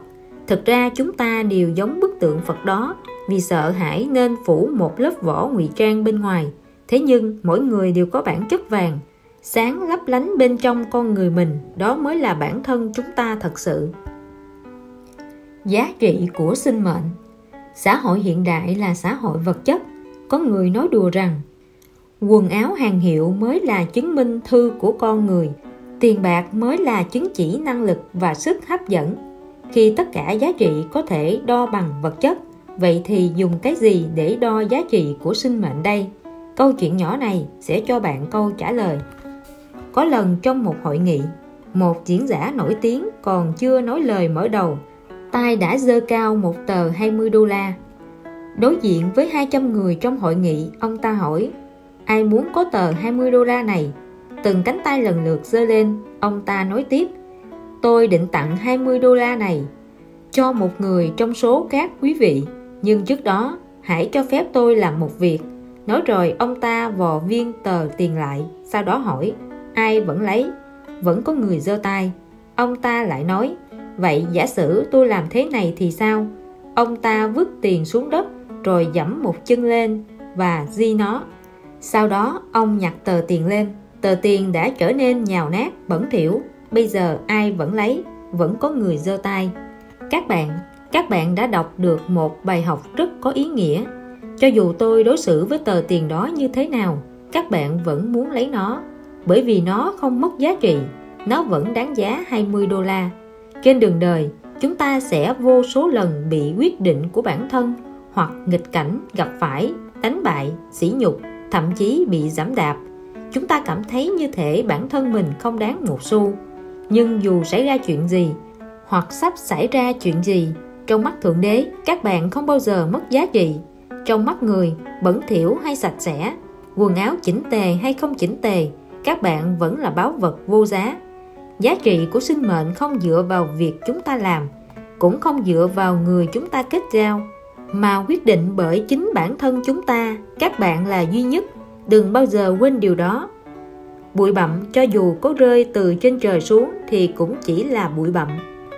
Thực ra chúng ta đều giống bức tượng Phật đó, vì sợ hãi nên phủ một lớp vỏ ngụy trang bên ngoài. Thế nhưng mỗi người đều có bản chất vàng, sáng lấp lánh bên trong con người mình, đó mới là bản thân chúng ta thật sự. Giá trị của sinh mệnh. Xã hội hiện đại là xã hội vật chất. Có người nói đùa rằng quần áo hàng hiệu mới là chứng minh thư của con người, tiền bạc mới là chứng chỉ năng lực và sức hấp dẫn. Khi tất cả giá trị có thể đo bằng vật chất, vậy thì dùng cái gì để đo giá trị của sinh mệnh đây? Câu chuyện nhỏ này sẽ cho bạn câu trả lời. Có lần trong một hội nghị, một diễn giả nổi tiếng còn chưa nói lời mở đầu, tay đã giơ cao một tờ 20 đô la. Đối diện với 200 người trong hội nghị, ông ta hỏi: ai muốn có tờ 20 đô la này? Từng cánh tay lần lượt giơ lên. Ông ta nói tiếp: tôi định tặng 20 đô la này cho một người trong số các quý vị. Nhưng trước đó, hãy cho phép tôi làm một việc. Nói rồi ông ta vò viên tờ tiền lại. Sau đó hỏi: ai vẫn lấy? Vẫn có người giơ tay. Ông ta lại nói: vậy giả sử tôi làm thế này thì sao? Ông ta vứt tiền xuống đất rồi giẫm một chân lên và ghi nó. Sau đó ông nhặt tờ tiền lên. Tờ tiền đã trở nên nhào nát, bẩn thỉu. Bây giờ ai vẫn lấy? Vẫn có người giơ tay. Các bạn đã đọc được một bài học rất có ý nghĩa. Cho dù tôi đối xử với tờ tiền đó như thế nào, các bạn vẫn muốn lấy nó, bởi vì nó không mất giá trị. Nó vẫn đáng giá 20 đô la. Trên đường đời, chúng ta sẽ vô số lần bị quyết định của bản thân hoặc nghịch cảnh gặp phải, đánh bại, sỉ nhục, thậm chí bị giẫm đạp. Chúng ta cảm thấy như thể bản thân mình không đáng một xu. Nhưng dù xảy ra chuyện gì hoặc sắp xảy ra chuyện gì, trong mắt Thượng Đế, các bạn không bao giờ mất giá trị. Trong mắt người, bẩn thỉu hay sạch sẽ, quần áo chỉnh tề hay không chỉnh tề, các bạn vẫn là báu vật vô giá. Giá trị của sinh mệnh không dựa vào việc chúng ta làm, cũng không dựa vào người chúng ta kết giao, mà quyết định bởi chính bản thân chúng ta. Các bạn là duy nhất. Đừng bao giờ quên điều đó. Bụi bặm cho dù có rơi từ trên trời xuống thì cũng chỉ là bụi bặm.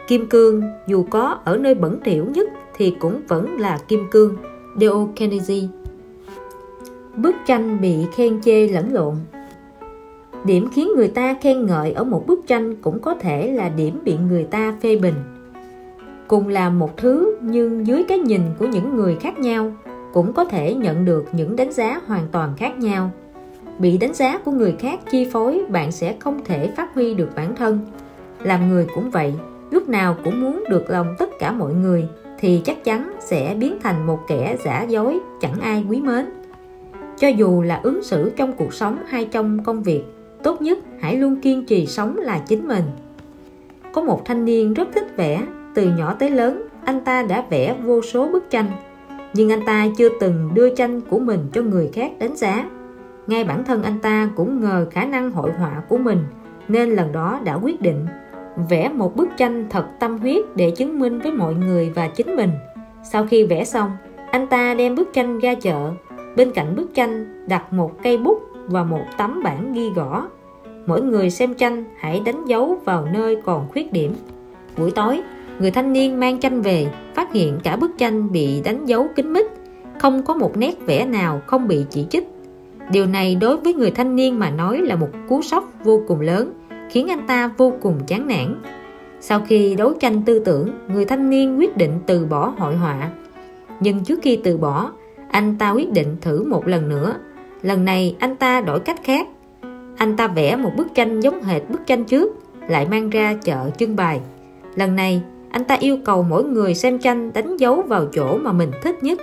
Kim cương dù có ở nơi bẩn thỉu nhất thì cũng vẫn là kim cương. Dale Carnegie. Bức tranh bị khen chê lẫn lộn. Điểm khiến người ta khen ngợi ở một bức tranh cũng có thể là điểm bị người ta phê bình. Cùng là một thứ, nhưng dưới cái nhìn của những người khác nhau, cũng có thể nhận được những đánh giá hoàn toàn khác nhau. Bị đánh giá của người khác chi phối, bạn sẽ không thể phát huy được bản thân. Làm người cũng vậy, lúc nào cũng muốn được lòng tất cả mọi người thì chắc chắn sẽ biến thành một kẻ giả dối, chẳng ai quý mến. Cho dù là ứng xử trong cuộc sống hay trong công việc, tốt nhất hãy luôn kiên trì sống là chính mình. Có một thanh niên rất thích vẽ. Từ nhỏ tới lớn, anh ta đã vẽ vô số bức tranh, nhưng anh ta chưa từng đưa tranh của mình cho người khác đánh giá. Ngay bản thân anh ta cũng ngờ khả năng hội họa của mình, nên lần đó đã quyết định vẽ một bức tranh thật tâm huyết để chứng minh với mọi người và chính mình. Sau khi vẽ xong, anh ta đem bức tranh ra chợ. Bên cạnh bức tranh đặt một cây bút và một tấm bảng ghi gõ: mỗi người xem tranh hãy đánh dấu vào nơi còn khuyết điểm. Buổi tối, người thanh niên mang tranh về, phát hiện cả bức tranh bị đánh dấu kín mít, không có một nét vẽ nào không bị chỉ trích. Điều này đối với người thanh niên mà nói là một cú sốc vô cùng lớn, khiến anh ta vô cùng chán nản. Sau khi đấu tranh tư tưởng, người thanh niên quyết định từ bỏ hội họa. Nhưng trước khi từ bỏ, anh ta quyết định thử một lần nữa. Lần này anh ta đổi cách khác. Anh ta vẽ một bức tranh giống hệt bức tranh trước, lại mang ra chợ trưng bày. Lần này, anh ta yêu cầu mỗi người xem tranh đánh dấu vào chỗ mà mình thích nhất.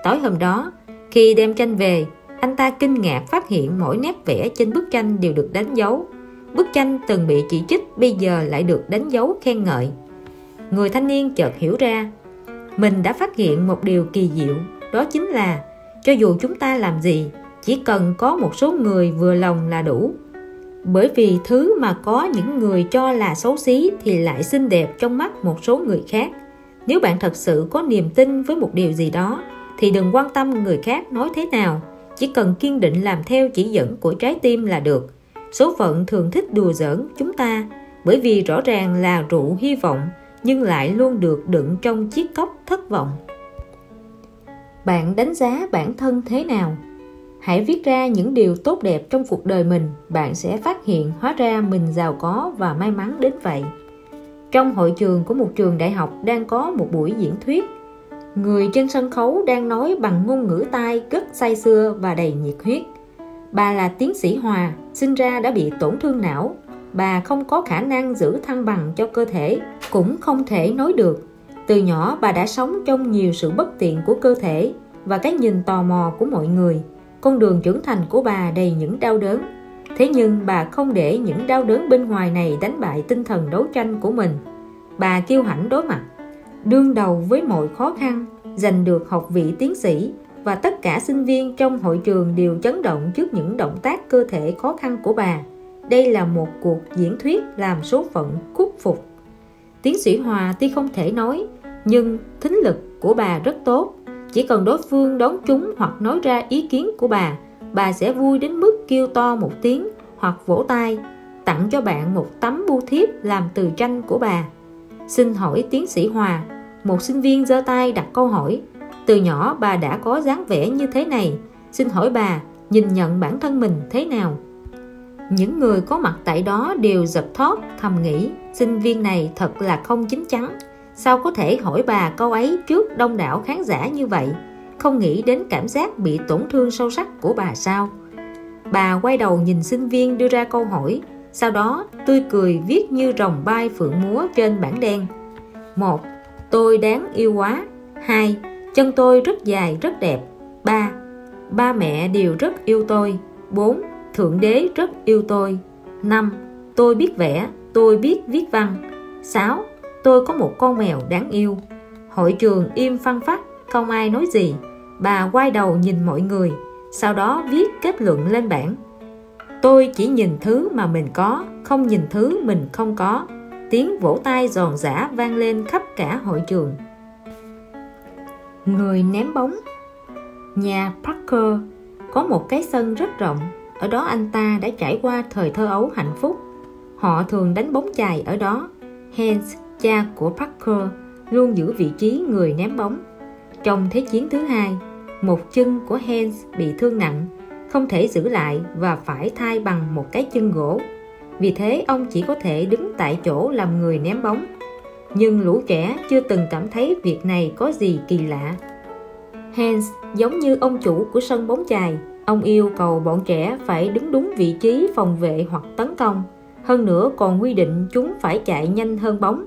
Tối hôm đó, khi đem tranh về, anh ta kinh ngạc phát hiện mỗi nét vẽ trên bức tranh đều được đánh dấu. Bức tranh từng bị chỉ trích bây giờ lại được đánh dấu khen ngợi. Người thanh niên chợt hiểu ra, mình đã phát hiện một điều kỳ diệu, đó chính là cho dù chúng ta làm gì, chỉ cần có một số người vừa lòng là đủ. Bởi vì thứ mà có những người cho là xấu xí thì lại xinh đẹp trong mắt một số người khác. Nếu bạn thật sự có niềm tin với một điều gì đó thì đừng quan tâm người khác nói thế nào, chỉ cần kiên định làm theo chỉ dẫn của trái tim là được. Số phận thường thích đùa giỡn chúng ta, bởi vì rõ ràng là rượu hy vọng nhưng lại luôn được đựng trong chiếc cốc thất vọng. Bạn đánh giá bản thân thế nào? Hãy viết ra những điều tốt đẹp trong cuộc đời mình. Bạn sẽ phát hiện hóa ra mình giàu có và may mắn đến vậy. Trong hội trường của một trường đại học đang có một buổi diễn thuyết. Người trên sân khấu đang nói bằng ngôn ngữ Tai rất say sưa và đầy nhiệt huyết. Bà là tiến sĩ Hòa, sinh ra đã bị tổn thương não. Bà không có khả năng giữ thăng bằng cho cơ thể, cũng không thể nói được. Từ nhỏ bà đã sống trong nhiều sự bất tiện của cơ thể và cái nhìn tò mò của mọi người. Con đường trưởng thành của bà đầy những đau đớn. Thế nhưng bà không để những đau đớn bên ngoài này đánh bại tinh thần đấu tranh của mình. Bà kiêu hãnh đối mặt, đương đầu với mọi khó khăn, giành được học vị tiến sĩ, và tất cả sinh viên trong hội trường đều chấn động trước những động tác cơ thể khó khăn của bà. Đây là một cuộc diễn thuyết làm số phận khuất phục. Tiến sĩ Hòa tuy không thể nói, nhưng thính lực của bà rất tốt. Chỉ cần đối phương đón trúng hoặc nói ra ý kiến của bà sẽ vui đến mức kêu to một tiếng hoặc vỗ tay, tặng cho bạn một tấm bưu thiếp làm từ tranh của bà. Xin hỏi tiến sĩ Hòa, một sinh viên giơ tay đặt câu hỏi, từ nhỏ bà đã có dáng vẻ như thế này, xin hỏi bà nhìn nhận bản thân mình thế nào? Những người có mặt tại đó đều giật thót, thầm nghĩ sinh viên này thật là không chín chắn. Sao có thể hỏi bà câu ấy trước đông đảo khán giả như vậy? Không nghĩ đến cảm giác bị tổn thương sâu sắc của bà sao? Bà quay đầu nhìn sinh viên đưa ra câu hỏi, sau đó tươi cười viết như rồng bay phượng múa trên bảng đen. 1. Tôi đáng yêu quá. 2. Chân tôi rất dài rất đẹp. 3. Ba mẹ đều rất yêu tôi. 4. Thượng đế rất yêu tôi. 5. Tôi biết vẽ, tôi biết viết văn. 6. Tôi có một con mèo đáng yêu. Hội trường im phăng phắc, không ai nói gì. Bà quay đầu nhìn mọi người, sau đó viết kết luận lên bảng. Tôi chỉ nhìn thứ mà mình có, không nhìn thứ mình không có. Tiếng vỗ tay giòn giã vang lên khắp cả hội trường. Người ném bóng. Nhà Parker có một cái sân rất rộng. Ở đó anh ta đã trải qua thời thơ ấu hạnh phúc. Họ thường đánh bóng chày ở đó. Hans, cha của Parker, luôn giữ vị trí người ném bóng. Trong Thế chiến thứ hai, một chân của Hans bị thương nặng, không thể giữ lại và phải thay bằng một cái chân gỗ. Vì thế ông chỉ có thể đứng tại chỗ làm người ném bóng. Nhưng lũ trẻ chưa từng cảm thấy việc này có gì kỳ lạ. Hans giống như ông chủ của sân bóng chày. Ông yêu cầu bọn trẻ phải đứng đúng vị trí phòng vệ hoặc tấn công. Hơn nữa còn quy định chúng phải chạy nhanh hơn bóng.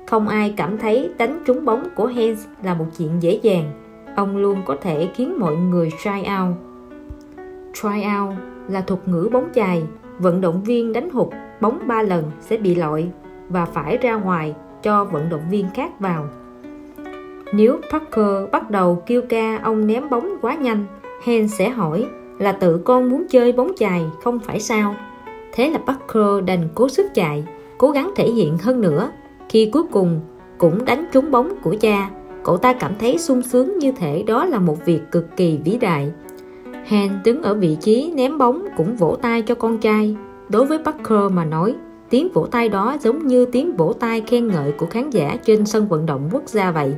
Không ai cảm thấy đánh trúng bóng của Hans là một chuyện dễ dàng. Ông luôn có thể khiến mọi người try out. Try out là thuật ngữ bóng chày. Vận động viên đánh hụt bóng 3 lần sẽ bị loại và phải ra ngoài cho vận động viên khác vào. Nếu Parker bắt đầu kêu ca ông ném bóng quá nhanh, Hans sẽ hỏi là tự con muốn chơi bóng chày không phải sao? Thế là Parker đành cố sức chạy, cố gắng thể hiện hơn nữa. Khi cuối cùng cũng đánh trúng bóng của cha, cậu ta cảm thấy sung sướng như thể đó là một việc cực kỳ vĩ đại. Hans đứng ở vị trí ném bóng cũng vỗ tay cho con trai. Đối với Parker mà nói, tiếng vỗ tay đó giống như tiếng vỗ tay khen ngợi của khán giả trên sân vận động quốc gia vậy.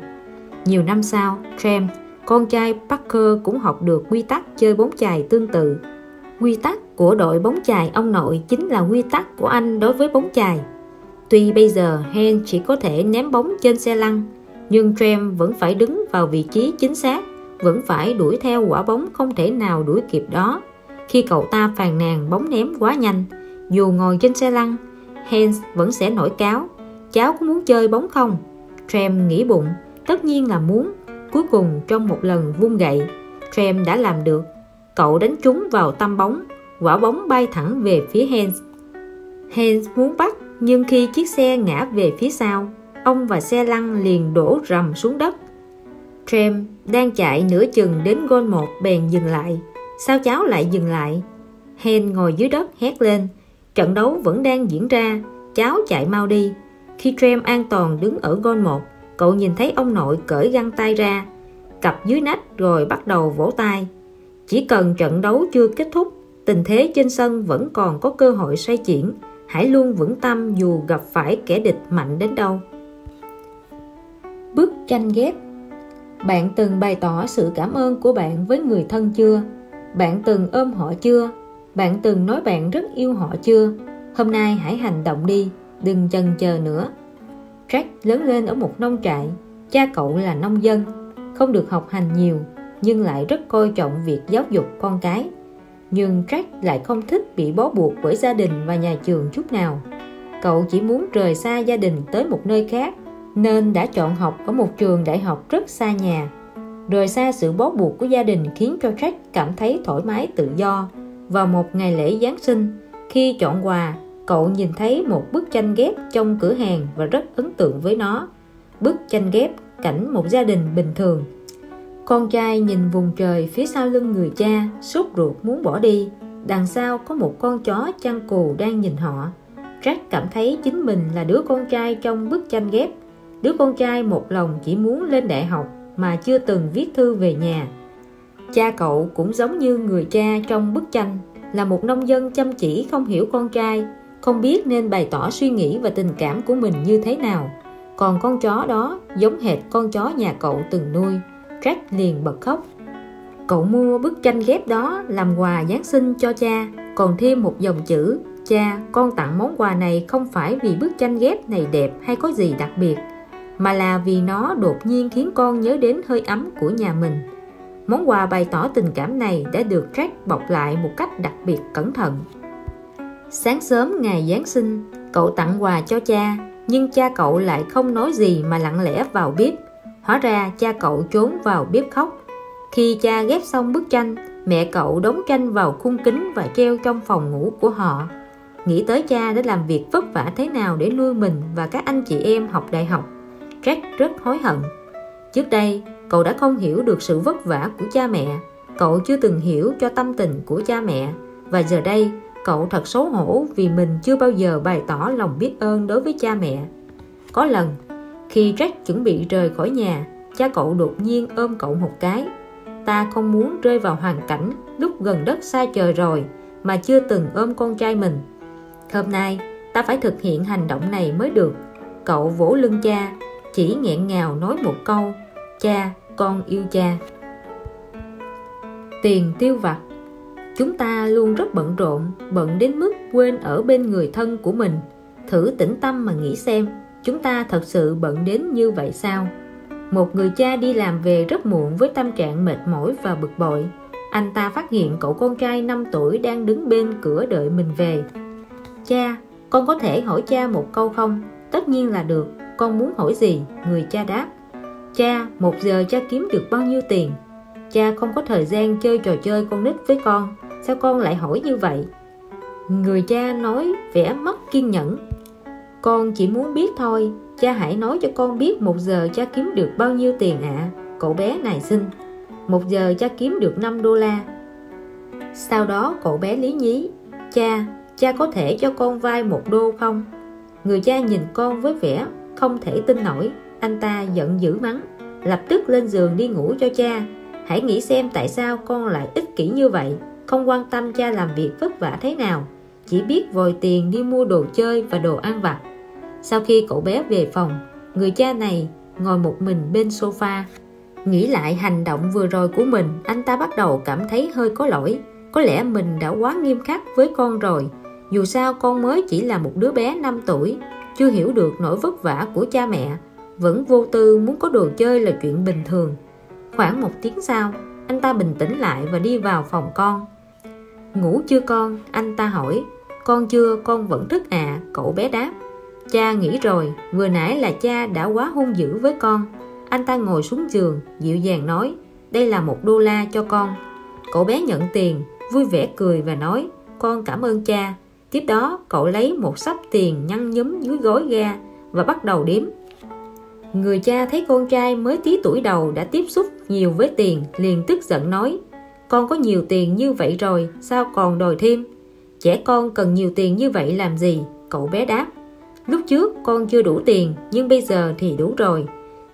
Nhiều năm sau, Trem, con trai Parker cũng học được quy tắc chơi bóng chày tương tự. Quy tắc của đội bóng chày ông nội chính là quy tắc của anh đối với bóng chày. Tuy bây giờ Hans chỉ có thể ném bóng trên xe lăn, nhưng Trem vẫn phải đứng vào vị trí chính xác, vẫn phải đuổi theo quả bóng không thể nào đuổi kịp đó. Khi cậu ta phàn nàn bóng ném quá nhanh, dù ngồi trên xe lăn, Hans vẫn sẽ nổi cáo: cháu có muốn chơi bóng không? Trem nghĩ bụng, tất nhiên là muốn. Cuối cùng trong một lần vung gậy, Trem đã làm được. Cậu đánh trúng vào tăm bóng, quả bóng bay thẳng về phía Hans. Hans muốn bắt, nhưng khi chiếc xe ngã về phía sau, ông và xe lăn liền đổ rầm xuống đất. Trem đang chạy nửa chừng đến goal 1 bèn dừng lại. Sao cháu lại dừng lại? Hans ngồi dưới đất hét lên. Trận đấu vẫn đang diễn ra, cháu chạy mau đi. Khi Trem an toàn đứng ở goal 1, cậu nhìn thấy ông nội cởi găng tay ra, cặp dưới nách rồi bắt đầu vỗ tay. Chỉ cần trận đấu chưa kết thúc, tình thế trên sân vẫn còn có cơ hội xoay chuyển. Hãy luôn vững tâm dù gặp phải kẻ địch mạnh đến đâu. Bức tranh ghép. Bạn từng bày tỏ sự cảm ơn của bạn với người thân chưa? Bạn từng ôm họ chưa? Bạn từng nói bạn rất yêu họ chưa? Hôm nay hãy hành động đi, đừng chần chờ nữa. Jack lớn lên ở một nông trại. Cha cậu là nông dân, không được học hành nhiều, nhưng lại rất coi trọng việc giáo dục con cái. Nhưng Jack lại không thích bị bó buộc bởi gia đình và nhà trường chút nào. Cậu chỉ muốn rời xa gia đình tới một nơi khác, nên đã chọn học ở một trường đại học rất xa nhà. Rời xa sự bó buộc của gia đình khiến cho Jack cảm thấy thoải mái tự do. Vào một ngày lễ Giáng sinh, khi chọn quà, cậu nhìn thấy một bức tranh ghép trong cửa hàng và rất ấn tượng với nó. Bức tranh ghép cảnh một gia đình bình thường. Con trai nhìn vùng trời phía sau lưng người cha, sốt ruột muốn bỏ đi. Đằng sau có một con chó chăn cừu đang nhìn họ. Jack cảm thấy chính mình là đứa con trai trong bức tranh ghép. Đứa con trai một lòng chỉ muốn lên đại học mà chưa từng viết thư về nhà. Cha cậu cũng giống như người cha trong bức tranh, là một nông dân chăm chỉ, không hiểu con trai, không biết nên bày tỏ suy nghĩ và tình cảm của mình như thế nào. Còn con chó đó giống hệt con chó nhà cậu từng nuôi. Jack liền bật khóc. Cậu mua bức tranh ghép đó làm quà Giáng sinh cho cha, còn thêm một dòng chữ: cha, con tặng món quà này không phải vì bức tranh ghép này đẹp hay có gì đặc biệt, mà là vì nó đột nhiên khiến con nhớ đến hơi ấm của nhà mình. Món quà bày tỏ tình cảm này đã được Jack bọc lại một cách đặc biệt cẩn thận. Sáng sớm ngày Giáng sinh, cậu tặng quà cho cha, nhưng cha cậu lại không nói gì mà lặng lẽ vào bếp. Hóa ra cha cậu trốn vào bếp khóc. Khi cha ghép xong bức tranh, mẹ cậu đóng tranh vào khung kính và treo trong phòng ngủ của họ. Nghĩ tới cha đã làm việc vất vả thế nào để nuôi mình và các anh chị em học đại học, Jack rất hối hận. Trước đây, cậu đã không hiểu được sự vất vả của cha mẹ. Cậu chưa từng hiểu cho tâm tình của cha mẹ. Và giờ đây, cậu thật xấu hổ vì mình chưa bao giờ bày tỏ lòng biết ơn đối với cha mẹ. Có lần, khi Jack chuẩn bị rời khỏi nhà, cha cậu đột nhiên ôm cậu một cái. Ta không muốn rơi vào hoàn cảnh lúc gần đất xa trời rồi mà chưa từng ôm con trai mình. Hôm nay, ta phải thực hiện hành động này mới được. Cậu vỗ lưng cha, chỉ nghẹn ngào nói một câu: cha, con yêu cha. Tiền tiêu vặt. Chúng ta luôn rất bận rộn, bận đến mức quên ở bên người thân của mình. Thử tĩnh tâm mà nghĩ xem, chúng ta thật sự bận đến như vậy sao? Một người cha đi làm về rất muộn với tâm trạng mệt mỏi và bực bội. Anh ta phát hiện cậu con trai 5 tuổi đang đứng bên cửa đợi mình về. Cha, con có thể hỏi cha một câu không? Tất nhiên là được, con muốn hỏi gì? Người cha đáp. Cha, 1 giờ cha kiếm được bao nhiêu tiền? Cha không có thời gian chơi trò chơi con nít với con, sao con lại hỏi như vậy? Người cha nói vẻ mất kiên nhẫn. Con chỉ muốn biết thôi, cha hãy nói cho con biết 1 giờ cha kiếm được bao nhiêu tiền ạ? Cậu bé này xin. 1 giờ cha kiếm được 5 đô la. Sau đó cậu bé lý nhí. Cha có thể cho con vay 1 đô không? Người cha nhìn con với vẻ không thể tin nổi. Anh ta giận dữ mắng. Lập tức lên giường đi ngủ cho cha. Hãy nghĩ xem tại sao con lại ích kỷ như vậy, không quan tâm cha làm việc vất vả thế nào, chỉ biết vòi tiền đi mua đồ chơi và đồ ăn vặt. Sau khi cậu bé về phòng, người cha này ngồi một mình bên sofa. Nghĩ lại hành động vừa rồi của mình, anh ta bắt đầu cảm thấy hơi có lỗi. Có lẽ mình đã quá nghiêm khắc với con rồi. Dù sao con mới chỉ là một đứa bé 5 tuổi, chưa hiểu được nỗi vất vả của cha mẹ, vẫn vô tư muốn có đồ chơi là chuyện bình thường. Khoảng 1 tiếng sau, anh ta bình tĩnh lại và đi vào phòng con. Ngủ chưa con? Anh ta hỏi. Con chưa, con vẫn thức ạ, cậu bé đáp. Cha nghĩ rồi, vừa nãy là cha đã quá hung dữ với con. Anh ta ngồi xuống giường, dịu dàng nói. Đây là 1 đô la cho con. Cậu bé nhận tiền, vui vẻ cười và nói. Con cảm ơn cha. Tiếp đó, cậu lấy một xấp tiền nhăn nhúm dưới gối ra và bắt đầu đếm. Người cha thấy con trai mới tí tuổi đầu đã tiếp xúc nhiều với tiền, liền tức giận nói. Con có nhiều tiền như vậy rồi, sao còn đòi thêm? Trẻ con cần nhiều tiền như vậy làm gì? Cậu bé đáp. Lúc trước con chưa đủ tiền, nhưng bây giờ thì đủ rồi.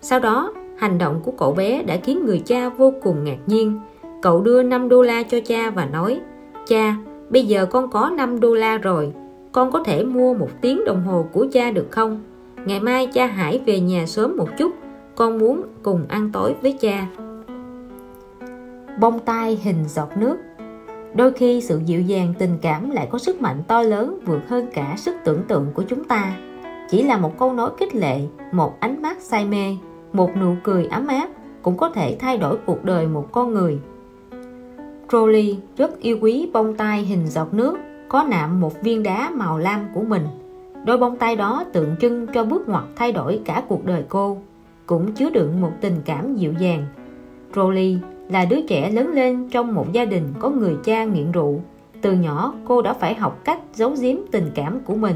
Sau đó, hành động của cậu bé đã khiến người cha vô cùng ngạc nhiên. Cậu đưa 5 đô la cho cha và nói. Cha, bây giờ con có 5 đô la rồi. Con có thể mua 1 tiếng đồng hồ của cha được không? Ngày mai cha hãy về nhà sớm một chút. con muốn cùng ăn tối với cha. Bông tai hình giọt nước. Đôi khi sự dịu dàng tình cảm lại có sức mạnh to lớn vượt hơn cả sức tưởng tượng của chúng ta. Chỉ là một câu nói khích lệ, một ánh mắt say mê, một nụ cười ấm áp cũng có thể thay đổi cuộc đời một con người. Crowley rất yêu quý bông tai hình giọt nước có nạm một viên đá màu lam của mình. Đôi bông tai đó tượng trưng cho bước ngoặt thay đổi cả cuộc đời cô, cũng chứa đựng một tình cảm dịu dàng. Crowley là đứa trẻ lớn lên trong một gia đình có người cha nghiện rượu. Từ nhỏ cô đã phải học cách giấu giếm tình cảm của mình.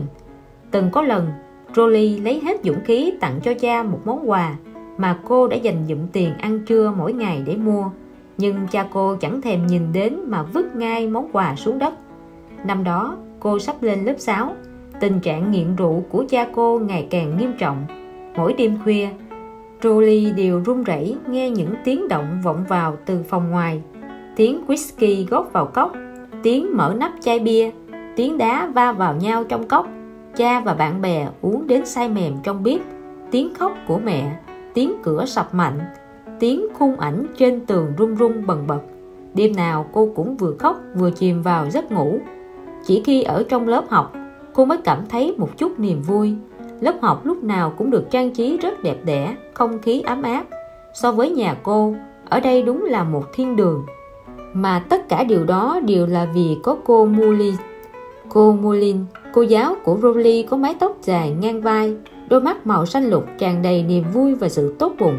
Từng có lần, Crowley lấy hết dũng khí tặng cho cha một món quà mà cô đã dành dụm tiền ăn trưa mỗi ngày để mua. Nhưng cha cô chẳng thèm nhìn đến mà vứt ngay món quà xuống đất. Năm đó, cô sắp lên lớp 6. Tình trạng nghiện rượu của cha cô ngày càng nghiêm trọng. Mỗi đêm khuya, Crowley đều run rẩy nghe những tiếng động vọng vào từ phòng ngoài. Tiếng whisky góp vào cốc, tiếng mở nắp chai bia, tiếng đá va vào nhau trong cốc. Cha và bạn bè uống đến say mềm trong bếp. Tiếng khóc của mẹ, tiếng cửa sập mạnh, tiếng khung ảnh trên tường rung rung bần bật. Đêm nào cô cũng vừa khóc vừa chìm vào giấc ngủ. Chỉ khi ở trong lớp học, cô mới cảm thấy một chút niềm vui. Lớp học lúc nào cũng được trang trí rất đẹp đẽ, không khí ấm áp. So với nhà cô, ở đây đúng là một thiên đường. Mà tất cả điều đó đều là vì có cô Mullin. Cô Mullin, cô giáo của Crowley, có mái tóc dài ngang vai, đôi mắt màu xanh lục tràn đầy niềm vui và sự tốt bụng.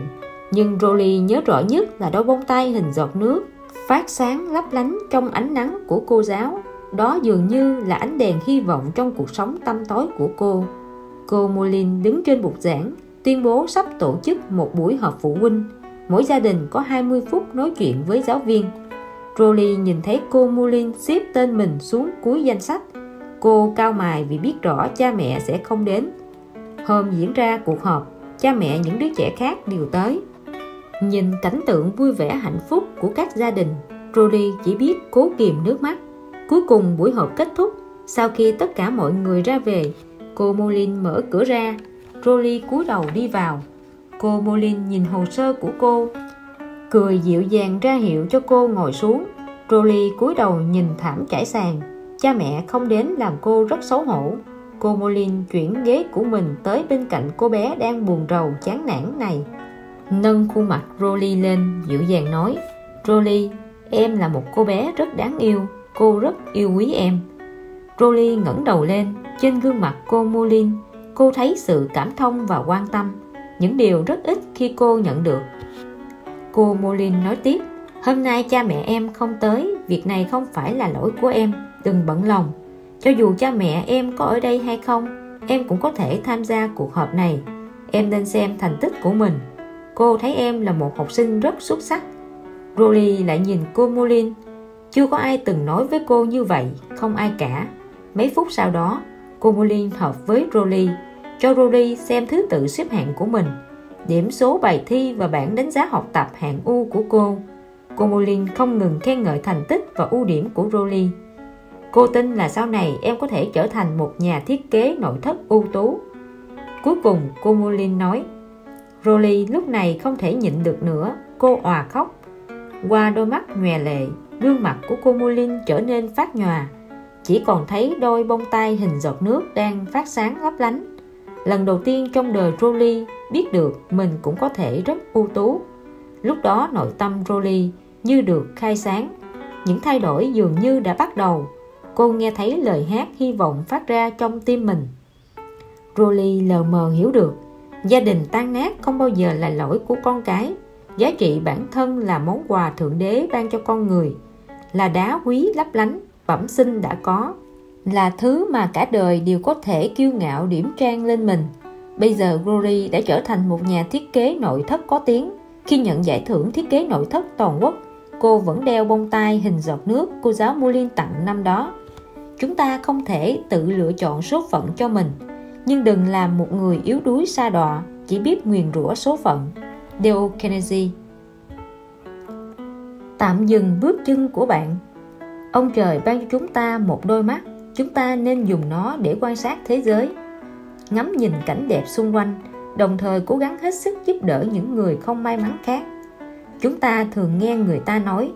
Nhưng Crowley nhớ rõ nhất là đôi bông tai hình giọt nước phát sáng lấp lánh trong ánh nắng của cô giáo. Đó dường như là ánh đèn hy vọng trong cuộc sống tăm tối của cô. Cô Mullin đứng trên bục giảng, tuyên bố sắp tổ chức một buổi họp phụ huynh. Mỗi gia đình có 20 phút nói chuyện với giáo viên. Crowley nhìn thấy cô Mullin xếp tên mình xuống cuối danh sách. Cô cau mày vì biết rõ cha mẹ sẽ không đến. Hôm diễn ra cuộc họp, cha mẹ những đứa trẻ khác đều tới. Nhìn cảnh tượng vui vẻ hạnh phúc của các gia đình, Crowley chỉ biết cố kìm nước mắt. Cuối cùng buổi họp kết thúc. Sau khi tất cả mọi người ra về, cô Mullin mở cửa ra. Crowley cúi đầu đi vào. Cô Mullin nhìn hồ sơ của cô, cười dịu dàng ra hiệu cho cô ngồi xuống. Crowley cúi đầu nhìn thảm trải sàn. Cha mẹ không đến làm cô rất xấu hổ. Cô Mullin chuyển ghế của mình tới bên cạnh cô bé đang buồn rầu chán nản này, nâng khuôn mặt Crowley lên, dịu dàng nói: Crowley, em là một cô bé rất đáng yêu. Cô rất yêu quý em. Crowley ngẩng đầu lên. Trên gương mặt cô Mullin, cô thấy sự cảm thông và quan tâm, những điều rất ít khi cô nhận được. Cô Mullin nói tiếp: Hôm nay cha mẹ em không tới. Việc này không phải là lỗi của em. Đừng bận lòng. Cho dù cha mẹ em có ở đây hay không, em cũng có thể tham gia cuộc họp này. Em nên xem thành tích của mình. Cô thấy em là một học sinh rất xuất sắc. Crowley lại nhìn cô Mullin. Chưa có ai từng nói với cô như vậy, không ai cả. Mấy phút sau đó, cô Mullin họp với Crowley, cho Crowley xem thứ tự xếp hạng của mình, điểm số bài thi và bảng đánh giá học tập hạng U của cô. Cô Mullin không ngừng khen ngợi thành tích và ưu điểm của Crowley. Cô tin là sau này em có thể trở thành một nhà thiết kế nội thất ưu tú. Cuối cùng cô Mullin nói. Crowley lúc này không thể nhịn được nữa. Cô òa khóc. Qua đôi mắt nhòe lệ, gương mặt của cô Mullin trở nên phát nhòa. Chỉ còn thấy đôi bông tai hình giọt nước đang phát sáng lấp lánh. Lần đầu tiên trong đời Crowley biết được mình cũng có thể rất ưu tú. Lúc đó nội tâm Crowley như được khai sáng. Những thay đổi dường như đã bắt đầu. Cô nghe thấy lời hát hy vọng phát ra trong tim mình. Crowley lờ mờ hiểu được, gia đình tan nát không bao giờ là lỗi của con cái. Giá trị bản thân là món quà Thượng Đế ban cho con người, là đá quý lấp lánh, bẩm sinh đã có, là thứ mà cả đời đều có thể kiêu ngạo điểm trang lên mình. Bây giờ Crowley đã trở thành một nhà thiết kế nội thất có tiếng. Khi nhận giải thưởng thiết kế nội thất toàn quốc, cô vẫn đeo bông tai hình giọt nước cô giáo Mullin tặng năm đó. Chúng ta không thể tự lựa chọn số phận cho mình, nhưng đừng làm một người yếu đuối sa đọa, chỉ biết nguyền rủa số phận. Dale Carnegie. Tạm dừng bước chân của bạn. Ông trời ban cho chúng ta một đôi mắt, chúng ta nên dùng nó để quan sát thế giới, ngắm nhìn cảnh đẹp xung quanh, đồng thời cố gắng hết sức giúp đỡ những người không may mắn khác. Chúng ta thường nghe người ta nói,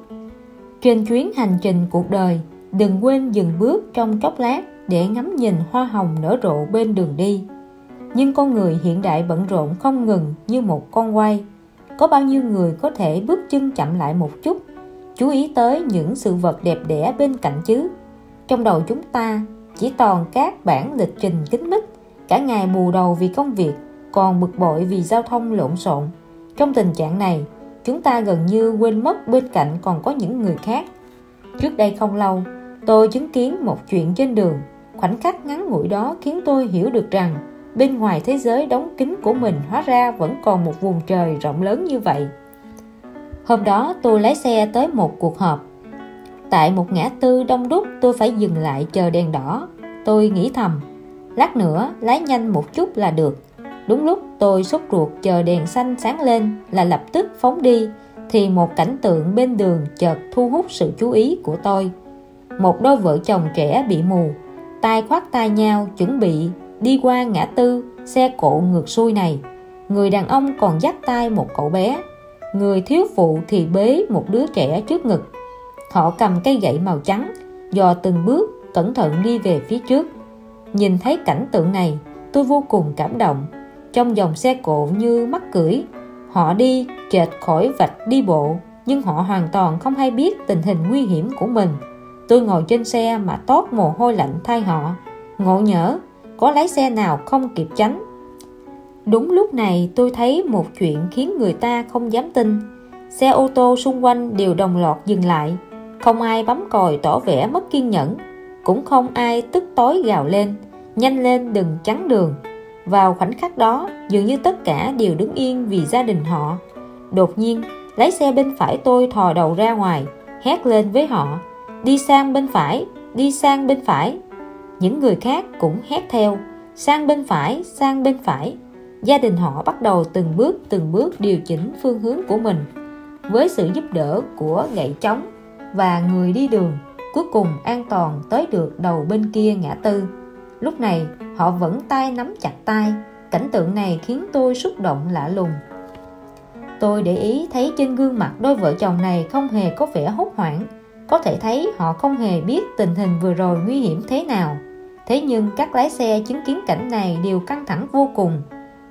trên chuyến hành trình cuộc đời, đừng quên dừng bước trong chốc lát để ngắm nhìn hoa hồng nở rộ bên đường đi. Nhưng con người hiện đại bận rộn không ngừng như một con quay. Có bao nhiêu người có thể bước chân chậm lại một chút, chú ý tới những sự vật đẹp đẽ bên cạnh chứ? Trong đầu chúng ta chỉ toàn các bản lịch trình kín mít, cả ngày bù đầu vì công việc, còn bực bội vì giao thông lộn xộn. Trong tình trạng này, chúng ta gần như quên mất bên cạnh còn có những người khác. Trước đây không lâu, tôi chứng kiến một chuyện trên đường. Khoảnh khắc ngắn ngủi đó khiến tôi hiểu được rằng bên ngoài thế giới đóng kín của mình hóa ra vẫn còn một vùng trời rộng lớn như vậy. Hôm đó tôi lái xe tới một cuộc họp. Tại một ngã tư đông đúc, tôi phải dừng lại chờ đèn đỏ. Tôi nghĩ thầm, lát nữa lái nhanh một chút là được. Đúng lúc tôi sốt ruột chờ đèn xanh sáng lên là lập tức phóng đi, thì một cảnh tượng bên đường chợt thu hút sự chú ý của tôi. Một đôi vợ chồng trẻ bị mù, tay khoác tay nhau chuẩn bị đi qua ngã tư xe cộ ngược xuôi này. Người đàn ông còn dắt tay một cậu bé, người thiếu phụ thì bế một đứa trẻ trước ngực. Họ cầm cây gậy màu trắng, dò từng bước cẩn thận đi về phía trước. Nhìn thấy cảnh tượng này, tôi vô cùng cảm động. Trong dòng xe cộ như mắc cưỡi, họ đi chệch khỏi vạch đi bộ, nhưng họ hoàn toàn không hay biết tình hình nguy hiểm của mình. Tôi ngồi trên xe mà toát mồ hôi lạnh thay họ. Ngộ nhỡ, có lái xe nào không kịp tránh. Đúng lúc này tôi thấy một chuyện khiến người ta không dám tin. Xe ô tô xung quanh đều đồng loạt dừng lại. Không ai bấm còi tỏ vẻ mất kiên nhẫn, cũng không ai tức tối gào lên, nhanh lên đừng chắn đường. Vào khoảnh khắc đó, dường như tất cả đều đứng yên vì gia đình họ. Đột nhiên, lái xe bên phải tôi thò đầu ra ngoài, hét lên với họ, đi sang bên phải, đi sang bên phải. Những người khác cũng hét theo, sang bên phải, sang bên phải. Gia đình họ bắt đầu từng bước điều chỉnh phương hướng của mình. Với sự giúp đỡ của gậy chống và người đi đường, cuối cùng an toàn tới được đầu bên kia ngã tư. Lúc này họ vẫn tay nắm chặt tay. Cảnh tượng này khiến tôi xúc động lạ lùng. Tôi để ý thấy trên gương mặt đôi vợ chồng này không hề có vẻ hốt hoảng. Có thể thấy họ không hề biết tình hình vừa rồi nguy hiểm thế nào. Thế nhưng các lái xe chứng kiến cảnh này đều căng thẳng vô cùng,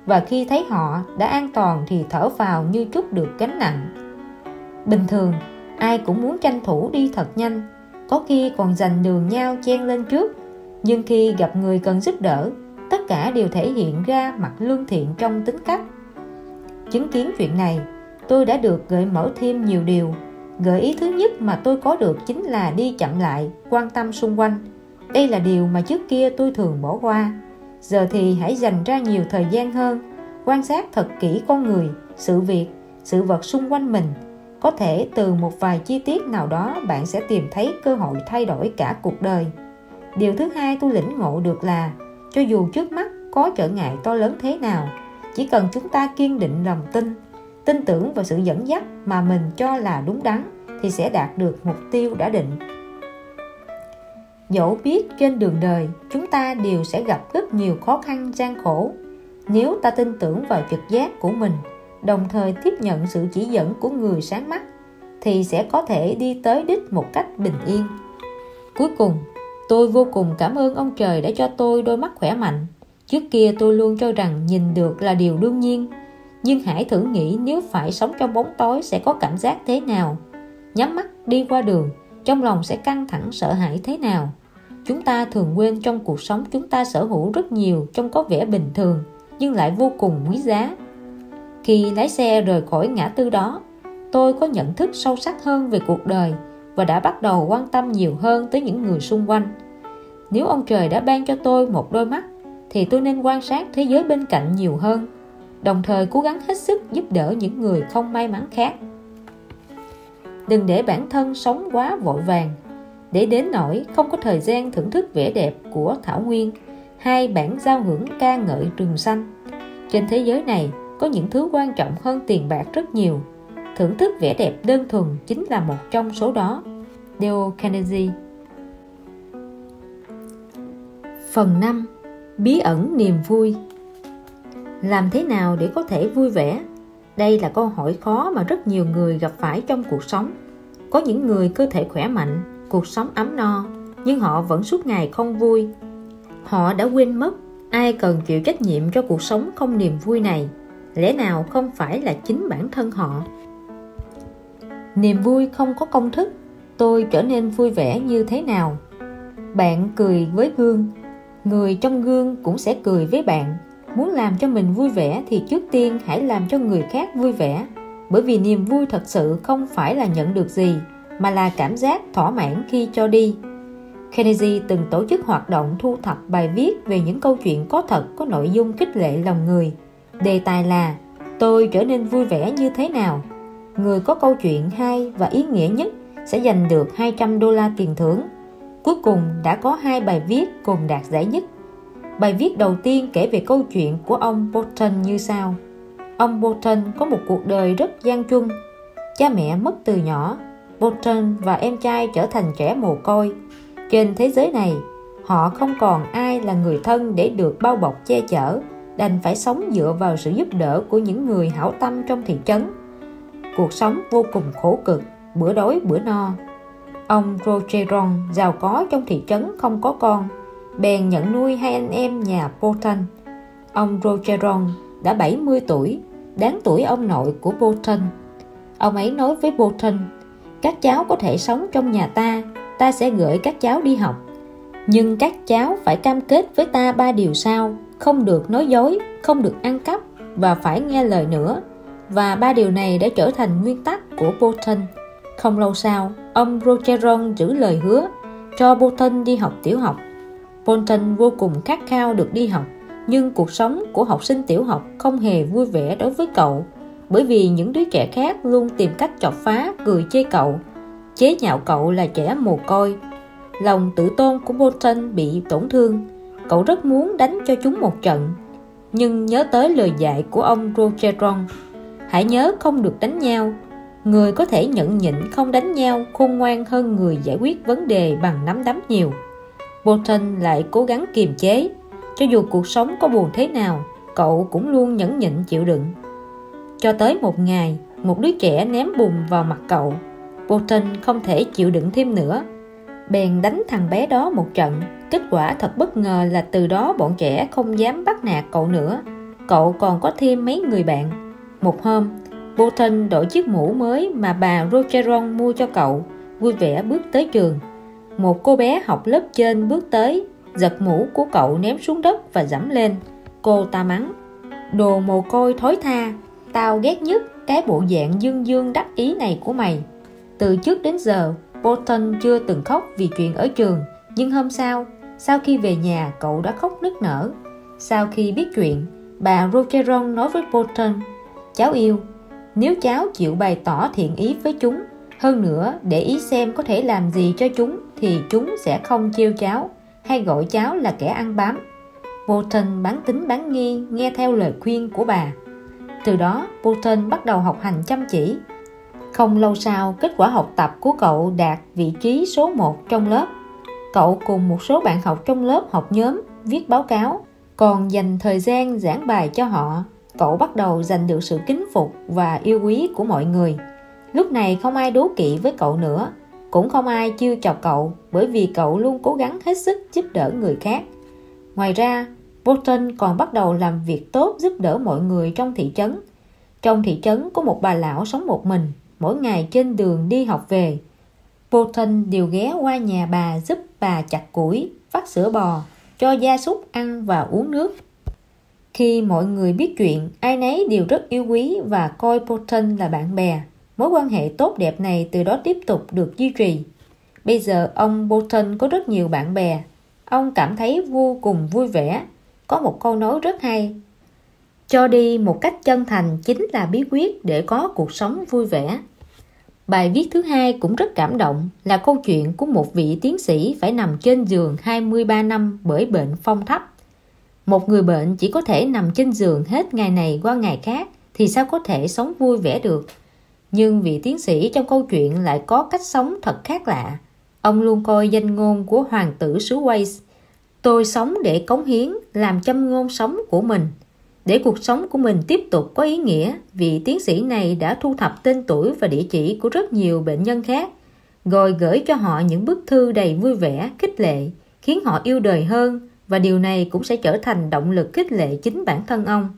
và khi thấy họ đã an toàn thì thở phào như trút được gánh nặng. Bình thường ai cũng muốn tranh thủ đi thật nhanh, có khi còn giành đường nhau chen lên trước. Nhưng khi gặp người cần giúp đỡ, tất cả đều thể hiện ra mặt lương thiện trong tính cách. Chứng kiến chuyện này, tôi đã được gợi mở thêm nhiều điều. Gợi ý thứ nhất mà tôi có được chính là đi chậm lại, quan tâm xung quanh. Đây là điều mà trước kia tôi thường bỏ qua. Giờ thì hãy dành ra nhiều thời gian hơn, quan sát thật kỹ con người, sự việc, sự vật xung quanh mình. Có thể từ một vài chi tiết nào đó bạn sẽ tìm thấy cơ hội thay đổi cả cuộc đời. Điều thứ hai tôi lĩnh ngộ được là, cho dù trước mắt có trở ngại to lớn thế nào, chỉ cần chúng ta kiên định lòng tin tưởng vào sự dẫn dắt mà mình cho là đúng đắn, thì sẽ đạt được mục tiêu đã định. Dẫu biết trên đường đời chúng ta đều sẽ gặp rất nhiều khó khăn gian khổ, nếu ta tin tưởng vào trực giác của mình, đồng thời tiếp nhận sự chỉ dẫn của người sáng mắt, thì sẽ có thể đi tới đích một cách bình yên. Cuối cùng, tôi vô cùng cảm ơn ông trời đã cho tôi đôi mắt khỏe mạnh. Trước kia tôi luôn cho rằng nhìn được là điều đương nhiên, nhưng hãy thử nghĩ nếu phải sống trong bóng tối sẽ có cảm giác thế nào. Nhắm mắt đi qua đường, trong lòng sẽ căng thẳng sợ hãi thế nào. Chúng ta thường quên trong cuộc sống chúng ta sở hữu rất nhiều trông có vẻ bình thường, nhưng lại vô cùng quý giá. Khi lái xe rời khỏi ngã tư đó, tôi có nhận thức sâu sắc hơn về cuộc đời và đã bắt đầu quan tâm nhiều hơn tới những người xung quanh. Nếu ông trời đã ban cho tôi một đôi mắt, thì tôi nên quan sát thế giới bên cạnh nhiều hơn, đồng thời cố gắng hết sức giúp đỡ những người không may mắn khác. Đừng để bản thân sống quá vội vàng, để đến nỗi không có thời gian thưởng thức vẻ đẹp của thảo nguyên hay bản giao hưởng ca ngợi rừng xanh. Trên thế giới này có những thứ quan trọng hơn tiền bạc rất nhiều. Thưởng thức vẻ đẹp đơn thuần chính là một trong số đó. Dale Carnegie. Phần 5. Bí ẩn niềm vui. Làm thế nào để có thể vui vẻ? Đây là câu hỏi khó mà rất nhiều người gặp phải trong cuộc sống. Có những người cơ thể khỏe mạnh, cuộc sống ấm no, nhưng họ vẫn suốt ngày không vui. Họ đã quên mất ai cần chịu trách nhiệm cho cuộc sống không niềm vui này. Lẽ nào không phải là chính bản thân họ? Niềm vui không có công thức. Tôi trở nên vui vẻ như thế nào? Bạn cười với gương, người trong gương cũng sẽ cười với bạn. Muốn làm cho mình vui vẻ thì trước tiên hãy làm cho người khác vui vẻ. Bởi vì niềm vui thật sự không phải là nhận được gì, mà là cảm giác thỏa mãn khi cho đi. Kennedy từng tổ chức hoạt động thu thập bài viết về những câu chuyện có thật, có nội dung khích lệ lòng người. Đề tài là tôi trở nên vui vẻ như thế nào? Người có câu chuyện hay và ý nghĩa nhất sẽ giành được $200 tiền thưởng. Cuối cùng đã có 2 bài viết cùng đạt giải nhất. Bài viết đầu tiên kể về câu chuyện của ông Bolton như sau. Ông Bolton có một cuộc đời rất gian truân. Cha mẹ mất từ nhỏ. Bolton và em trai trở thành trẻ mồ côi. Trên thế giới này, họ không còn ai là người thân để được bao bọc che chở, đành phải sống dựa vào sự giúp đỡ của những người hảo tâm trong thị trấn. Cuộc sống vô cùng khổ cực, bữa đói bữa no. Ông Rocheron giàu có trong thị trấn không có con, bèn nhận nuôi 2 anh em nhà Bolton. Ông Rocheron đã 70 tuổi, đáng tuổi ông nội của Bolton. Ông ấy nói với Bolton, các cháu có thể sống trong nhà ta sẽ gửi các cháu đi học. Nhưng các cháu phải cam kết với ta 3 điều sau: không được nói dối, không được ăn cắp và phải nghe lời nữa. Và 3 điều này đã trở thành nguyên tắc của Bolton. Không lâu sau, ông Rocheron giữ lời hứa cho Bolton đi học tiểu học. Bolton vô cùng khát khao được đi học, nhưng cuộc sống của học sinh tiểu học không hề vui vẻ đối với cậu, bởi vì những đứa trẻ khác luôn tìm cách chọc phá, cười chê cậu, chế nhạo cậu là trẻ mồ côi. Lòng tự tôn của Bolton bị tổn thương. Cậu rất muốn đánh cho chúng một trận, nhưng nhớ tới lời dạy của ông Rocheron: hãy nhớ không được đánh nhau. Người có thể nhẫn nhịn không đánh nhau khôn ngoan hơn người giải quyết vấn đề bằng nắm đấm nhiều. Bolton lại cố gắng kiềm chế. Cho dù cuộc sống có buồn thế nào, cậu cũng luôn nhẫn nhịn chịu đựng. Cho tới một ngày, một đứa trẻ ném bùn vào mặt cậu. Bolton không thể chịu đựng thêm nữa, bèn đánh thằng bé đó một trận. Kết quả thật bất ngờ là từ đó bọn trẻ không dám bắt nạt cậu nữa. Cậu còn có thêm mấy người bạn. Một hôm, Bolton đổi chiếc mũ mới mà bà Rocheron mua cho cậu, vui vẻ bước tới trường. Một cô bé học lớp trên bước tới, giật mũ của cậu ném xuống đất và giẫm lên. Cô ta mắng: đồ mồ côi thối tha, tao ghét nhất cái bộ dạng dương dương đắc ý này của mày. Từ trước đến giờ, Bolton chưa từng khóc vì chuyện ở trường, nhưng hôm sau khi về nhà, cậu đã khóc nức nở. Sau khi biết chuyện, bà Rocheron nói với Bolton: cháu yêu, nếu cháu chịu bày tỏ thiện ý với chúng, hơn nữa để ý xem có thể làm gì cho chúng, thì chúng sẽ không trêu cháu hay gọi cháu là kẻ ăn bám. Bolton bán tín bán nghi nghe theo lời khuyên của bà. Từ đó, Bolton bắt đầu học hành chăm chỉ. Không lâu sau, kết quả học tập của cậu đạt vị trí số 1 trong lớp. Cậu cùng một số bạn học trong lớp học nhóm, viết báo cáo, còn dành thời gian giảng bài cho họ. Cậu bắt đầu giành được sự kính phục và yêu quý của mọi người. Lúc này không ai đố kỵ với cậu nữa, cũng không ai trêu chọc cậu, bởi vì cậu luôn cố gắng hết sức giúp đỡ người khác. Ngoài ra, Bolton còn bắt đầu làm việc tốt giúp đỡ mọi người trong thị trấn. Trong thị trấn có một bà lão sống một mình. Mỗi ngày trên đường đi học về, Bolton đều ghé qua nhà bà giúp bà chặt củi, vắt sữa bò, cho gia súc ăn và uống nước. Khi mọi người biết chuyện, ai nấy đều rất yêu quý và coi Bolton là bạn bè. Mối quan hệ tốt đẹp này từ đó tiếp tục được duy trì. Bây giờ ông Bolton có rất nhiều bạn bè. Ông cảm thấy vô cùng vui vẻ. Có một câu nói rất hay: cho đi một cách chân thành chính là bí quyết để có cuộc sống vui vẻ. Bài viết thứ hai cũng rất cảm động, là câu chuyện của một vị tiến sĩ phải nằm trên giường 23 năm bởi bệnh phong thấp. Một người bệnh chỉ có thể nằm trên giường hết ngày này qua ngày khác thì sao có thể sống vui vẻ được. Nhưng vị tiến sĩ trong câu chuyện lại có cách sống thật khác lạ. Ông luôn coi danh ngôn của hoàng tử xứ Wales: tôi sống để cống hiến, làm châm ngôn sống của mình. Để cuộc sống của mình tiếp tục có ý nghĩa, vị tiến sĩ này đã thu thập tên tuổi và địa chỉ của rất nhiều bệnh nhân khác, rồi gửi cho họ những bức thư đầy vui vẻ, khích lệ, khiến họ yêu đời hơn, và điều này cũng sẽ trở thành động lực khích lệ chính bản thân ông.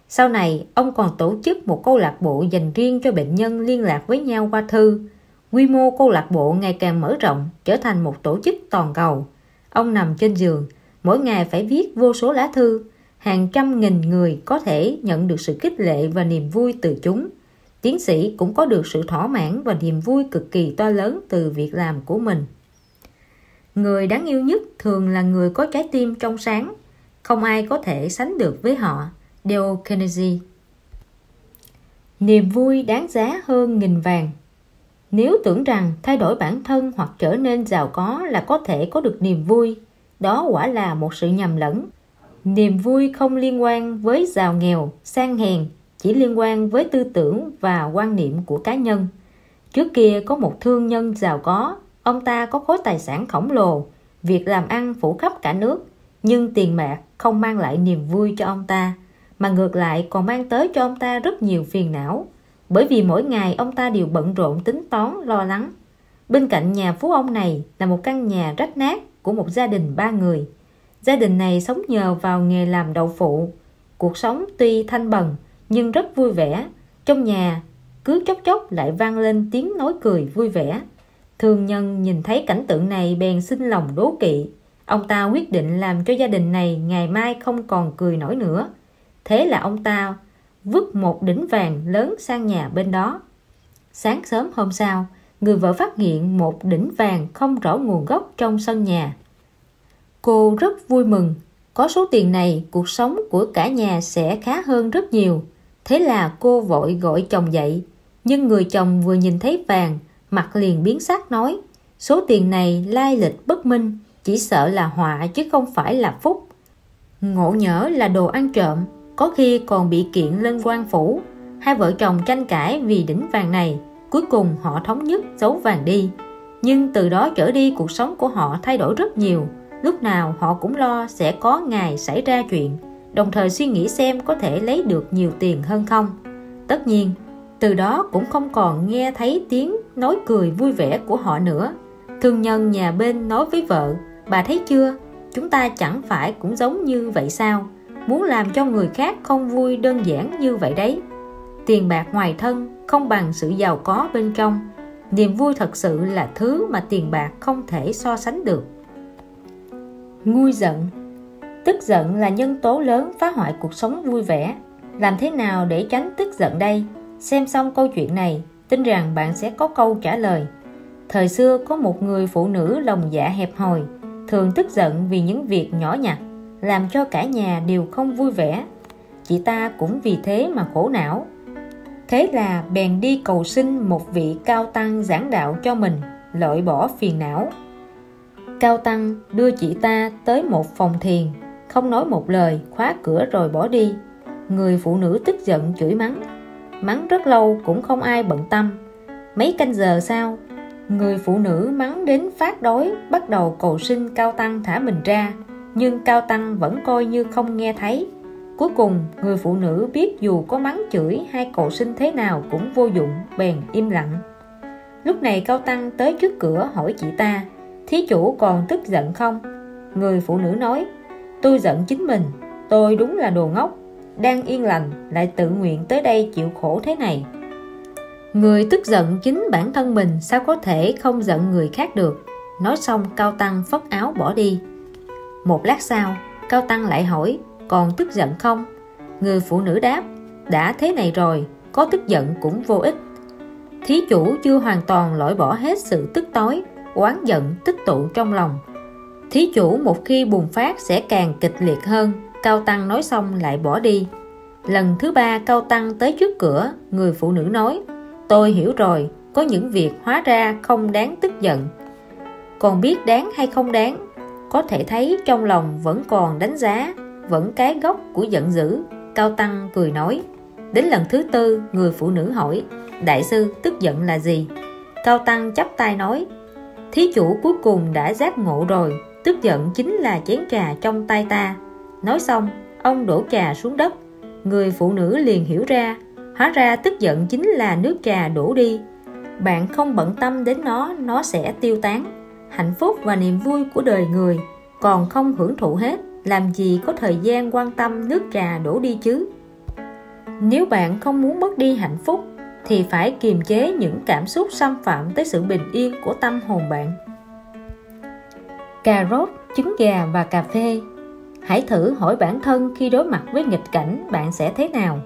Sau này, ông còn tổ chức một câu lạc bộ dành riêng cho bệnh nhân liên lạc với nhau qua thư. Quy mô câu lạc bộ ngày càng mở rộng, trở thành một tổ chức toàn cầu. Ông nằm trên giường, mỗi ngày phải viết vô số lá thư. Hàng trăm nghìn người có thể nhận được sự khích lệ và niềm vui từ chúng. Tiến sĩ cũng có được sự thỏa mãn và niềm vui cực kỳ to lớn từ việc làm của mình. Người đáng yêu nhất thường là người có trái tim trong sáng. Không ai có thể sánh được với họ. Dale Carnegie. Niềm vui đáng giá hơn nghìn vàng. Nếu tưởng rằng thay đổi bản thân hoặc trở nên giàu có là có thể có được niềm vui, đó quả là một sự nhầm lẫn. Niềm vui không liên quan với giàu nghèo, sang hèn, chỉ liên quan với tư tưởng và quan niệm của cá nhân. Trước kia có một thương nhân giàu có, ông ta có khối tài sản khổng lồ, việc làm ăn phủ khắp cả nước, nhưng tiền bạc không mang lại niềm vui cho ông ta, mà ngược lại còn mang tới cho ông ta rất nhiều phiền não, bởi vì mỗi ngày ông ta đều bận rộn tính toán lo lắng. Bên cạnh nhà phú ông này là một căn nhà rách nát của một gia đình 3 người. Gia đình này sống nhờ vào nghề làm đậu phụ. Cuộc sống tuy thanh bần nhưng rất vui vẻ. Trong nhà cứ chốc chốc lại vang lên tiếng nói cười vui vẻ. Thương nhân nhìn thấy cảnh tượng này bèn sinh lòng đố kỵ. Ông ta quyết định làm cho gia đình này ngày mai không còn cười nổi nữa. Thế là ông ta vứt một đỉnh vàng lớn sang nhà bên đó. Sáng sớm hôm sau, người vợ phát hiện một đỉnh vàng không rõ nguồn gốc trong sân nhà. Cô rất vui mừng. Có số tiền này, cuộc sống của cả nhà sẽ khá hơn rất nhiều. Thế là cô vội gọi chồng dậy. Nhưng người chồng vừa nhìn thấy vàng, mặt liền biến sắc nói: số tiền này lai lịch bất minh, chỉ sợ là họa chứ không phải là phúc. Ngộ nhỡ là đồ ăn trộm, có khi còn bị kiện lên quan phủ. Hai vợ chồng tranh cãi vì đỉnh vàng này. Cuối cùng họ thống nhất giấu vàng đi. Nhưng từ đó trở đi cuộc sống của họ thay đổi rất nhiều. Lúc nào họ cũng lo sẽ có ngày xảy ra chuyện, đồng thời suy nghĩ xem có thể lấy được nhiều tiền hơn không. Tất nhiên, từ đó cũng không còn nghe thấy tiếng nói cười vui vẻ của họ nữa. Thương nhân nhà bên nói với vợ: bà thấy chưa, chúng ta chẳng phải cũng giống như vậy sao? Muốn làm cho người khác không vui đơn giản như vậy đấy. Tiền bạc ngoài thân không bằng sự giàu có bên trong. Niềm vui thật sự là thứ mà tiền bạc không thể so sánh được. Nguôi giận. Tức giận là nhân tố lớn phá hoại cuộc sống vui vẻ. Làm thế nào để tránh tức giận đây? Xem xong câu chuyện này, tin rằng bạn sẽ có câu trả lời. Thời xưa có một người phụ nữ lòng dạ hẹp hòi, thường tức giận vì những việc nhỏ nhặt, làm cho cả nhà đều không vui vẻ. Chị ta cũng vì thế mà khổ não. Thế là bèn đi cầu xin một vị cao tăng giảng đạo cho mình, loại bỏ phiền não. Cao tăng đưa chị ta tới một phòng thiền, không nói một lời, khóa cửa rồi bỏ đi. Người phụ nữ tức giận chửi mắng rất lâu cũng không ai bận tâm. Mấy canh giờ sau, người phụ nữ mắng đến phát đói, bắt đầu cầu xin cao tăng thả mình ra, nhưng cao tăng vẫn coi như không nghe thấy. Cuối cùng người phụ nữ biết dù có mắng chửi hay cầu xin thế nào cũng vô dụng, bèn im lặng. Lúc này cao tăng tới trước cửa hỏi chị ta: thí chủ còn tức giận không? Người phụ nữ nói: tôi giận chính mình, tôi đúng là đồ ngốc, đang yên lành lại tự nguyện tới đây chịu khổ thế này. Người tức giận chính bản thân mình, sao có thể không giận người khác được? Nói xong cao tăng phất áo bỏ đi. Một lát sau, cao tăng lại hỏi: còn tức giận không? Người phụ nữ đáp: đã thế này rồi, có tức giận cũng vô ích. Thí chủ chưa hoàn toàn loại bỏ hết sự tức tối, oán giận tích tụ trong lòng. Thí chủ một khi bùng phát sẽ càng kịch liệt hơn. Cao tăng nói xong lại bỏ đi. Lần thứ ba cao tăng tới trước cửa, người phụ nữ nói: tôi hiểu rồi, có những việc hóa ra không đáng tức giận. Còn biết đáng hay không đáng, có thể thấy trong lòng vẫn còn đánh giá, vẫn cái gốc của giận dữ. Cao tăng cười nói. Đến lần thứ tư, người phụ nữ hỏi: đại sư, tức giận là gì? Cao tăng chắp tay nói: thí chủ cuối cùng đã giác ngộ rồi, tức giận chính là chén trà trong tay ta. Nói xong, ông đổ trà xuống đất. Người phụ nữ liền hiểu ra, hóa ra tức giận chính là nước trà đổ đi. Bạn không bận tâm đến nó sẽ tiêu tán. Hạnh phúc và niềm vui của đời người còn không hưởng thụ hết, làm gì có thời gian quan tâm nước trà đổ đi chứ. Nếu bạn không muốn mất đi hạnh phúc thì phải kiềm chế những cảm xúc xâm phạm tới sự bình yên của tâm hồn bạn. Cà rốt, trứng gà và cà phê. Hãy thử hỏi bản thân khi đối mặt với nghịch cảnh bạn sẽ thế nào.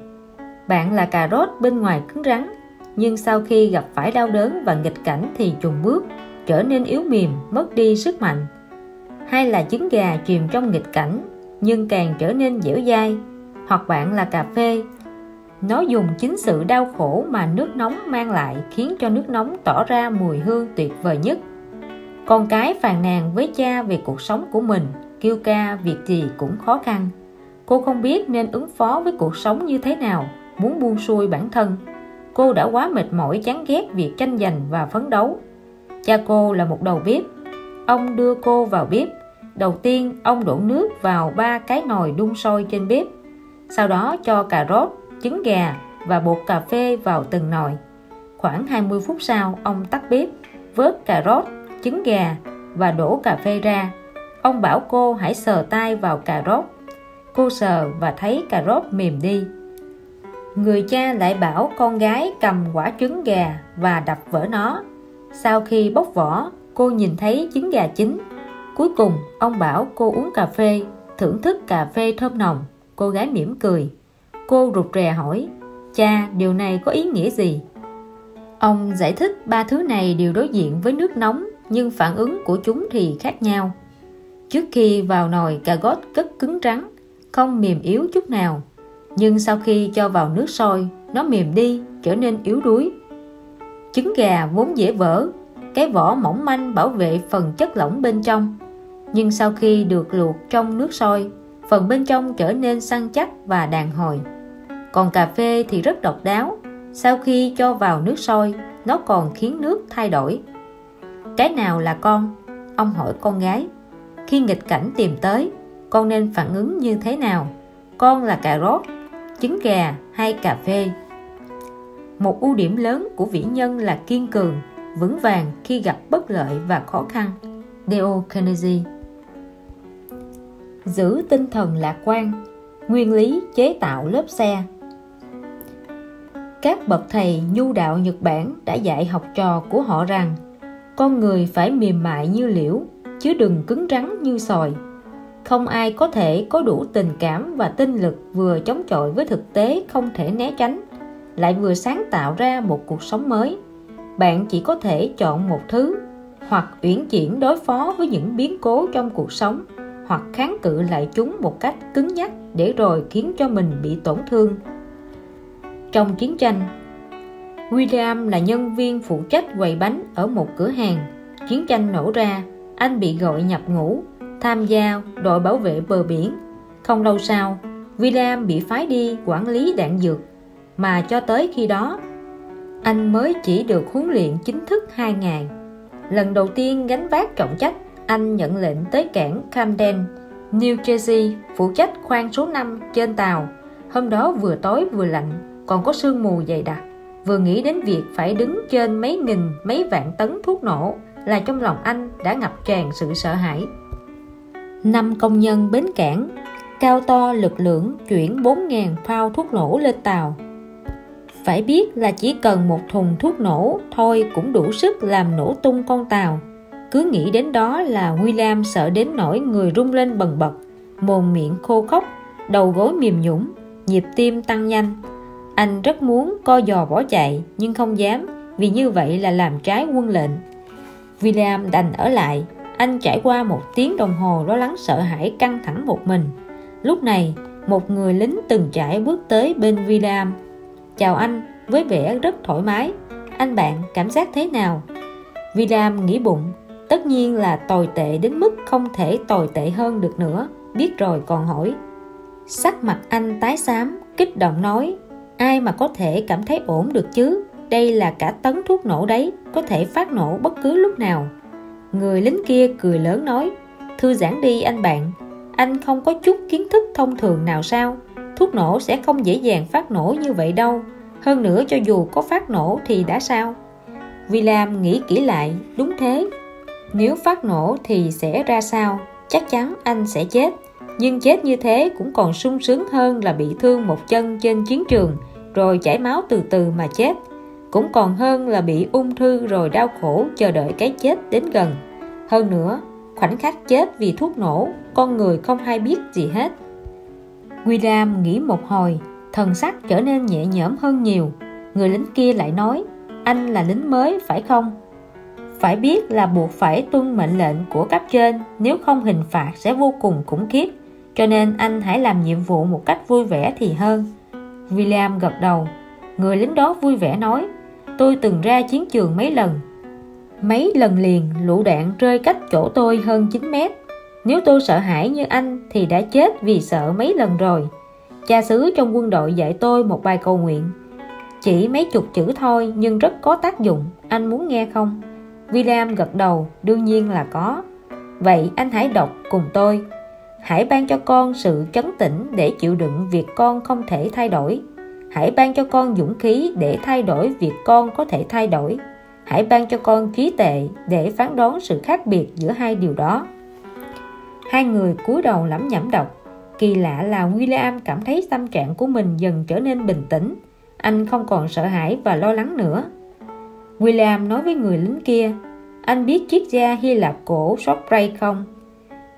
Bạn là cà rốt bên ngoài cứng rắn, nhưng sau khi gặp phải đau đớn và nghịch cảnh thì chùn bước, trở nên yếu mềm, mất đi sức mạnh. Hay là trứng gà chìm trong nghịch cảnh, nhưng càng trở nên dẻo dai. Hoặc bạn là cà phê, nó dùng chính sự đau khổ mà nước nóng mang lại khiến cho nước nóng tỏ ra mùi hương tuyệt vời nhất. Con cái phàn nàn với cha về cuộc sống của mình, kêu ca việc gì cũng khó khăn. Cô không biết nên ứng phó với cuộc sống như thế nào, muốn buông xuôi bản thân. Cô đã quá mệt mỏi chán ghét việc tranh giành và phấn đấu. Cha cô là một đầu bếp. Ông đưa cô vào bếp. Đầu tiên ông đổ nước vào 3 cái nồi đun sôi trên bếp. Sau đó cho cà rốt, trứng gà và bột cà phê vào từng nồi. Khoảng 20 phút sau, ông tắt bếp, vớt cà rốt, trứng gà và đổ cà phê ra. Ông bảo cô hãy sờ tay vào cà rốt. Cô sờ và thấy cà rốt mềm đi. Người cha lại bảo con gái cầm quả trứng gà và đập vỡ nó. Sau khi bóc vỏ, cô nhìn thấy trứng gà chín. Cuối cùng, ông bảo cô uống cà phê, thưởng thức cà phê thơm nồng. Cô gái mỉm cười. Cô rụt rè hỏi, cha, điều này có ý nghĩa gì? Ông giải thích 3 thứ này đều đối diện với nước nóng, nhưng phản ứng của chúng thì khác nhau. Trước khi vào nồi, cà rốt rất cứng rắn, không mềm yếu chút nào. Nhưng sau khi cho vào nước sôi, nó mềm đi, trở nên yếu đuối. Trứng gà vốn dễ vỡ, cái vỏ mỏng manh bảo vệ phần chất lỏng bên trong. Nhưng sau khi được luộc trong nước sôi, phần bên trong trở nên săn chắc và đàn hồi. Còn cà phê thì rất độc đáo. Sau khi cho vào nước sôi, nó còn khiến nước thay đổi. Cái nào là con? Ông hỏi con gái. Khi nghịch cảnh tìm tới, con nên phản ứng như thế nào? Con là cà rốt, trứng gà hay cà phê? Một ưu điểm lớn của vĩ nhân là kiên cường, vững vàng khi gặp bất lợi và khó khăn. Dale Carnegie. Giữ tinh thần lạc quan. Nguyên lý chế tạo lớp xe. Các bậc thầy nhu đạo Nhật Bản đã dạy học trò của họ rằng con người phải mềm mại như liễu, chứ đừng cứng rắn như sồi. Không ai có thể có đủ tình cảm và tinh lực vừa chống chọi với thực tế không thể né tránh, lại vừa sáng tạo ra một cuộc sống mới. Bạn chỉ có thể chọn một thứ, hoặc uyển chuyển đối phó với những biến cố trong cuộc sống, hoặc kháng cự lại chúng một cách cứng nhắc để rồi khiến cho mình bị tổn thương. Trong chiến tranh, William là nhân viên phụ trách quầy bánh ở một cửa hàng. Chiến tranh nổ ra, anh bị gọi nhập ngũ, tham gia đội bảo vệ bờ biển. Không lâu sau, William bị phái đi quản lý đạn dược, mà cho tới khi đó, anh mới chỉ được huấn luyện chính thức 2 ngày. Lần đầu tiên gánh vác trọng trách, anh nhận lệnh tới cảng Camden, New Jersey, phụ trách khoang số 5 trên tàu. Hôm đó vừa tối vừa lạnh, còn có sương mù dày đặc. Vừa nghĩ đến việc phải đứng trên mấy nghìn, mấy vạn tấn thuốc nổ là trong lòng anh đã ngập tràn sự sợ hãi. 5 công nhân bến cảng cao to lực lưỡng chuyển 4.000 phao thuốc nổ lên tàu. Phải biết là chỉ cần một thùng thuốc nổ thôi cũng đủ sức làm nổ tung con tàu. Cứ nghĩ đến đó là William sợ đến nỗi người rung lên bần bật, mồm miệng khô khốc, đầu gối mềm nhũn, nhịp tim tăng nhanh. Anh rất muốn co giò bỏ chạy nhưng không dám, vì như vậy là làm trái quân lệnh. William đành ở lại. Anh trải qua 1 tiếng đồng hồ lo lắng sợ hãi căng thẳng một mình. Lúc này, một người lính từng trải bước tới bên William. Chào anh, với vẻ rất thoải mái. Anh bạn cảm giác thế nào? William nghĩ bụng, tất nhiên là tồi tệ đến mức không thể tồi tệ hơn được nữa. Biết rồi còn hỏi. Sắc mặt anh tái xám, kích động nói, ai mà có thể cảm thấy ổn được chứ? Đây là cả tấn thuốc nổ đấy, có thể phát nổ bất cứ lúc nào. Người lính kia cười lớn nói, thư giãn đi anh bạn, anh không có chút kiến thức thông thường nào sao? thuốc nổ sẽ không dễ dàng phát nổ như vậy đâu. Hơn nữa cho dù có phát nổ thì đã sao? William nghĩ kỹ lại, đúng thế. Nếu phát nổ thì sẽ ra sao? Chắc chắn anh sẽ chết. Nhưng chết như thế cũng còn sung sướng hơn là bị thương một chân trên chiến trường rồi chảy máu từ từ mà chết. Cũng còn hơn là bị ung thư rồi đau khổ chờ đợi cái chết đến gần. Hơn nữa, khoảnh khắc chết vì thuốc nổ, con người không hay biết gì hết. William nghĩ một hồi, thần sắc trở nên nhẹ nhõm hơn nhiều. Người lính kia lại nói, anh là lính mới phải không? Phải biết là buộc phải tuân mệnh lệnh của cấp trên, nếu không hình phạt sẽ vô cùng khủng khiếp. Cho nên anh hãy làm nhiệm vụ một cách vui vẻ thì hơn. William gật đầu. Người lính đó vui vẻ nói, tôi từng ra chiến trường mấy lần liền lựu đạn rơi cách chỗ tôi hơn 9 mét. Nếu tôi sợ hãi như anh thì đã chết vì sợ mấy lần rồi. Cha xứ trong quân đội dạy tôi một bài cầu nguyện, chỉ mấy chục chữ thôi nhưng rất có tác dụng. Anh muốn nghe không? William gật đầu, đương nhiên là có. Vậy anh hãy đọc cùng tôi. Hãy ban cho con sự trấn tĩnh để chịu đựng việc con không thể thay đổi. Hãy ban cho con dũng khí để thay đổi việc con có thể thay đổi. Hãy ban cho con trí tuệ để phán đoán sự khác biệt giữa hai điều đó. Hai người cúi đầu lẩm nhẩm đọc. Kỳ lạ là William cảm thấy tâm trạng của mình dần trở nên bình tĩnh. Anh không còn sợ hãi và lo lắng nữa. William nói với người lính kia, anh biết triết gia Hy Lạp cổ Socrates không?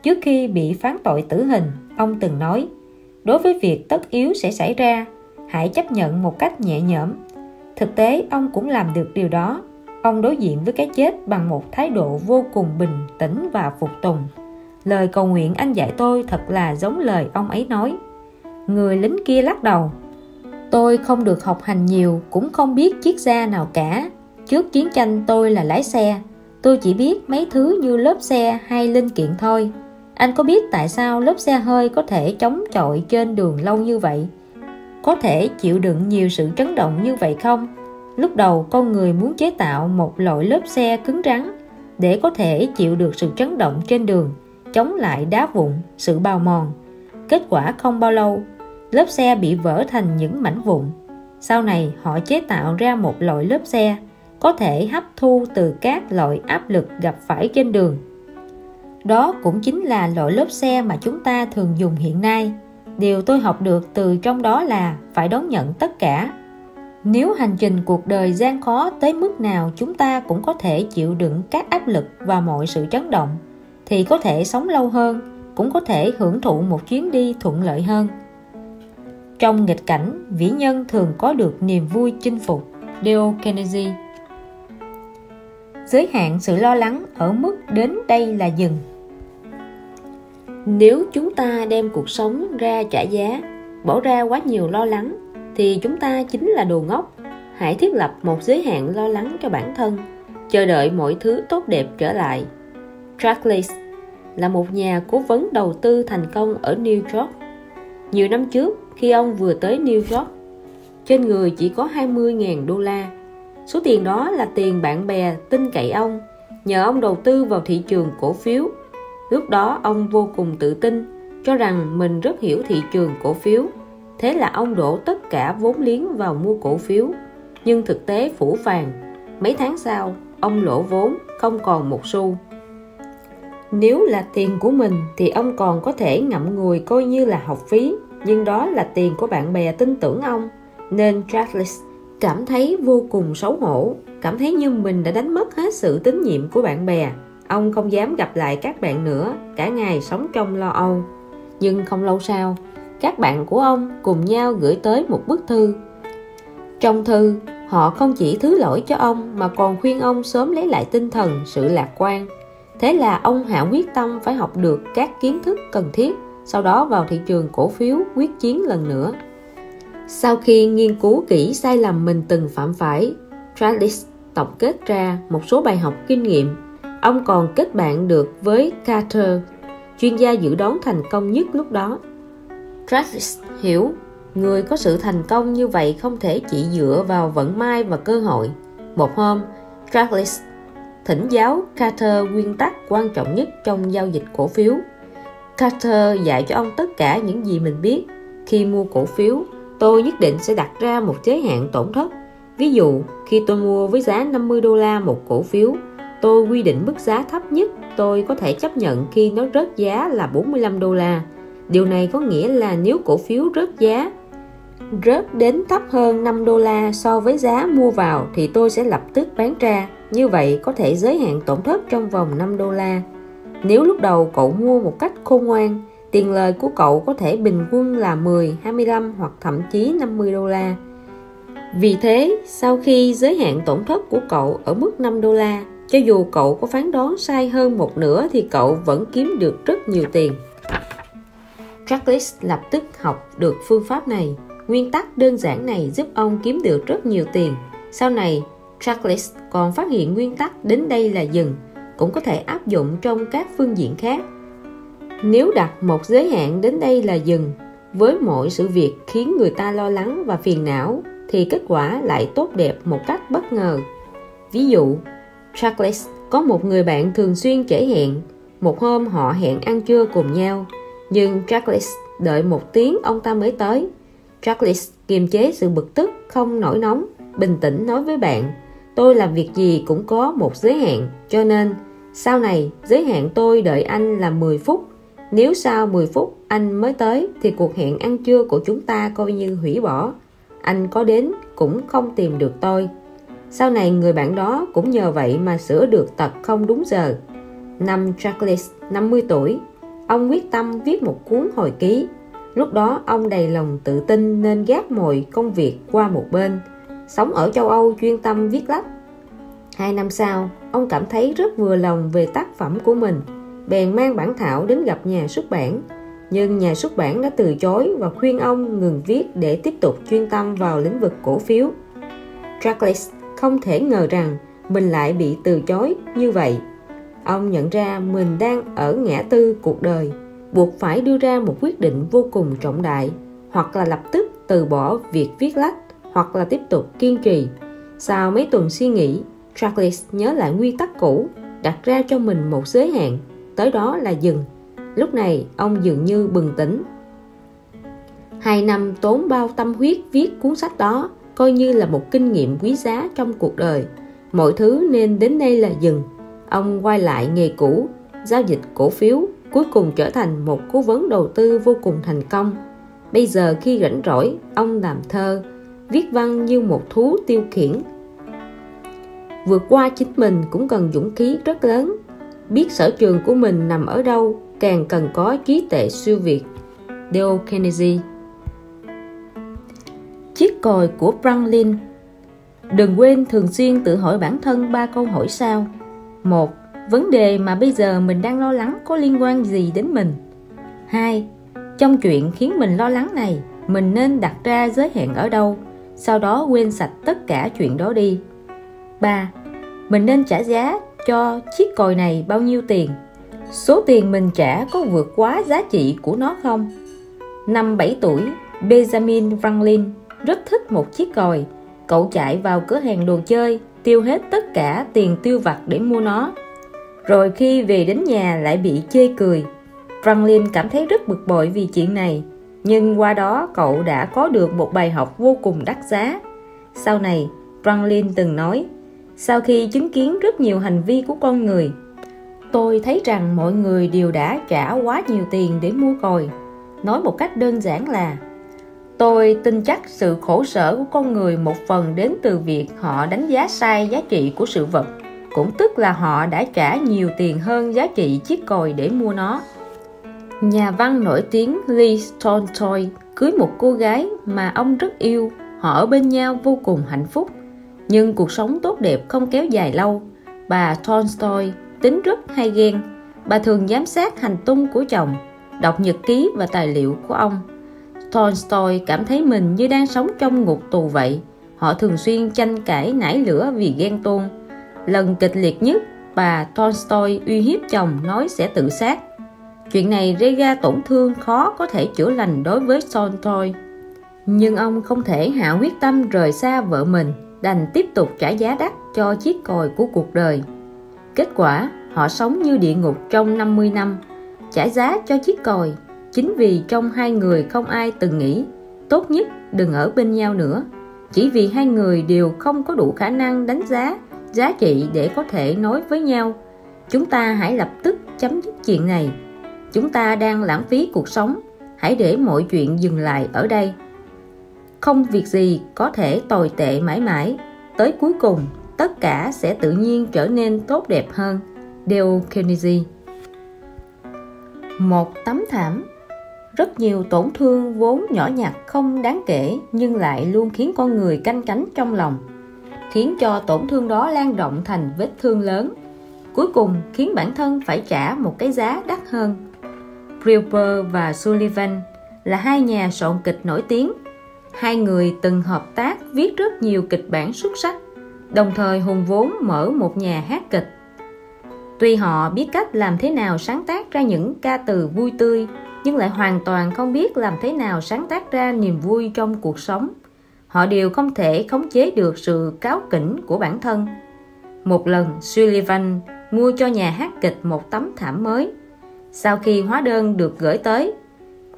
Trước khi bị phán tội tử hình, ông từng nói, đối với việc tất yếu sẽ xảy ra, hãy chấp nhận một cách nhẹ nhõm. Thực tế, ông cũng làm được điều đó. Ông đối diện với cái chết bằng một thái độ vô cùng bình tĩnh và phục tùng. Lời cầu nguyện anh dạy tôi thật là giống lời ông ấy nói. Người lính kia lắc đầu. Tôi không được học hành nhiều, cũng không biết triết gia nào cả. Trước chiến tranh tôi là lái xe. Tôi chỉ biết mấy thứ như lốp xe hay linh kiện thôi. Anh có biết tại sao lốp xe hơi có thể chống chọi trên đường lâu như vậy? Có thể chịu đựng nhiều sự chấn động như vậy không? Lúc đầu con người muốn chế tạo một loại lốp xe cứng rắn để có thể chịu được sự chấn động trên đường, chống lại đá vụn, sự bào mòn. Kết quả không bao lâu, lớp xe bị vỡ thành những mảnh vụn. Sau này họ chế tạo ra một loại lớp xe có thể hấp thu từ các loại áp lực gặp phải trên đường. Đó cũng chính là loại lớp xe mà chúng ta thường dùng hiện nay. Điều tôi học được từ trong đó là phải đón nhận tất cả. Nếu hành trình cuộc đời gian khó tới mức nào chúng ta cũng có thể chịu đựng các áp lực và mọi sự chấn động, thì có thể sống lâu hơn, cũng có thể hưởng thụ một chuyến đi thuận lợi hơn. Trong nghịch cảnh, vĩ nhân thường có được niềm vui chinh phục. Dale Carnegie. Giới hạn sự lo lắng ở mức đến đây là dừng. Nếu chúng ta đem cuộc sống ra trả giá, bỏ ra quá nhiều lo lắng, thì chúng ta chính là đồ ngốc. Hãy thiết lập một giới hạn lo lắng cho bản thân, chờ đợi mọi thứ tốt đẹp trở lại. Charles là một nhà cố vấn đầu tư thành công ở New York. Nhiều năm trước, khi ông vừa tới New York, trên người chỉ có 20.000 đô la. Số tiền đó là tiền bạn bè tin cậy ông, nhờ ông đầu tư vào thị trường cổ phiếu. Lúc đó ông vô cùng tự tin, cho rằng mình rất hiểu thị trường cổ phiếu. Thế là ông đổ tất cả vốn liếng vào mua cổ phiếu. Nhưng thực tế phũ phàng, mấy tháng sau, ông lỗ vốn, không còn một xu. Nếu là tiền của mình thì ông còn có thể ngậm ngùi coi như là học phí, nhưng đó là tiền của bạn bè tin tưởng ông, nên Charles cảm thấy vô cùng xấu hổ, cảm thấy như mình đã đánh mất hết sự tín nhiệm của bạn bè. Ông không dám gặp lại các bạn nữa, cả ngày sống trong lo âu. Nhưng không lâu sau, các bạn của ông cùng nhau gửi tới một bức thư. Trong thư, họ không chỉ thứ lỗi cho ông mà còn khuyên ông sớm lấy lại tinh thần, sự lạc quan. Thế là ông hạ quyết tâm phải học được các kiến thức cần thiết, sau đó vào thị trường cổ phiếu quyết chiến lần nữa. Sau khi nghiên cứu kỹ sai lầm mình từng phạm phải, Charles tổng kết ra một số bài học kinh nghiệm. Ông còn kết bạn được với Carter, chuyên gia dự đoán thành công nhất lúc đó. Charles hiểu, người có sự thành công như vậy không thể chỉ dựa vào vận may và cơ hội. Một hôm, Charles thỉnh giáo Carter nguyên tắc quan trọng nhất trong giao dịch cổ phiếu. Carter dạy cho ông tất cả những gì mình biết. Khi mua cổ phiếu, tôi nhất định sẽ đặt ra một giới hạn tổn thất. Ví dụ, khi tôi mua với giá 50 đô la một cổ phiếu, tôi quy định mức giá thấp nhất tôi có thể chấp nhận khi nó rớt giá là 45 đô la. Điều này có nghĩa là nếu cổ phiếu rớt đến thấp hơn 5 đô la so với giá mua vào thì tôi sẽ lập tức bán ra. Như vậy có thể giới hạn tổn thất trong vòng 5 đô la. Nếu lúc đầu cậu mua một cách khôn ngoan, tiền lời của cậu có thể bình quân là 10, 25 hoặc thậm chí 50 đô la. Vì thế, sau khi giới hạn tổn thất của cậu ở mức 5 đô la, cho dù cậu có phán đoán sai hơn một nửa thì cậu vẫn kiếm được rất nhiều tiền. Douglas lập tức học được phương pháp này. Nguyên tắc đơn giản này giúp ông kiếm được rất nhiều tiền. Sau này, Douglas còn phát hiện nguyên tắc đến đây là dừng cũng có thể áp dụng trong các phương diện khác. Nếu đặt một giới hạn đến đây là dừng với mọi sự việc khiến người ta lo lắng và phiền não, thì kết quả lại tốt đẹp một cách bất ngờ. Ví dụ, Douglas có một người bạn thường xuyên trễ hẹn. Một hôm họ hẹn ăn trưa cùng nhau, nhưng Douglas đợi 1 tiếng ông ta mới tới. Douglas kiềm chế sự bực tức, không nổi nóng, bình tĩnh nói với bạn: tôi làm việc gì cũng có một giới hạn, cho nên sau này giới hạn tôi đợi anh là 10 phút. Nếu sau 10 phút anh mới tới thì cuộc hẹn ăn trưa của chúng ta coi như hủy bỏ. Anh có đến cũng không tìm được tôi. Sau này người bạn đó cũng nhờ vậy mà sửa được tật không đúng giờ. Năm Douglas 50 tuổi, ông quyết tâm viết một cuốn hồi ký. Lúc đó ông đầy lòng tự tin nên gác mọi công việc qua một bên, sống ở châu Âu chuyên tâm viết lách. 2 năm sau, ông cảm thấy rất vừa lòng về tác phẩm của mình, bèn mang bản thảo đến gặp nhà xuất bản. Nhưng nhà xuất bản đã từ chối và khuyên ông ngừng viết để tiếp tục chuyên tâm vào lĩnh vực cổ phiếu. Douglas không thể ngờ rằng mình lại bị từ chối như vậy. Ông nhận ra mình đang ở ngã tư cuộc đời, buộc phải đưa ra một quyết định vô cùng trọng đại, hoặc là lập tức từ bỏ việc viết lách, hoặc là tiếp tục kiên trì. Sau mấy tuần suy nghĩ, Douglas nhớ lại nguyên tắc cũ, đặt ra cho mình một giới hạn, tới đó là dừng. Lúc này ông dường như bừng tỉnh. 2 năm tốn bao tâm huyết viết cuốn sách đó coi như là một kinh nghiệm quý giá trong cuộc đời. Mọi thứ nên đến đây là dừng. Ông quay lại nghề cũ, giao dịch cổ phiếu, cuối cùng trở thành một cố vấn đầu tư vô cùng thành công. Bây giờ khi rảnh rỗi, ông làm thơ, viết văn như một thú tiêu khiển. Vượt qua chính mình cũng cần dũng khí rất lớn. Biết sở trường của mình nằm ở đâu, càng cần có trí tuệ siêu việt. Dale Carnegie. Chiếc còi của Franklin. Đừng quên thường xuyên tự hỏi bản thân 3 câu hỏi sau. 1. Vấn đề mà bây giờ mình đang lo lắng có liên quan gì đến mình? 2. Trong chuyện khiến mình lo lắng này, mình nên đặt ra giới hạn ở đâu, sau đó quên sạch tất cả chuyện đó đi. 3. Mình nên trả giá cho chiếc còi này bao nhiêu tiền? Số tiền mình trả có vượt quá giá trị của nó không? Năm 7 tuổi, Benjamin Franklin rất thích một chiếc còi. Cậu chạy vào cửa hàng đồ chơi, tiêu hết tất cả tiền tiêu vặt để mua nó. Rồi khi về đến nhà lại bị chê cười. Franklin cảm thấy rất bực bội vì chuyện này, nhưng qua đó cậu đã có được một bài học vô cùng đắt giá. Sau này, Franklin từng nói: sau khi chứng kiến rất nhiều hành vi của con người, tôi thấy rằng mọi người đều đã trả quá nhiều tiền để mua còi. Nói một cách đơn giản là, tôi tin chắc sự khổ sở của con người một phần đến từ việc họ đánh giá sai giá trị của sự vật, cũng tức là họ đã trả nhiều tiền hơn giá trị chiếc còi để mua nó. Nhà văn nổi tiếng Lee Tolstoy cưới một cô gái mà ông rất yêu. Họ ở bên nhau vô cùng hạnh phúc. Nhưng cuộc sống tốt đẹp không kéo dài lâu. Bà Tolstoy tính rất hay ghen. Bà thường giám sát hành tung của chồng, đọc nhật ký và tài liệu của ông. Tolstoy cảm thấy mình như đang sống trong ngục tù vậy. Họ thường xuyên tranh cãi nảy lửa vì ghen tuông. Lần kịch liệt nhất, bà Tolstoy uy hiếp chồng nói sẽ tự sát. Chuyện này gây ra tổn thương khó có thể chữa lành đối với Tolstoy. Nhưng ông không thể hạ quyết tâm rời xa vợ mình, đành tiếp tục trả giá đắt cho chiếc còi của cuộc đời. Kết quả, họ sống như địa ngục trong 50 năm, trả giá cho chiếc còi. Chính vì trong hai người không ai từng nghĩ tốt nhất đừng ở bên nhau nữa, chỉ vì hai người đều không có đủ khả năng đánh giá giá trị để có thể nói với nhau chúng ta hãy lập tức chấm dứt chuyện này, chúng ta đang lãng phí cuộc sống, hãy để mọi chuyện dừng lại ở đây. Không việc gì có thể tồi tệ mãi mãi, tới cuối cùng tất cả sẽ tự nhiên trở nên tốt đẹp hơn. Dale Carnegie. Một tấm thảm. Rất nhiều tổn thương vốn nhỏ nhặt không đáng kể nhưng lại luôn khiến con người canh cánh trong lòng, khiến cho tổn thương đó lan rộng thành vết thương lớn, cuối cùng khiến bản thân phải trả một cái giá đắt hơn. Ripper và Sullivan là hai nhà soạn kịch nổi tiếng. Hai người từng hợp tác viết rất nhiều kịch bản xuất sắc, đồng thời hùng vốn mở một nhà hát kịch. Tuy họ biết cách làm thế nào sáng tác ra những ca từ vui tươi, nhưng lại hoàn toàn không biết làm thế nào sáng tác ra niềm vui trong cuộc sống. Họ đều không thể khống chế được sự cáu kỉnh của bản thân. Một lần, Sullivan mua cho nhà hát kịch một tấm thảm mới. Sau khi hóa đơn được gửi tới,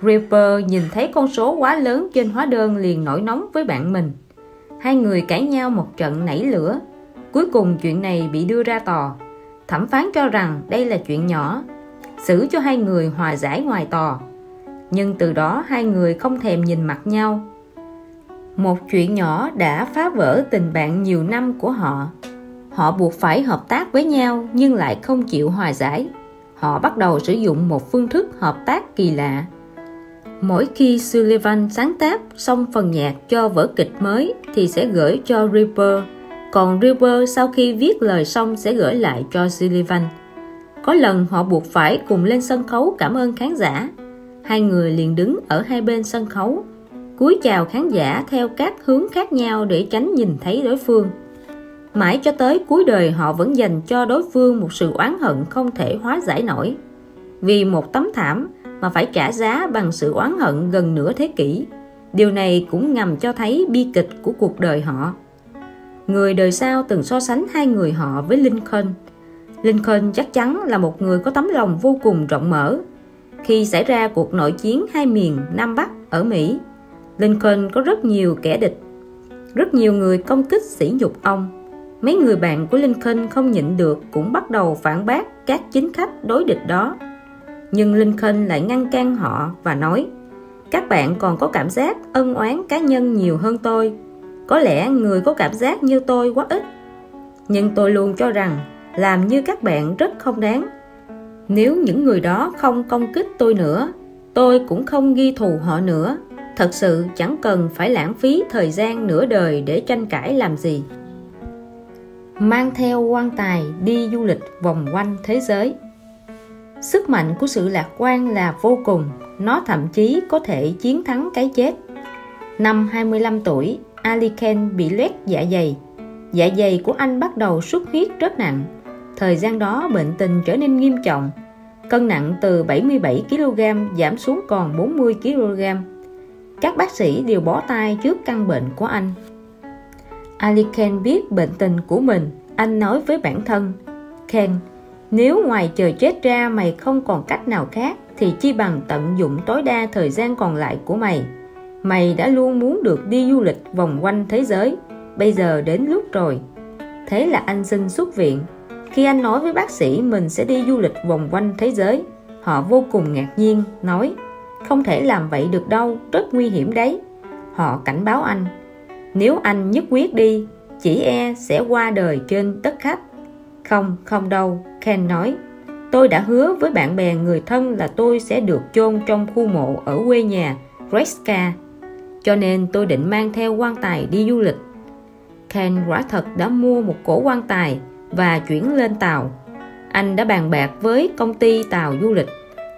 Ripper nhìn thấy con số quá lớn trên hóa đơn liền nổi nóng với bạn mình. Hai người cãi nhau một trận nảy lửa. Cuối cùng chuyện này bị đưa ra tòa. Thẩm phán cho rằng đây là chuyện nhỏ, xử cho hai người hòa giải ngoài tòa. Nhưng từ đó hai người không thèm nhìn mặt nhau. Một chuyện nhỏ đã phá vỡ tình bạn nhiều năm của họ. Họ buộc phải hợp tác với nhau nhưng lại không chịu hòa giải. Họ bắt đầu sử dụng một phương thức hợp tác kỳ lạ. Mỗi khi Sullivan sáng tác xong phần nhạc cho vở kịch mới thì sẽ gửi cho Ripper, còn Ripper sau khi viết lời xong sẽ gửi lại cho Sullivan. Có lần họ buộc phải cùng lên sân khấu cảm ơn khán giả. Hai người liền đứng ở hai bên sân khấu, cúi chào khán giả theo các hướng khác nhau để tránh nhìn thấy đối phương. Mãi cho tới cuối đời họ vẫn dành cho đối phương một sự oán hận không thể hóa giải nổi. Vì một tấm thảm mà phải trả giá bằng sự oán hận gần nửa thế kỷ. Điều này cũng ngầm cho thấy bi kịch của cuộc đời họ. Người đời sau từng so sánh hai người họ với Lincoln. Lincoln chắc chắn là một người có tấm lòng vô cùng rộng mở. Khi xảy ra cuộc nội chiến hai miền Nam Bắc ở Mỹ, Lincoln có rất nhiều kẻ địch. Rất nhiều người công kích sỉ nhục ông. Mấy người bạn của Lincoln không nhịn được cũng bắt đầu phản bác các chính khách đối địch đó. Nhưng Lincoln lại ngăn cản họ và nói: các bạn còn có cảm giác ân oán cá nhân nhiều hơn tôi. Có lẽ người có cảm giác như tôi quá ít. Nhưng tôi luôn cho rằng làm như các bạn rất không đáng. Nếu những người đó không công kích tôi nữa, tôi cũng không ghi thù họ nữa. Thật sự chẳng cần phải lãng phí thời gian nửa đời để tranh cãi làm gì. Mang theo quan tài đi du lịch vòng quanh thế giới. Sức mạnh của sự lạc quan là vô cùng, nó thậm chí có thể chiến thắng cái chết. Năm 25 tuổi, Ali Kane bị loét dạ dày. Dạ dày của anh bắt đầu xuất huyết rất nặng. Thời gian đó bệnh tình trở nên nghiêm trọng. Cân nặng từ 77 kg giảm xuống còn 40 kg. Các bác sĩ đều bó tay trước căn bệnh của anh. Ali Kane biết bệnh tình của mình. Anh nói với bản thân: Kane, nếu ngoài chờ chết ra mày không còn cách nào khác thì chi bằng tận dụng tối đa thời gian còn lại của mày. Mày đã luôn muốn được đi du lịch vòng quanh thế giới, bây giờ đến lúc rồi. Thế là anh xin xuất viện. Khi anh nói với bác sĩ mình sẽ đi du lịch vòng quanh thế giới, họ vô cùng ngạc nhiên, nói: không thể làm vậy được đâu, rất nguy hiểm đấy. Họ cảnh báo anh: nếu anh nhất quyết đi, chỉ e sẽ qua đời trên đất khách. Không đâu, Ken nói. Tôi đã hứa với bạn bè người thân là tôi sẽ được chôn trong khu mộ ở quê nhà Reska, cho nên tôi định mang theo quan tài đi du lịch. Ken quả thật đã mua một cổ quan tài và chuyển lên tàu. Anh đã bàn bạc với công ty tàu du lịch,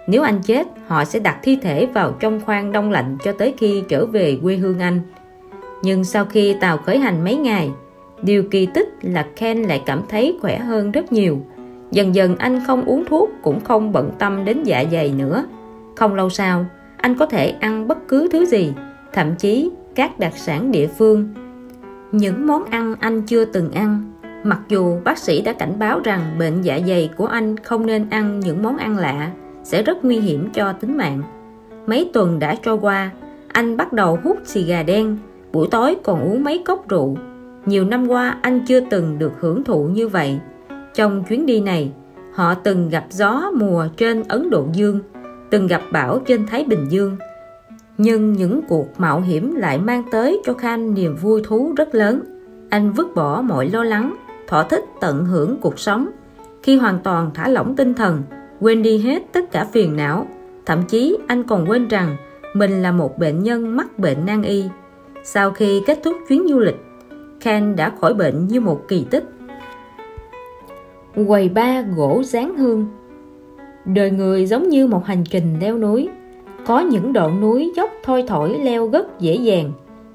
nếu anh chết, họ sẽ đặt thi thể vào trong khoang đông lạnh cho tới khi trở về quê hương anh. Nhưng sau khi tàu khởi hành mấy ngày, điều kỳ tích là Ken lại cảm thấy khỏe hơn rất nhiều. Dần dần anh không uống thuốc, cũng không bận tâm đến dạ dày nữa. Không lâu sau, anh có thể ăn bất cứ thứ gì, thậm chí các đặc sản địa phương, những món ăn anh chưa từng ăn. Mặc dù bác sĩ đã cảnh báo rằng bệnh dạ dày của anh không nên ăn những món ăn lạ, sẽ rất nguy hiểm cho tính mạng. mấy tuần đã trôi qua, anh bắt đầu hút xì gà đen, buổi tối còn uống mấy cốc rượu. Nhiều năm qua anh chưa từng được hưởng thụ như vậy. Trong chuyến đi này, họ từng gặp gió mùa trên Ấn Độ Dương, từng gặp bão trên Thái Bình Dương. Nhưng những cuộc mạo hiểm lại mang tới cho Khan niềm vui thú rất lớn. Anh vứt bỏ mọi lo lắng, thỏa thích tận hưởng cuộc sống. Khi hoàn toàn thả lỏng tinh thần, quên đi hết tất cả phiền não, thậm chí anh còn quên rằng mình là một bệnh nhân mắc bệnh nan y. Sau khi kết thúc chuyến du lịch, Khan đã khỏi bệnh như một kỳ tích. Quầy bar gỗ dán hương. Đời người giống như một hành trình leo núi. Có những đoạn núi dốc thoi thỏi leo rất dễ dàng,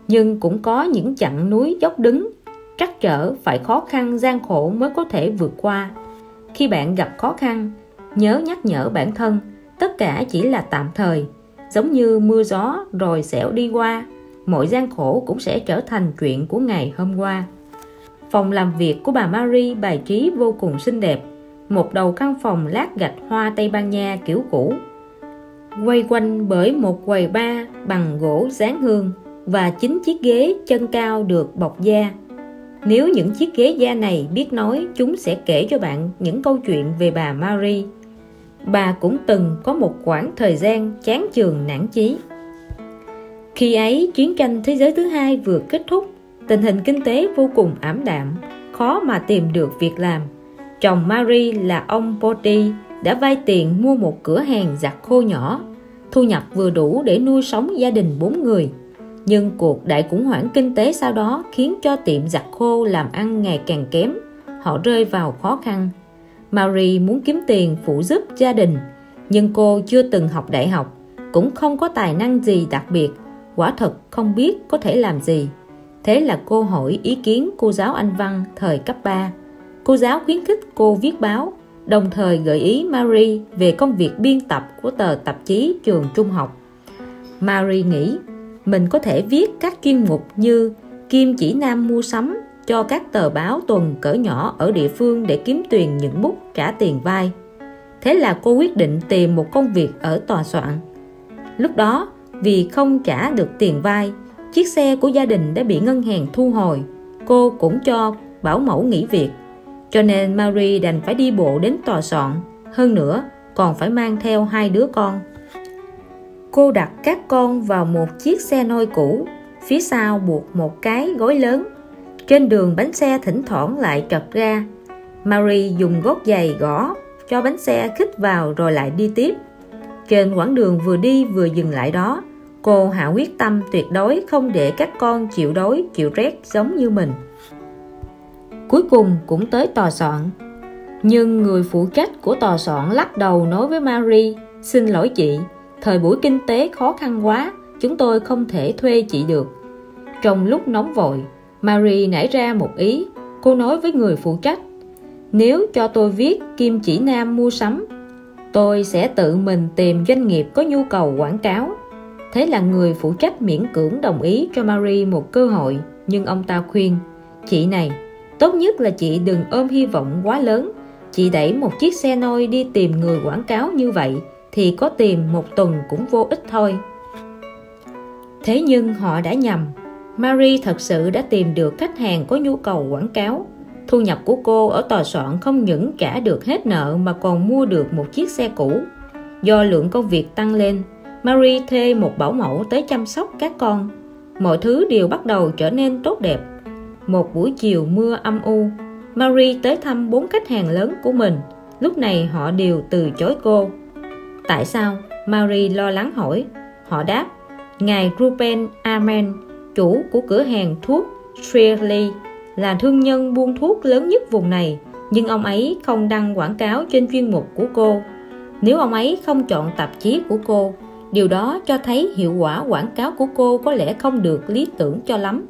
nhưng cũng có những chặng núi dốc đứng, trắc trở phải khó khăn gian khổ mới có thể vượt qua. Khi bạn gặp khó khăn, nhớ nhắc nhở bản thân tất cả chỉ là tạm thời, giống như mưa gió rồi sẽ đi qua. Mọi gian khổ cũng sẽ trở thành chuyện của ngày hôm qua. Phòng làm việc của bà Marie bài trí vô cùng xinh đẹp. Một đầu căn phòng lát gạch hoa Tây Ban Nha kiểu cũ, quay quanh bởi một quầy bar bằng gỗ dán hương và 9 chiếc ghế chân cao được bọc da. Nếu những chiếc ghế da này biết nói, chúng sẽ kể cho bạn những câu chuyện về bà Marie. Bà cũng từng có một khoảng thời gian chán chường nản chí. Khi ấy, chiến tranh thế giới thứ hai vừa kết thúc, tình hình kinh tế vô cùng ảm đạm, khó mà tìm được việc làm. Chồng Marie là ông Poti đã vay tiền mua một cửa hàng giặt khô nhỏ, thu nhập vừa đủ để nuôi sống gia đình 4 người. Nhưng cuộc đại khủng hoảng kinh tế sau đó khiến cho tiệm giặt khô làm ăn ngày càng kém, họ rơi vào khó khăn. Marie muốn kiếm tiền phụ giúp gia đình, nhưng cô chưa từng học đại học, cũng không có tài năng gì đặc biệt, quả thật không biết có thể làm gì. Thế là cô hỏi ý kiến cô giáo Anh văn thời cấp 3. Cô giáo khuyến khích cô viết báo, đồng thời gợi ý Marie về công việc biên tập của tờ tạp chí trường trung học. Marie nghĩ mình có thể viết các chuyên mục như kim chỉ nam mua sắm cho các tờ báo tuần cỡ nhỏ ở địa phương để kiếm tiền nhuận bút trả tiền vay. Thế là cô quyết định tìm một công việc ở tòa soạn. Lúc đó, vì không trả được tiền vay, chiếc xe của gia đình đã bị ngân hàng thu hồi. Cô cũng cho bảo mẫu nghỉ việc, cho nên Marie đành phải đi bộ đến tòa soạn. Hơn nữa, còn phải mang theo 2 đứa con. Cô đặt các con vào một chiếc xe nôi cũ, phía sau buộc một cái gối lớn. Trên đường bánh xe thỉnh thoảng lại trật ra. Marie dùng gót giày gõ cho bánh xe khích vào rồi lại đi tiếp. Trên quãng đường vừa đi vừa dừng lại đó, cô hạ quyết tâm tuyệt đối không để các con chịu đói chịu rét giống như mình. Cuối cùng cũng tới tòa soạn, nhưng người phụ trách của tòa soạn lắc đầu nói với Marie: "Xin lỗi chị, thời buổi kinh tế khó khăn quá, chúng tôi không thể thuê chị được." Trong lúc nóng vội, Marie nảy ra một ý. Cô nói với người phụ trách: "Nếu cho tôi viết kim chỉ nam mua sắm, tôi sẽ tự mình tìm doanh nghiệp có nhu cầu quảng cáo." Thế là người phụ trách miễn cưỡng đồng ý cho Marie một cơ hội, nhưng ông ta khuyên: "Chị này, tốt nhất là chị đừng ôm hy vọng quá lớn. Chị đẩy một chiếc xe nôi đi tìm người quảng cáo như vậy thì có tìm một tuần cũng vô ích thôi." Thế nhưng họ đã nhầm. Marie thật sự đã tìm được khách hàng có nhu cầu quảng cáo. Thu nhập của cô ở tòa soạn không những trả được hết nợ mà còn mua được một chiếc xe cũ. Do lượng công việc tăng lên, Marie thuê một bảo mẫu tới chăm sóc các con. Mọi thứ đều bắt đầu trở nên tốt đẹp. Một buổi chiều mưa âm u, Marie tới thăm 4 khách hàng lớn của mình. Lúc này họ đều từ chối cô. Tại sao? Marie lo lắng hỏi. Họ đáp: "Ngài Ruben Amen, chủ của cửa hàng thuốc Shirley, là thương nhân buôn thuốc lớn nhất vùng này, nhưng ông ấy không đăng quảng cáo trên chuyên mục của cô. Nếu ông ấy không chọn tạp chí của cô, điều đó cho thấy hiệu quả quảng cáo của cô có lẽ không được lý tưởng cho lắm."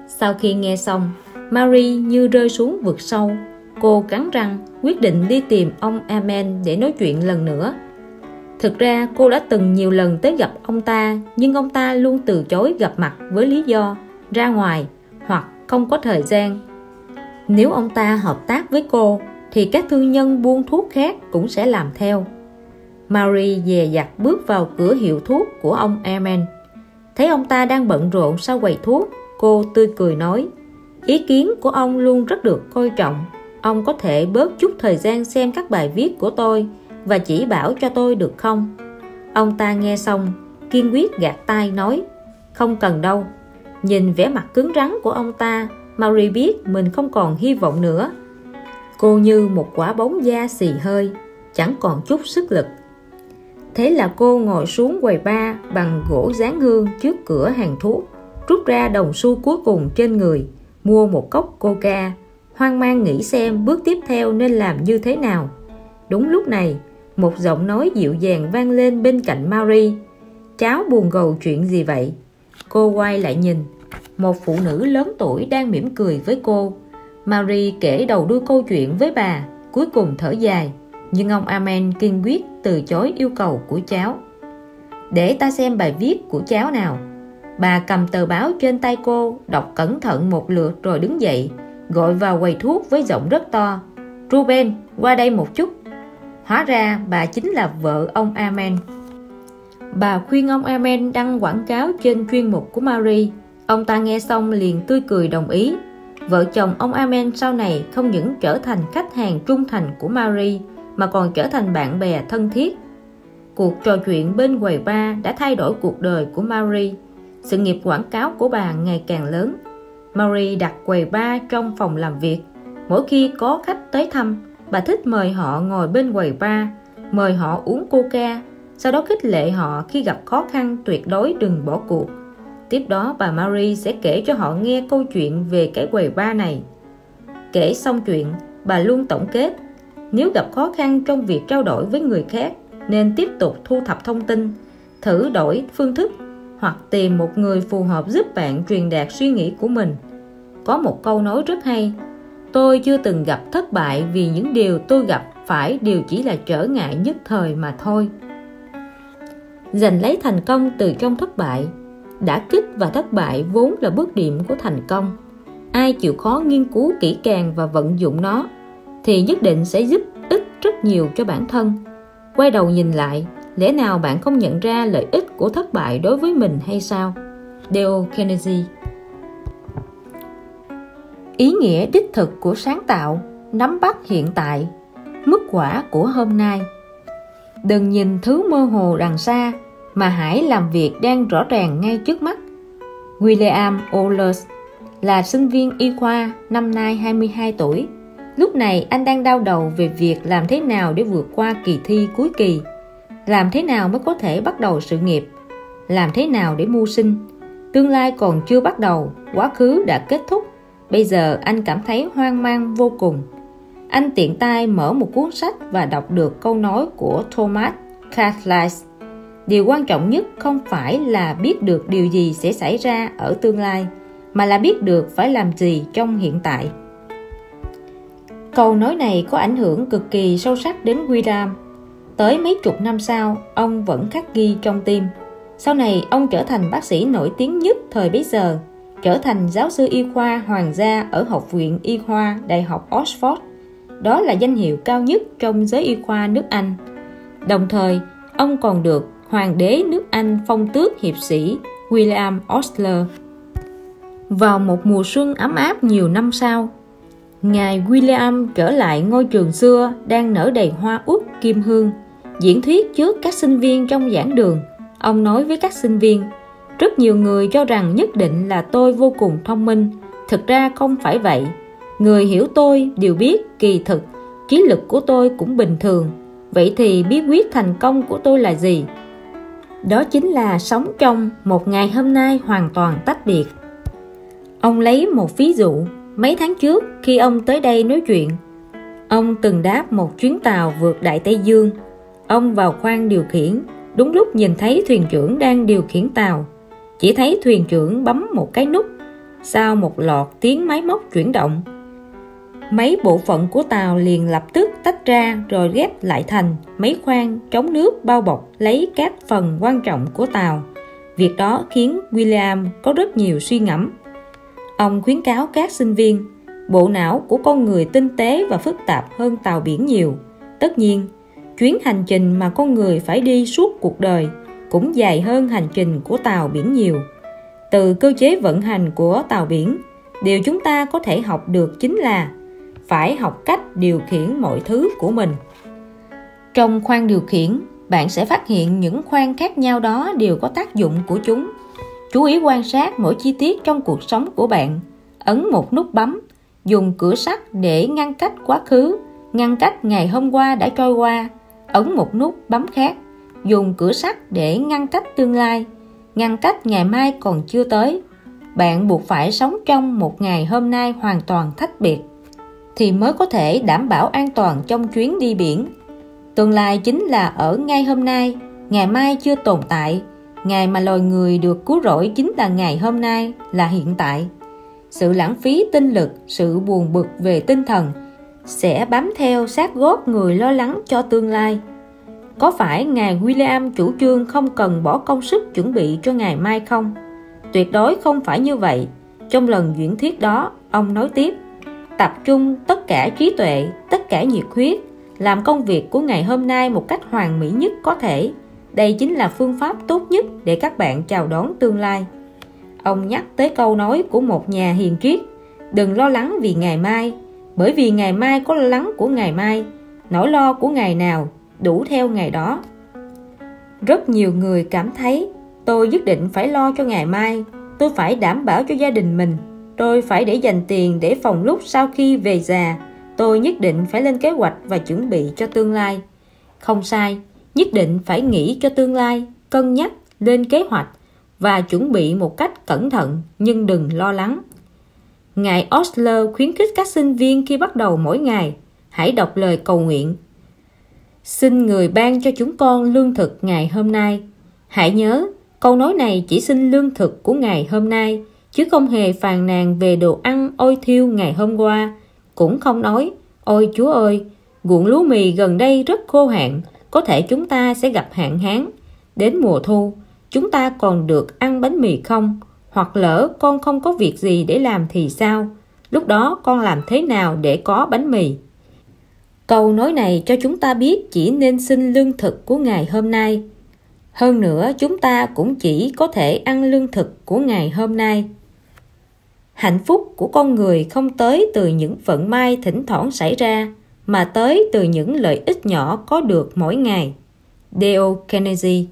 Sau khi nghe xong, Marie như rơi xuống vực sâu. Cô cắn răng quyết định đi tìm ông Amen để nói chuyện lần nữa. Thực ra cô đã từng nhiều lần tới gặp ông ta, nhưng ông ta luôn từ chối gặp mặt với lý do ra ngoài hoặc không có thời gian. Nếu ông ta hợp tác với cô thì các thương nhân buôn thuốc khác cũng sẽ làm theo. Mary dè dặt bước vào cửa hiệu thuốc của ông Amen. Thấy ông ta đang bận rộn sau quầy thuốc, cô tươi cười nói: ý kiến của ông luôn rất được coi trọng. Ông có thể bớt chút thời gian xem các bài viết của tôi và chỉ bảo cho tôi được không? Ông ta nghe xong, kiên quyết gạt tay nói: không cần đâu. Nhìn vẻ mặt cứng rắn của ông ta, Mary biết mình không còn hy vọng nữa. Cô như một quả bóng da xì hơi, chẳng còn chút sức lực. Thế là cô ngồi xuống quầy bar bằng gỗ dán hương trước cửa hàng thuốc, rút ra đồng xu cuối cùng trên người, mua một cốc coca, hoang mang nghĩ xem bước tiếp theo nên làm như thế nào. Đúng lúc này, một giọng nói dịu dàng vang lên bên cạnh Mary: cháu buồn gầu chuyện gì vậy? Cô quay lại nhìn, một phụ nữ lớn tuổi đang mỉm cười với cô. Mary kể đầu đuôi câu chuyện với bà, cuối cùng thở dài, nhưng ông Amen kiên quyết từ chối yêu cầu của cháu. Để ta xem bài viết của cháu nào. Bà cầm tờ báo trên tay cô, đọc cẩn thận một lượt rồi đứng dậy, gọi vào quầy thuốc với giọng rất to: Ruben, qua đây một chút. Hóa ra bà chính là vợ ông Amen. Bà khuyên ông Amen đăng quảng cáo trên chuyên mục của Mary. Ông ta nghe xong liền tươi cười đồng ý. Vợ chồng ông Amen sau này không những trở thành khách hàng trung thành của Mary mà còn trở thành bạn bè thân thiết. Cuộc trò chuyện bên quầy bar đã thay đổi cuộc đời của Mary. Sự nghiệp quảng cáo của bà ngày càng lớn. Mary đặt quầy bar trong phòng làm việc. Mỗi khi có khách tới thăm, bà thích mời họ ngồi bên quầy bar, mời họ uống coca, sau đó khích lệ họ khi gặp khó khăn tuyệt đối đừng bỏ cuộc. Tiếp đó bà Mary sẽ kể cho họ nghe câu chuyện về cái quầy bar này. Kể xong chuyện, bà luôn tổng kết: nếu gặp khó khăn trong việc trao đổi với người khác, nên tiếp tục thu thập thông tin, thử đổi phương thức, hoặc tìm một người phù hợp giúp bạn truyền đạt suy nghĩ của mình. Có một câu nói rất hay: tôi chưa từng gặp thất bại vì những điều tôi gặp phải đều chỉ là trở ngại nhất thời mà thôi. Giành lấy thành công từ trong thất bại. Đả kích và thất bại vốn là bước điểm của thành công. Ai chịu khó nghiên cứu kỹ càng và vận dụng nó thì nhất định sẽ giúp ích rất nhiều cho bản thân. Quay đầu nhìn lại, lẽ nào bạn không nhận ra lợi ích của thất bại đối với mình hay sao? Dale Carnegie. Ý nghĩa đích thực của sáng tạo: nắm bắt hiện tại, mức quả của hôm nay. Đừng nhìn thứ mơ hồ đằng xa, mà hãy làm việc đang rõ ràng ngay trước mắt. William Wallace là sinh viên y khoa, năm nay 22 tuổi. Lúc này anh đang đau đầu về việc làm thế nào để vượt qua kỳ thi cuối kỳ, làm thế nào mới có thể bắt đầu sự nghiệp, làm thế nào để mưu sinh. Tương lai còn chưa bắt đầu, quá khứ đã kết thúc. Bây giờ anh cảm thấy hoang mang vô cùng. Anh tiện tay mở một cuốn sách và đọc được câu nói của Thomas Carlyle: điều quan trọng nhất không phải là biết được điều gì sẽ xảy ra ở tương lai, mà là biết được phải làm gì trong hiện tại. Câu nói này có ảnh hưởng cực kỳ sâu sắc đến William. Tới mấy chục năm sau, ông vẫn khắc ghi trong tim. Sau này, ông trở thành bác sĩ nổi tiếng nhất thời bấy giờ, trở thành giáo sư y khoa hoàng gia ở Học viện Y khoa Đại học Oxford. Đó là danh hiệu cao nhất trong giới y khoa nước Anh. Đồng thời, ông còn được Hoàng đế nước Anh phong tước hiệp sĩ William Osler. Vào một mùa xuân ấm áp nhiều năm sau, ngài William trở lại ngôi trường xưa đang nở đầy hoa út kim hương. Diễn thuyết trước các sinh viên trong giảng đường, ông nói với các sinh viên: rất nhiều người cho rằng nhất định là tôi vô cùng thông minh. Thực ra không phải vậy. Người hiểu tôi đều biết kỳ thực trí lực của tôi cũng bình thường. Vậy thì bí quyết thành công của tôi là gì? Đó chính là sống trong một ngày hôm nay hoàn toàn tách biệt. Ông lấy một ví dụ. Mấy tháng trước khi ông tới đây nói chuyện, ông từng đáp một chuyến tàu vượt Đại Tây Dương. Ông vào khoang điều khiển, đúng lúc nhìn thấy thuyền trưởng đang điều khiển tàu. Chỉ thấy thuyền trưởng bấm một cái nút, sau một loạt tiếng máy móc chuyển động, mấy bộ phận của tàu liền lập tức tách ra rồi ghép lại thành mấy khoang chống nước bao bọc lấy các phần quan trọng của tàu. Việc đó khiến William có rất nhiều suy ngẫm. Ông khuyến cáo các sinh viên, bộ não của con người tinh tế và phức tạp hơn tàu biển nhiều. Tất nhiên, Chuyến hành trình mà con người phải đi suốt cuộc đời cũng dài hơn hành trình của tàu biển nhiều. Từ cơ chế vận hành của tàu biển, điều chúng ta có thể học được chính là phải học cách điều khiển mọi thứ của mình. Trong khoang điều khiển, bạn sẽ phát hiện những khoang khác nhau đó đều có tác dụng của chúng. Chú ý quan sát mỗi chi tiết trong cuộc sống của bạn. Ấn một nút bấm, dùng cửa sắt để ngăn cách quá khứ, ngăn cách ngày hôm qua đã trôi qua. Ấn một nút bấm khác, dùng cửa sắt để ngăn cách tương lai, ngăn cách ngày mai còn chưa tới. Bạn buộc phải sống trong một ngày hôm nay hoàn toàn tách biệt, thì mới có thể đảm bảo an toàn trong chuyến đi biển. Tương lai chính là ở ngay hôm nay, ngày mai chưa tồn tại. Ngày mà loài người được cứu rỗi chính là ngày hôm nay, là hiện tại. Sự lãng phí tinh lực, sự buồn bực về tinh thần sẽ bám theo sát gót người lo lắng cho tương lai. Có phải ngài William chủ trương không cần bỏ công sức chuẩn bị cho ngày mai không? Tuyệt đối không phải như vậy. Trong lần diễn thuyết đó, ông nói tiếp: tập trung tất cả trí tuệ, tất cả nhiệt huyết, làm công việc của ngày hôm nay một cách hoàn mỹ nhất có thể. Đây chính là phương pháp tốt nhất để các bạn chào đón tương lai. Ông nhắc tới câu nói của một nhà hiền triết: đừng lo lắng vì ngày mai, bởi vì ngày mai có lo lắng của ngày mai, nỗi lo của ngày nào đủ theo ngày đó. Rất nhiều người cảm thấy tôi nhất định phải lo cho ngày mai, tôi phải đảm bảo cho gia đình mình, tôi phải để dành tiền để phòng lúc sau khi về già, tôi nhất định phải lên kế hoạch và chuẩn bị cho tương lai. Không sai, nhất định phải nghĩ cho tương lai, cân nhắc, lên kế hoạch và chuẩn bị một cách cẩn thận, nhưng đừng lo lắng. Ngài Osler khuyến khích các sinh viên khi bắt đầu mỗi ngày, hãy đọc lời cầu nguyện: xin người ban cho chúng con lương thực ngày hôm nay. Hãy nhớ, câu nói này chỉ xin lương thực của ngày hôm nay, chứ không hề phàn nàn về đồ ăn ôi thiêu ngày hôm qua. Cũng không nói: ôi Chúa ơi, ruộng lúa mì gần đây rất khô hạn, có thể chúng ta sẽ gặp hạn hán. Đến mùa thu, chúng ta còn được ăn bánh mì không? Hoặc lỡ con không có việc gì để làm thì sao? Lúc đó con làm thế nào để có bánh mì? Câu nói này cho chúng ta biết chỉ nên xin lương thực của ngày hôm nay. Hơn nữa, chúng ta cũng chỉ có thể ăn lương thực của ngày hôm nay. Hạnh phúc của con người không tới từ những vận may thỉnh thoảng xảy ra, mà tới từ những lợi ích nhỏ có được mỗi ngày. Dale Carnegie.